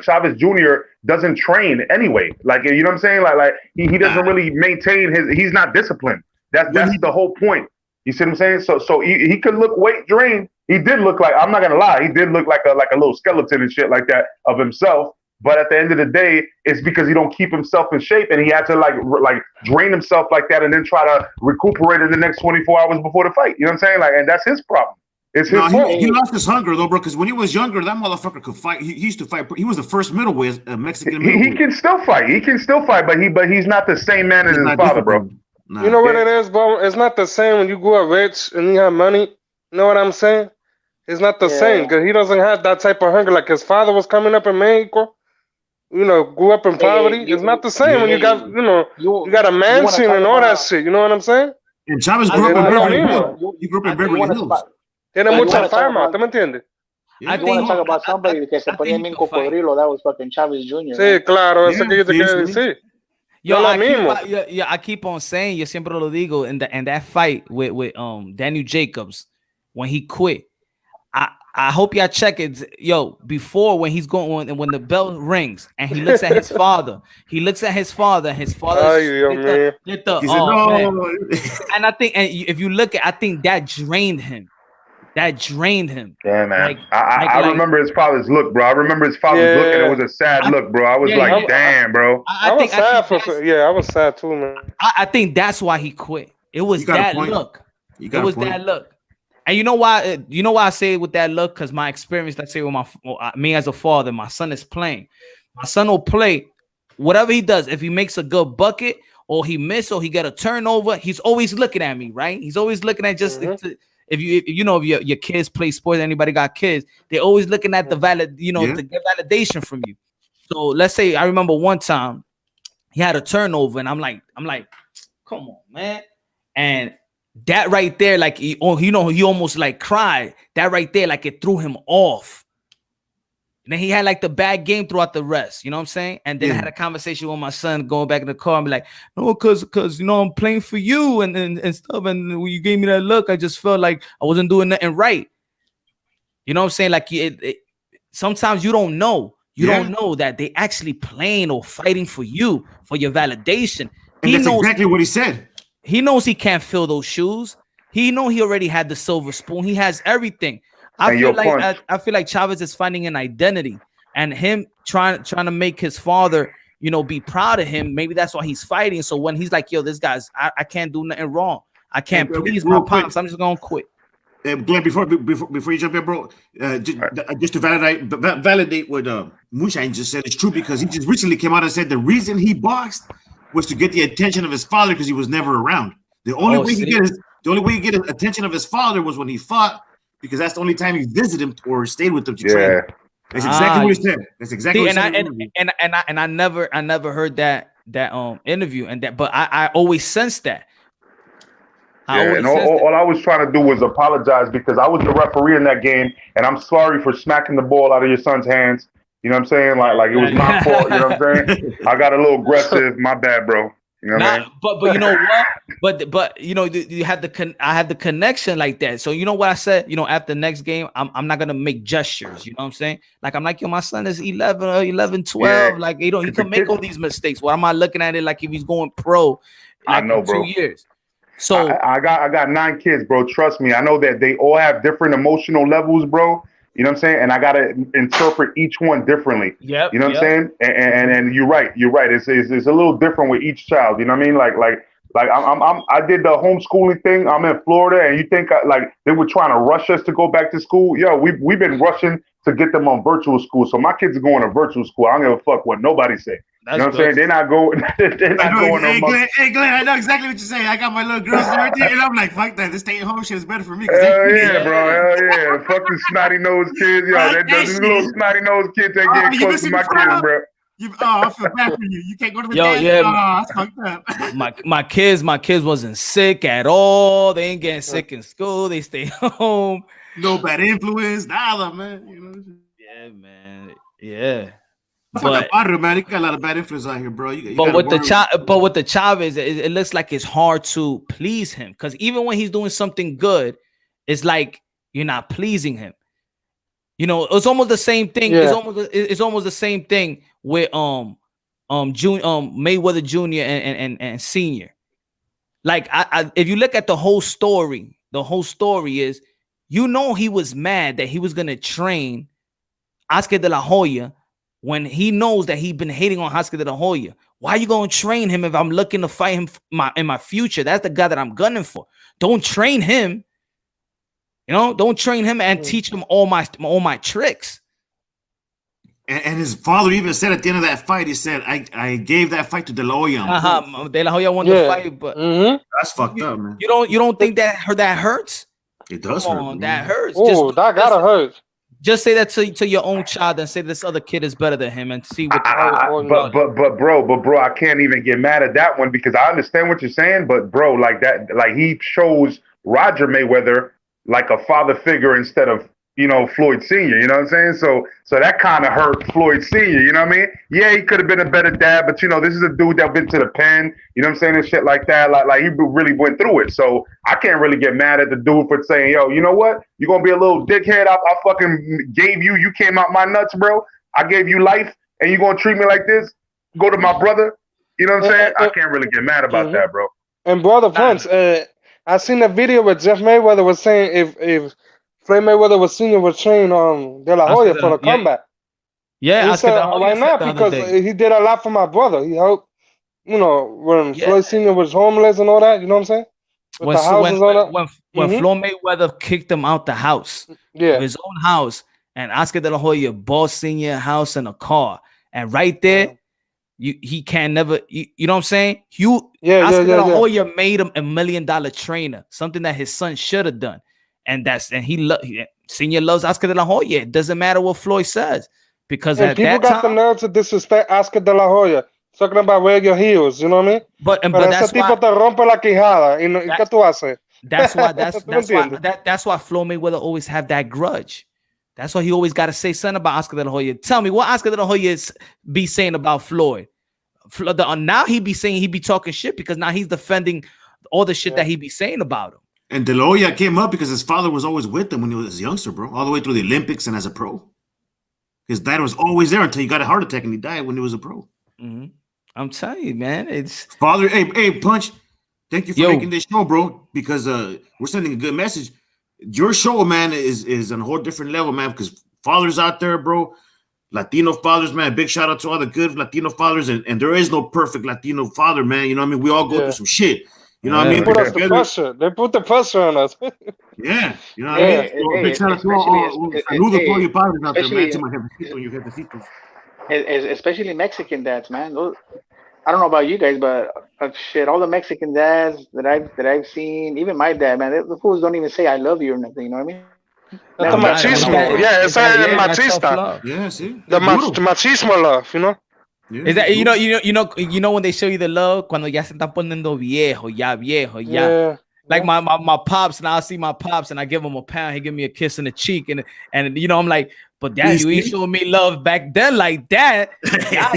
Chavez Jr. doesn't train anyway. Like, you know what I'm saying? Like he doesn't really maintain he's not disciplined. That's the whole point. You see what I'm saying? So he could look weight drained. He did look like, I'm not gonna lie, he did look like a little skeleton and shit like that of himself. But at the end of the day, it's because he don't keep himself in shape, and he had to like drain himself like that, and then try to recuperate in the next 24 hours before the fight. You know what I'm saying? Like, and that's his problem. It's his fault. He lost his hunger though, bro. Because when he was younger, that motherfucker could fight. He used to fight. He was the first middleweight Mexican middleweight. He can still fight. He can still fight, but he's not the same man as his father, bro. Nah. You know what it is, bro? It's not the same when you grow up rich and you have money. You know what I'm saying? It's not the same, because he doesn't have that type of hunger. Like his father was coming up in Mexico. You know, grew up in poverty. It's not the same when you got, you got a mansion and all that shit. You know what I'm saying? And Chavez grew up in Beverly Hills. He grew up in Beverly Hills. Tiene mucha fama, ¿tú me entiendes? I think you want to talk about somebody que se ponía en cocodrilo. That was fucking Chavez Jr. Sí, claro, eso que yo te quiero decir. Yo, I keep on saying, yo siempre lo digo, in that fight with Daniel Jacobs, when he quit, I hope y'all check it. Yo, before when he's going, when the bell rings and he looks at his father, his father lit the and I think, and if you look at, I think that drained him. Yeah, man. I remember his father's look, bro. I remember his father's look, and it was a sad look, bro. I was like, damn, bro. I was sad too, man. I think that's why he quit. It was that look. That look. And you know why? I say it with that look? Because my experience, let's say with me as a father, my son is playing. My son will play whatever he does. If he makes a good bucket, or he miss, or he get a turnover, he's always looking at me, right? He's always looking at just if your kids play sports, anybody got kids, they're always looking at the to get validation from you. So let's say I remember one time he had a turnover, and I'm like, come on, man, and that right there, like he almost like cried. That right there, like it threw him off. And then he had like the bad game throughout the rest. You know what I'm saying? And then I had a conversation with my son going back in the car and be like, no, cause I'm playing for you and stuff. And when you gave me that look, I just felt like I wasn't doing nothing right. You know what I'm saying? Like sometimes you don't know. You don't know that they actually playing or fighting for you, for your validation. And that's exactly what he said. He knows he can't fill those shoes. He know he already had the silver spoon. He has everything. I feel like Chavez is finding an identity, and him trying to make his father, be proud of him. Maybe that's why he's fighting. So when he's like, yo, this guy's, I can't do nothing wrong. I can't please my pops. I'm just gonna quit. Glenn, before you jump in, bro, just to validate what Moonshine just said, it's true, because he just recently came out and said the reason he boxed was to get the attention of his father, because he was never around. The only way he get the attention of his father was when he fought, because that's the only time he visited him or stayed with him to train. That's exactly what he said. That's exactly what he said. And I never heard that interview, but I always sensed that. Yeah, and all I was trying to do was apologize because I was the referee in that game, and I'm sorry for smacking the ball out of your son's hands. You know what I'm saying? Like it was my fault. You know what I'm saying? I got a little aggressive. My bad, bro. You know what I mean? But you know what? But you know you had I had the connection like that. So you know what I said? You know, after the next game, I'm not gonna make gestures. You know what I'm saying? Like I'm like, yo, my son is 11, 12. Yeah. Like he can make all these mistakes. Why am I looking at it like if he's going pro? Like I know, in bro. 2 years. So I got 9 kids, bro. Trust me. I know that they all have different emotional levels, bro. You know what I'm saying? And I gotta interpret each one differently. Yep. You know what I'm saying? And you're right. You're right. It's a little different with each child. You know what I mean? Like I did the homeschooling thing. I'm in Florida, and you think like they were trying to rush us to go back to school? Yo, we've been rushing to get them on virtual school. So my kids are going to virtual school. I don't give a fuck what nobody say. You know what I'm saying? They're not going. They're not going. Hey, Glenn, I know exactly what you're saying. I got my little girls and everything, and I'm like, fuck that. This stay-at-home shit is better for me. Hell yeah, bro. Hell yeah. Fuck the snotty nose kids. Yo, those little snotty nose kids that get close to my kids, bro. I feel bad for you. You can't go to the dance. Yeah, that's fucked up. my kids wasn't sick at all. They ain't getting sick in school. They stay home. No bad influence, nada, man. You know? Yeah, man. Yeah. But man, you got a lot of bad influence out here, bro. But with the Chavez, it looks like it's hard to please him because even when he's doing something good, it's like you're not pleasing him. You know, it's almost the same thing. Yeah. It's almost the same thing with Mayweather Jr. and Senior. Like if you look at the whole story is, you know, he was mad that he was gonna train Oscar de la Hoya when he knows that he's been hating on Oscar de la Hoya. Why are you gonna train him if I'm looking to fight him in my future? That's the guy that I'm gunning for. Don't train him. You know, don't train him and teach him all my tricks. And his father even said at the end of that fight, he said, I gave that fight to De La Hoya. De La Hoya won the fight, but that's fucked up, man. You don't think that hurts? It does Come hurt. on, that hurts. Oh, that gotta hurt. Just say that to your own child and say this other kid is better than him and see what. But bro, I can't even get mad at that one because I understand what you're saying. But bro, like that, like he shows Roger Mayweather like a father figure instead of, you know, Floyd Sr., you know what I'm saying? So that kind of hurt Floyd Sr., you know what I mean? Yeah, he could have been a better dad, but, you know, this is a dude that been to the pen, you know what I'm saying, and shit like that. Like he really went through it. So I can't really get mad at the dude for saying, yo, you know what? You're going to be a little dickhead. I fucking gave you came out my nuts, bro. I gave you life, and you're going to treat me like this? Go to my brother? You know what I'm saying? I can't really get mad about that, bro. And brother Punch, I seen a video where Jeff Mayweather was saying if Floyd Mayweather was Senior was trained De La Hoya for the comeback. Yeah, he said, why not? Because he did a lot for my brother. He helped, you know, when Floyd Senior was homeless and all that. You know what I'm saying? With when Floyd Mayweather kicked him out the house, his own house, and Oscar De La Hoya bought Senior a house and a car, and right there. He can never, you know what I'm saying? Oscar De La Hoya made him $1 million trainer, something that his son should have done. And Senior loves Oscar De La Hoya. It doesn't matter what Floyd says. Because at people that got time, the nerve to disrespect Oscar De La Hoya, talking about wear your heels, you know what I mean? But that's ese tipo te rompe la quijada. ¿Y qué tú haces? That's why Floyd Mayweather always have that grudge. That's why he always got to say something about Oscar De La Hoya. Tell me what Oscar De La Hoya be saying about Floyd. Now he be talking shit because now he's defending all the shit that he be saying about him. And De La Hoya came up because his father was always with him when he was a youngster, bro, all the way through the Olympics and as a pro. His dad was always there until he got a heart attack and he died when he was a pro. Mm-hmm. I'm telling you, man, it's father. Hey, Punch. Thank you for making this show, bro. Because we're sending a good message. Your show, man, is on a whole different level, man. Because fathers out there, bro, Latino fathers, man. Big shout out to all the good Latino fathers, and there is no perfect Latino father, man. You know what I mean? We all go through some shit. You know what I mean? They put the pressure on us. Yeah, you know what I mean? So big shout out to all your fathers out there, man. To my jefecitos. Especially Mexican dads, man. I don't know about you guys, but shit, all the Mexican dads that I've seen, even my dad, man, the fools don't even say I love you or nothing. You know what I mean? That's the machismo. Yeah, it's machista. Yeah, see, the machismo love, you know. Yeah. Is that you know when they show you the love cuando ya se están poniendo viejo, ya. Like my pops, and I'll see my pops, and I give him a pound. He give me a kiss in the cheek, and I'm like, but dad, you ain't showing me love back then like that. Ya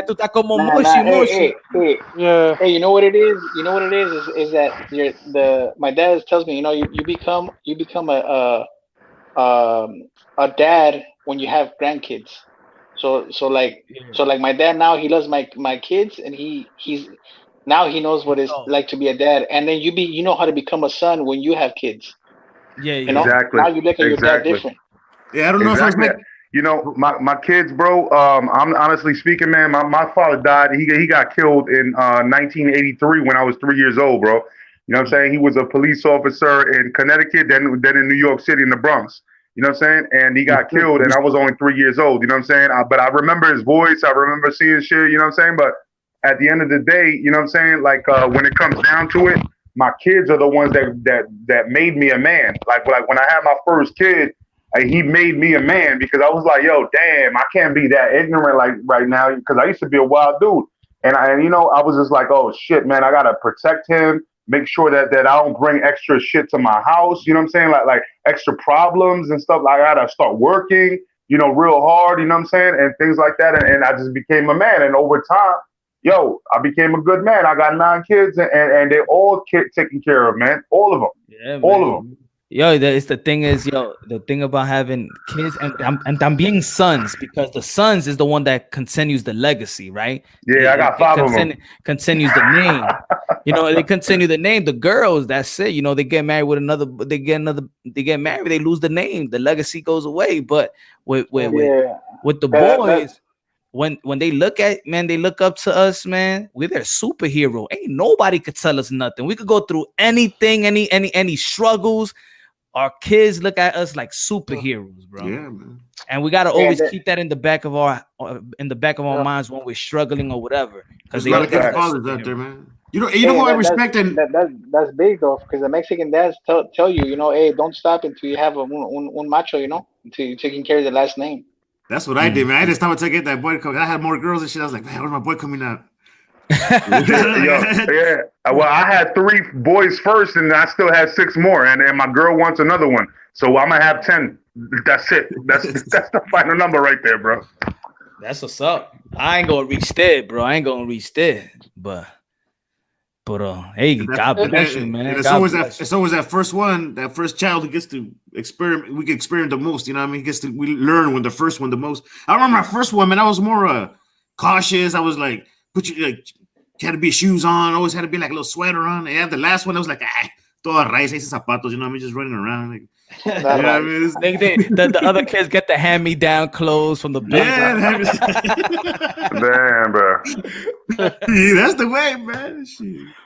tú estás como mushy. Hey, you know what it is? You know what it is that my dad tells me, you become a dad when you have grandkids. So like my dad now, he loves my kids, and he's now he knows what it's like to be a dad. And then you know how to become a son when you have kids. Yeah. Exactly. Now you look at your dad different. Yeah, I don't know if I was making. You know, my kids, bro. I'm honestly speaking, man. My father died. He got killed in 1983 when I was 3 years old, bro. You know what I'm saying? He was a police officer in Connecticut, then in New York City in the Bronx. You know what I'm saying? And he got killed, and I was only 3 years old. You know what I'm saying? But I remember his voice. I remember seeing shit. You know what I'm saying? But at the end of the day, you know what I'm saying? Like when it comes down to it, my kids are the ones that made me a man. Like when I had my first kid. He made me a man because I was like, yo, damn, I can't be that ignorant like right now because I used to be a wild dude. And I was just like, oh shit, man, I gotta protect him, make sure that I don't bring extra shit to my house. You know what I'm saying? Like extra problems and stuff. Like I gotta start working, real hard. You know what I'm saying? And things like that. And I just became a man. And over time, yo, I became a good man. I got 9 kids, and they're all taken care of, man. All of them. Yeah, all of them. Yo, it's the thing is, the thing about having kids and I'm being sons, because the sons is the one that continues the legacy, right? Yeah, I got 5 of them. Continues the name. They continue the name. The girls, that's it. They get married with they get married, they lose the name. The legacy goes away. But with the boys, when they look up to us, man, we're their superhero. Ain't nobody could tell us nothing. We could go through anything, any struggles. Our kids look at us like superheroes, bro. Yeah, man. And we gotta always keep that in the back of our minds when we're struggling or whatever. Because there's a lot of good fathers out there, man. You know what I respect, and that's big though, because the Mexican dads tell you, hey, don't stop until you have un macho, until you're taking care of the last name. That's what I did, man. I just thought to get that boy. I had more girls and shit. I was like, man, where's my boy coming out? Yeah. Well, I had 3 boys first, and I still had 6 more, and my girl wants another one, so I'm gonna have 10. That's it. That's the final number right there, bro. That's what's up. I ain't gonna reach there, bro. I ain't gonna reach there, but hey, God bless you, man. It's always that first one, that first child who gets to experiment. We can experiment the most, you know what I mean? We learn when the first one the most. I remember my first one, man. I was more cautious. I was like, had to be shoes on. Always had to be like a little sweater on. And the last one, I was like, todo raíz, zapatos. You know what I mean? Just running around. Like, you know what I mean? The other kids get the hand-me-down clothes from the Damn, bro. That's the way, man.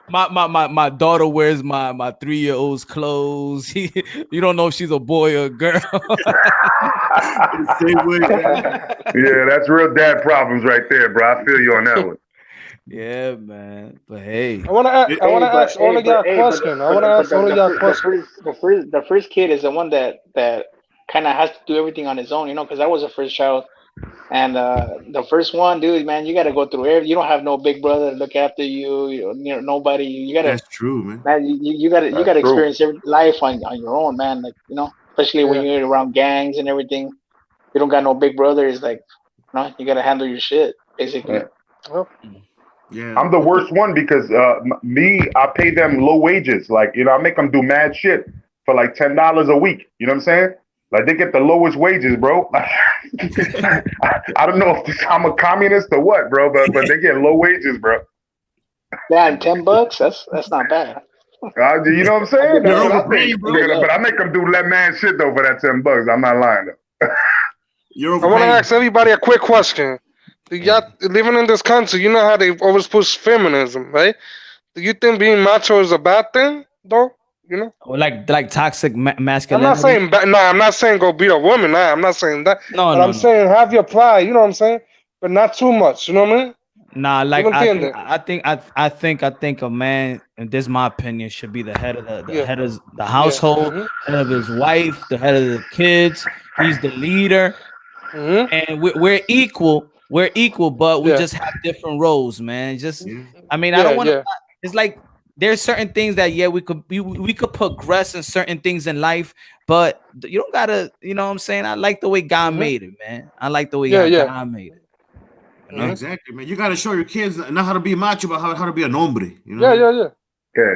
My daughter wears my 3-year-old's clothes. You don't know if she's a boy or a girl. Yeah, that's real dad problems right there, bro. I feel you on that one. Yeah, man. But hey, I want to ask all of y'all a question. I want to ask all of y'all a question. The first kid is the one that kind of has to do everything on his own, because I was the first child, and the first one, dude, man, you got to go through everything. You don't have no big brother to look after you. Nobody. You got to. That's true, man. Man, you got to experience life on your own, man. Like especially when you're around gangs and everything. You don't got no big brother. It's like, you got to handle your shit basically. Yeah. I'm the worst one because I pay them low wages. Like, I make them do mad shit for like $10 a week. You know what I'm saying? Like they get the lowest wages, bro. I don't know if I'm a communist or what, bro, but they get low wages, bro. Yeah, $10, that's not bad. You know what I'm saying? That's what I think. But I make them do that mad shit though for that $10. I'm not lying though. I want to ask everybody a quick question. Y'all living in this country, you know how they always push feminism, right? Do you think being macho is a bad thing, though? Or like toxic masculinity. I'm not saying go beat a woman. Nah, I'm not saying that. I'm saying have your pride. You know what I'm saying? But not too much. You know what I mean? Nah, like I think a man, and this is my opinion, should be the head of the head of the household, head of his wife, the head of the kids. He's the leader, and we're equal. We're equal, but we just have different roles, man. I mean, I don't want to. It's like there's certain things that we could progress in certain things in life, but you don't gotta, you know what I'm saying? I like the way God made it, man. I like the way God made it. You know? Yeah, exactly, man. You gotta show your kids not how to be macho, but how to be a hombre. You know? Yeah.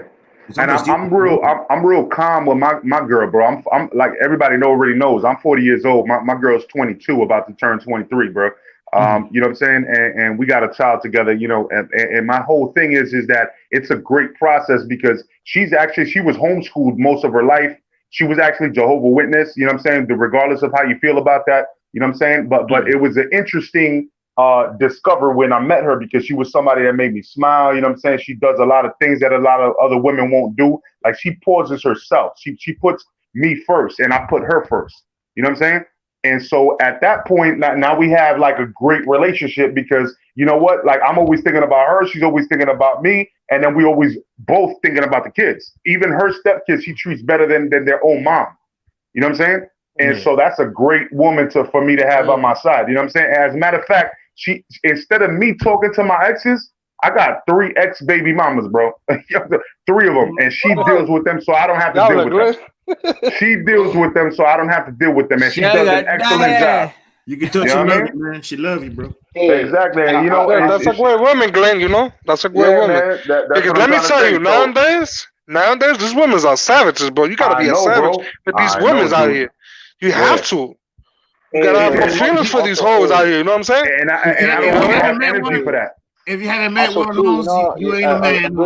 And I'm real calm with my girl, bro. I'm like everybody already knows. I'm 40 years old. My girl's 22, about to turn 23, bro. You know what I'm saying? And we got a child together, you know, and my whole thing is that it's a great process because she was homeschooled most of her life. She was actually Jehovah's Witness, you know what I'm saying? Regardless of how you feel about that, you know what I'm saying? But it was an interesting discover when I met her because she was somebody that made me smile, you know what I'm saying? She does a lot of things that a lot of other women won't do. Like she pauses herself. She puts me first and I put her first. You know what I'm saying? And so at that point, now we have like a great relationship because you know what? Like I'm always thinking about her. She's always thinking about me. And then we always both thinking about the kids. Even her stepkids, she treats better than their own mom. You know what I'm saying? And so that's a great woman for me to have by my side. You know what I'm saying? As a matter of fact, she, instead of me talking to my exes, I got 3 ex baby mamas, bro. 3 of them. And she deals with them so I don't have to deal with them. She deals with them so I don't have to deal with them. And she does an excellent job. You can touch her, man. She love you, bro. Exactly. And, you know, that's a great woman, Glenn, you know? That's a great woman. Man, because let me tell you, nowadays, these women are savages, bro. You gotta be a savage with these women out here. You have to. You gotta have no feelings for these hoes out here. You know what I'm saying? And I don't have energy for that. If you haven't met one of you those, you ain't a man.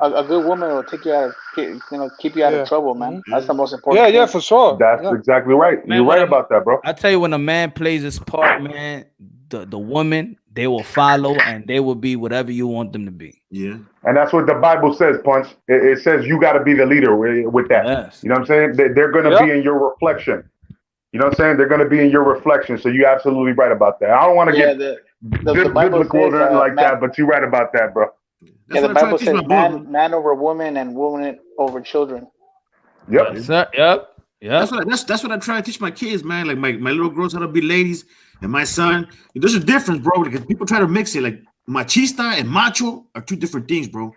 A good woman will take you out of, keep you out of trouble, man. That's the most important. Yeah, for sure. That's exactly right. Man, You're right about that, bro. I tell you, when a man plays his part, man, the woman, they will follow and they will be whatever you want them to be. Yeah. And that's what the Bible says, Punch. It says you got to be the leader with that. You know what I'm saying? They're going to be in your reflection. You know what I'm saying? They're going to be in your reflection. So you're absolutely right about that. I don't want to get biblical or nothing like that, but you're right about that, bro. The Bible says man over woman and woman over children. Yep. Yep. That's what I try to teach my kids, man. Like my little girls how to be ladies, and my son. There's a difference, bro. Because people try to mix it. Like machista and macho are 2 different things, bro.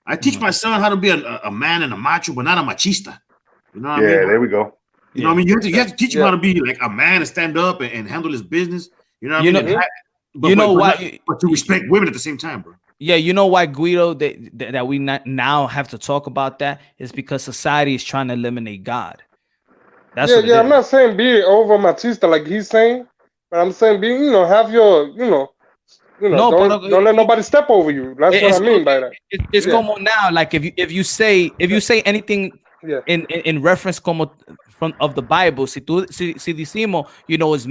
I teach my son how to be a man and a macho, but not a machista. You know what I mean? Yeah, there we go. You know what I mean? You have to teach him how to be like a man and stand up and handle his business. You know what I mean? But to respect women at the same time, bro. Yeah, you know why, Guido, that we now have to talk about that is because society is trying to eliminate God. That's I'm not saying be over machista like he's saying, but I'm saying be, have your, don't let nobody step over you. That's what I mean by that. It's como now, like if you say anything in reference como of the Bible, si decimos, it's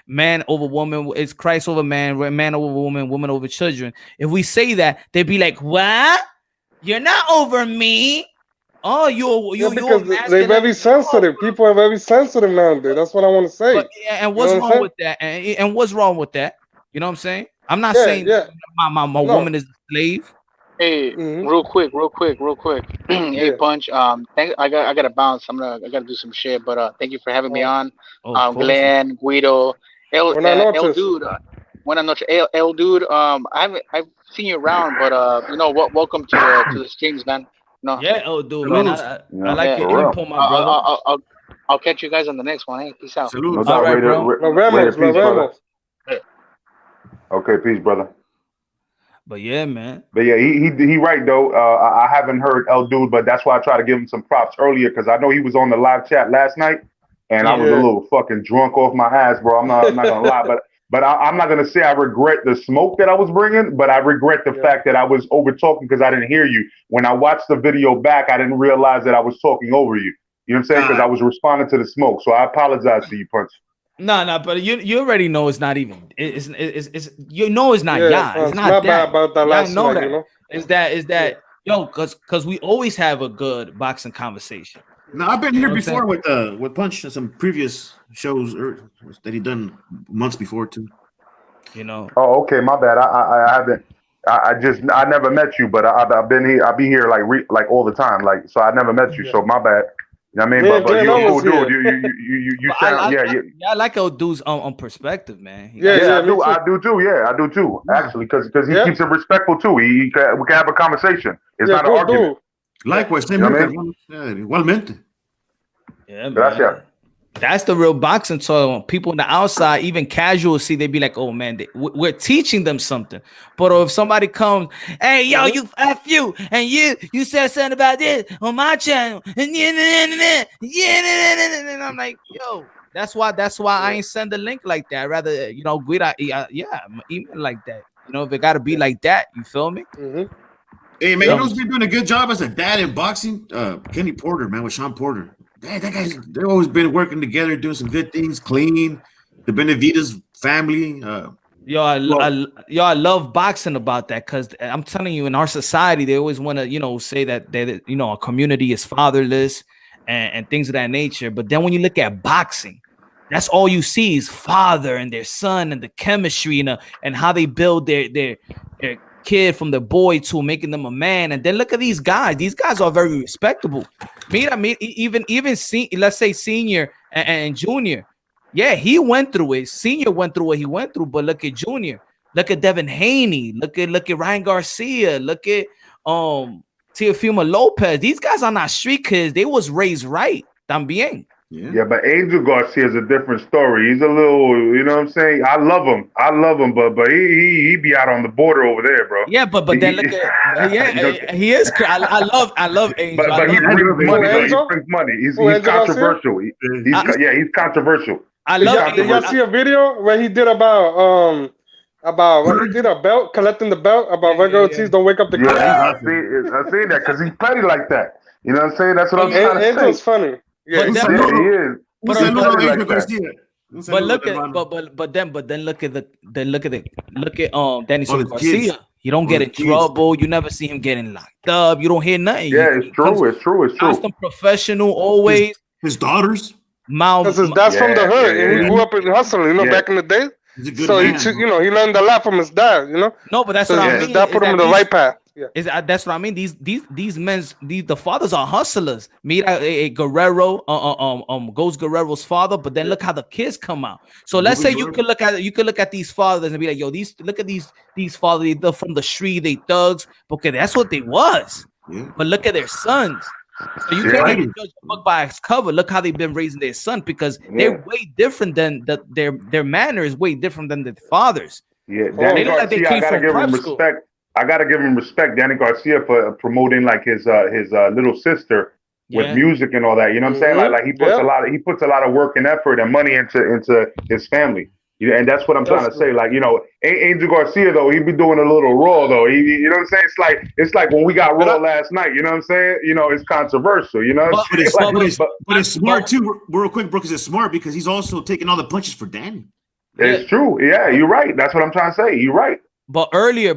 man over woman, it's Christ over man over woman, woman over children. If we say that, they'd be like, "What? You're not over me." Oh, you because they're very sensitive. People are very sensitive nowadays. That's what I want to say. But, and what's wrong with that? And what's wrong with that? You know what I'm saying? I'm not saying my woman is a slave. Hey, real quick. Hey, Punch. I gotta bounce. I gotta do some shit. But thank you for having me on. Glenn, Guido, El Dude. Buenas noches, El Dude. I've seen you around, but welcome to the streams, man. No. Yeah, El Dude, man. I like your input, my brother. I'll catch you guys on the next one. Hey, peace out. No All doubt, right, bro. Okay, peace, brother. But yeah, man. But yeah, he right though. I haven't heard El Dude, but that's why I tried to give him some props earlier because I know he was on the live chat last night, and I was a little fucking drunk off my ass, bro. I'm not gonna lie, but I'm not gonna say I regret the smoke that I was bringing, but I regret the fact that I was over talking because I didn't hear you. When I watched the video back, I didn't realize that I was talking over you. You know what I'm saying? Because I was responding to the smoke, so I apologize to you, Punch. No, but you already know it's not even. It's it's not y'all. It's not that. About that last know night, that. you know? Is that because we always have a good boxing conversation. No, I've been here before with Punch and some previous shows that he done months before too. Oh, okay, my bad. I haven't. I never met you, but I've been here. I be here like all the time. Like, so I never met you. So my bad. I mean, Yeah, but you're a Glenn cool was dude. here. You sound I like how dude's on perspective, man. I do too. Yeah, I do too. Actually, because he keeps it respectful too. We can have a conversation. It's not an argument. Likewise, same You know here. what I mean? Igualmente. Yeah, man. Gracias. That's the real boxing. So people on the outside, even casual, see, they be like, "Oh man, we're teaching them something." But if somebody comes, "Hey, yo, you F you, and you said something about this on my channel," and and I'm like, "Yo, that's why I ain't send a link like that. I'd rather, Guida, email like that. If it gotta be like that, you feel me?" Hey man, you know who's been doing a good job as a dad in boxing? Kenny Porter, man, with Sean Porter. Man, that guy's they've always been working together, doing some good things, clean. The Benavides family. I love boxing about that, because I'm telling you, in our society, they always want to, say that a community is fatherless and things of that nature. But then when you look at boxing, that's all you see is father and their son and the chemistry and how they build their kid from the boy to making them a man. And then look at these guys. These guys are very respectable. I mean, even let's say senior and junior. Yeah, he went through it. Senior went through what he went through, but look at Junior. Look at Devin Haney. Look at Ryan Garcia. Look at Teofimo Lopez. These guys are not street kids. They was raised right. También. Yeah, but Angel Garcia is a different story. He's a little, you know what I'm saying? I love him, but he be out on the border over there, bro. Yeah, but then look at he is. I love Angel. But he brings money. He brings money. He's controversial. He's controversial. I love. Did y'all see a video where he did about when he did a belt, collecting the belt about Vega Ortiz? Don't wake up the kid. I see that because he's petty like that. You know what I'm saying? That's what I'm trying to say. Angel's funny. Yeah, he is. But then look at Danny Garcia. You don't get in trouble. You never see him getting locked up. You don't hear nothing. Yeah, it's true. Constant professional, always. His daughters. Because his dad's from the hood, and he grew up in hustling. Back in the day. So he learned a lot from his dad. No, but that's what I mean. His dad put him in the right path. Yeah. That's what I mean. These men, the fathers are hustlers. Mira, Guerrero, goes Guerrero's father, but then look how the kids come out. So let's say you could look at these fathers and be like, yo, look at these fathers. They're from the street, they thugs. Okay, that's what they was. Yeah. But look at their sons. So you can't even judge a book by its cover. Look how they've been raising their son, because they're way different than their manner is way different than their fathers. Yeah, Danny Garcia, I gotta give him respect. I gotta give him respect, Danny Garcia, for promoting like his little sister with music and all that. You know what I'm saying? Like he puts a lot of work and effort and money into his family. And that's what I'm trying to say. Like, Angel Garcia though, he be doing a little raw though. You know what I'm saying? It's like when we got raw last night. You know what I'm saying? It's controversial. You know, but it's smart too. Real quick, Brooks, is smart because he's also taking all the punches for Danny. It's true. Yeah, you're right. That's what I'm trying to say. You're right. But earlier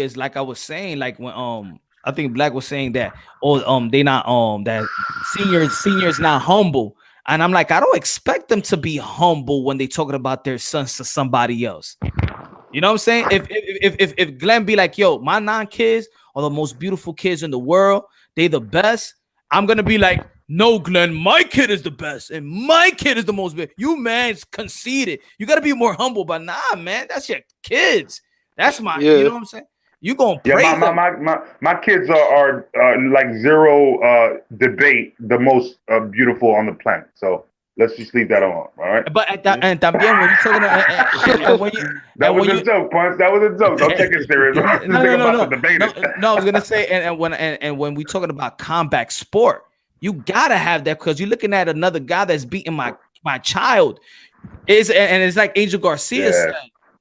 is like I was saying, like when I think Black was saying that they not that seniors not humble. And I'm like, I don't expect them to be humble when they talking about their sons to somebody else. You know what I'm saying? If Glenn be like, yo, my 9 kids are the most beautiful kids in the world, they the best, I'm gonna be like, no, Glenn, my kid is the best, and my kid is the most big. You man's conceited. You gotta be more humble, but nah, man, that's your kids. That's my, you know what I'm saying? You gonna praise them. My kids are like zero debate the most beautiful on the planet. So let's just leave that alone. All right. But and también when you talking that was a joke, Punch. That was a joke. Don't take it serious. No, I was gonna say and when we talking about combat sport, you gotta have that, because you're looking at another guy that's beating my child. It's like Angel Garcia said.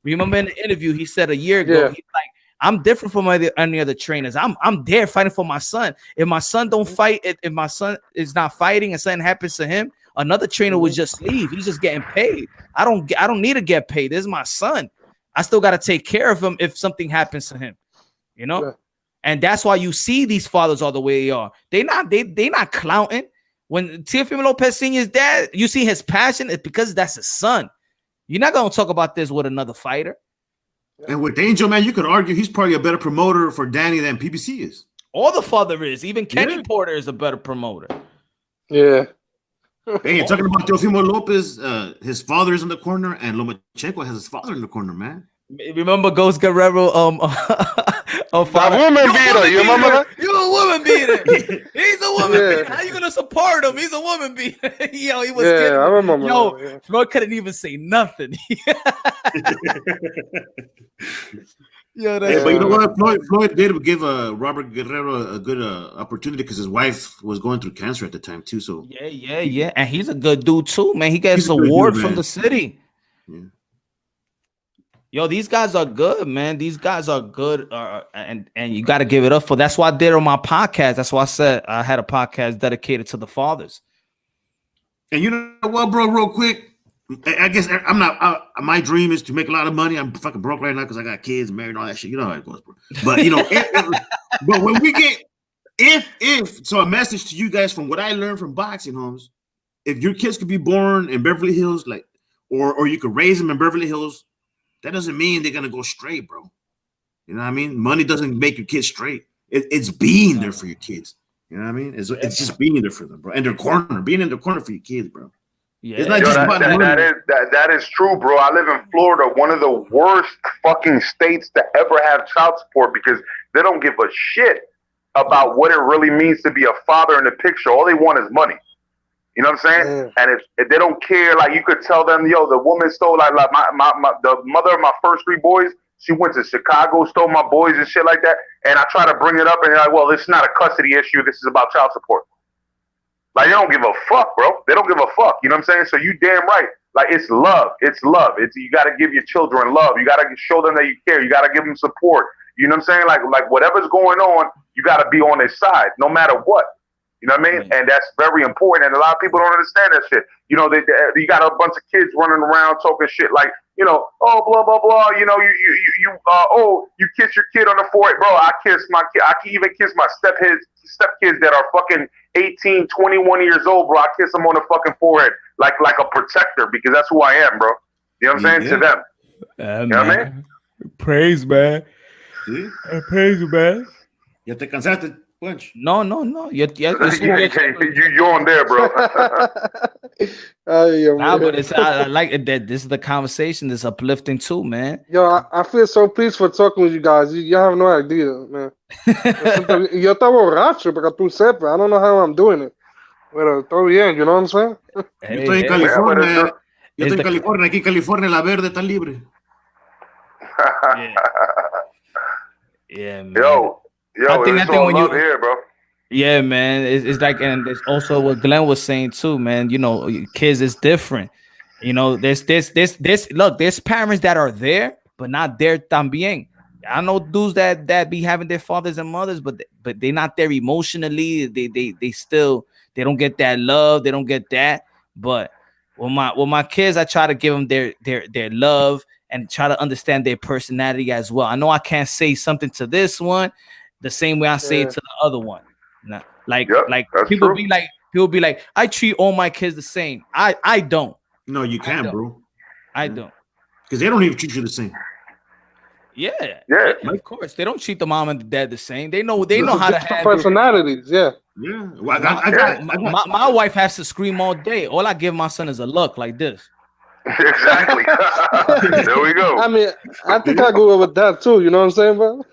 Remember in the interview, he said a year ago, he's like, I'm different from any other trainers. I'm there fighting for my son. If my son don't fight, if my son is not fighting and something happens to him, another trainer would just leave. He's just getting paid. I don't need to get paid. This is my son. I still got to take care of him if something happens to him. And that's why you see these fathers all the way they are. They not clowning. When Teofimo Lopez Sr.'s dad, you see his passion, it's because that's his son. You're not gonna talk about this with another fighter. And with Angel, man, you could argue he's probably a better promoter for Danny than PBC is. All the father is. Even Kenny Porter is a better promoter. Yeah. Hey, talking about Teofimo Lopez, his father is in the corner, and Lomachenko has his father in the corner, man. Remember Ghost Guerrero? Father. woman beater. You remember that? You a woman beater. He's a woman Yeah. beater. How you gonna support him? He's a woman beater. Yo, he was Yeah, kidding. I remember Yo, that, yeah. Floyd couldn't even say nothing. Yo, that's Hey, but you know what? Floyd did give Robert Guerrero a good opportunity because his wife was going through cancer at the time too. So yeah. And he's a good dude too, man. He gets He's a good award dude, from man. the city. Yeah. Yo, these guys are good, man. These guys are good, and you got to give it up for. That's why I did on my podcast. That's why I said I had a podcast dedicated to the fathers. And you know what, bro? Real quick, I guess I'm not. My dream is to make a lot of money. I'm fucking broke right now because I got kids, married, and all that shit. You know how it goes, bro. But you know, but when we get, so a message to you guys from what I learned from boxing, Holmes. If your kids could be born in Beverly Hills, like, or you could raise them in Beverly Hills, that doesn't mean they're gonna go straight, bro. You know what I mean? Money doesn't make your kids straight. It's being there for your kids. You know what I mean? It's just being there for them, bro. And their corner, being in the corner for your kids, bro. Yeah, it's not just about the money. That is true, bro. I live in Florida, one of the worst fucking states to ever have child support because they don't give a shit about what it really means to be a father in the picture. All they want is money. You know what I'm saying? And if they don't care, like you could tell them, yo, the woman stole the mother of my first 3 boys. She went to Chicago, stole my boys and shit like that. And I try to bring it up, and they're like, well, this is not a custody issue. This is about child support. Like, they don't give a fuck, bro. They don't give a fuck. You know what I'm saying? So you damn right. Like, it's love. It's love. You got to give your children love. You got to show them that you care. You got to give them support. You know what I'm saying? Like whatever's going on, you got to be on their side, no matter what. You know what I mean? And that's very important. And a lot of people don't understand that shit. You know, you got a bunch of kids running around talking shit like, you know, oh, blah, blah, blah. You know, you kiss your kid on the forehead. Bro, I kiss my kid. I can even kiss my stepkids that are fucking 18, 21 years old, bro. I kiss them on the fucking forehead like a protector because that's who I am, bro. You know what I'm saying? To them. You know what I mean? Praise, man. See? Praise, man. Ya te cansaste, Punch. No. You're on there, bro. But it's, I like it that this is the conversation that's uplifting too, man. Yo, I feel so pleased for talking with you guys. You have no idea, man. Yo estaba borracho, para que tú sepas. I don't know how I'm doing it. Pero todo bien, you know what I'm saying? Yo estoy en California. Yo estoy en California. Aquí en California la verde está libre. Yeah, man. Yo, I think when you here, bro. Yeah, man. It's like, and it's also what Glenn was saying too, man. You know, kids is different. You know, there's look, there's parents that are there, but not there también. I know dudes that be having their fathers and mothers, but they're not there emotionally. They still don't get that love. They don't get that. But with my kids, I try to give them their love and try to understand their personality as well. I know I can't say something to this one the same way I say it to the other one. Nah, like people be like, I treat all my kids the same. I don't. No, you can't, bro. I don't. Because they don't even treat you the same. Yeah, of course. They don't treat the mom and the dad the same. They know how to handle personalities. Yeah. Well, my wife has to scream all day. All I give my son is a look like this. Exactly. There we go. I mean, I think I go with that too. You know what I'm saying, bro?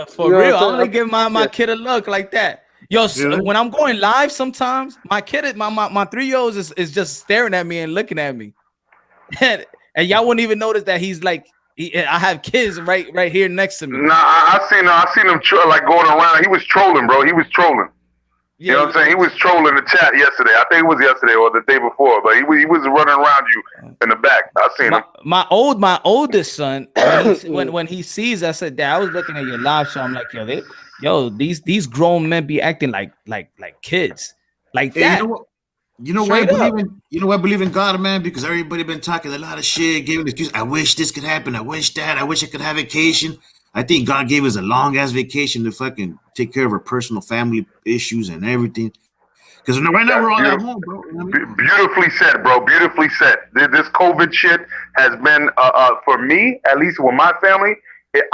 For real, I only give my kid a look like that. Yo, when I'm going live, sometimes my kid, my 3-year-old is just staring at me and looking at me, and y'all wouldn't even notice that he's like, I have kids right here next to me. Nah, I seen him like going around. He was trolling, bro. He was trolling. You know what I'm saying? He was trolling the chat yesterday. I think it was yesterday or the day before, but he was running around you in the back. I seen him. My oldest son, when he sees, I said, Dad, I was looking at your live show. I'm like, these grown men be acting like kids, like that. You know why I believe in God, man? Because everybody been talking a lot of shit, giving excuse. I wish this could happen. I wish that. I wish I could have vacation. I think God gave us a long ass vacation to fucking take care of our personal family issues and everything. Because right now we're all at home, bro. Beautifully said, bro. Beautifully said. This COVID shit has been, for me, at least with my family,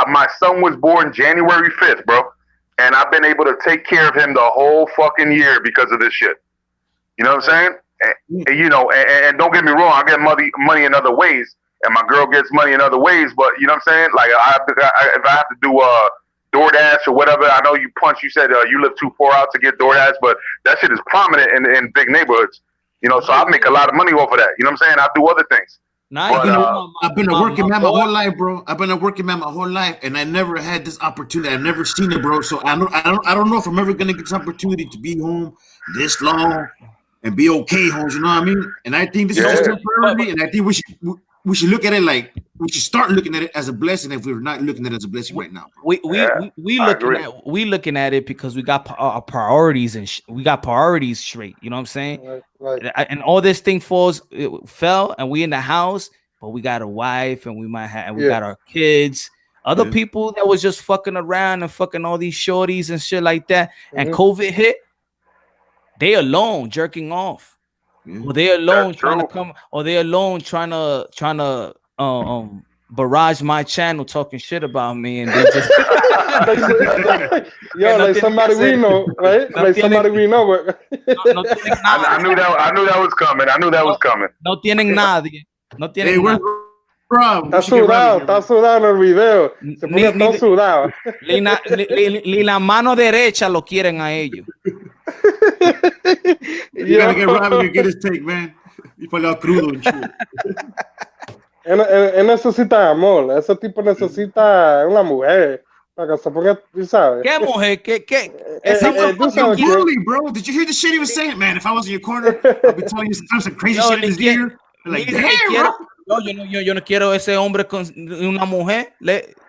my son was born January 5th, bro. And I've been able to take care of him the whole fucking year because of this shit. You know what I'm saying? And, you know, and don't get me wrong, I get money in other ways, and my girl gets money in other ways. But you know what I'm saying? Like if I have to do DoorDash or whatever, I know you Punch. You said you live too far out to get DoorDash, but that shit is prominent in big neighborhoods. You know, so I make a lot of money off of that. You know what I'm saying? I do other things. I've been a working man my whole life, bro. I've been a working man my whole life, and I never had this opportunity. I've never seen it, bro. So I don't know if I'm ever gonna get this opportunity to be home this long and be okay, Holmes. You know what I mean? And I think this is just temporary, and I think we should look at it like we should start looking at it as a blessing if we're not looking at it as a blessing right now. Bro. We looking at it because we got our priorities and we got priorities straight. You know what I'm saying? Right. And all this thing fell, and we in the house, but we got a wife, and we got our kids. Other people that was just fucking around and fucking all these shorties and shit like that, and COVID hit. They alone jerking off. Or they alone trying to come, or they alone trying to barrage my channel talking shit about me, and they just like somebody we know, right? Like somebody we know. I knew that was coming. No tienen nadie. No tienen nadie. Está sudado en el video. Se pone todo sudado. Ni la mano derecha lo quieren a ellos. You gotta get Robbie to get his take, man. Y por lo crudo and shit. Él necesita amor. Ese tipo necesita una mujer para que se ponga, tú sabes. ¿Qué mujer? ¿Qué? Bully, bro. Did you hear the shit he was saying? Man, if I was in your corner, I'd be telling you some crazy shit in his ear. Like, damn, bro. Yo no quiero ese hombre con una mujer.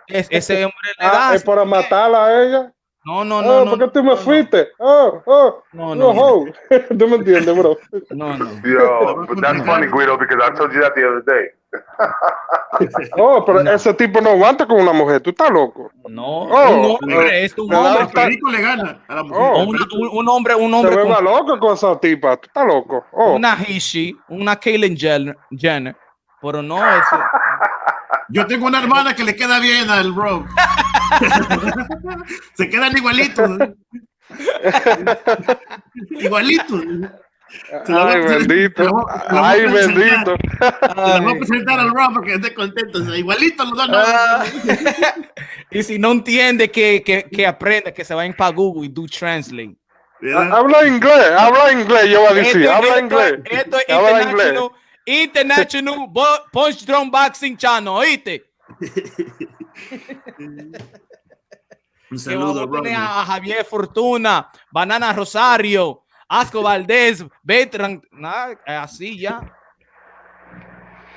Ese hombre le da. ¿Es para matarla a ella? No. ¿Por qué tú me fuiste? No. ¿Tú me entiendes, bro? No. Yo, but that's funny, Guido, because I told you that the other day. Pero ese tipo no aguanta con una mujer. ¿Tú estás loco? No. Un hombre es un hombre. Perico le gana a la mujer. Un hombre. Se vuelve loco con esa tipa. ¿Tú estás loco? Una Hishi, una Caitlyn Jenner. Pero no ese. Yo tengo una hermana que le queda bien al bro. Se quedan igualitos. Igualitos. Ay, bendito. Ay, bendito. Se la voy a presentar al bro porque esté contento. Igualitos los dos. Y si no entiende, que aprenda, que se vayan para Google y do translate. Habla inglés, yo voy a decir. Habla inglés. Esto es International Punch Drone Boxing Channel, ¿oíste? Un saludo, vamos a tener a Javier Fortuna, Banana Rosario, Asco Valdés, Betran, así ya.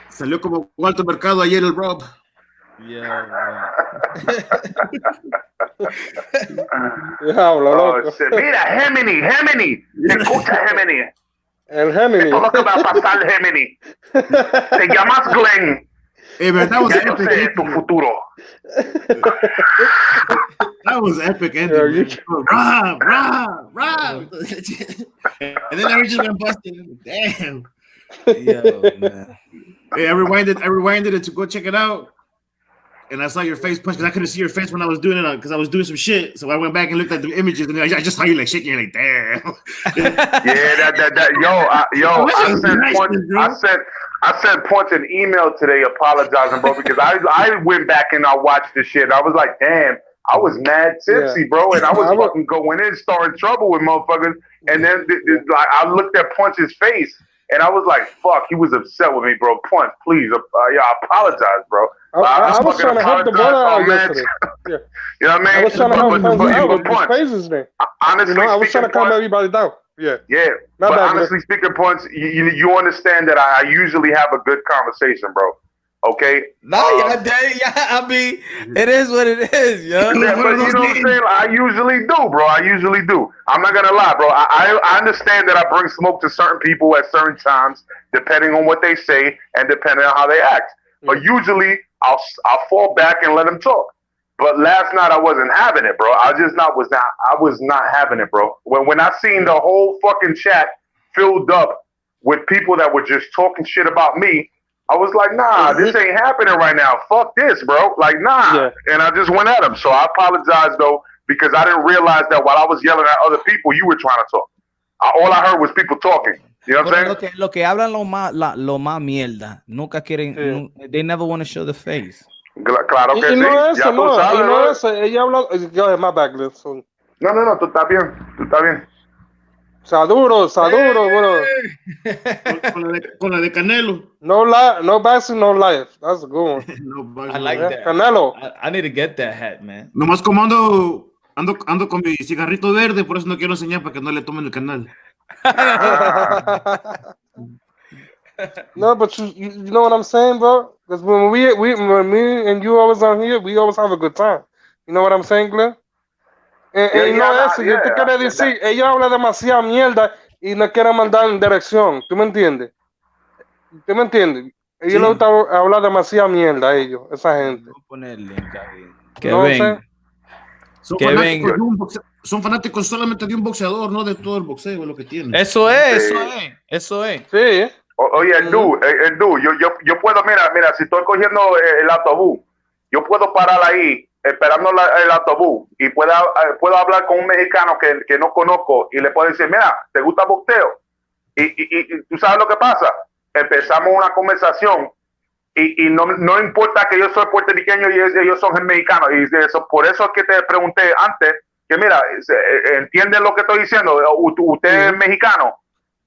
Salió como Walter Mercado ayer el Rob. Mira, Gemini. Escucha, Gemini. El Gemini. Esto es lo que va a pasar, Gemini. Te llamas Glenn. That was ya yo sé tu futuro. That was epic ending. Rob. And then I just went busting. Damn. Yo, man. Hey, I rewinded it to go check it out. And I saw your face punch because I couldn't see your face when I was doing it because I was doing some shit. So I went back and looked at the images and I just saw you like shaking. You're like, damn. I sent Punch an email today apologizing, bro, because I went back and I watched the shit. I was like, damn, I was mad tipsy, bro, and I was fucking going in, starting trouble with motherfuckers. And then I looked at Punch's face. And I was like, fuck, he was upset with me, bro. Punch, please. I apologize, bro. I was trying to help the brother out yesterday. You know what I mean? I was trying to help Punch out with his phases there. Honestly, I was trying to calm everybody down. Yeah. But honestly speaking, Punch, you understand that I usually have a good conversation, bro. Okay? I mean, it is what it is, yo. But you know what I'm saying? I usually do, bro. I'm not gonna lie, bro. I understand that I bring smoke to certain people at certain times, depending on what they say and depending on how they act. But usually, I'll fall back and let them talk. But last night I wasn't having it, bro. I was not having it, bro. When I seen the whole fucking chat filled up with people that were just talking shit about me, I was like, nah, this ain't happening right now. Fuck this, bro. Like, nah. Yeah. And I just went at him. So I apologize, though, because I didn't realize that while I was yelling at other people, you were trying to talk. all I heard was people talking. You know what I'm saying? Lo que hablan lo más mierda, nunca quieren, they never want to show the face. Claro que y sí. no es Ya eso, tú no, sabes, y no brother. es eso. Ella habla. Go ahead, my bad, Glenn. Sorry. No, tú estás bien. Tú estás bien. Saduro, bro. Con la de Canelo. No boxing, no life. That's a good one. I like that. Canelo. I need to get that hat, man. Nomás como ando con mi cigarrito verde, por eso no quiero enseñar para que no le tomen el canal. No, but you know what I'm saying, bro? Because when me and you always on here, we always have a good time. You know what I'm saying, Glenn? Y no eso, yo te quiero decir, ella habla demasiada mierda y no quiere mandar en dirección. ¿Tú me entiendes? Ella le gusta hablar demasiada mierda a ellos, esa gente. Voy a poner el link ahí. No sé. Son fanáticos solamente de un boxeador, no de todo el boxeo, lo que tienen. Eso es. Sí. Oye, el yo puedo, mira, si estoy cogiendo el autobús, yo puedo parar ahí esperando el autobús y puedo hablar con un mexicano que no conozco y le puedo decir, mira, ¿te gusta boxeo? Y tú sabes lo que pasa, empezamos una conversación y no importa que yo soy puertorriqueño y ellos son mexicanos, y eso, por eso es que te pregunté antes, que mira, ¿entiendes lo que estoy diciendo? Usted es mexicano,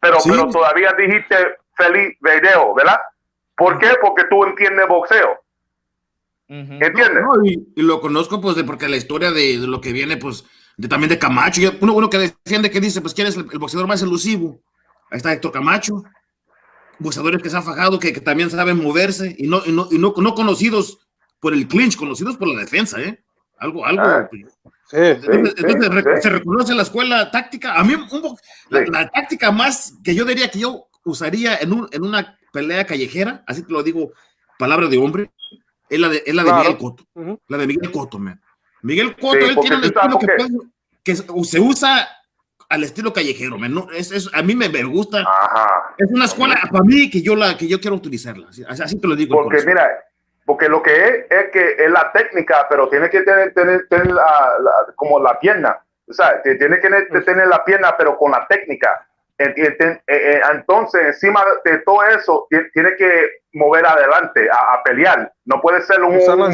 pero todavía dijiste feliz video, ¿verdad? ¿Por qué? Porque tú entiendes boxeo. ¿Entiendes? No, y lo conozco pues porque la historia de lo que viene pues también de Camacho. Uno que defiende, que dice pues quién es el boxeador más elusivo. Ahí está Héctor Camacho, boxeadores que se han fajado, que también saben moverse y no conocidos por el clinch, conocidos por la defensa, algo entonces se reconoce en la escuela táctica. A mí la táctica más que yo diría que yo usaría en una pelea callejera, así te lo digo, palabra de hombre, es la de Miguel Cotto. La de Miguel Cotto, man. Miguel Cotto, él tiene un estilo que se usa al estilo callejero, man. No, a mí me gusta. Ajá. Es una escuela para mí que yo quiero utilizarla. Así te lo digo. Porque mira, porque lo que es que es la técnica, pero tiene que tener como la pierna. O sea, tiene que tener la pierna, pero con la técnica. Entonces, encima de todo eso, tiene que mover adelante a pelear. No puede ser un bobo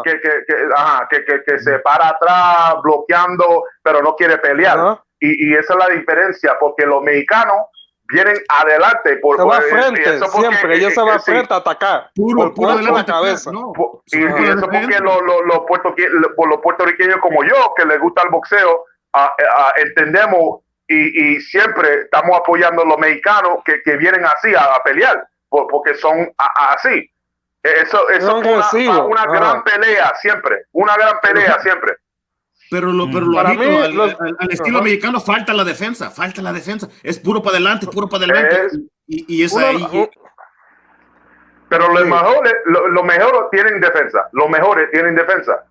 que se para atrás bloqueando, pero no quiere pelear. Y esa es la diferencia, porque los mexicanos vienen adelante. Se va frente, siempre. Ellos se van frente a atacar. Puro de la cabeza. Y eso porque los puertorriqueños como yo, que les gusta el boxeo, entendemos y siempre estamos apoyando a los mexicanos que vienen así a pelear, porque son así. Eso es una gran pelea siempre. Una gran pelea siempre. Pero al estilo mexicano falta la defensa. Es puro para adelante. Y esa ahí. Pero los mejores tienen defensa. Los mejores tienen defensa.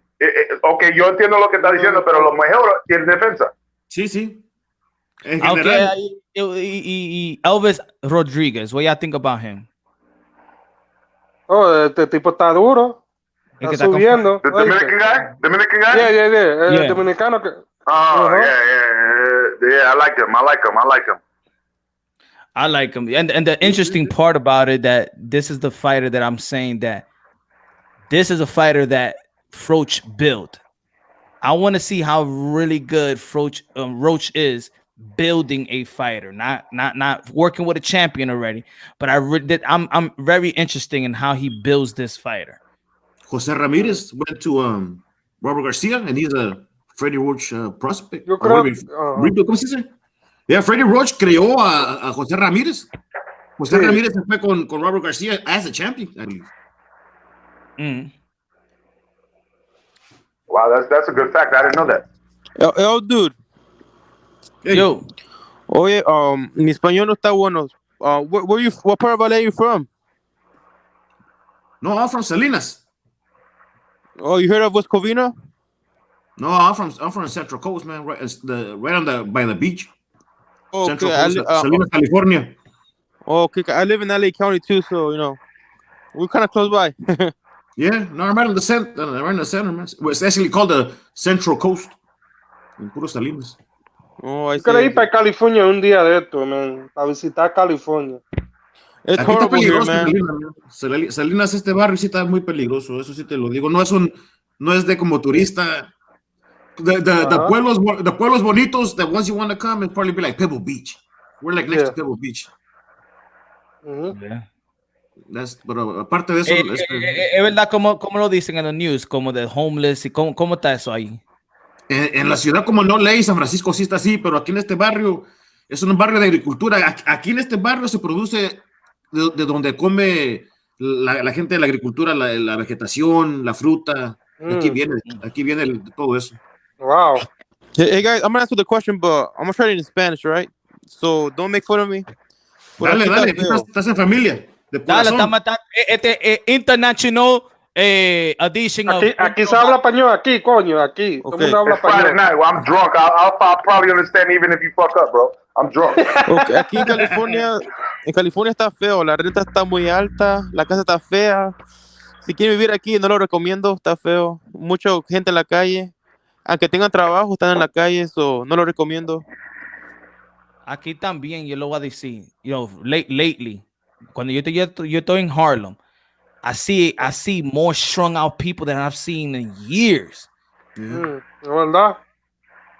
Ok, yo entiendo lo que está diciendo, pero los mejores tienen defensa. Sí. Y Elvis Rodríguez, what y'all think about him? Oh, este tipo está duro. Está subiendo. Dominican guy? Yeah. El dominicano que. Yeah, I like him. I like him. And the interesting part about it, that this is the fighter that I'm saying that this is a fighter that Froch built. I want to see how really good Roach is building a fighter, not working with a champion already, but I'm very interested in how he builds this fighter. Jose Ramirez went to Robert Garcia, and he's a Freddie Roach prospect. Yo creo, ¿Cómo se dice? Yeah, Freddie Roach creó a Jose Ramirez. Jose Ramirez se fue con Robert Garcia as a champion, I believe. Wow, that's a good fact. I didn't know that. Yo, dude. Hey. Yo. Oye, mi español no está bueno. What part of LA are you from? No, I'm from Salinas. Oh, you heard of West Covina? No, I'm from Central Coast, man. Right by the beach. Oh, Central Coast, Salinas, California. Oh, okay. I live in LA County too, so we're kind of close by. Yeah, no, I'm right in the center, man. It's actually called the Central Coast in Puro Salinas. Oh, I Yo quiero see. ir para California un día de esto, man. Para visitar California. It's Aquí está horrible here, peligroso, man. Salinas, este barrio sí está muy peligroso, eso sí te lo digo. No es de como turista. The pueblos bonitos that once you want to come, it'd probably be like Pebble Beach. We're like next to Pebble Beach. Yeah. Pero aparte de eso, es verdad como lo dicen en los news, como de homeless y cómo está eso ahí. En la ciudad como no ley, San Francisco sí está así, pero aquí en este barrio es un barrio de agricultura. Aquí en este barrio se produce de donde come la gente de la agricultura, la vegetación, la fruta. Aquí viene todo eso. Wow. Hey guys, I'm gonna answer the question, but I'm gonna try it in Spanish, right? So don't make fun of me. Dale, estás en familia. Dale, estamos international edition aquí se habla español, aquí, coño, aquí. Todo el mundo habla It's Friday español. night. Well, I'm drunk. I'll probably understand even if you fuck up, bro. I'm drunk. Okay, aquí en California está feo, la renta está muy alta, la casa está fea. Si quieren vivir aquí, no lo recomiendo, está feo. Mucha gente en la calle. Aunque tengan trabajo, están en la calle, so no lo recomiendo. Aquí también, yo lo voy a decir, lately, cuando yo estoy en Harlem, I see more strung out people than I've seen in years. Es verdad.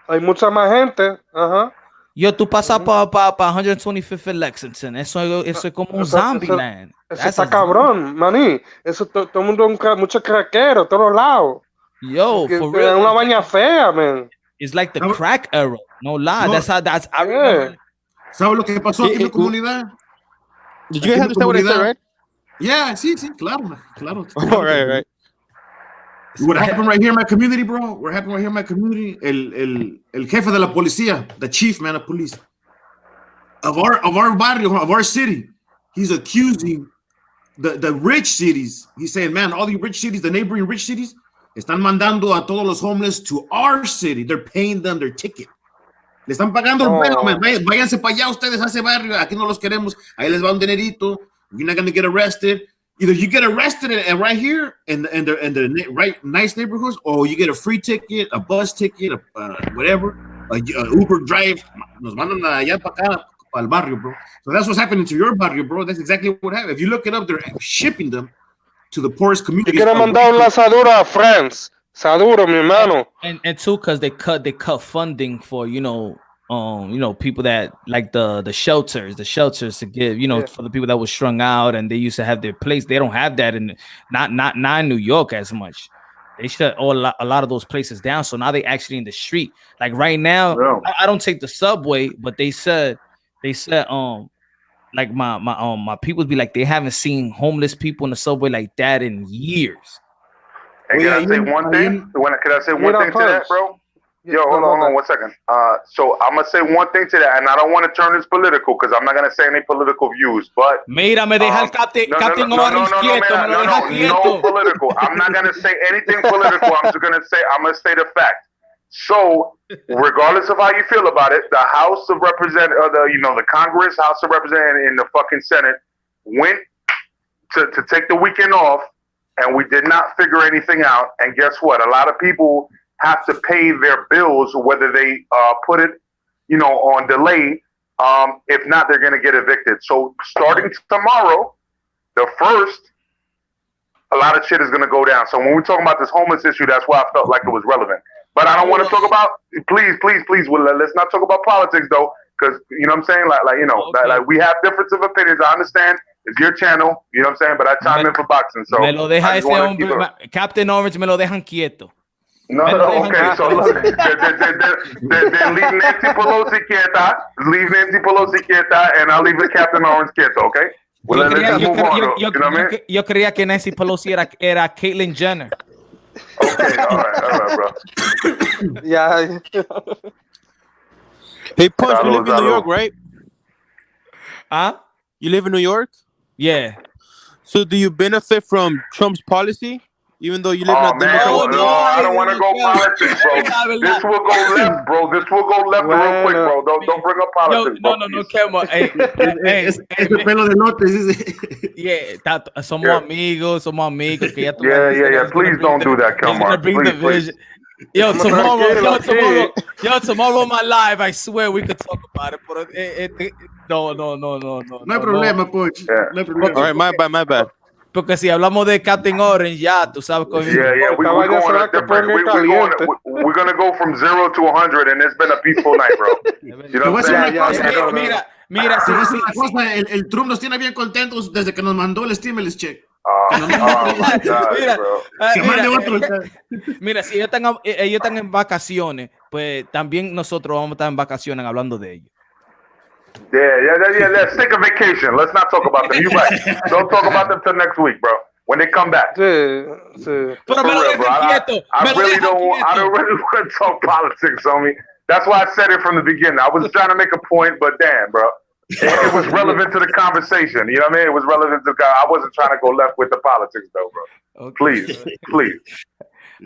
Hay mucha más gente. Ajá. Yo, tú pasas para 125th and Lexington, eso es como un zombie land. Eso está cabrón, maní. Eso todo el mundo, muchos craqueros, todos lados. Yo, for real. Una baña fea, man. It's like the crack era. No lie. No. I remember. ¿Sabes lo que pasó aquí en la comunidad? Did you guys understand what I said, right? Yeah, sí, claro. All right. What happened right here in my community, bro? What happened right here in my community? El jefe de la policía, the chief man of police of our barrio, of our city, he's accusing the rich cities. He's saying, man, all the rich cities, the neighboring rich cities, están mandando a todos los homeless to our city. They're paying them their ticket. Le están pagando el vuelo, man. Váyanse para allá ustedes a ese barrio. Aquí no los queremos. Ahí les va un dinerito. You're not going to get arrested. Either you get arrested and right here in the right nice neighborhoods, or you get a free ticket, a bus ticket, whatever, a Uber drive. Nos mandan allá para acá, para el barrio, bro. So that's what's happening to your barrio, bro. That's exactly what happened. If you look it up, they're shipping them to the poorest communities. Yo quiero mandar la Sadura a France. Sadura, mi hermano. And too, because they cut funding for people that like the shelters to give for the people that were strung out and they used to have their place. They don't have that in not in New York as much. They shut a lot of those places down. So now they actually in the street. Like right now, I don't take the subway, but they said like my people be like they haven't seen homeless people in the subway like that in years. And can I say one thing? Can I say one thing to that, bro? Yo, hold on 1 second. So I'm gonna say one thing to that, and I don't want to turn this political because I'm not gonna say any political views. But mira, me deja el Captain Orange quieto, me lo deja quieto. No political. I'm not gonna say anything political. I'm gonna state a fact. So, regardless of how you feel about it, the House of Representatives, the Congress, House of Representatives, and the fucking Senate went to take the weekend off. And we did not figure anything out. And guess what? A lot of people have to pay their bills, whether they put it, on delay. If not, they're going to get evicted. So starting tomorrow, the first, a lot of shit is going to go down. So when we're talking about this homeless issue, that's why I felt like it was relevant. But I don't want to talk about, please, let's not talk about politics, though. Because, you know what I'm saying? Like we have difference of opinions. I understand. It's your channel, you know what I'm saying? But I chime in for boxing, so me lo deja ese hombre, Captain Orange, me lo dejan quieto. No, okay. So look, then leave Nancy Pelosi quieta, and I'll leave the Captain Orange quieto, okay? Well, let's move on. Yo creía que Nancy Pelosi era Caitlyn Jenner. Okay, all right, bro. Yeah. Hey, Punch, you live in New York, right? Huh? You live in New York? Yeah. So do you benefit from Trump's policy, even though you live in a Democrat? No, I don't want to go politics, bro. This will go left, bro. This will go left real quick, bro. Don't bring up politics. No, Kemo. Es el pelo de lote. Yeah, somos amigos. Que ya yeah. Please don't do that, Kelmar. Please. Yo, tomorrow on my live, I swear we could talk about it. But no. No hay problema, Poch. No hay problema. All right, my bad. Porque si hablamos de Captain Orange, ya, tú sabes. Yeah, we're going a different. We're gonna go from 0 to 100, and it's been a peaceful night, bro. You know what I'm saying? Mira, si es una cosa, el Trump nos tiene bien contentos desde que nos mandó el stimulus check. Mira, si ellos están en vacaciones, pues también nosotros vamos a estar en vacaciones hablando de ellos. Yeah. Let's take a vacation. Let's not talk about them. You're right. Don't talk about them till next week, bro. When they come back. Pero me lo dejan I don't really want to talk politics, homie. That's why I said it from the beginning. I was trying to make a point, but damn, bro. It was relevant to the conversation. You know what I mean? It was relevant to I wasn't trying to go left with the politics, though, bro. Okay. Please.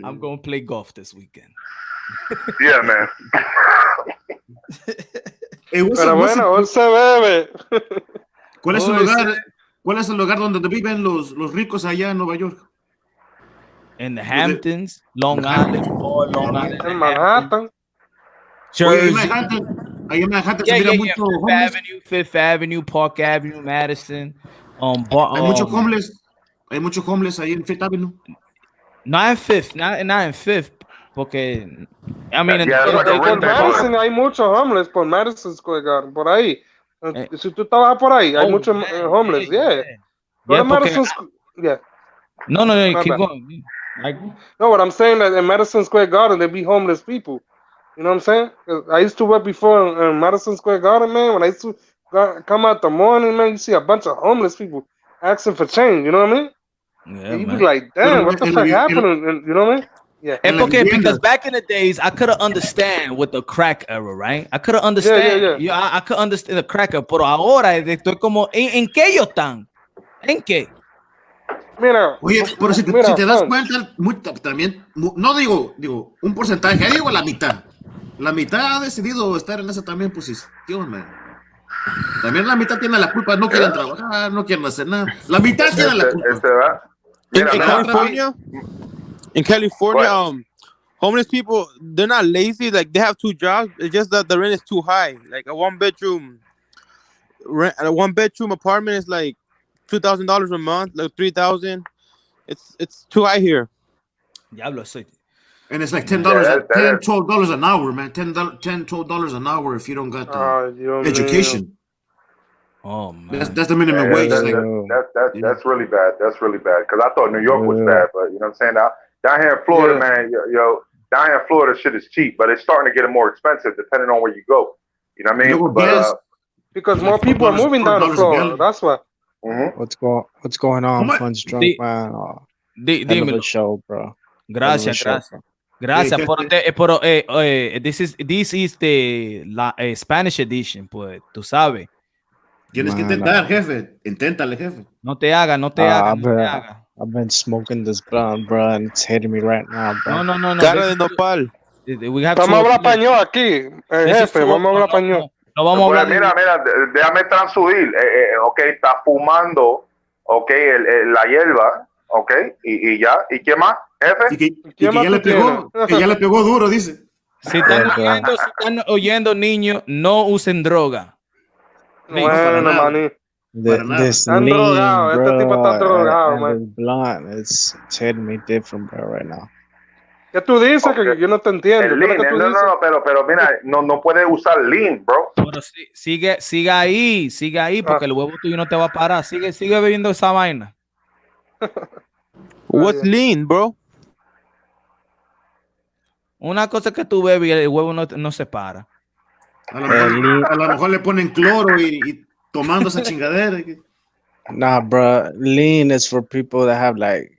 I'm going to play golf this weekend. Yeah, man. Pero bueno, hoy se bebe. ¿Cuál es el lugar donde viven los ricos allá en Nueva York? En the Hamptons, Long Island, en Manhattan. Jersey. Ahí en Manhattan se mira mucho homeless. Fifth Avenue, Park Avenue, Madison. Hay muchos homeless ahí en Fifth Avenue. Not in Fifth, porque I mean, por Madison hay muchos homeless por Madison Square Garden, por ahí. Si tú estabas por ahí, hay muchos homeless, No, keep going. No, what I'm saying that in Madison Square Garden, there be homeless people. You know what I'm saying? I used to work before in Madison Square Garden, man. When I used to come out the morning, man, you see a bunch of homeless people asking for change. You know what I mean? Yeah, you be like, damn, what the fuck happened? You know what I mean? Yeah. Because back in the days, I could understand with the crack era, right? I could understand. Yeah. I could understand the crack era, pero ahora estoy como, ¿en qué ellos están? ¿En qué? Mira, oye, pero si te das cuenta, también, no digo un porcentaje, digo la mitad. La mitad ha decidido estar en esa también posición, man. También la mitad tiene la culpa, no quieren trabajar, no quieren hacer nada. La mitad tiene la culpa. In California, homeless people, they're not lazy. Like, they have two jobs. It's just that the rent is too high. Like, a one bedroom apartment is like $2,000 a month, like $3,000. It's too high here. Diablo, and it's like $10, $12 an hour, man. $12 an hour if you don't got education. Oh man, that's the minimum wage. That's really bad. That's really bad. Because I thought New York was bad, but you know what I'm saying? Down here in Florida, man, down here in Florida, shit is cheap, but it's starting to get more expensive depending on where you go. You know what I mean? Because more people are moving down to Florida. That's why. What's going on, Punch Drunk Man? Hell of a show, bro. Gracias. Pero this is the Spanish edition, pues, tú sabes. Tienes que intentar, jefe. Inténtale, jefe. No te haga. I've been smoking this blunt, bro, and it's hitting me right now, bro. No. Cara de nopal. Vamos a hablar español aquí, jefe. Vamos a hablar español. No vamos a hablar. Mira, déjame transubir. Ok, está fumando, ok, la hierba, ok, y ya. ¿Y qué más, jefe? Y que ya le pegó duro, dice. Si están oyendo, niños, no usen droga. Bueno, maní. This lean, bro, este tipo está drogado, man. Blunt, it's hitting me different, bro, right now. ¿Qué tú dices? Que yo no te entiendo. No, pero mira, no puedes usar lean, bro. Pero sigue ahí, porque el huevo tuyo no te va a parar. Sigue bebiendo esa vaina. What's lean, bro? Una cosa que tú bebes y el huevo no se para. A lo mejor le ponen cloro y tomando esa chingadera. Nah, bro. Lean is for people that have, like,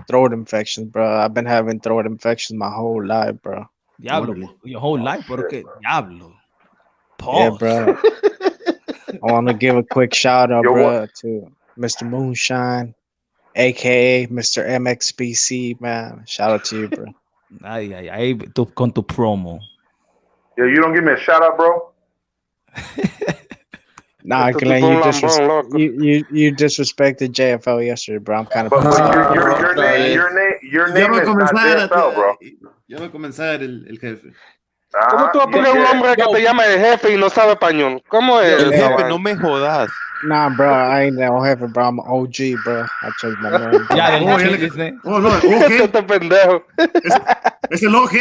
throat infections, bro. I've been having throat infections my whole life, bro. Diablo, your whole life, ¿por qué? Diablo. Pause. Yeah, bro. I want to give a quick shout out, bro, to Mr. Moonshine, aka Mr. MXBC, man. Shout out to you, bro. Ay, con tu promo. Yeah, you don't give me a shout out, bro. Nah, Glenn, you disrespected JFL yesterday, bro. I'm kind of. Your name is not JFL, bro. Ya va a comenzar el jefe. ¿Cómo tú vas a poner un hombre que te llama el jefe y no sabe español? ¿Cómo es El esa jefe, vaina? no me jodas. Nah, bro, I ain't no heaven, bro. I'm OG, bro. I changed my name. Bro. Yeah, Oh, change his name. Oh, no, OG. Este pendejo. Es el OG.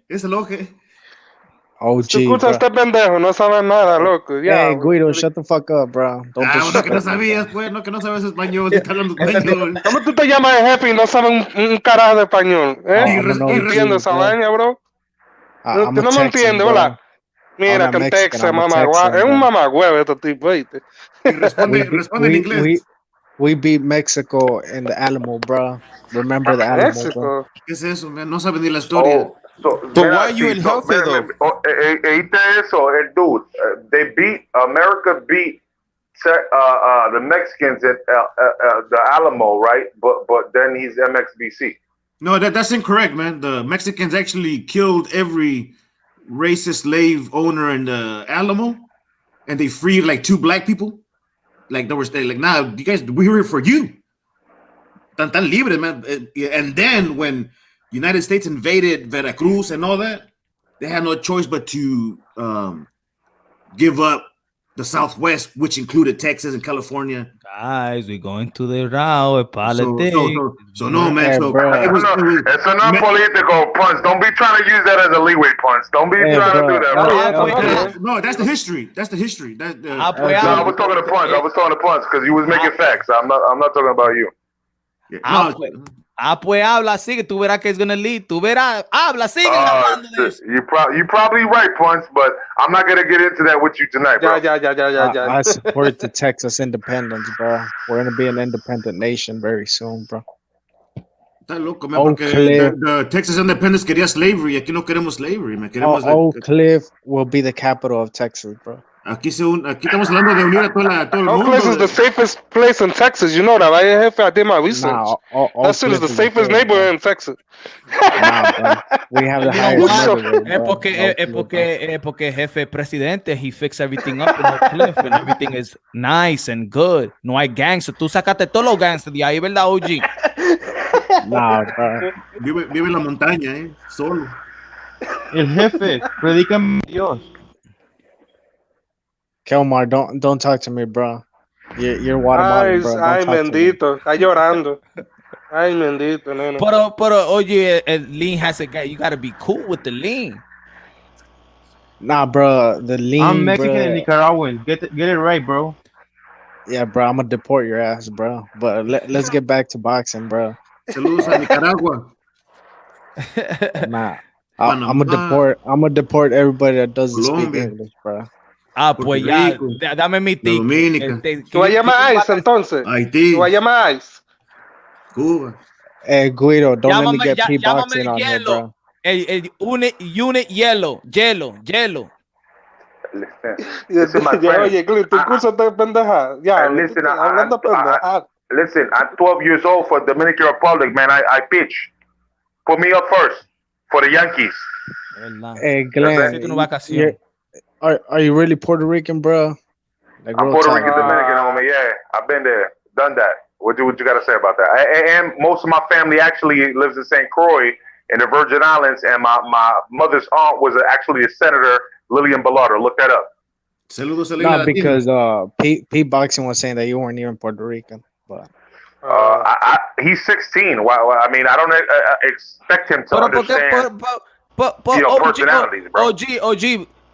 Es el OG. Tú OG, escuchas bro. este pendejo, no sabe nada, loco. Ya, Hey, Guido, shut the fuck up, bro. Don't Bueno, que no disrespect me, sabías, bro. pues, no, que no sabes español, si está hablando español. ¿Cómo tú te llamas el jefe y no sabes un carajo de español? ¿Eh? I'm an No OG, entiendo esa bro. vaina, bro. I'm Tú a no me Texan, entiendes, bro. hola. Mira, I'm que not el Mexican, Texas, I'm a mamagua. Texan, Es un bro. mamagüevo este tipo, ¿viste? Y responde, responde en inglés. We beat Mexico in the Alamo, bro. Remember the Alamo, bro. México. ¿Qué es eso, man? No sabe ni la historia. Mira, ¿oíste eso? El dude, America beat the Mexicans at the Alamo, right? But then he's MXBC. No, that's incorrect, man. The Mexicans actually killed every racist slave owner in the Alamo, and they freed like 2 black people. Like they were like, nah, you guys, we're here for you. Tan libre, man. And then when United States invaded Veracruz and all that, they had no choice but to give up the Southwest, which included Texas and California. Guys, we're going to the route of politics. So no, man. So It's not political, Punch. Don't be trying to use that as a leeway, Punch. Don't be trying to do that, bro. No, that's the history. That's the history. I was talking to Punch. I was talking to Punch because you was making facts. I'm not talking about you. Pues habla así que tú verás que es gonna lead. Tú verás, habla, sigue hablando de eso. You're probably right, Punch, but I'm not gonna get into that with you tonight, bro. I support the Texas independence, bro. We're gonna be an independent nation very soon, bro. Está loco, man, porque the Texas independence quería slavery. Aquí no queremos slavery, man. Queremos Oak Cliff will be the capital of Texas, bro. Aquí estamos hablando de unir a todo el mundo. Oak Cliff is the safest place in Texas. You know that, right, jefe? I did my research. That shit is the safest neighborhood in Texas. Nah, bro. We have the highest neighborhood, Es porque jefe presidente, he fixed everything up in Oak Cliff and everything is nice and good. No hay gangsters. Tú sacaste todos los gangsters de ahí, ¿verdad, OG? Nah, bro. Vive en la montaña, solo. El jefe, predica Dios. Kelmar, don't talk to me, bro. You're Guatemalan, bro. Ay, bendito. Está llorando. Ay, bendito, nena. Pero, oye, lean has a guy. You gotta be cool with the lean. Nah, bro. The lean. I'm Mexican bro. and Nicaraguan. Get it right, bro. Yeah, bro. I'm gonna deport your ass, bro. But let's get back to boxing, bro. Saludos a Nicaragua. Nah, I'm gonna deport everybody that doesn't speak English, bro. Pues ya, dame mi ticket. ¿Tú vas a llamar ICE entonces? Haití. ¿Tú vas a llamar ICE? Cuba. Guido, don't let me get P-boxing on here, bro. El unit yellow. Oye, Clint, ¿tú escuchas esta pendeja? Ya, listen, hablando pendeja. Listen, I'm 12 years old for Dominican Republic, man. I pitch. Put me up first for the Yankees. Hey, Glenn, are you really Puerto Rican, bro? Like, I'm Puerto Rican Dominican, homie. Yeah, I've been there, done that. What you got to say about that? And most of my family actually lives in St. Croix in the Virgin Islands, and my mother's aunt was actually a senator, Lillian Bellata. Look that up. Saludos a no, because P-boxing was saying that you weren't even Puerto Rican, but. He's 16. Well, I mean, I don't expect him to understand. Personalities, bro.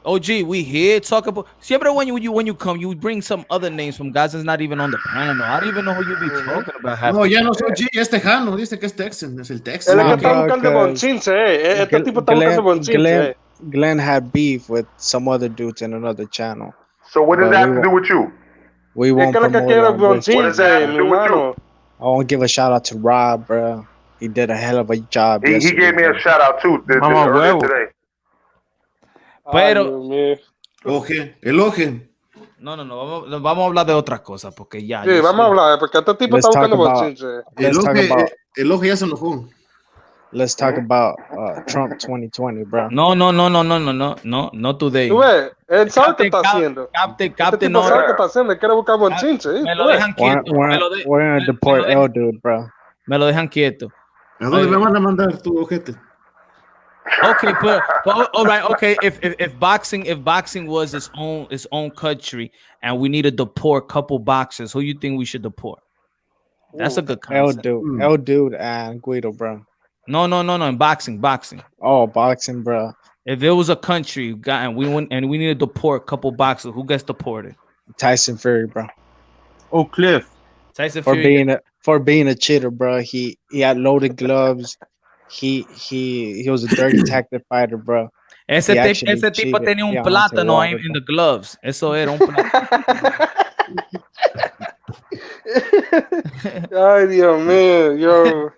OG, we here talking about. Siempre when you come, you bring some other names from guys that's not even on the panel. I don't even know who you be talking about. No, ya no soy OG, es tejano. Dice que es Texan, es el Texan. Él es que está buscando bonchinche, Este tipo está buscando bonchinche. Glenn had beef with some other dudes in another channel. So what does that have to do with you? We won't promote what does that have to do with you? I want to give a shout out to Rob, bro. He did a hell of a job. He gave me a shout out too earlier today. Pero el oje. No, vamos a hablar de otras cosas porque ya. Sí, vamos a hablar porque este tipo está buscando bochinche. El oje ya se enojó. Let's talk about Trump 2020, bro. No today. Tú ves, él sabe qué está haciendo. Captain, no sabe qué está haciendo, él quiere buscar bonchinche. Me lo dejan quieto. We're gonna deport El dude, bro. Me lo dejan quieto. ¿A dónde me van a mandar tu ojete? Okay, but all right, okay. If boxing was its own country, and we needed to deport a couple boxers, who you think we should deport? That's a good concept. El Dude, and Guido, bro. No. In boxing. Oh, boxing, bro. If it was a country, and we went and we needed to deport a couple boxers, who gets deported? Tyson Fury, bro. Oh, Cliff. Tyson For Fury being a cheater, bro. He had loaded gloves. He was a dirty tactic fighter, bro. Ese tipo tenía un plátano ahí in the gloves. Eso era un plátano. Ay, Dios mío, yo.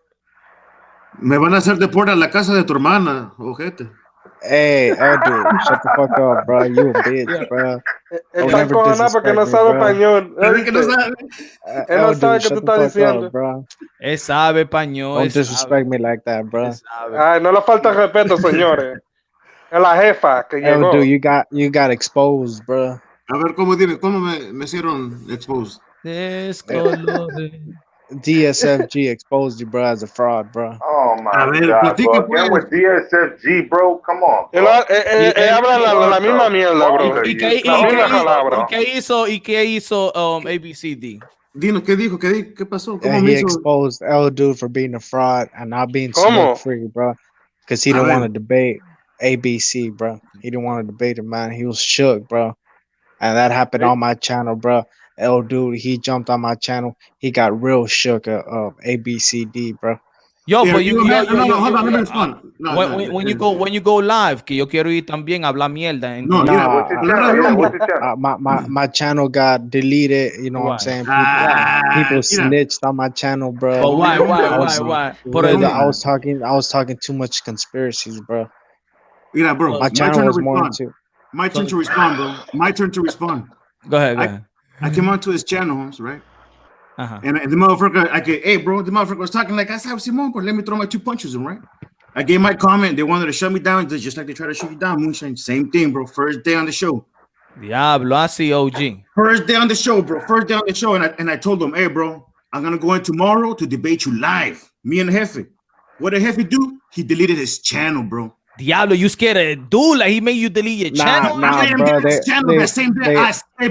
Me van a hacer deporte a la casa de tu hermana, ojete. Hey, dude, shut the fuck up, bro. You a bitch, bro. Está cojonado porque no sabe español. Que no sabe. Él no sabe qué tú estás diciendo. Bro. Él sabe español. Don't disrespect me like that, bro. Ay, no le falta respeto, señores. Es la jefa que llegó. Dude, you got exposed, bro. A ver, ¿cómo me hicieron exposed? DSFG exposed you, bro, as a fraud, bro. Oh my God, bro. Again with DSFG, bro. Come on. Él habla la misma mierda, bro. ¿Y qué hizo ABCD? Dino, ¿qué dijo? ¿Qué pasó? Yeah, he exposed El Dude for being a fraud and not being smoke free, bro. Because he didn't want to debate ABC, bro. He didn't want to debate it, man. He was shook, bro. And that happened on my channel, bro. El Dude, he jumped on my channel. He got real shook of ABCD, bro. Yo, but hold on, let me respond. When you go live, que yo quiero ir también a hablar mierda. My channel got deleted. You know what I'm saying? People snitched on my channel, bro. But why? I was talking too much conspiracies, bro. Yeah, bro. My channel was more into. My turn to respond, bro. My turn to respond. Go ahead. I came onto his channel, Holmes, right? And the motherfucker, hey, bro, the motherfucker was talking like, I said, Simon, but let me throw my 2 punches in, right? I gave my comment. They wanted to shut me down, just like they try to shut you down, Moonshine. Same thing, bro. First day on the show. Diablo, I see OG. First day on the show, bro. First day on the show. And I told them, hey, bro, I'm going to go in tomorrow to debate you live. Me and Jefe. What did Jefe do? He deleted his channel, bro. Diablo, you scared of dude? Like he made you delete your channel? Nah, bro. They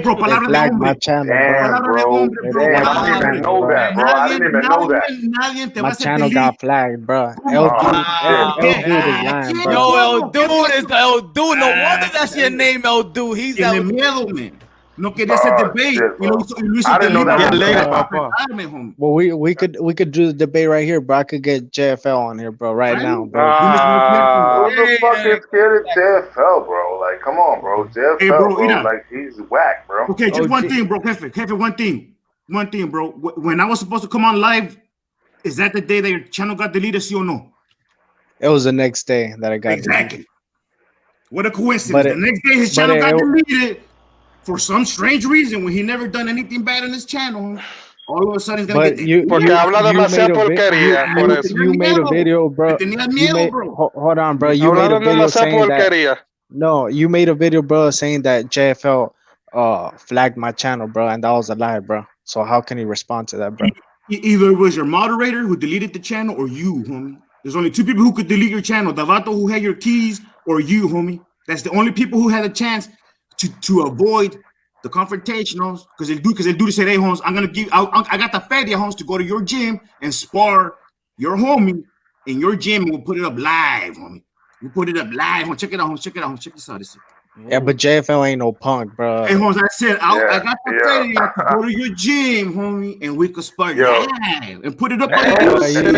flagged my channel, bro. I didn't even know that, bro. I didn't even know that. My channel got flagged, bro. El Dude is lying, bro. Yo, El Dude is the El Dude. No wonder that's your name, El Dude. He's El Dude. No quería hacer debate. I didn't know that. Well, we could do the debate right here, bro. I could get JFL on here, bro, right now, bro. Who the fuck is scared of JFL, bro? Like, come on, bro. JFL, bro, like, he's whack, bro. Okay, just one thing, bro. Jefe, one thing, bro. When I was supposed to come on live, is that the day that your channel got deleted, sí or no? It was the next day that I got deleted. What a coincidence. The next day his channel got deleted. For some strange reason, when he never done anything bad on his channel, all of a sudden he's gonna get you made a video, bro. Hold on, bro. You made a video saying that. No, you made a video, bro, saying that JFL flagged my channel, bro, and that was a lie, bro. So how can he respond to that, bro? Either it was your moderator who deleted the channel, or you, homie. There's only 2 people who could delete your channel: Davato, who had your keys, or you, homie. That's the only people who had a chance to avoid the confrontationals, because they do say, hey, Holmes, I got the feria, Holmes, to go to your gym and spar your homie in your gym, and we'll put it up live, homie. We'll put it up live. Holmes, check it out, Holmes. Check this out. Yeah, but JFL ain't no punk, bro. Hey, Holmes, I said, I got the feria to go to your gym, homie, and we could spar live and put it up on you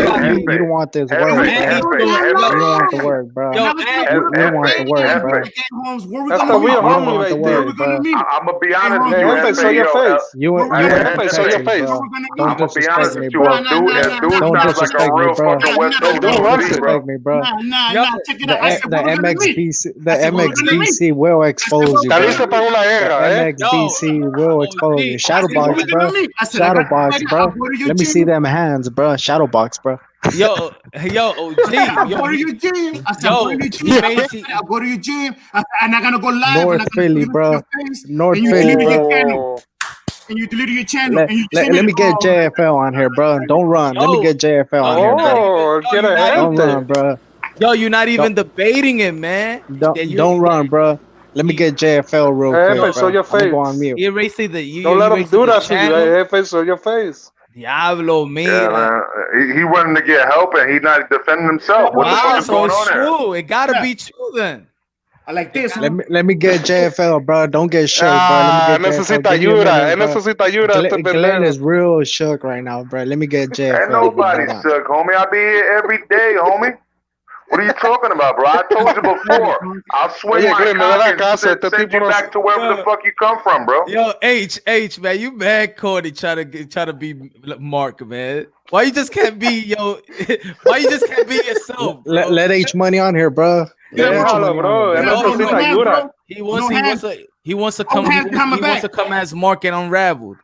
don't want this work, bro. You don't want the work, bro. You don't want the work, bro. That's the real homie right there. I'm gonna be honest with you. Show your face. Show your face. Don't disrespect me, bro. Don't disrespect me, bro. Don't disrespect me, bro. The MXBC will expose you. The MXBC will expose you. Shadowbox, bro. Shadowbox, bro. Let me see them hands, bro. Shadowbox, bro. Yo, OG. I'll go to your gym. I'll go to your gym. And I'm gonna go live. North Philly, bro. North Philly, bro. And you deleted your channel. Let me get JFL on here, bro. Don't run. Let me get JFL on here, bro. Don't run, bro. Yo, you're not even debating it, man. Don't run, bro. Let me get JFL real quick, Jefe, show bro. your I'm gonna go on face. mute. You erasing the Don't let him do that to you. channel. Jefe, show your face. Diablo, Yeah, mira. man. He wanting to get help and he's not defending himself. What the fuck Wow, is so going it's on there? true. It gotta be true then. I like this. Let me get JFL, bro. Don't get shook, bro. Let me get JFL. Necesita Give me a ayuda. minute, bro. Necesita ayuda. Este Glenn pendejo. is real shook right now, bro. Let me get JFL. Ain't nobody sick, homie. I be here every day, homie. What are you talking about, bro? I told you before. I'll swing Oye, my Glenn, me da la cock casa. and Este send tipo you no. back to wherever the fuck you come from, bro. Yo, H, man, you mad corny try to be Mark, man. Why you just can't be yo? Why you just can't be yourself, bro? Let H Money on here, bro. Déjalo, bro. Él necesita ayuda. He wants to come as Mark and Unraveled.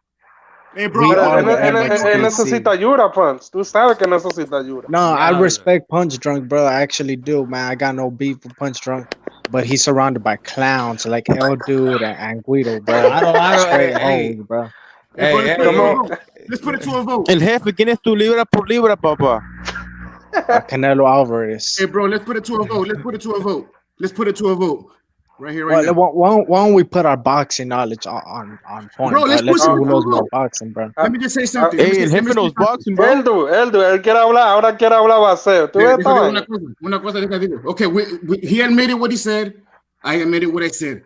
Hey, bro, Él necesita ayuda, Punch. Tú sabes que necesita ayuda. No, I respect Punch Drunk, bro. I actually do, man. I got no beef with Punch Drunk, but he's surrounded by clowns like El Dude and Guido, bro. I don't Straight hey. hoes, bro. Let's put it to a vote. El jefe, ¿quién es tu libra por libra, papá? Canelo Alvarez. Hey, bro, let's put it to a vote. Let's put it to a vote. Let's put it to a vote. Right here, Well, now. why don't we put our boxing knowledge on point, Bro, bro? let's Let's put see it who to knows a more vote. boxing, bro. Let me just say something. Hey, el jefe knows boxing, bro. Él quiere hablar, ahora quiere hablar vacío. ¿Tú ves esta vaina? Una cosa, deja digo. Okay, he admitted what he said. I admitted what I said.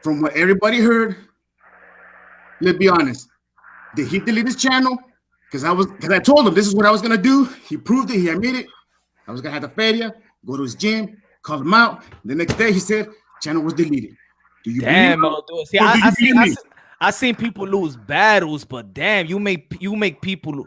From what everybody heard, let's be honest. Did he delete his channel? Because I told him this is what I was gonna do. He proved it. He admitted. I was gonna have the feria, go to his gym, call him out. The next day he said channel was deleted. Do you Damn, believe dude. See, I seen people lose battles, but damn, you make people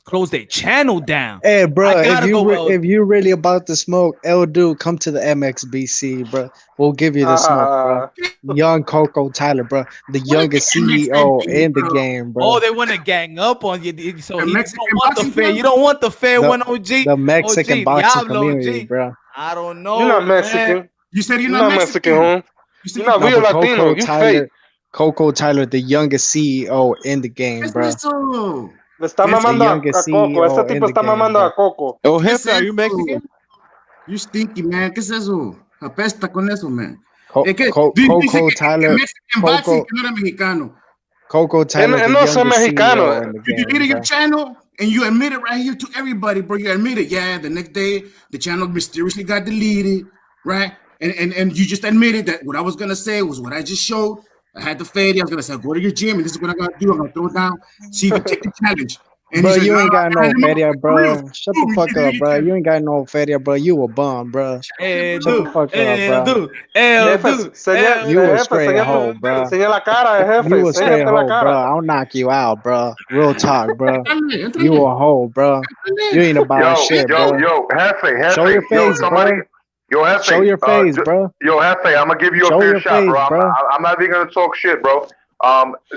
close their channel down. Hey, bro, I if you really about to smoke, El Dude, come to the MXBC, bro. We'll give you the smoke, bro. Young Coco Tyler, bro, the youngest CEO in the game, bro. Oh, they want to gang up on you. So you don't want the boxing fair. club? You don't want the fair one, OG. The Mexican OG, boxing Diablo, community, OG. bro. I don't know. You're not Mexican. Man. You said you're You're not not Mexican, home. You're not No, real but Latino. You fake. Coco Tyler, the youngest CEO in the game, bro. Le está mamando a Coco. Ese tipo está mamando a Coco. Oh, jefe, are you Mexican? You stinky, man. ¿Qué es eso? Apesta con eso, man. Coco Tyler. Mexican boxing que no era mexicano. Coco Tyler, Él the no es youngest mexicano. CEO in the You game, deleted your bro. channel and you admit it right here to everybody, bro. You admit it. Yeah, the next day the channel mysteriously got deleted, right? And you just admitted that what I was gonna say was what I just showed. I had the fade. I was gonna say, go to your gym, and this is what I'm gonna do. I'm gonna throw it down. See if you take the challenge. And Bro, he said, you ain't got no feria, bro. real. Shut the fuck up, bro. You ain't got no feria, bro. You a bum, bro. Shut the fuck up, bro. You a straight hoe, bro. Enseña la cara, jefe. You a straight Enséñate la hoe, bro. cara. I'll knock you out, bro. Real talk, bro. You a hoe, bro. You ain't about shit, bro. Yo, Hefe. Show your face, bro. Yo, Hefe. Show your face, bro. Yo, Hefe, I'm gonna give you a Show fair your shot, face, bro. bro. I'm not even gonna talk shit, bro.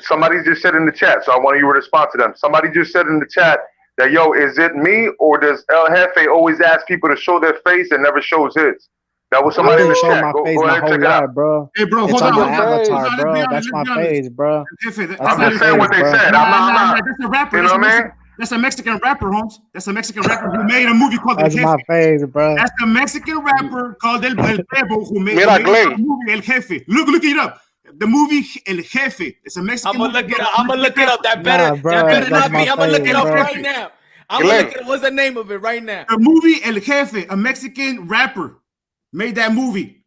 Somebody just said in the chat, so I want you to respond to them. Somebody just said in the chat that, yo, is it me or does El Jefe always ask people to show their face and never shows his? That was somebody in the show chat. my face Go my ahead and whole check it out. life, bro. Hey, bro, It's hold on on. my avatar, bro. Let's That's be my honest. face, bro. That's I'm just saying what they said. That's a rapper. You know what I mean? That's a Mexican rapper, Holmes. That's a Mexican rapper who made a movie called That's El my Jefe. face, bro. That's the Mexican rapper called El Bebo who made, Mira, a Glenn. movie El Jefe. Look it up. The movie El Jefe. It's a Mexican I'm gonna movie. look it up. I'm gonna look it up. That better, Nah, bro, that better that's not be. my I'm gonna look face, it up bro. right now. I'm gonna look it up. What's the name of it right now? The movie El Jefe, a Mexican rapper, made that movie.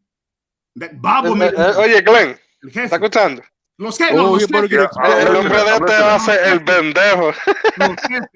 That Babo made that movie. Oye, Glenn. El Jefe. ¿Está escuchando? Los jefes. No, los jefes. El nombre de este va a ser el pendejo.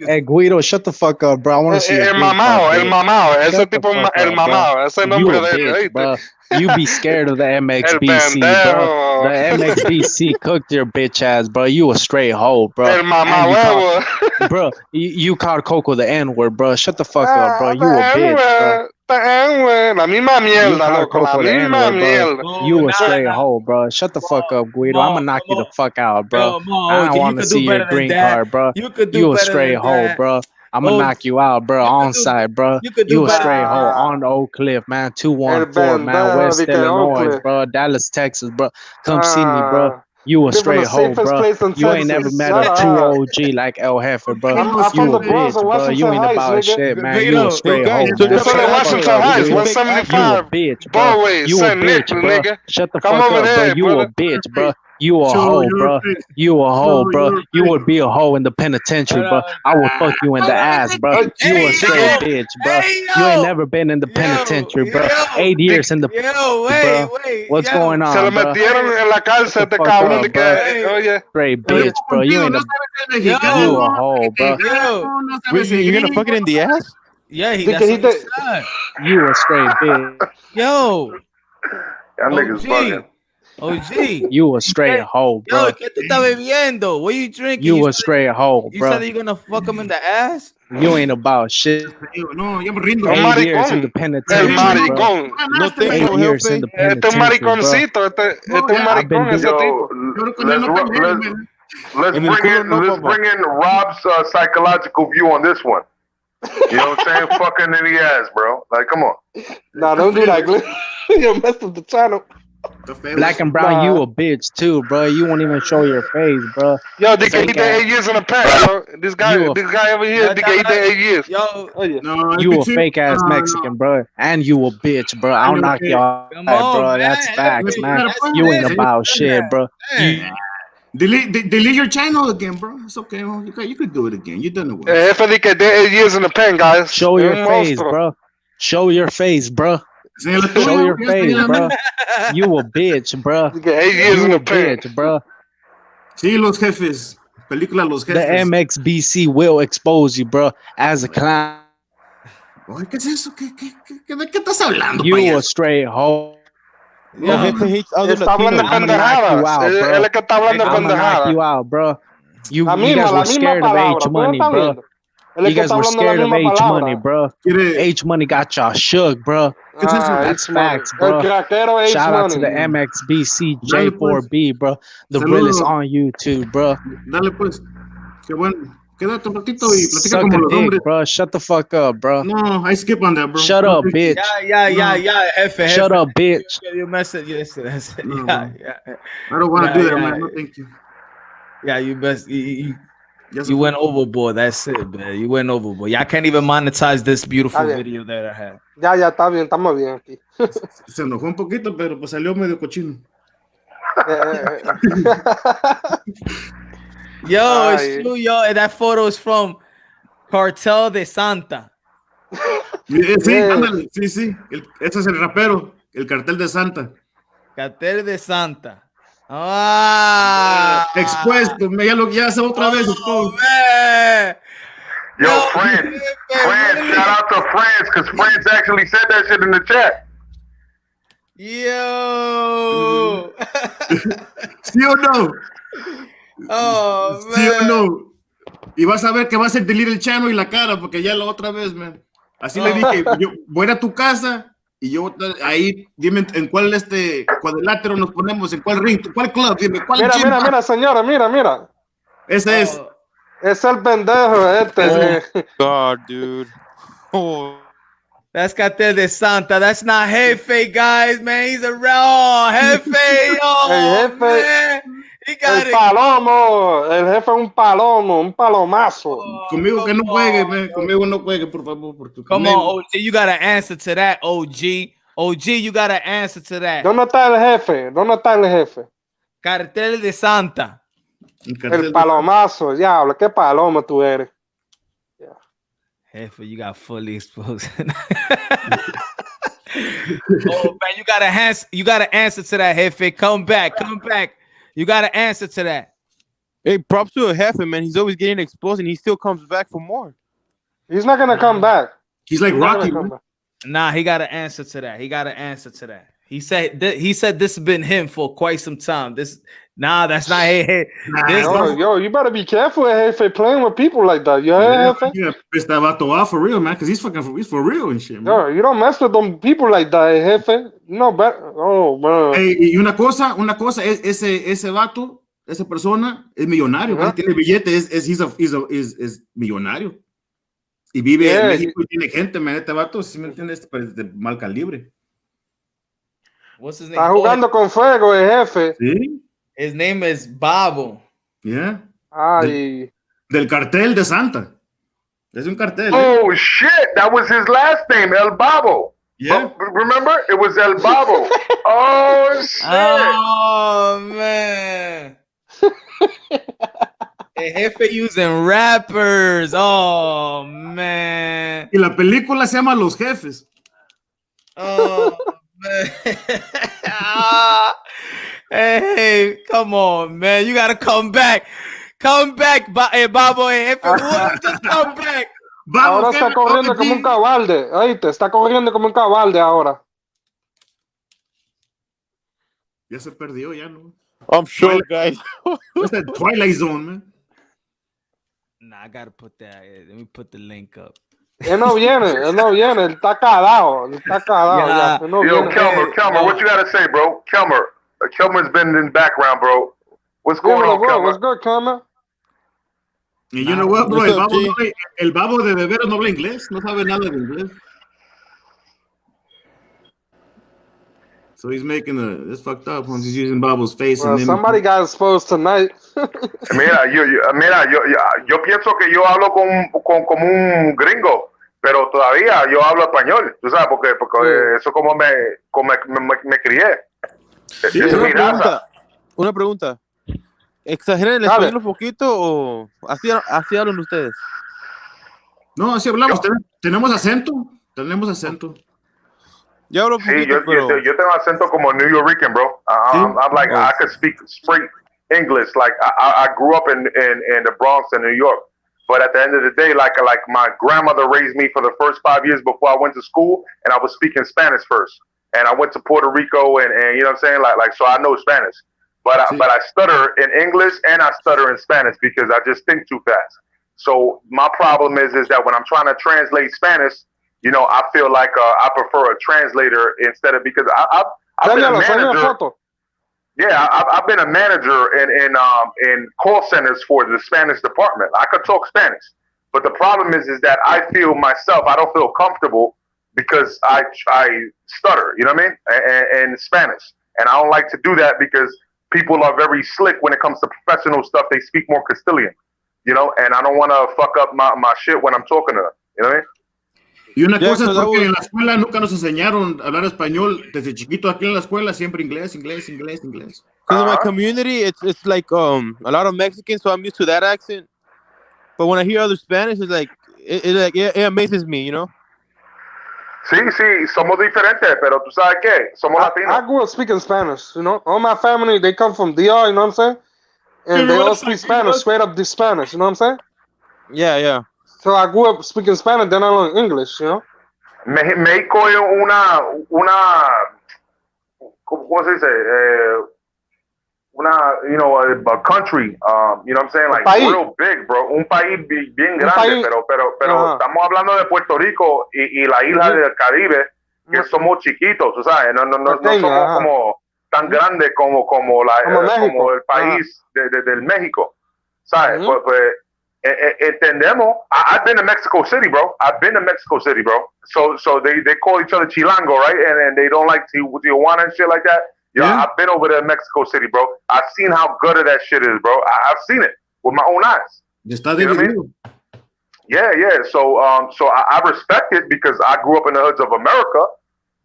Hey, Guido, shut the fuck up, bro. I want to see El your green mamado, card, el dude. mamado. Ese Shut the tipo, fuck el up, bro. mamado. Ese You nombre a de él, bitch, ¿oíste? bro. You be scared of the El MXBC, bro. pendejo. The MXBC cooked your bitch ass, bro. You a straight hoe, bro. El And mamahuevo. bro, you called Coco the N-word, bro. Shut the fuck up, bro. You a bitch, bro. La misma You mierda, called loco. La Coco the misma N-word, bro. mierda. You a straight hoe, bro. Shut the fuck up, Guido. I'ma knock you the fuck out, bro. I don't want to see your green card, bro. You a straight hoe, bro. I'ma knock you out, bro. On site, bro. You a straight hoe on Oak Cliff, man. 214, man. West Illinois, bro. Dallas, Texas, bro. Come see me, bro. You a live in straight the hoe, safest bro. place in You ain't never Texas. met Shut a true up. OG like El Jefe, bro. I'm from You the a Bronx bitch, of bro. Washington You ain't Heights, about nigga. shit, man. But, You a Hey straight guys, hoe, search man. up This Shut only the Elijah fuck Washington up, Muhammad. Heights, dude. He's a fake You a 175 bitch, bro. Ballway, You a St. Nick, bitch, bro. nigga. Shut the Come fuck over up, bro. there, You a brother. bitch, bro. You a Show hoe, your bro. face. You a hoe, Show bro. your You face. would be a hoe in the penitentiary, bro. I would fuck you in the ass, bro. You a Hey, straight yo. bitch, bro. Hey, You ain't yo. never been in the penitentiary, bro. Yo. 8 years in the Yo, bro. wait. What's Yo. going Se le on, bro? metieron en la Shut cárcel the este fuck cabrón up, de que, bro. oye, Straight bitch, bro. You ain't a you a hoe, bro. Yo. Wait, you're gonna fuck it in the ass? Yeah, de that's que he what he te, said. You a straight bitch. Yo. Y'all niggas bugging. OG. You a straight hoe, Yo, bro. ¿qué tú estás bebiendo? What are you drinking? You a straight hoe, You said bro. that you're gonna fuck him in the ass? You ain't about shit. No, ya me rindo. un 8 years in the maricón, el penitentiary, bro. maricón. No tengo 8 years in jefe. the Este es un penitentiary, bro. mariconcito, este es un I've been maricón doing. ese Yo, tipo. let's En el culo no, let's papá. bring in Rob's psychological view on this one. You know what I'm saying? Fucking in the ass, bro. Like, come on. Nah, don't do that, Glenn. You messed up the channel. Black and brown, you a bitch too, bro. You won't even show your face, bro. Yo, they can Fake eat the 8 ass. years in a pack, yo. This guy You a over here, they can eat the 8 years. Yo, Oh, yeah. No, you a fake ass Mexican, bro, and you a bitch, bro. I'll knock y'all come out, on, bro. man. That's facts, man. That's You ain't it. about shit, bro. You, Delete your channel again, bro. It's okay. Well, you could do it again. You done it once. El jefe de que de 8 years in the pen, guys. show Es your un face, monstruo. bro. Show your face, bro. Show your face, bro. You a bitch, bro. De que 8 years in You the a pen. bitch, bro. Sí, Los Jefes. Película Los The Jefes. MXBC will expose you, bro, as a clown. Oye, ¿qué es eso? ¿De qué estás hablando, You a payaso? straight hoe. No, jefe hates other Está hablando de Latinos. I'ma knock you pendejadas. out, Él bro. es que está hablando de I'ma knock pendejadas. you out, bro. You La guys misma were scared of palabra. H ¿Tú no Money, estás bro. viendo? Él es You que guys está were hablando la scared of misma H Money, palabra. bro. H Money got y'all shook, bro. That's facts, El bro. craquero H Shout out to the Money. MXBC Dale, pues. J4B, bro. The Saludos. realest on YouTube, bro. Dale, pues. Qué bueno. Quédate un ratito y platica Suck como a los hombres. dick, bro. Shut the fuck up, bro. No, I skip on that, bro. Shut up, bitch. Yeah, jefe. Shut up, bitch. You mess it. Yes, that's it. No, Yeah. I don't want to do that, man. No, thank you. Yeah, you best. You went overboard. That's it, man. You went overboard. Y'all can't even monetize this beautiful Está bien. video that I had. Ya, está bien, estamos bien aquí. Se enojó un poquito, pero pues salió medio cochino. Yo, it's Ay. true, yo. And that photo is from Cartel de Santa. Sí, ándale, sí. Ese es el rapero, el cartel de Santa. Cartel de Santa. Ah, Expuesto, ya se otra vez expuesto. man. Yo, France, shout out to France, because France actually said that shit in the chat. Yo. ¿Sí o no? Oh, man. ¿Sí o no? Y vas a ver que va a ser delete el chano y la cara, porque ya la otra vez, man. Así le dije, yo voy a ir a tu casa y yo ahí, dime en cuál cuadrilátero nos ponemos, en cuál ring, cuál club, dime, cuál gym. Mira, señora, mira. Ese es. Es el pendejo este. God, dude. Oh. That's Cartel de Santa. That's not Jefe, guys, man. He's a Jefe. Oh, El jefe. man. He got El palomo. El jefe es un palomo, un palomazo. Conmigo que no juegue, man. Conmigo no juegue, por favor. Porque Come on, OG. You got to answer to that, OG. OG, you got to answer to that. ¿Dónde está el jefe? Cartel de Santa. El palomazo. Diablo, qué palomo tú eres. Jefe, you got fully exposed. Oh man, you gotta answer to that, Jefe. Come back. You gotta answer to that. Hey, props to a Jefe, man. He's always getting exposed and he still comes back for more. He's not gonna come back. He's like Rocky, man. Nah, he gotta answer to that. He said this has been him for quite some time. That's not hey. Yo, you better be careful, Jefe, playing with people like that. You heard, Jefe? Yeah, pissed that vato off for real, man, because he's for real and shit, man. Yo, you don't mess with them people like that, Jefe. No, oh, man. Hey, y una cosa ese vato, esa persona es millonario, man, tiene billete, es millonario. Y vive en México y tiene gente, man, este vato, si me entiendes, de mal calibre. What's his name? Está jugando con fuego, el jefe. Sí. His name is Babo. Yeah. Ay. Del cartel de Santa. Es un cartel. Oh shit! That was his last name, El Babo. Yeah. Remember? It was El Babo. Oh shit! Oh man. El jefe using rappers. Oh man. Y la película se llama Los Jefes. Oh man. Hey, come on, man. You gotta come back. Come back, Babo. Jefe. Just come back. Ahora está corriendo como un cabalde. Oíste, está corriendo como un cabalde ahora. Ya se perdió, ya no. I'm sure, guys. What's that Twilight Zone, man? Nah, I gotta put that. Let me put the link up. Él no viene, él está cadado, ya. Él no Yo, viene. Kelmer, what you gotta say, bro? Kelmer's been in the background, bro. What's going Dímelo, on, bro. Kelmer? What's good, Kelmer? Y you know what, bro? El babo de veras no habla inglés. No sabe nada de inglés. So he's making it's fucked up once he's using Babo's face. Well, and then, somebody got exposed tonight. Mira, yo pienso que yo hablo como un gringo, pero todavía yo hablo español, tú sabes, porque eso como me crié. Sí, Esa es mi raza. Una pregunta. ¿Exageran el español un poquito o así hablan ustedes? No, así hablamos. Tenemos acento. Tenemos acento. Yo hablo poquito, pero... yo tengo acento como New Yorican, bro. I'm like, I could speak straight English. Like, I grew up in the Bronx in New York. But at the end of the day, like my grandmother raised me for the first 5 years before I went to school, and I was speaking Spanish first. And I went to Puerto Rico, and you know what I'm saying? Like so I know Spanish. But I stutter in English and I stutter in Spanish because I just think too fast. So my problem is that when I'm trying to translate Spanish, you know, I feel like I prefer a translator instead of, because I've been a manager. Yeah, I've been a manager in call centers for the Spanish department. I could talk Spanish, but the problem is that I feel myself, I don't feel comfortable because I stutter. You know what I mean? In Spanish, and I don't like to do that because people are very slick when it comes to professional stuff. They speak more Castilian, you know, and I don't want to fuck up my shit when I'm talking to them. You know what I mean? Y una cosa es porque en la escuela nunca nos enseñaron a hablar español. Desde chiquito aquí en la escuela siempre inglés. Because in my community, it's like a lot of Mexicans, so I'm used to that accent. But when I hear other Spanish, it's like it amazes me, you know. Sí, somos diferentes, pero tú sabes qué, somos latinos. I grew up speaking Spanish, you know. All my family, they come from DR, you know what I'm saying? And they all speak Spanish, straight up the Spanish, you know what I'm saying? Yeah. So I grew up speaking Spanish, then I learned English, you know. México es ¿cómo se dice? You know, a country, you know what I'm saying? Like real big, bro. Un país bien grande, pero estamos hablando de Puerto Rico y la isla del Caribe, que somos chiquitos, tú sabes, no somos como tan grandes como el país del México, ¿sabes? Pues entendemos. I've been to Mexico City, bro. So they call each other Chilango, right? And they don't like Tijuana and shit like that. Yeah, I've been over there in Mexico City, bro. I've seen how good of that shit is, bro. I've seen it with my own eyes. You know what I mean? Yeah. So I respect it because I grew up in the hoods of America,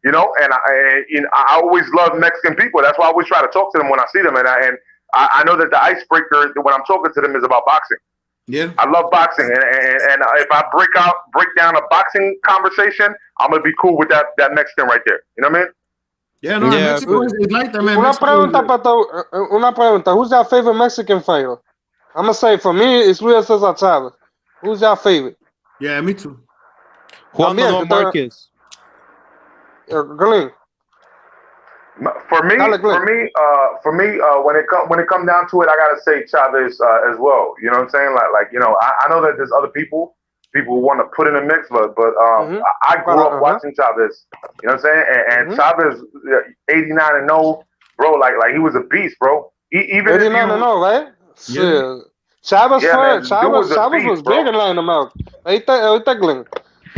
you know, and I always love Mexican people. That's why I always try to talk to them when I see them, and I know that the icebreaker when I'm talking to them is about boxing. Yeah, I love boxing, and if I break down a boxing conversation, I'm gonna be cool with that Mexican right there. You know what I mean? Yeah, no, Mexico is like that, man. Una pregunta. Who's your favorite Mexican fighter? I'm gonna say for me, it's Julio Cesar Chavez. Who's your favorite? Yeah, me too. Juan Manuel Marquez. Glenn. For me, when it comes down to it, I gotta say Chavez as well. You know what I'm saying? Like you know, I know that there's other people who want to put in a mix, but I grew up watching Chavez. You know what I'm saying? And Chavez, 89-0, bro. Like he was a beast, bro. Even 89-0, right? Yeah. Chavez was big in Latin America. Ahorita Glenn.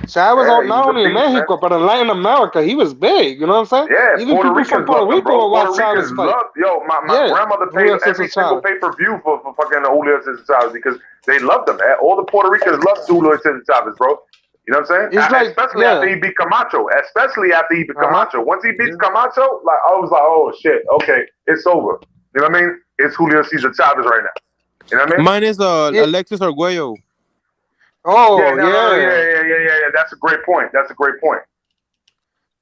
Chad was Yeah, not only in Mexico, but in Latin America, he was big. You know what I'm saying? Yeah, Even Puerto people from Ricans Puerto love him, Rico bro. will watch Puerto Chavez Ricans fight. love. Yo, my Yeah, grandmother paid Julio Cesar every single Chavez. pay-per-view for fucking Julio Cesar Chavez because they loved him. All the Puerto Ricans loved Julio Cesar Chavez, bro. You know what I'm saying? It's like, Especially after he beat Camacho. Especially after he beat Camacho. Once he beats Camacho, like I was like, oh shit, okay, it's over. You know what I mean? It's Julio Cesar Chavez right now. You know what I mean? Mine is Alexis Arguello. Oh, yeah. That's a great point.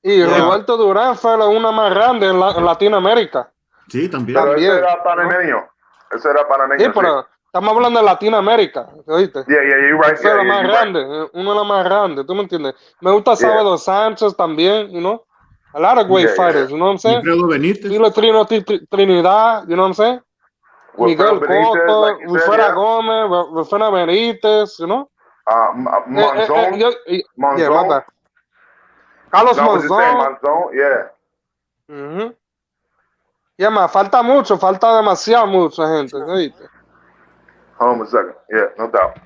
Y Roberto Durán fue una más grande en Latinoamérica. Sí, también. Pero ese era panameño. Sí, pero estamos hablando de Latinoamérica, ¿oíste? Yeah, you're right. Fue la más grande, una de las más grandes, ¿tú me entiendes? Me gusta Sábado Sánchez también, you know? A lot of great fighters, you know what I'm saying? Wilfredo Benítez. Trinidad, you know what I'm saying? Miguel Cotto, like Wilfredo Gómez, Wilfredo Benítez, you know? Monzón. Yeah, my bad. Carlos Monzón. Yeah. Yeah, man, falta demasiado mucha gente, ¿oíste? Hold on a second. Yeah, no doubt.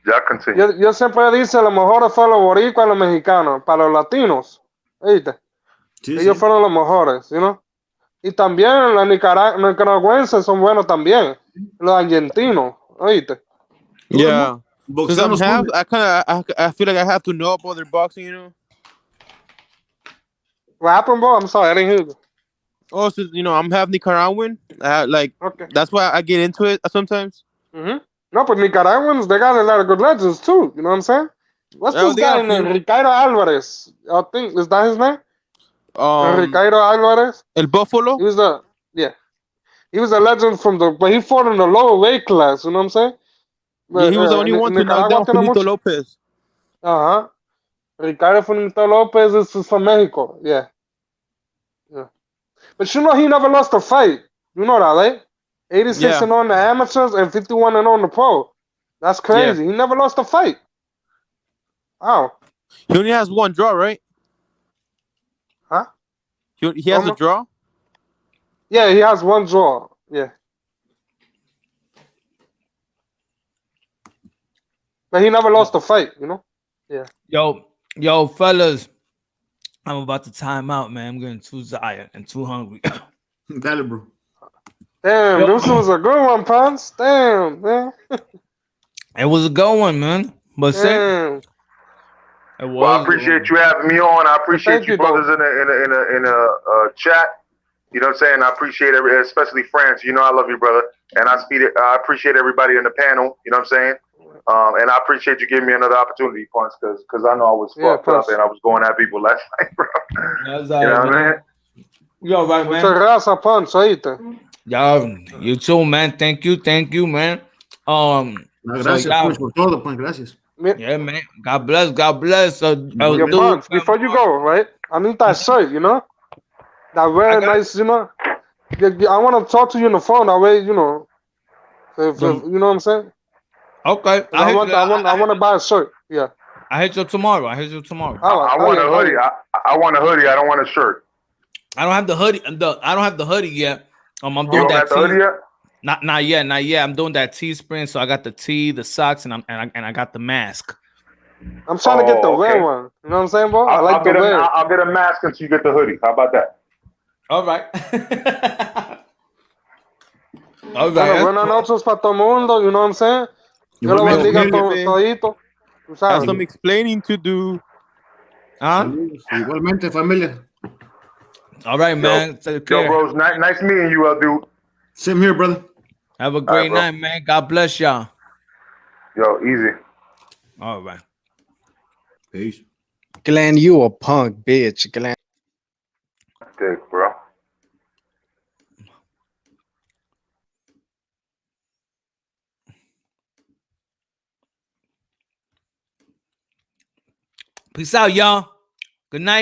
Ya continue. Yo siempre dice, lo mejor fue los boricuas y los mexicanos, para los latinos, ¿oíste? Ellos fueron los mejores, you know? Y también los nicaragüenses son buenos también, los argentinos, ¿oíste? Yeah. Because I feel like I have to know about their boxing, you know? What happened, bro? I'm sorry, I didn't hear you. Oh, so, you know, I'm half Nicaraguan. That's why I get into it sometimes. Mm-hmm. No, but Nicaraguans, they got a lot of good legends too. You know what I'm saying? What's this guy named Ricardo Alvarez? I think, is that his name? Ricardo Alvarez? El Buffalo? He was he was a legend but he fought in the lower weight class, you know what I'm saying? But, he was the only one to knock down Finito Lopez. Uh-huh. Ricardo Finito Lopez is from Mexico, yeah. But you know he never lost a fight. You know that, right? 86 and on the amateurs and 51 and on the pro. That's crazy. He never lost a fight. Wow. He only has one draw, right? Huh? He has a draw? Yeah, he has one draw. Yeah. But he never lost a fight, you know? Yeah. Yo, fellas. I'm about to time out, man. I'm getting too tired and too hungry. Dale, bro. Damn, this was a good one, Pons. Damn, man. It was a good one, man. But Damn. Well, I appreciate you having me on. I appreciate you brothers in a chat. You know what I'm saying? I appreciate especially France. You know I love you, brother. And I appreciate everybody in the panel. You know what I'm saying? And I appreciate you giving me another opportunity, Punch, because I know I was fucked up and I was going at people last night, bro. That's you know what I mean? You all right, man? Muchas gracias, Punch. Oíste. Y'all, you too, man. Thank you, man. Gracias, pues, por todo, pues, gracias. Yeah, man. God bless. Your Punch, before you go, right? I need that shirt, you know? That very nice, you know? I want to talk to you on the phone. That way, you know, if, you know what I'm saying? Okay. I want to buy a shirt. Yeah. I hit you tomorrow. I want a hoodie. I want a hoodie. I don't want a shirt. I don't have the hoodie. I don't have the hoodie yet. I'm doing you don't that. Have the hoodie yet? Not yet. I'm doing that Teespring. So I got the tee, the socks, and I got the mask. I'm trying to get the red one. You know what I'm saying, bro? I like the red. I'll get a mask until you get the hoodie. How about that? All right. All right. Buenas noches para todo mundo. You know what I'm saying? Yo lo bendiga todito. Have some explaining to do. Igualmente, familia. All right, man. Take care. Yo, bros. Nice meeting you, dude. Same here, brother. Have a great night, man. God bless y'all. Yo, easy. All right. Peace. Glenn, you a punk bitch, Glenn. Dick, bro. Peace out, y'all. Good night.